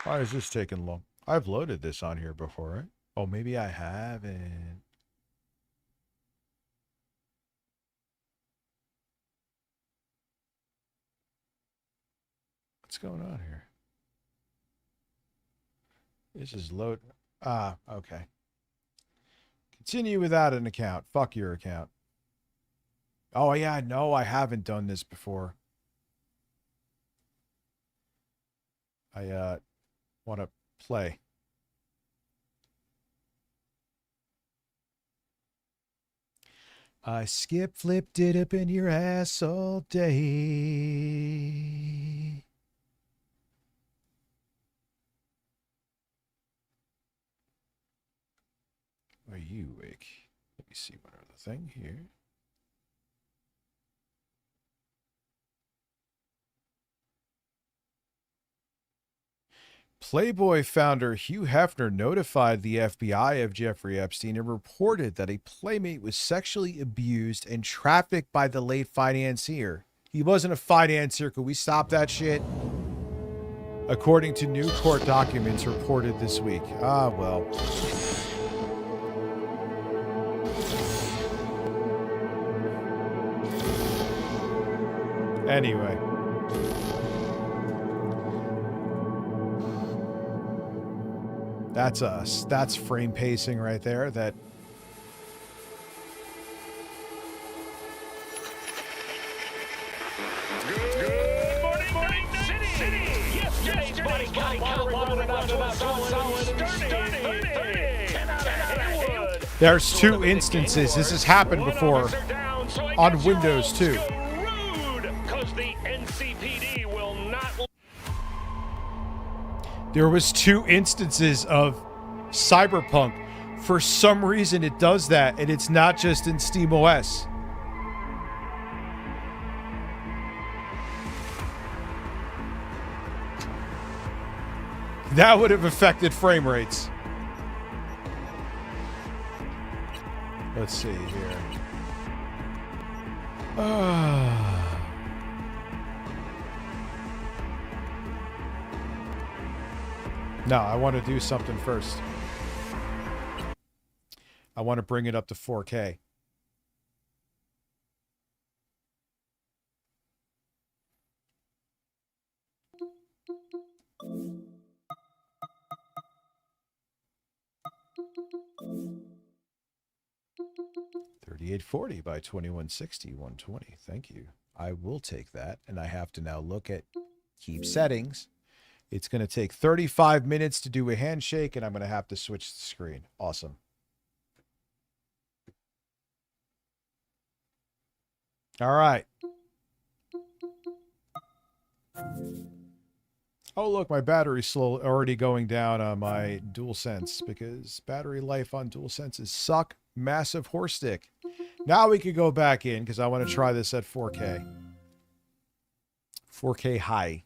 Why is this taking long? I've loaded this on here before, right? Oh, maybe I haven't. What's going on here? This is load. Ah, okay. Continue without an account. Fuck your account. Oh, yeah, no, I haven't done this before. I want to play. I flipped it up in your ass all day. Are you awake? Let me see one other thing here. Playboy founder Hugh Hefner notified the FBI of Jeffrey Epstein and reported that a playmate was sexually abused and trafficked by the late financier. He wasn't a financier. Could we stop that shit? According to new court documents reported this week. Ah, well. Anyway. That's us. That's frame pacing right there. That there's two instances. This has happened before on Windows too. There was 2 instances of Cyberpunk. For some reason, it does that, and it's not just in SteamOS. That would have affected frame rates. Let's see here. No, I want to do something first. I want to bring it up to 4K. $38.40 by 2160, 120. Thank you. I will take that, and I have to now look at keep settings. It's going to take 35 minutes to do a handshake, and I'm going to have to switch the screen. Awesome. All right. Oh, look, my battery's already going down on my DualSense because battery life on DualSenses suck. Massive horse stick. Now we could go back in because I want to try this at 4K. 4K high.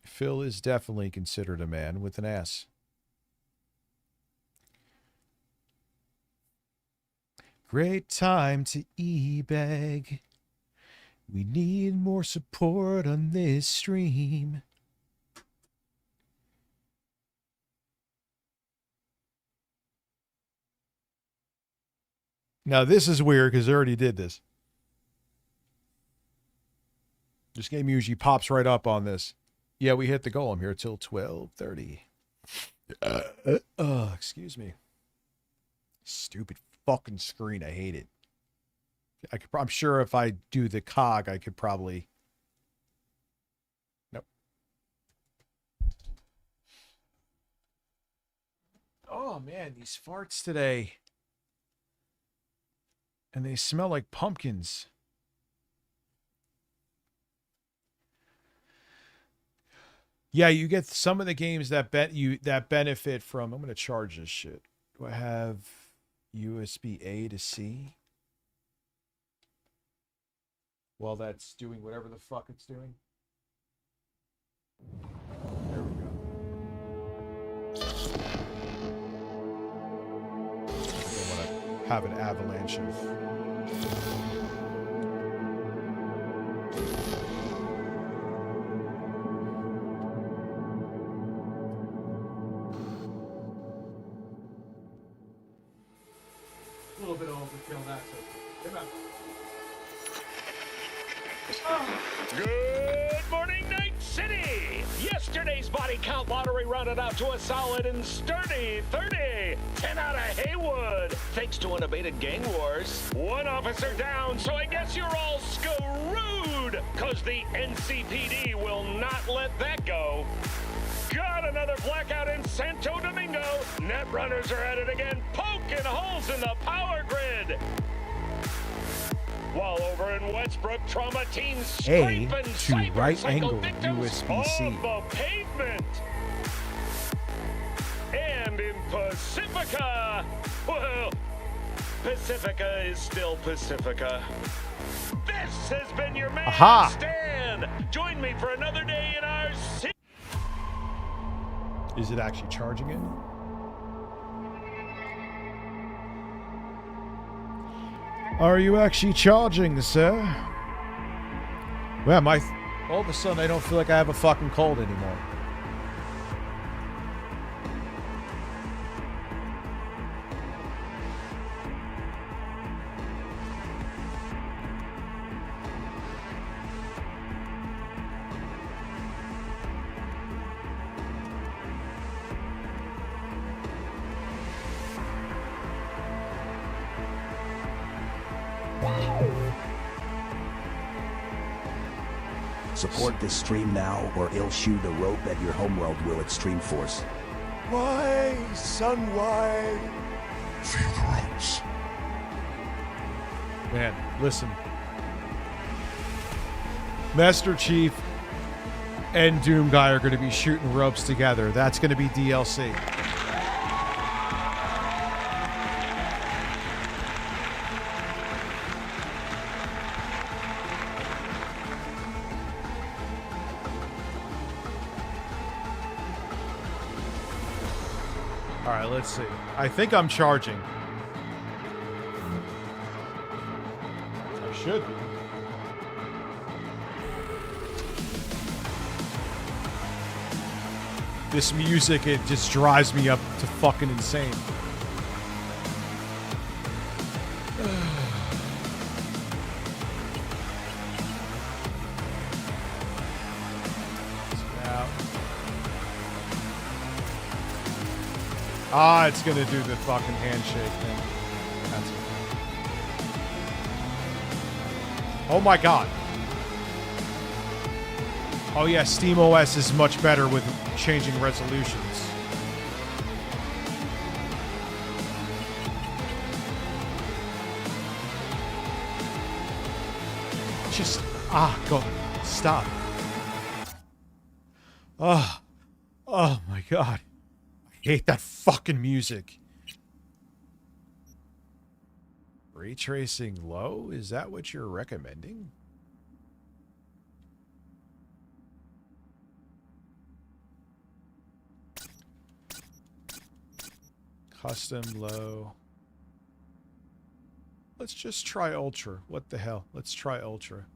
Phil is definitely considered a man with an ass. Great time to e-bag. We need more support on this stream. Now this is weird because I already did this. This game usually pops right up on this. Yeah, we hit the goal. I'm here till 12:30. Excuse me. Stupid fucking screen. I hate it. I'm sure if I do the cog, I could probably... Nope. Oh, man, these farts today. And they smell like pumpkins. Yeah, you get some of the games that benefit from... I'm going to charge this shit. Do I have USB A to C? Well, that's doing whatever the fuck it's doing. There we go. I want to have an avalanche of... A little bit of overkill that, so come on. Good morning, Night City! Yesterday's body count lottery rounded out to a solid and sturdy 30. 10 out of Haywood, thanks to unabated gang wars. 1 officer down, so I guess you're all screwed, cause the NCPD will not let that go. Got another blackout in Santo Domingo. Net runners are at it again, poking holes in the power grid. While over in Westbrook, trauma teams scraping to right angle victims USB-C. on the pavement. And in Pacifica, well, Pacifica is still Pacifica. This has been your man, Stan. Join me for another day in our city. Is it actually charging it? Are you actually charging, sir? Well, all of a sudden I don't feel like I have a fucking cold anymore. Support this stream now, or I'll shoot the rope at your homeworld will extreme force. Why, son, why? Feel the ropes. Man, listen. Master Chief and Doom Guy are going to be shooting ropes together. That's going to be DLC. All right, let's see. I think I'm charging. I should be. This music, it just drives me up to fucking insane. Ah, it's gonna do the fucking handshake thing. That's it. Oh my god. Oh yeah, SteamOS is much better with changing resolutions. Just go. Stop. Oh my god. I hate that fucking music. Ray tracing low? Is that what you're recommending? Custom low. Let's just try ultra. What the hell? Let's try ultra.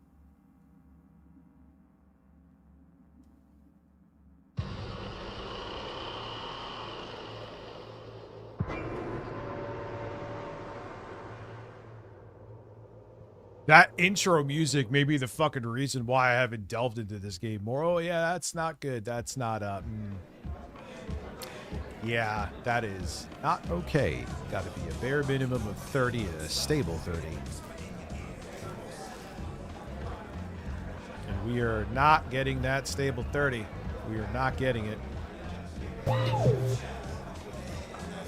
That intro music may be the fucking reason why I haven't delved into this game more. Oh yeah, that's not good. That's not yeah, that is not okay. Got to be a bare minimum of 30 and a stable 30. And we are not getting that stable 30. We are not getting it.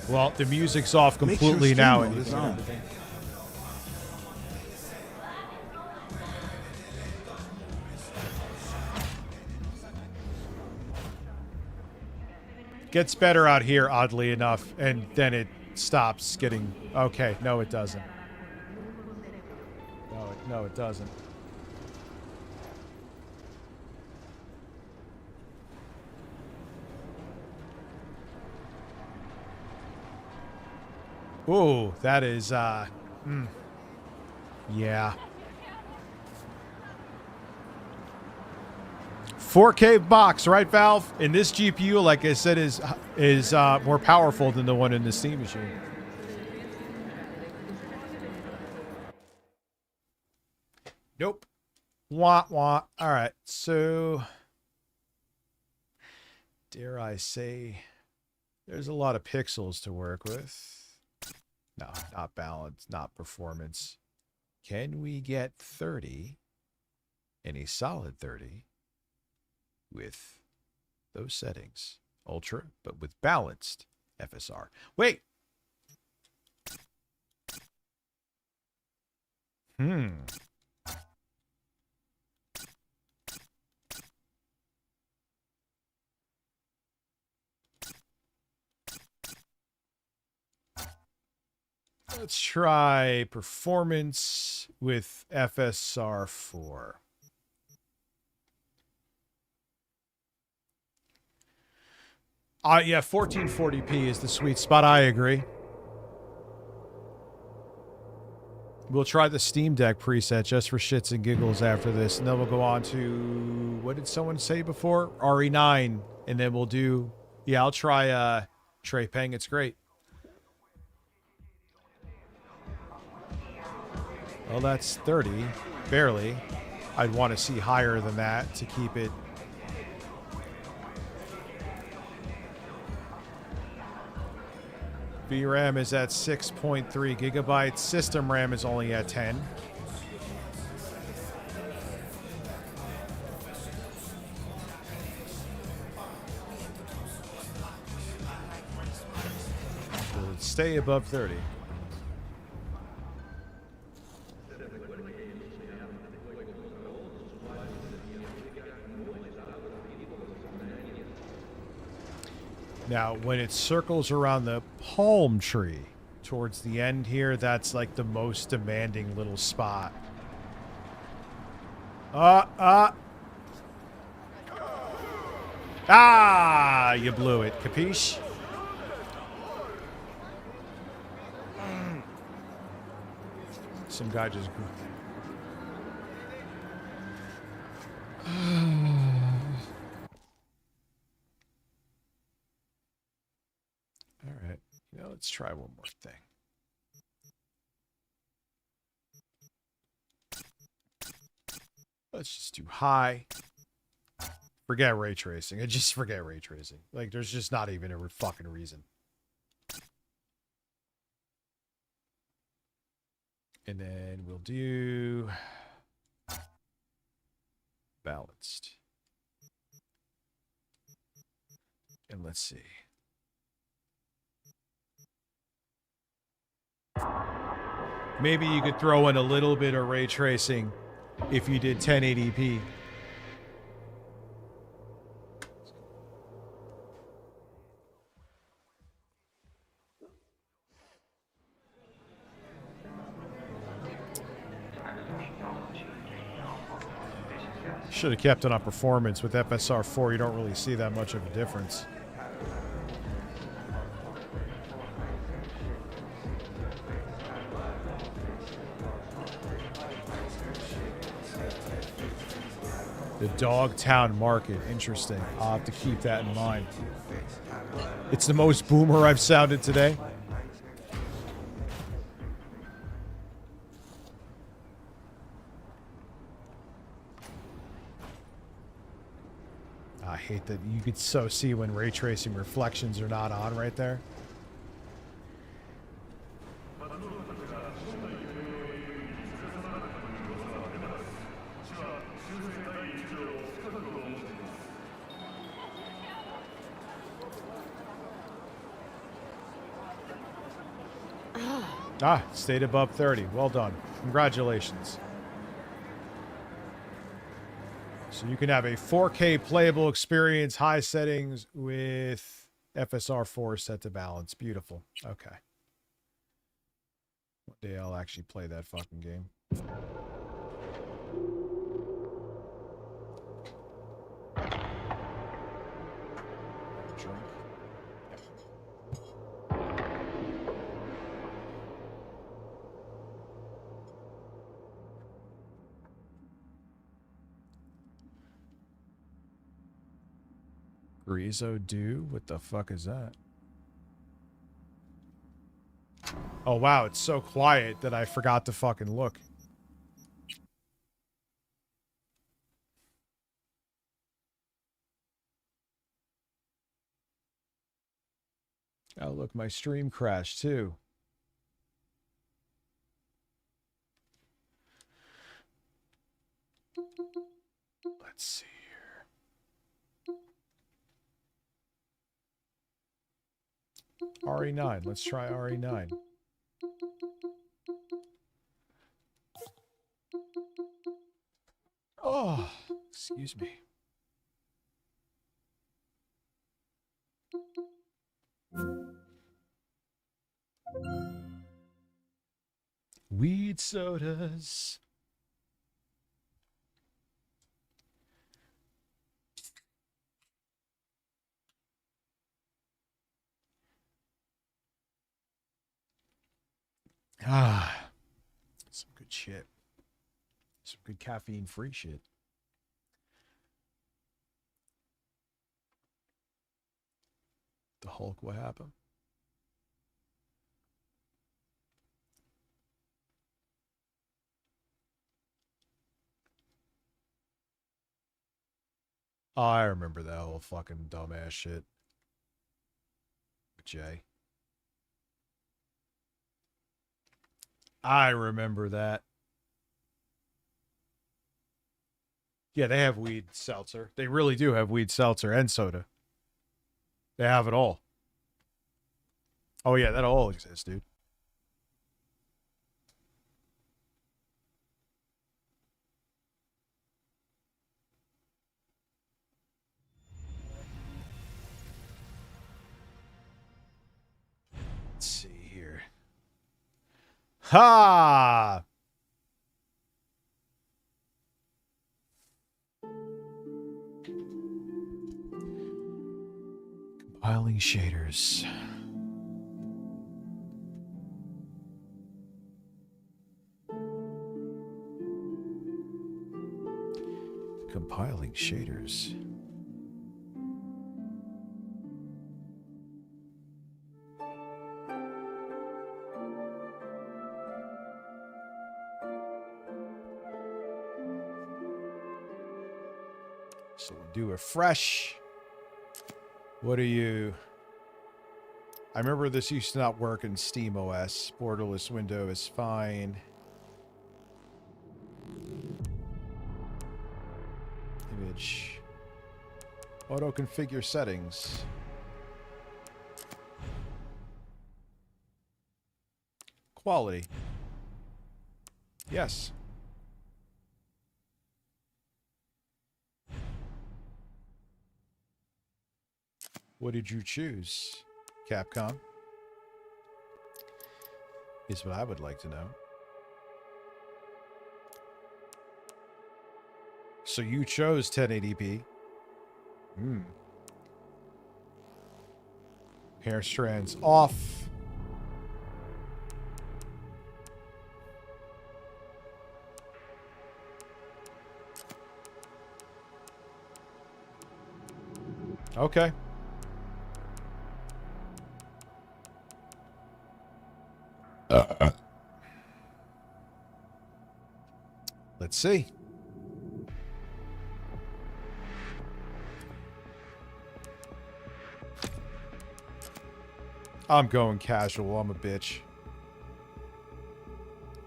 Well, the music's off completely now. And everything. Gets better out here, oddly enough, and then it stops getting... Okay, no, it doesn't. No, it doesn't. Ooh, that is, yeah. 4K box, right, Valve? And this GPU, like I said, is more powerful than the one in the Steam machine. Nope. Wah, wah. All right, so... Dare I say... There's a lot of pixels to work with. No, not balance, not performance. Can we get 30? Any solid 30? With those settings. Ultra, but with balanced FSR. Wait! Let's try performance with FSR 4. Yeah, 1440p is the sweet spot. I agree. We'll try the Steam Deck preset just for shits and giggles after this. And then we'll go on to... What did someone say before? RE9. And then we'll do... Yeah, I'll try Trey Peng. It's great. Well, that's 30. Barely. I'd want to see higher than that to keep it... VRAM is at 6.3 gigabytes. System RAM is only at 10. Will it stay above 30? Now, when it circles around the palm tree towards the end here, that's like the most demanding little spot. Ah, you blew it. Capiche? Some guy just... All right. You know, let's try one more thing. Let's just do high. Forget ray tracing. I just forget ray tracing. Like, there's just not even a fucking reason. And then we'll do balanced. And let's see. Maybe you could throw in a little bit of ray tracing if you did 1080p. Should have kept it on performance. With FSR 4, you don't really see that much of a difference. The Dogtown Market. Interesting. I'll have to keep that in mind. It's the most boomer I've sounded today. I hate that you could so see when ray tracing reflections are not on right there. Ah, stayed above 30. Well done. Congratulations. So you can have a 4K playable experience, high settings with FSR 4 set to balance. Beautiful. Okay. One day I'll actually play that fucking game. Drink. Griezo do? What the fuck is that? Oh wow, it's so quiet that I forgot to fucking look. Oh look, my stream crashed too. Let's see here. RE9. Let's try RE9. Oh, excuse me. Weed sodas. Ah, some good shit. Some good caffeine-free shit. The Hulk, what happened? Oh, I remember that whole fucking dumbass shit. With Jay. I remember that. Yeah, they have weed seltzer. They really do have weed seltzer and soda. They have it all. Oh yeah, that all exists, dude. Ha! Compiling shaders. Compiling shaders. So we'll do a fresh. What are you? I remember this used to not work in SteamOS. Borderless window is fine. Image. Auto configure settings. Quality. Yes. What did you choose, Capcom? Is what I would like to know. So you chose 1080p. Hair strands off. Okay. Let's see. I'm going casual. I'm a bitch.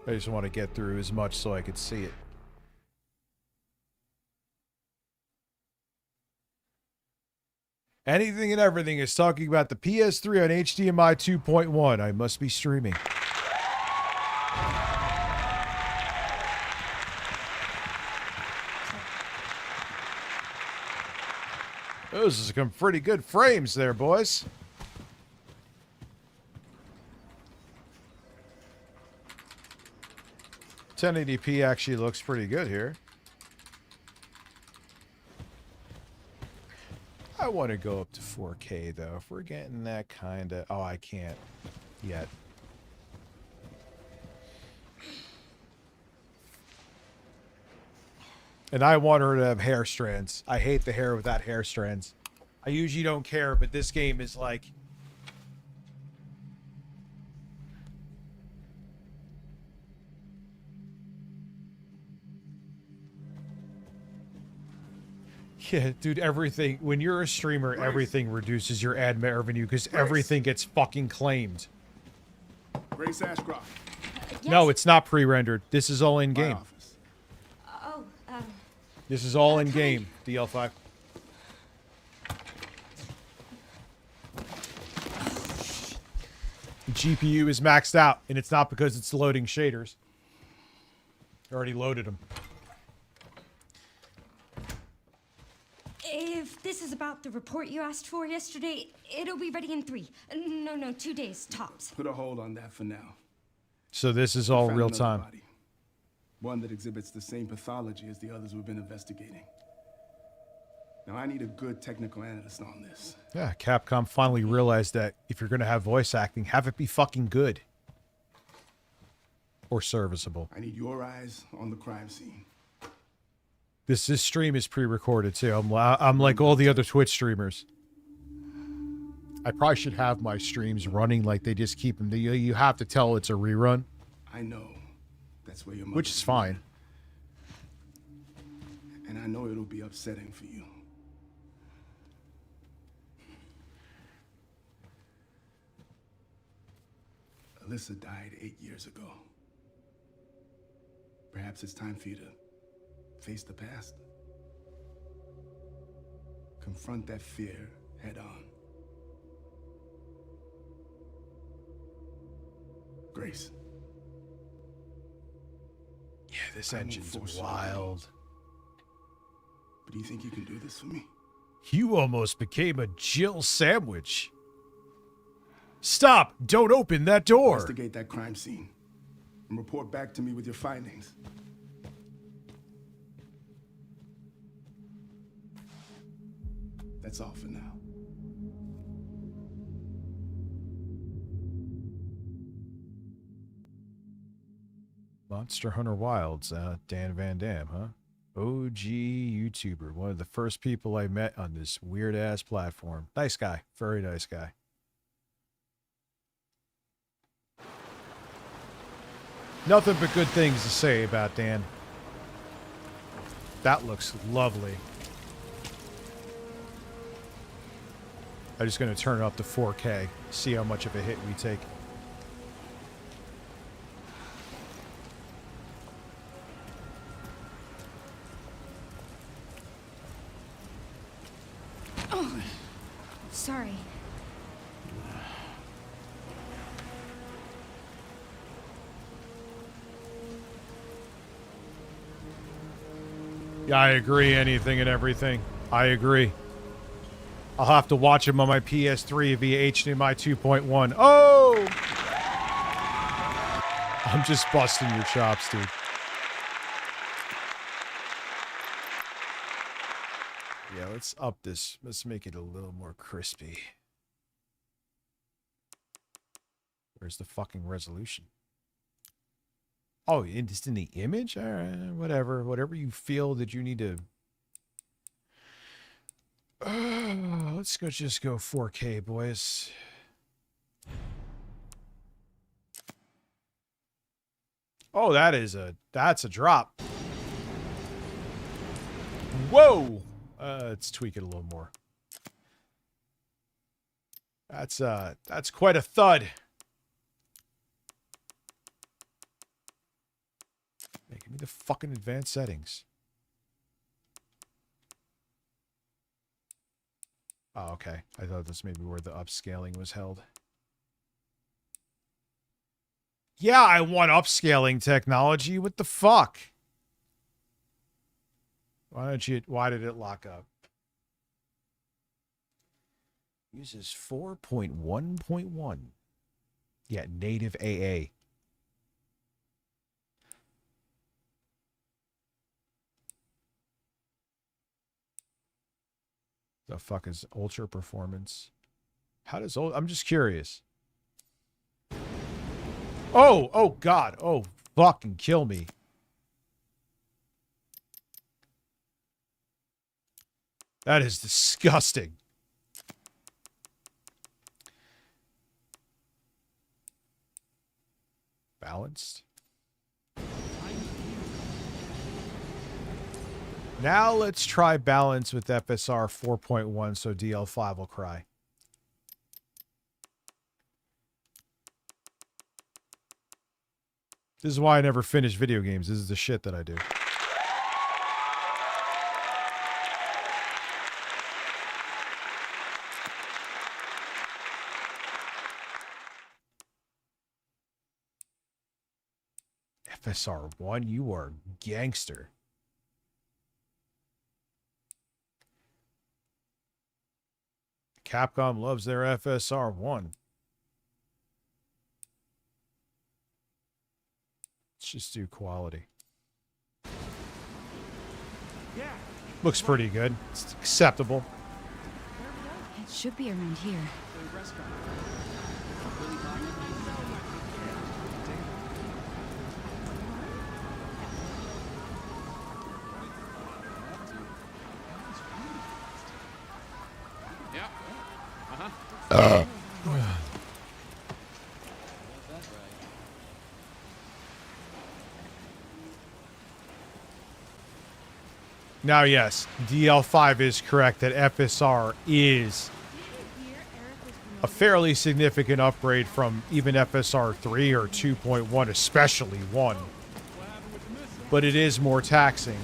I just want to get through as much so I could see it. Anything and everything is talking about the PS3 on HDMI 2.1. I must be streaming. Those are some pretty good frames there, boys. $1080p actually looks pretty good here. I want to go up to 4K, though. If we're getting that kind of... Oh, I can't yet. And I want her to have hair strands. I hate the hair without hair strands. I usually don't care, but this game is like... Yeah, dude, everything... When you're a streamer, everything reduces your ad revenue because everything gets fucking claimed. Grace Ashcroft. No, it's not pre-rendered. This is all in-game. Oh, This is all in-game, DL5. The GPU is maxed out, and it's not because it's loading shaders. I already loaded them. if this is about the report you asked for yesterday, it'll be ready in 3. No, 2 days, tops. Put a hold on that for now. So this is all Found real another time. body. One that exhibits the same pathology as the others we've been investigating. Now, I need a good technical analyst on this. Yeah, Capcom finally realized that if you're going to have voice acting, have it be fucking good. Or serviceable. I need your eyes on the crime scene. This stream is pre-recorded too. I'm like all the other Twitch streamers. I probably should have my streams running like they just keep them. You have to tell it's a rerun. I know that's where your mother Which is fine. And I know it'll be upsetting for you. Alyssa died 8 years ago. Perhaps it's time for you to face the past. Confront that fear head on. Grace. Yeah, this engine's wild. But do you think you can do this for me? You almost became a Jill sandwich. Stop! Don't open that door! Investigate that crime scene. and report back to me with your findings. That's all for now. Monster Hunter Wilds, Dan Van Dam, huh? OG YouTuber, one of the first people I met on this weird-ass platform. Nice guy, very nice guy. Nothing but good things to say about Dan. That looks lovely. I'm just going to turn it up to 4K, see how much of a hit we take. Oh, sorry. Yeah, I agree. Anything and everything. I agree. I'll have to watch him on my PS3 via HDMI 2.1. Oh! I'm just busting your chops, dude. Yeah, let's up this. Let's make it a little more crispy. Where's the fucking resolution? Oh, just in the image? All right, whatever. Whatever you feel that you need to... let's go. Just go 4K, boys. Oh, that's a drop. Whoa! Let's tweak it a little more. That's quite a thud. Hey, give me the fucking advanced settings. Oh, okay. I thought this may be where the upscaling was held. Yeah, I want upscaling technology. What the fuck? Why did it lock up? Uses 4.1.1. Yeah, native AA. The fuck is ultra performance? How does I'm just curious. Oh God. Oh, fucking kill me. That is disgusting. Balanced. Now let's try balance with FSR 4.1 so DL5 will cry. This is why I never finish video games. This is the shit that I do. FSR 1, you are gangster. Capcom loves their FSR 1. Let's just do quality. Looks pretty good. It's acceptable. It should be around here. Now, yes, DL5 is correct that FSR is a fairly significant upgrade from even FSR 3 or 2.1, especially 1. But it is more taxing.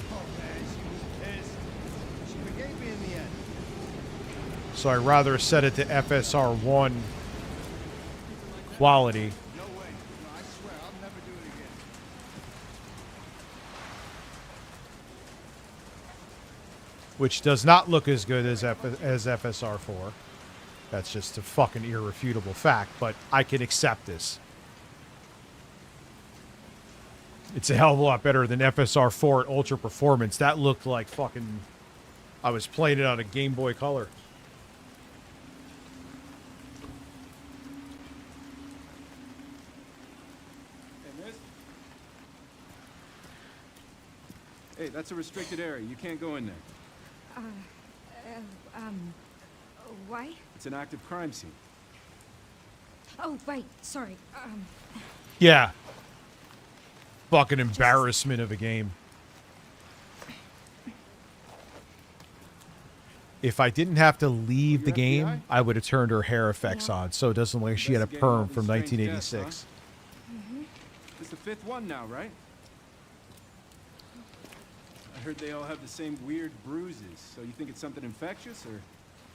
So I'd rather set it to FSR 1 quality. Which does not look as good as FSR 4. That's just a fucking irrefutable fact, but I can accept this. It's a hell of a lot better than FSR 4 at Ultra Performance. That looked like fucking... I was playing it on a Game Boy Color. Hey, that's a restricted area. You can't go in there. Why? It's an active crime scene. Oh, right. Sorry. Yeah. Fucking embarrassment of a game. If I didn't have to leave the game, I would have turned her hair effects on, so it doesn't look like she had a perm from 1986. It's the 5th one now, right? I heard they all have the same weird bruises. So you think it's something infectious or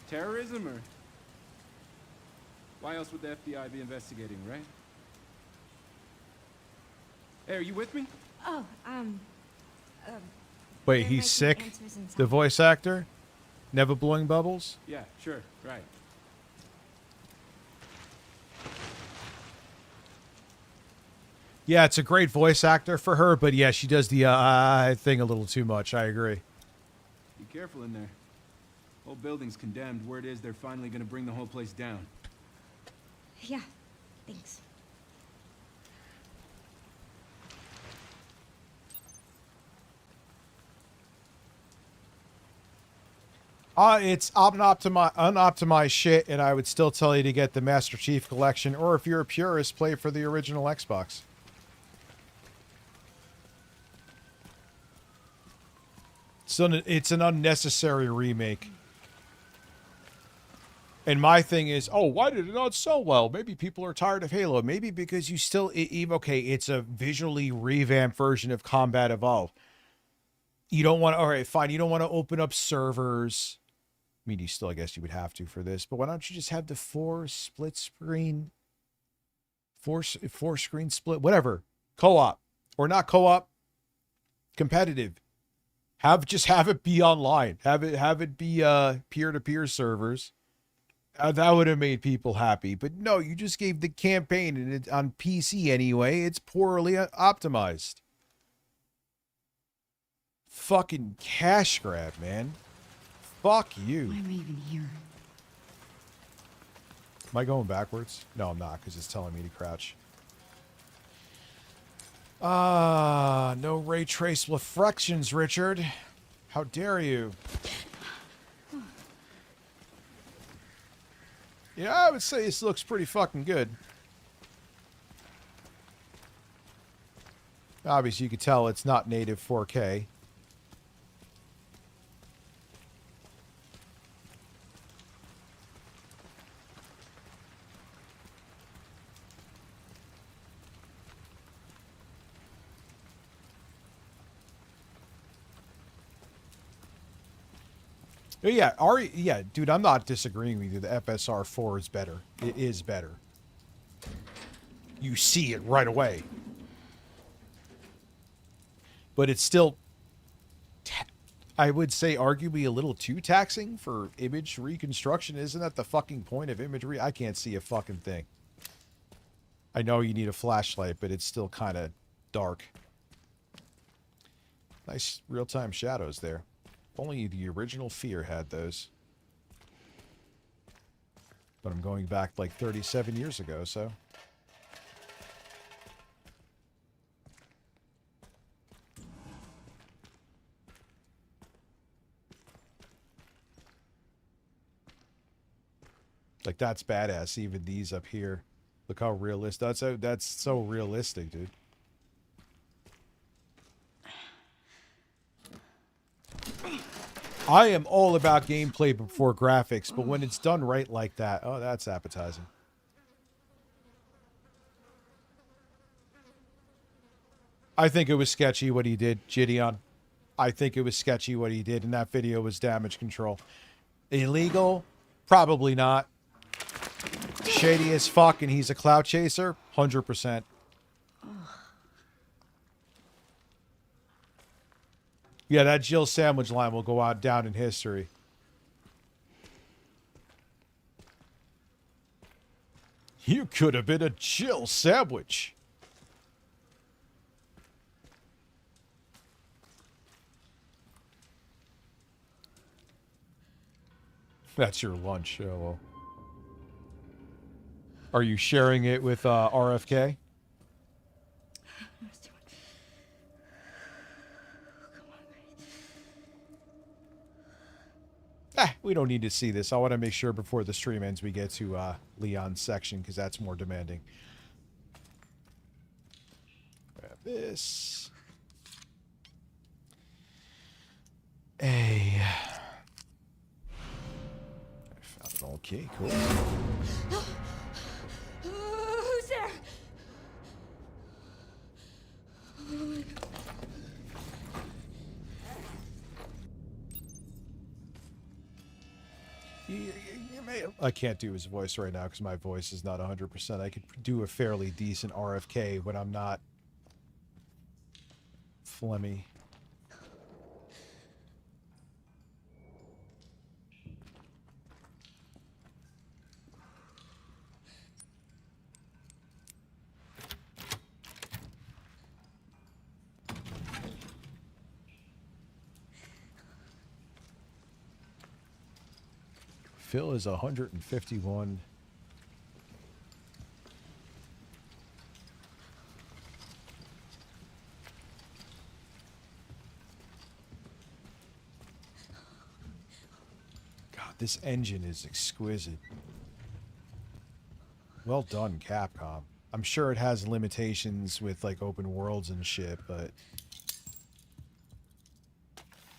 terrorism or... Why else would the FBI be investigating, right? Hey, are you with me? Oh, Wait, he's sick? The voice actor? Never blowing bubbles? Yeah, sure, right. Yeah, it's a great voice actor for her, but yeah, she does the thing a little too much. I agree. Be careful in there. Whole building's condemned. Word is they're finally gonna bring the whole place down. Yeah, thanks. It's unoptimized shit, and I would still tell you to get the Master Chief Collection, or if you're a purist, play for the original Xbox. So it's an unnecessary remake. And my thing is, oh, why did it not sell well? Maybe people are tired of Halo. Maybe because you still, okay, it's a visually revamped version of Combat Evolved. You don't want to, all right, fine, you don't want to open up servers. I mean, you still, I guess you would have to for this, but why don't you just have the four screen split, whatever, co-op or not co-op, competitive. Just have it be online. Have it be peer-to-peer servers. That would have made people happy. But no, you just gave the campaign, and it, on PC anyway, it's poorly optimized. Fucking cash grab, man. Fuck you. Why am I even here? Am I going backwards? No, I'm not, because it's telling me to crouch. No ray trace reflections, Richard. How dare you? Yeah, I would say this looks pretty fucking good. Obviously, you can tell it's not native 4K. Yeah, yeah, dude, I'm not disagreeing with you. The FSR 4 is better. It is better. You see it right away. But it's still, I would say, arguably a little too taxing for image reconstruction. Isn't that the fucking point of imagery? I can't see a fucking thing. I know you need a flashlight, but it's still kind of dark. Nice real-time shadows there. Only the original Fear had those. But I'm going back like 37 years ago, so. Like, that's badass, even these up here. Look how realistic. That's so realistic, dude. I am all about gameplay before graphics, but when it's done right like that, oh, that's appetizing. I think it was sketchy what he did, Gideon. I think it was sketchy what he did, and that video was damage control. Illegal? Probably not. Shady as fuck, and he's a clout chaser? 100%. Yeah, that Jill sandwich line will go out down in history. You could have been a Jill sandwich. That's your lunch. Oh, well. Are you sharing it with RFK? We don't need to see this. I want to make sure before the stream ends we get to Leon's section, because that's more demanding. Grab this. I found an old key. Cool. Who's there? I can't do his voice right now because my voice is not 100%. I could do a fairly decent RFK when I'm not phlegmy. Phil is 151. God, this engine is exquisite. Well done, Capcom. I'm sure it has limitations with like open worlds and shit, but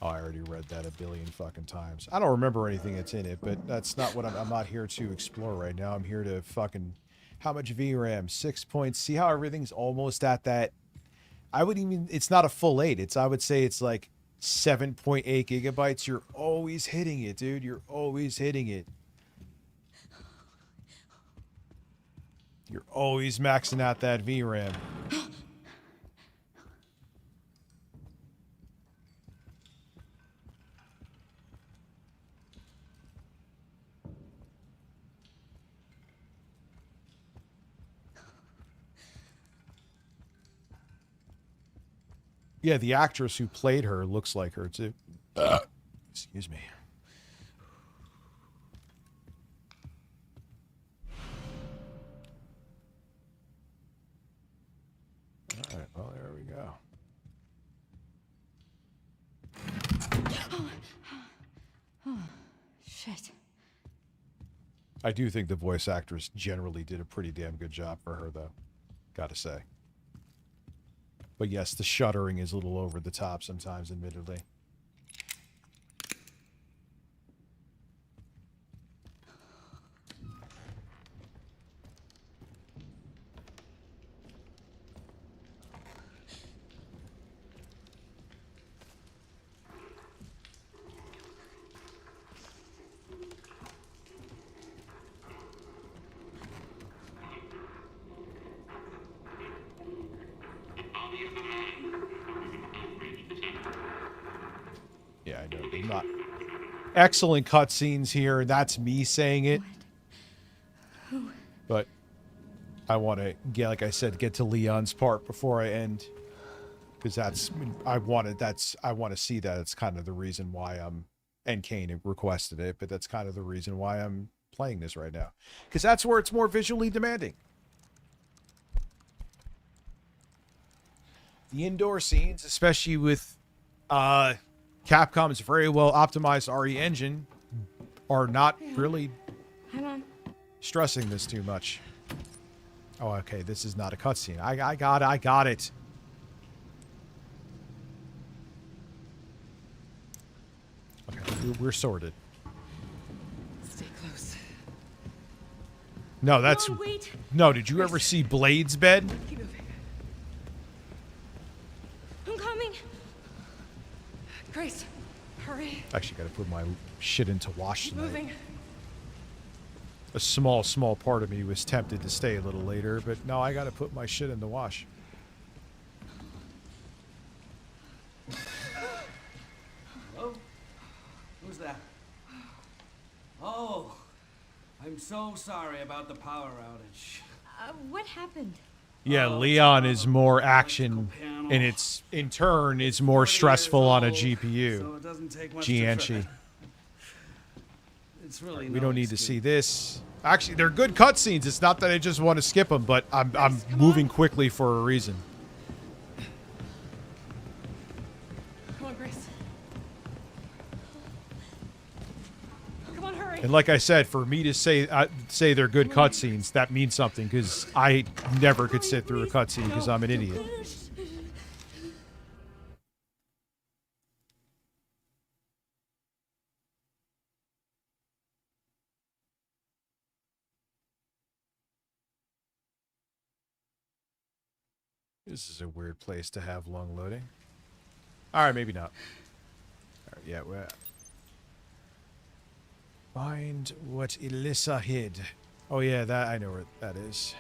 oh, I already read that a billion fucking times. I don't remember anything that's in it, but that's not what I'm not here to explore right now. I'm here to fucking... How much VRAM? 6 points. See how everything's almost at that... I would even... It's not a full 8. I would say it's like 7.8 gigabytes. You're always hitting it, dude. You're always hitting it. You're always maxing out that VRAM. Yeah, the actress who played her looks like her, too. Excuse me. All right, well, there we go. Oh, shit. I do think the voice actress generally did a pretty damn good job for her, though. Gotta say. But yes, the shuddering is a little over the top sometimes, admittedly. Yeah, I know. There's not excellent cutscenes here. That's me saying it. But I want to get, like I said, get to Leon's part before I end, because I want to see that. It's kind of the reason why and Kane requested it, but that's kind of the reason why I'm playing this right now, because that's where it's more visually demanding. The indoor scenes, especially with Capcom's very well optimized RE engine, are not really stressing this too much. Oh, okay, this is not a cutscene. I got it. Okay, we're sorted. Stay close. No, that's... No, wait. No, did you ever see Blade's bed? Keep moving. I'm coming. Grace, hurry. Actually, gotta put my shit into wash Keep tonight. moving. A small part of me was tempted to stay a little later, but no, I gotta put my shit in the wash. Hello? Who's that? Oh, I'm so sorry about the power outage. What happened? Yeah, Leon is more action, and it's in turn is more stressful on a GPU. So it doesn't take much to Gianchi. It's really We don't need to see this. Actually, they're good cutscenes. It's not that I just want to skip them, but I'm moving quickly for a reason. Come on, Grace. Come on, hurry. And like I said, for me to say they're good cutscenes, that means something, because I never could sit through a cutscene because I'm an idiot. This is a weird place to have long loading. All right, maybe not. All right, yeah, well. Find what Elissa hid. Oh yeah, that I know where that is.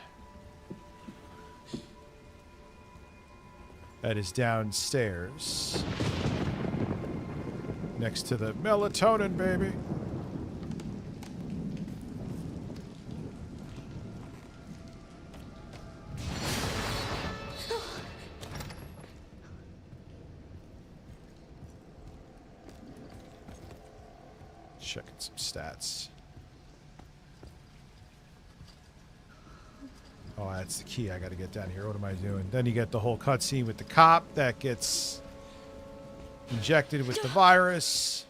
That is downstairs. Next to the melatonin, baby. Checking some stats. Oh, that's the key. I got to get down here. What am I doing? Then you get the whole cutscene with the cop that gets injected with the virus.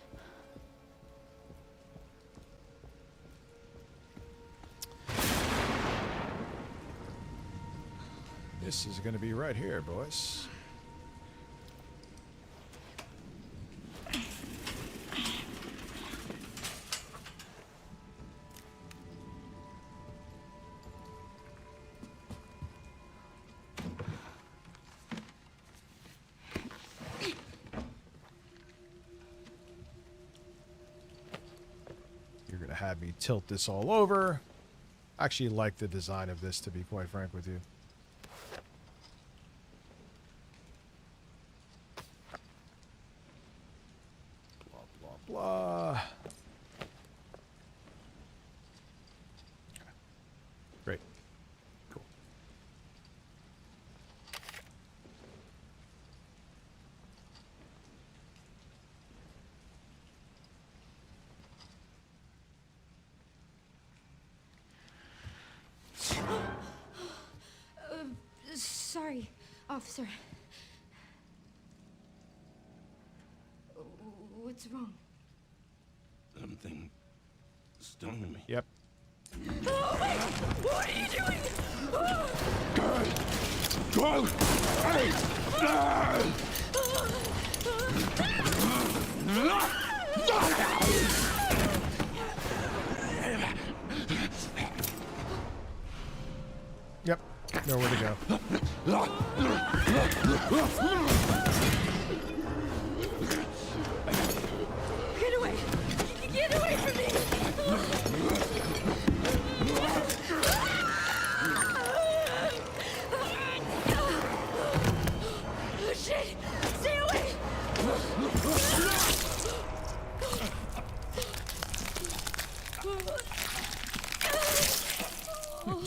This is going to be right here, boys. Have me tilt this all over. I actually like the design of this, to be quite frank with you. Blah, blah, blah. Okay. Great. Cool. Sorry, officer. What's wrong? Something stung me. Yep. Oh, wait! What are you doing? Go! Hey! Yep. Nowhere to go. Get away! Get away from me! Oh, shit! Stay away!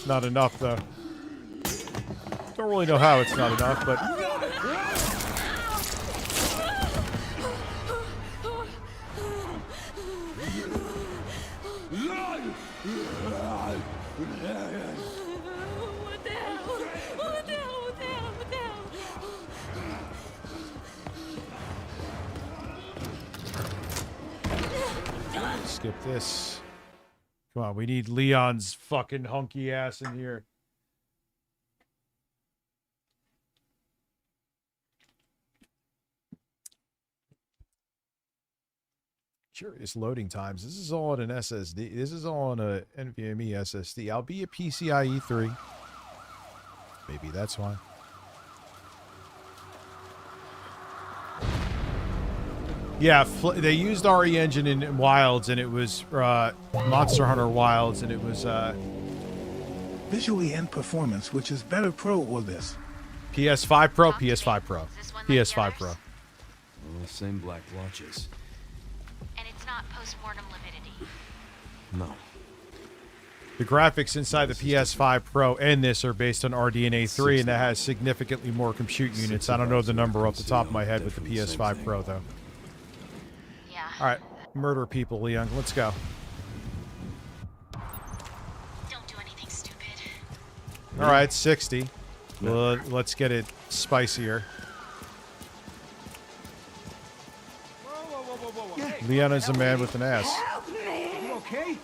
Not enough, though. Don't really know how it's not enough, but... What the hell? What the hell? What the hell? What the hell? Skip this. Come on, we need Leon's fucking hunky ass in here. Curious loading times. This is all on an SSD. This is all on a NVMe SSD. I'll be a PCIe 3. Maybe that's why. Yeah, they used RE Engine in Wilds, and it was Monster Hunter Wilds, and it was visually and performance, which is better Pro or this? PS5 Pro, PS5 Pro, PS5 Pro. Well, same black blotches. And it's not post-mortem lividity. No. The graphics inside the PS5 Pro and this are based on RDNA 3, and that has significantly more compute units. I don't know the number off the top of my head with the PS5 Pro, though. Yeah. All right, murder people, Leon. Let's go. All right, 60. Well, let's get it spicier. Leon is a man with an ass. You okay?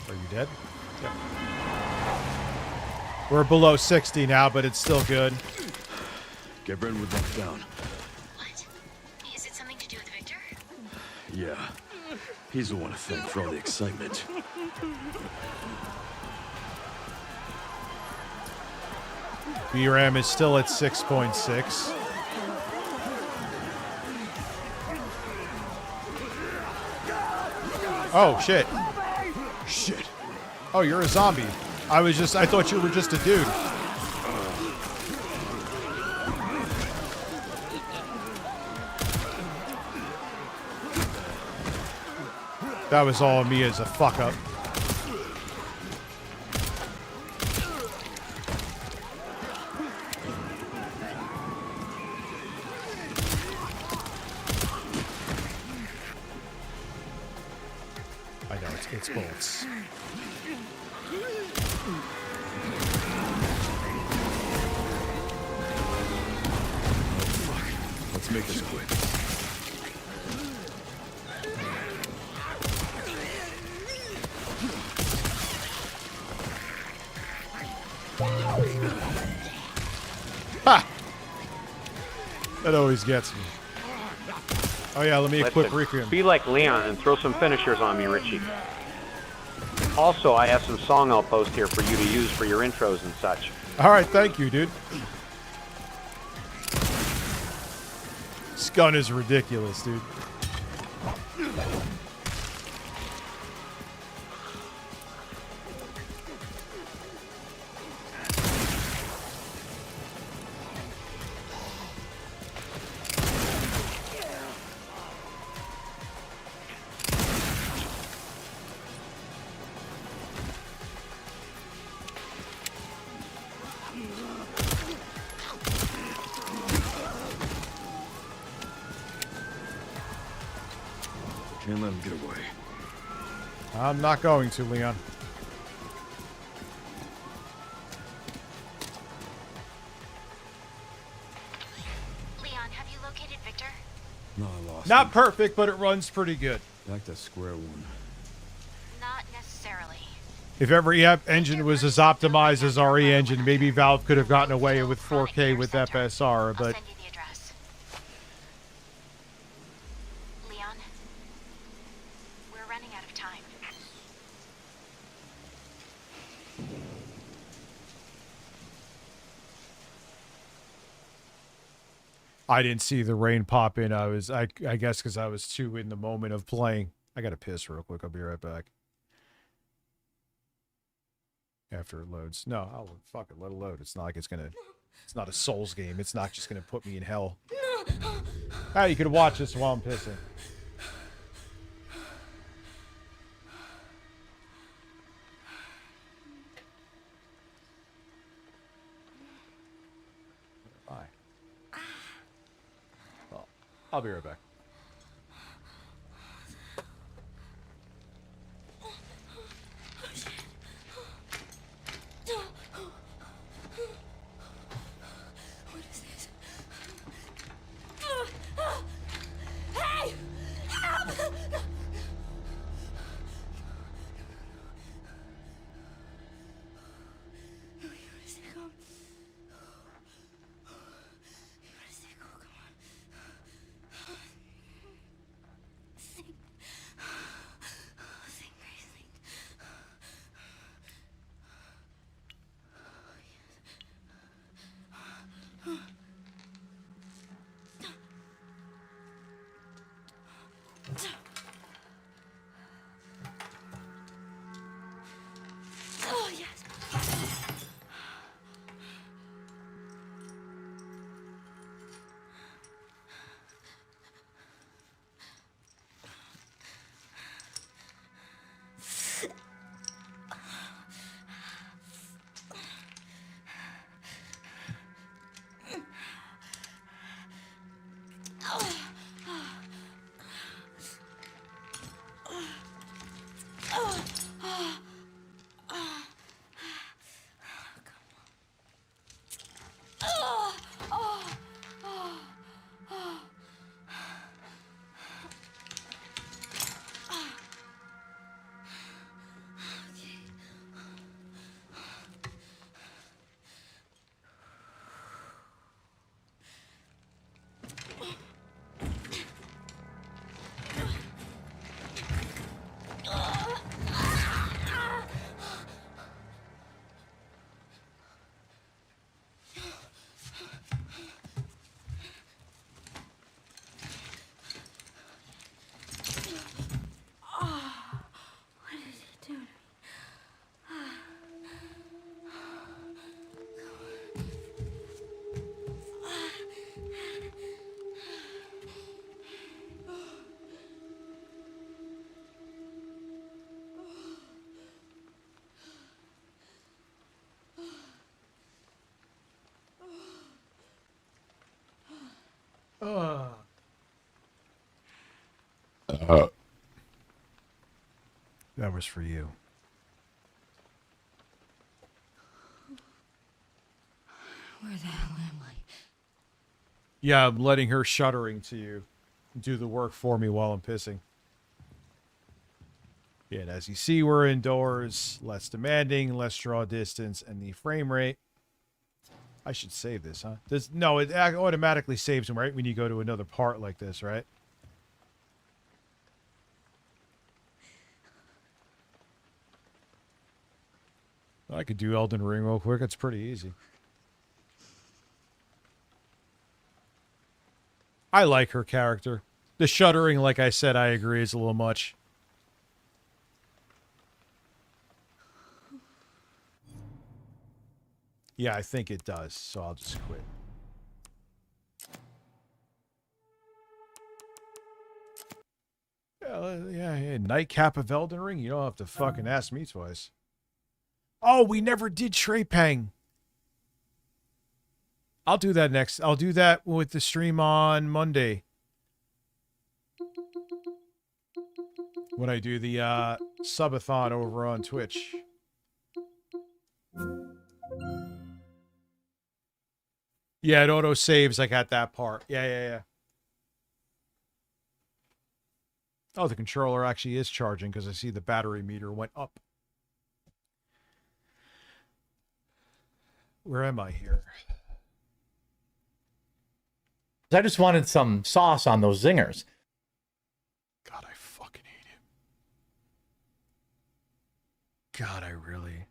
Are you dead? Yep. We're below 60 now, but it's still good. Get Brentwood knocked down. What? Is it something to do with Victor? Yeah. He's the one to thank for all the excitement. VRAM is still at 6.6. Oh, shit. Shit. Oh, you're a zombie. I thought you were just a dude. That was all me as a fuck up. I know, it's bullets. Let's make this quick. Ha! That always gets me. Oh yeah, let me equip Requiem. Be like Leon and throw some finishers on me, Richie. Also, I have some song I'll post here for you to use for your intros and such. Alright, thank you, dude. This gun is ridiculous, dude. Can't let him get away. I'm not going to, Leon. Leon, have you located Victor? No, I lost Not him. perfect, but it runs pretty good. Back to square one. Not necessarily. If every engine was as optimized as RE engine, maybe Valve could have gotten away with 4K with FSR, but... Send you the address. Leon, we're running out of time. I didn't see the rain pop in. I guess because I was too in the moment of playing. I gotta piss real quick. I'll be right back. After it loads. No, I'll fuck it, let it load. It's not like it's not a Souls game. It's not just gonna put me in hell. Ah, you could watch this while I'm pissing. Bye. Well, I'll be right back. What is this? Hey! Help! That was for you. Where the hell am I? Yeah, I'm letting her shuddering to you do the work for me while I'm pissing. Yeah, and as you see, we're indoors, less demanding, less draw distance, and the frame rate. I should save this, huh? No, it automatically saves them, right? When you go to another part like this, right? I could do Elden Ring real quick. It's pretty easy. I like her character. The shuddering, like I said, I agree, is a little much. Yeah, I think it does, so I'll just quit. Yeah, nightcap of Elden Ring? You don't have to fucking ask me twice. Oh, we never did Trepang. I'll do that next. I'll do that with the stream on Monday. When I do the subathon over on Twitch. Yeah, it auto saves like at that part. Yeah. Oh, the controller actually is charging because I see the battery meter went up. Where am I here? I just wanted some sauce on those zingers. God, I fucking hate him. God, I really...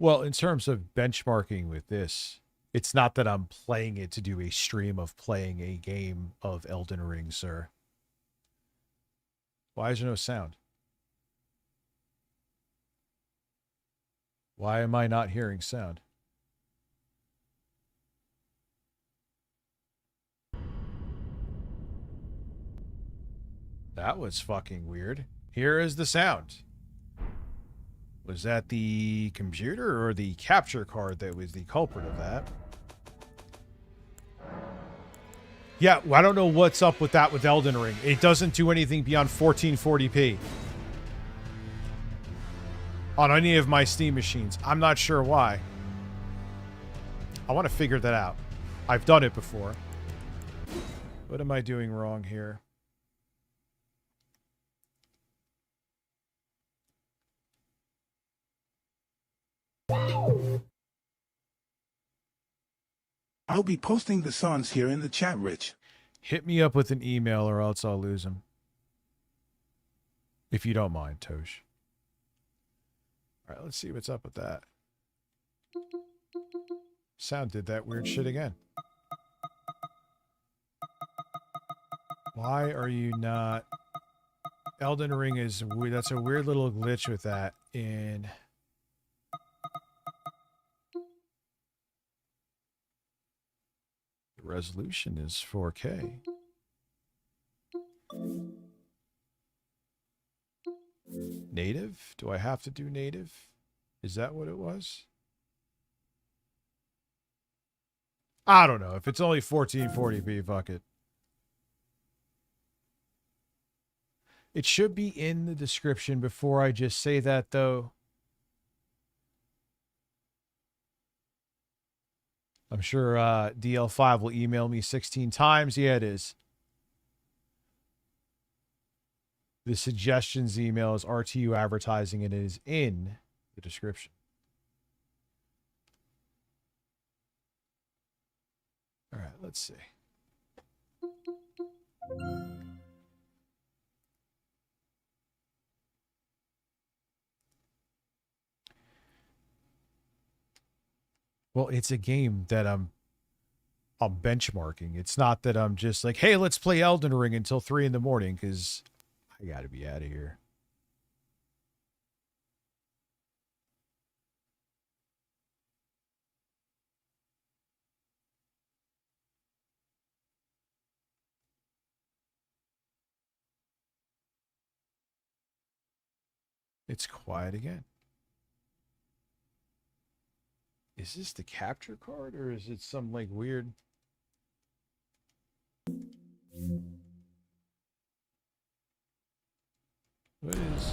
Well, in terms of benchmarking with this, it's not that I'm playing it to do a stream of playing a game of Elden Ring, sir. Why is there no sound? Why am I not hearing sound? That was fucking weird. Here is the sound. Was that the computer or the capture card that was the culprit of that? Yeah, well, I don't know what's up with that with Elden Ring. It doesn't do anything beyond 1440p. On any of my Steam machines. I'm not sure why. I want to figure that out. I've done it before. What am I doing wrong here? I'll be posting the songs here in the chat, Rich. Hit me up with an email or else I'll lose them. If you don't mind, Tosh. All right, let's see what's up with that. Sound did that weird shit again. Why are you not... Elden Ring is weird. That's a weird little glitch with that in... The resolution is 4K. Native? Do I have to do native? Is that what it was? I don't know. If it's only 1440p, fuck it. It should be in the description before I just say that, though. I'm sure DL5 will email me 16 times. Yeah, it is. The suggestions email is RTU advertising and it is in the description. All right, let's see. Well, it's a game that I'm benchmarking. It's not that I'm just like, hey, let's play Elden Ring until 3 in the morning because I got to be out of here. It's quiet again. Is this the capture card or is it some like weird? What is?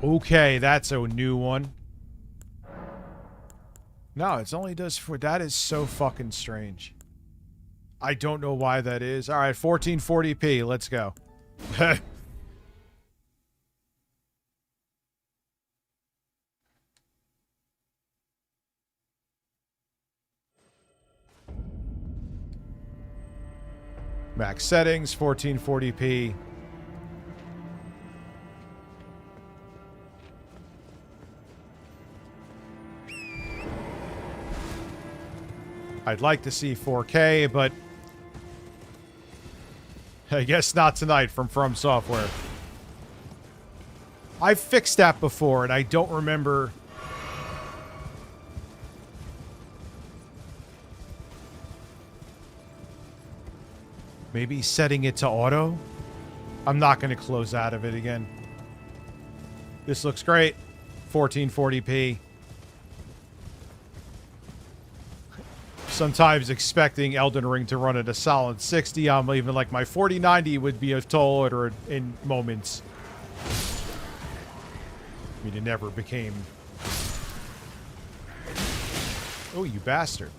Okay, that's a new one. No, it only does for that is so fucking strange. I don't know why that is. All right, 1440p. Let's go. Max settings, 1440p. I'd like to see 4K, but I guess not tonight from Software. I've fixed that before, and I don't remember. Maybe setting it to auto? I'm not going to close out of it again. This looks great. 1440p. Sometimes expecting Elden Ring to run at a solid 60. I'm even like my 4090 would be a tall order in moments. I mean, it never became... Oh, you bastard.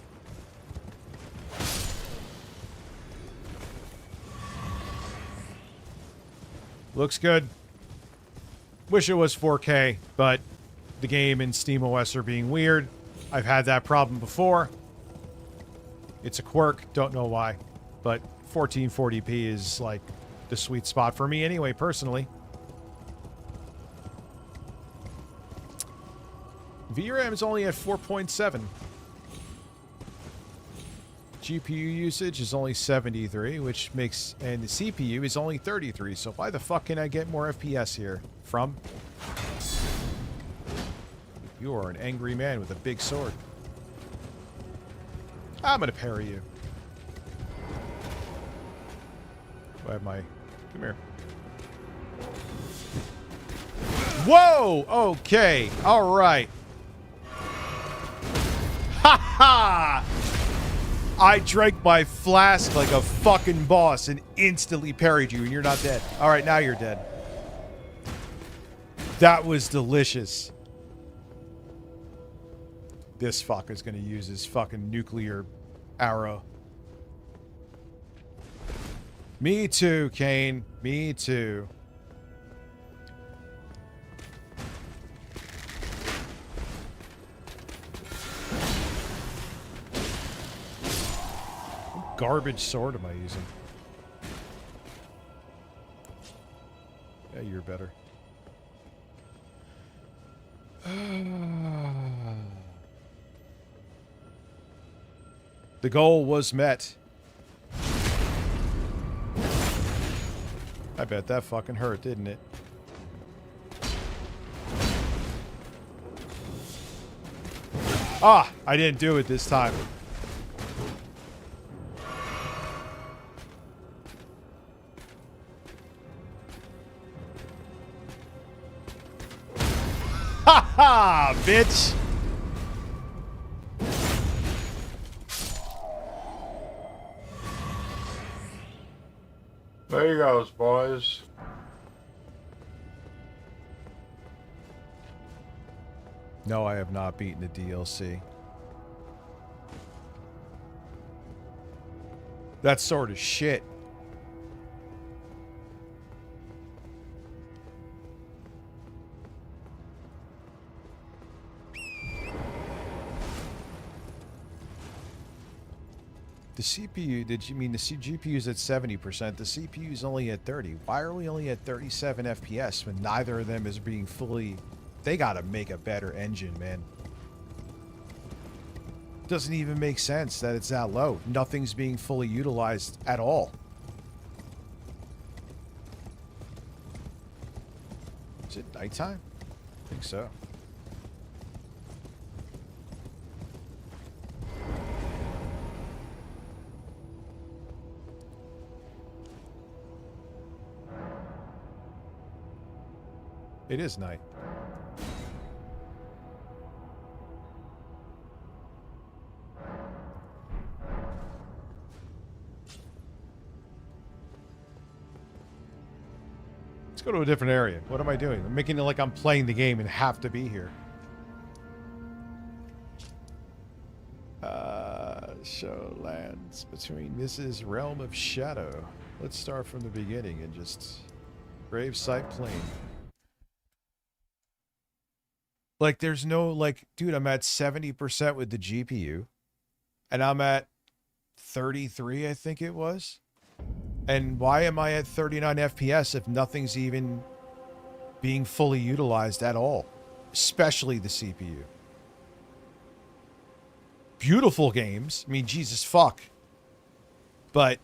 Looks good. Wish it was 4K, but the game and SteamOS are being weird. I've had that problem before. It's a quirk, don't know why, but 1440p is like the sweet spot for me anyway, personally. VRAM is only at 4.7. GPU usage is only 73, which makes, and the CPU is only 33, so why the fuck can I get more FPS here? From? You are an angry man with a big sword. I'm gonna parry you. Do I have my... Come here. Whoa! Okay. Alright. Ha ha! I drank my flask like a fucking boss and instantly parried you, and you're not dead. Alright, now you're dead. That was delicious. This fucker's gonna use his fucking nuclear arrow. Me too, Kane. Me too. What garbage sword am I using? Yeah, you're better. The goal was met. I bet that fucking hurt, didn't it? Ah! I didn't do it this time. Ha ha, bitch! There you goes, boys. No, I have not beaten the DLC. That sword is shit. The CPU, did you mean the GPU is at 70%? The CPU is only at 30. Why are we only at 37 FPS when neither of them is being fully... They gotta make a better engine, man. Doesn't even make sense that it's that low. Nothing's being fully utilized at all. Is it nighttime? I think so. It is night. Let's go to a different area. What am I doing? I'm making it like I'm playing the game and have to be here. Show lands between. This is Realm of Shadow. Let's start from the beginning and just gravesite plain. Like, there's no, like, dude, I'm at 70% with the GPU. And I'm at 33, I think it was. And why am I at 39 FPS if nothing's even being fully utilized at all? Especially the CPU. Beautiful games. I mean, Jesus fuck. But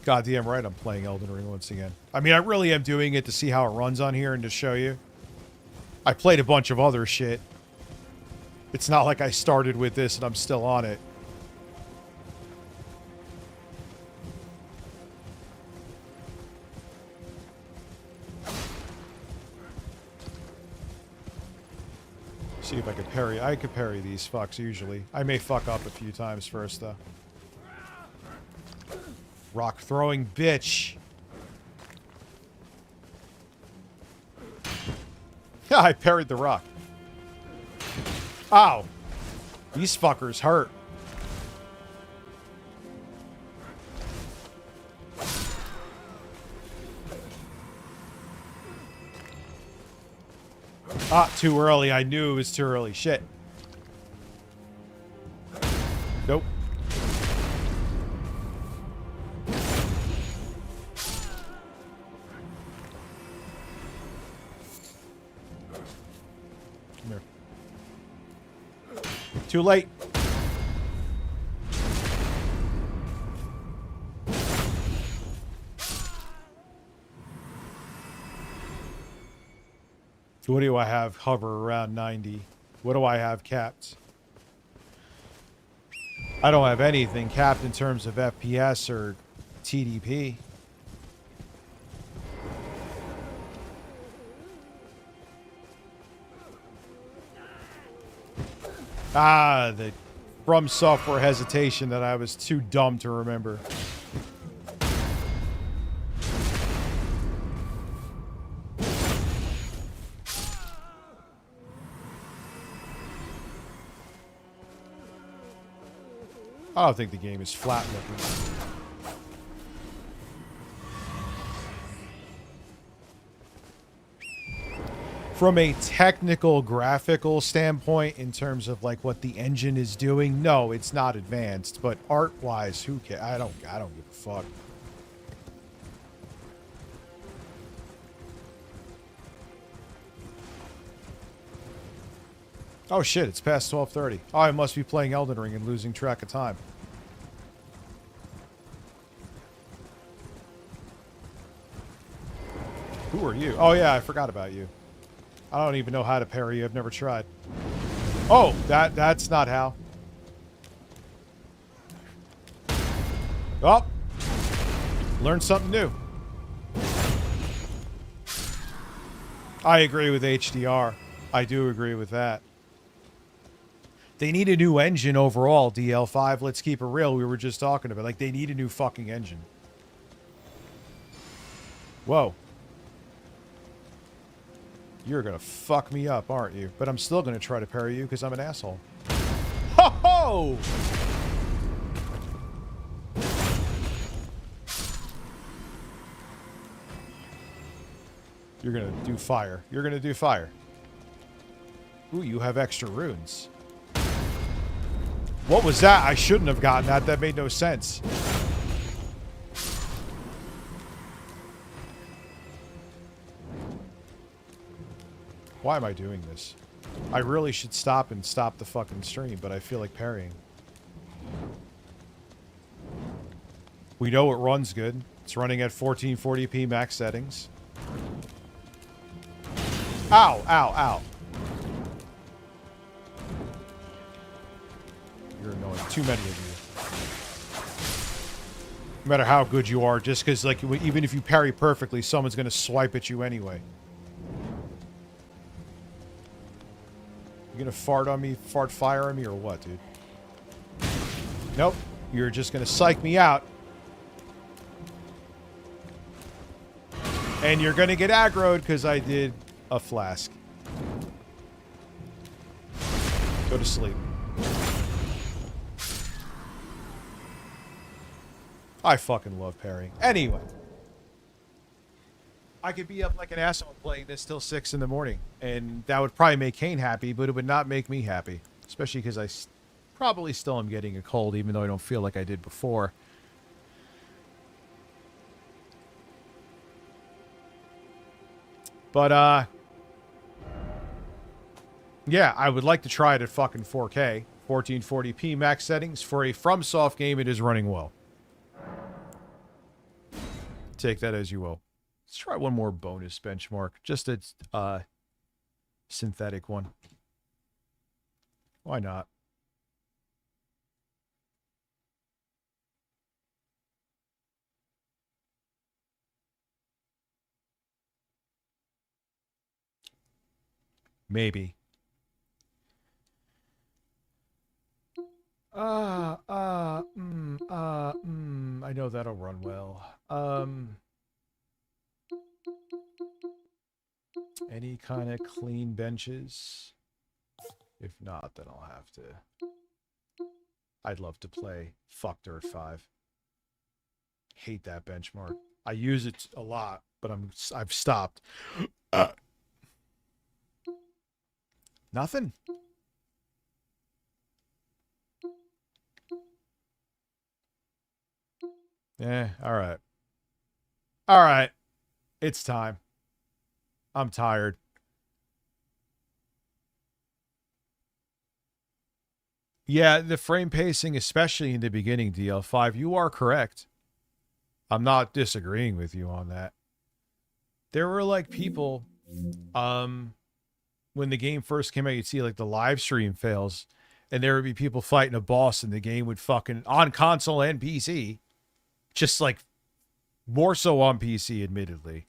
goddamn right I'm playing Elden Ring once again. I mean, I really am doing it to see how it runs on here and to show you. I played a bunch of other shit. It's not like I started with this and I'm still on it. See if I could parry. I could parry these fucks usually. I may fuck up a few times first though. Rock throwing bitch. Yeah, I parried the rock. Ow. These fuckers hurt. Ah, too early. I knew it was too early. Shit. Nope. Come here. Too late. What do I have hover around 90? What do I have capped? I don't have anything capped in terms of FPS or TDP. Ah, the From Software hesitation that I was too dumb to remember. I don't think the game is flat looking. From a technical, graphical standpoint, in terms of like what the engine is doing, no, it's not advanced. But art-wise, who cares? I don't give a fuck. Oh shit, it's past 12:30. Oh, I must be playing Elden Ring and losing track of time. Who are you? Oh yeah, I forgot about you. I don't even know how to parry you. I've never tried. Oh, that's not how. Oh. Learned something new. I agree with HDR. I do agree with that. They need a new engine overall, DL5. Let's keep it real. We were just talking about, like, they need a new fucking engine. Whoa. You're gonna fuck me up, aren't you? But I'm still gonna try to parry you because I'm an asshole. Ho ho! You're gonna do fire. You're gonna do fire. Ooh, you have extra runes. What was that? I shouldn't have gotten that. That made no sense. Why am I doing this? I really should stop and stop the fucking stream, but I feel like parrying. We know it runs good. It's running at 1440p max settings. Ow, ow, ow. You're annoying. Too many of No matter how good you are, just because, like, even if you parry perfectly, someone's going to swipe at you anyway. You going to fart on me, fart fire on me, or what, dude? Nope. You're just going to psych me out. And you're going to get aggroed because I did a flask. Go to sleep. I fucking love parrying. Anyway. I could be up like an asshole playing this till 6 in the morning. And that would probably make Kane happy, but it would not make me happy. Especially because I probably still am getting a cold, even though I don't feel like I did before. But, yeah, I would like to try it at fucking 4K. 1440p max settings. For a FromSoft game, it is running well. Take that as you will. Let's try one more bonus benchmark. Just a synthetic one. Why not? Maybe. I know that'll run well. Any kind of clean benches? If not, then I'll have to. I'd love to play Fuck Dirt 5. Hate that benchmark. I use it a lot, but I've stopped. Nothing. Yeah, all right. All right. It's time. I'm tired. Yeah, the frame pacing, especially in the beginning, DL5, you are correct. I'm not disagreeing with you on that. There were like people, when the game first came out, you'd see like the live stream fails, and there would be people fighting a boss, and the game would fucking, on console and PC, just like more so on PC, admittedly,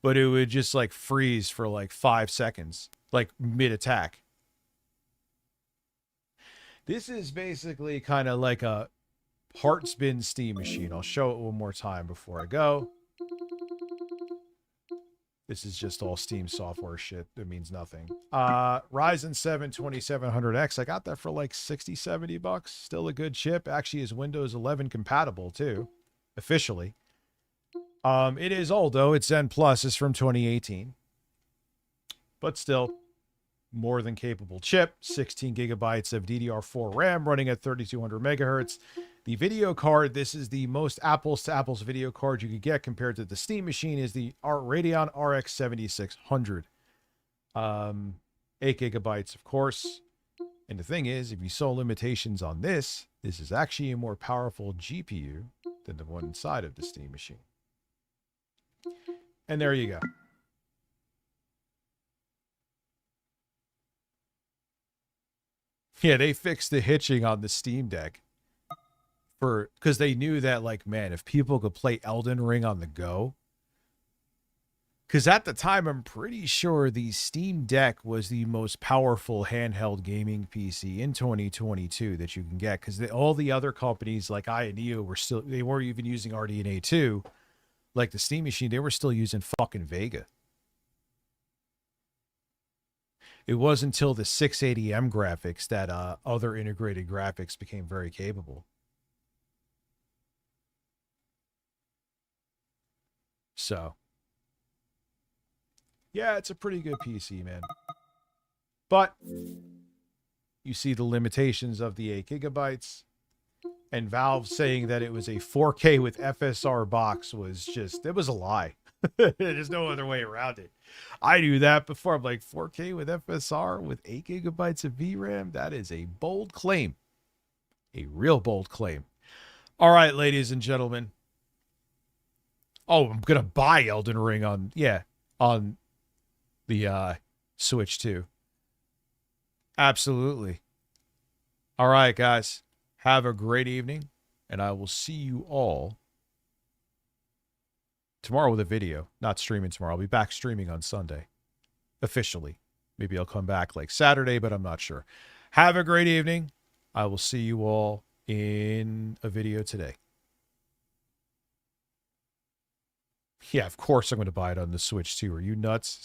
but it would just like freeze for like 5 seconds, like mid-attack. This is basically kind of like a heart spin Steam machine. I'll show it one more time before I go. This is just all Steam software shit. That means nothing. Ryzen 7 2700X. I got that for like 60, 70 bucks. Still a good chip. Actually is Windows 11 compatible too. Officially. It is old though. It's Zen Plus. It's from 2018. But still, more than capable chip. 16 gigabytes of DDR4 RAM running at 3200 megahertz. The video card, this is the most apples to apples video card you could get compared to the Steam machine, is the Radeon RX 7600. 8 gigabytes, of course. And the thing is, if you saw limitations on this, this is actually a more powerful GPU than the one inside of the Steam machine. And there you go. Yeah, they fixed the hitching on the Steam Deck. Because they knew that, like, man, if people could play Elden Ring on the go. Because at the time, I'm pretty sure the Steam Deck was the most powerful handheld gaming PC in 2022 that you can get. Because all the other companies like Neo were still, they weren't even using RDNA 2. Like the Steam machine, they were still using fucking Vega. It wasn't until the 680M graphics that other integrated graphics became very capable. So, yeah, it's a pretty good PC, man. But you see the limitations of the 8 gigabytes. And Valve saying that it was a 4K with FSR box was just, it was a lie. There's no other way around it. I knew that before. I'm like, 4K with FSR with 8 gigabytes of VRAM? That is a bold claim. A real bold claim. All right, ladies and gentlemen. Oh, I'm going to buy Elden Ring on the Switch too. Absolutely. All right, guys. Have a great evening, and I will see you all tomorrow with a video. Not streaming tomorrow. I'll be back streaming on Sunday. Officially. Maybe I'll come back like Saturday, but I'm not sure. Have a great evening. I will see you all in a video today. Yeah, of course I'm going to buy it on the Switch too. Are you nuts?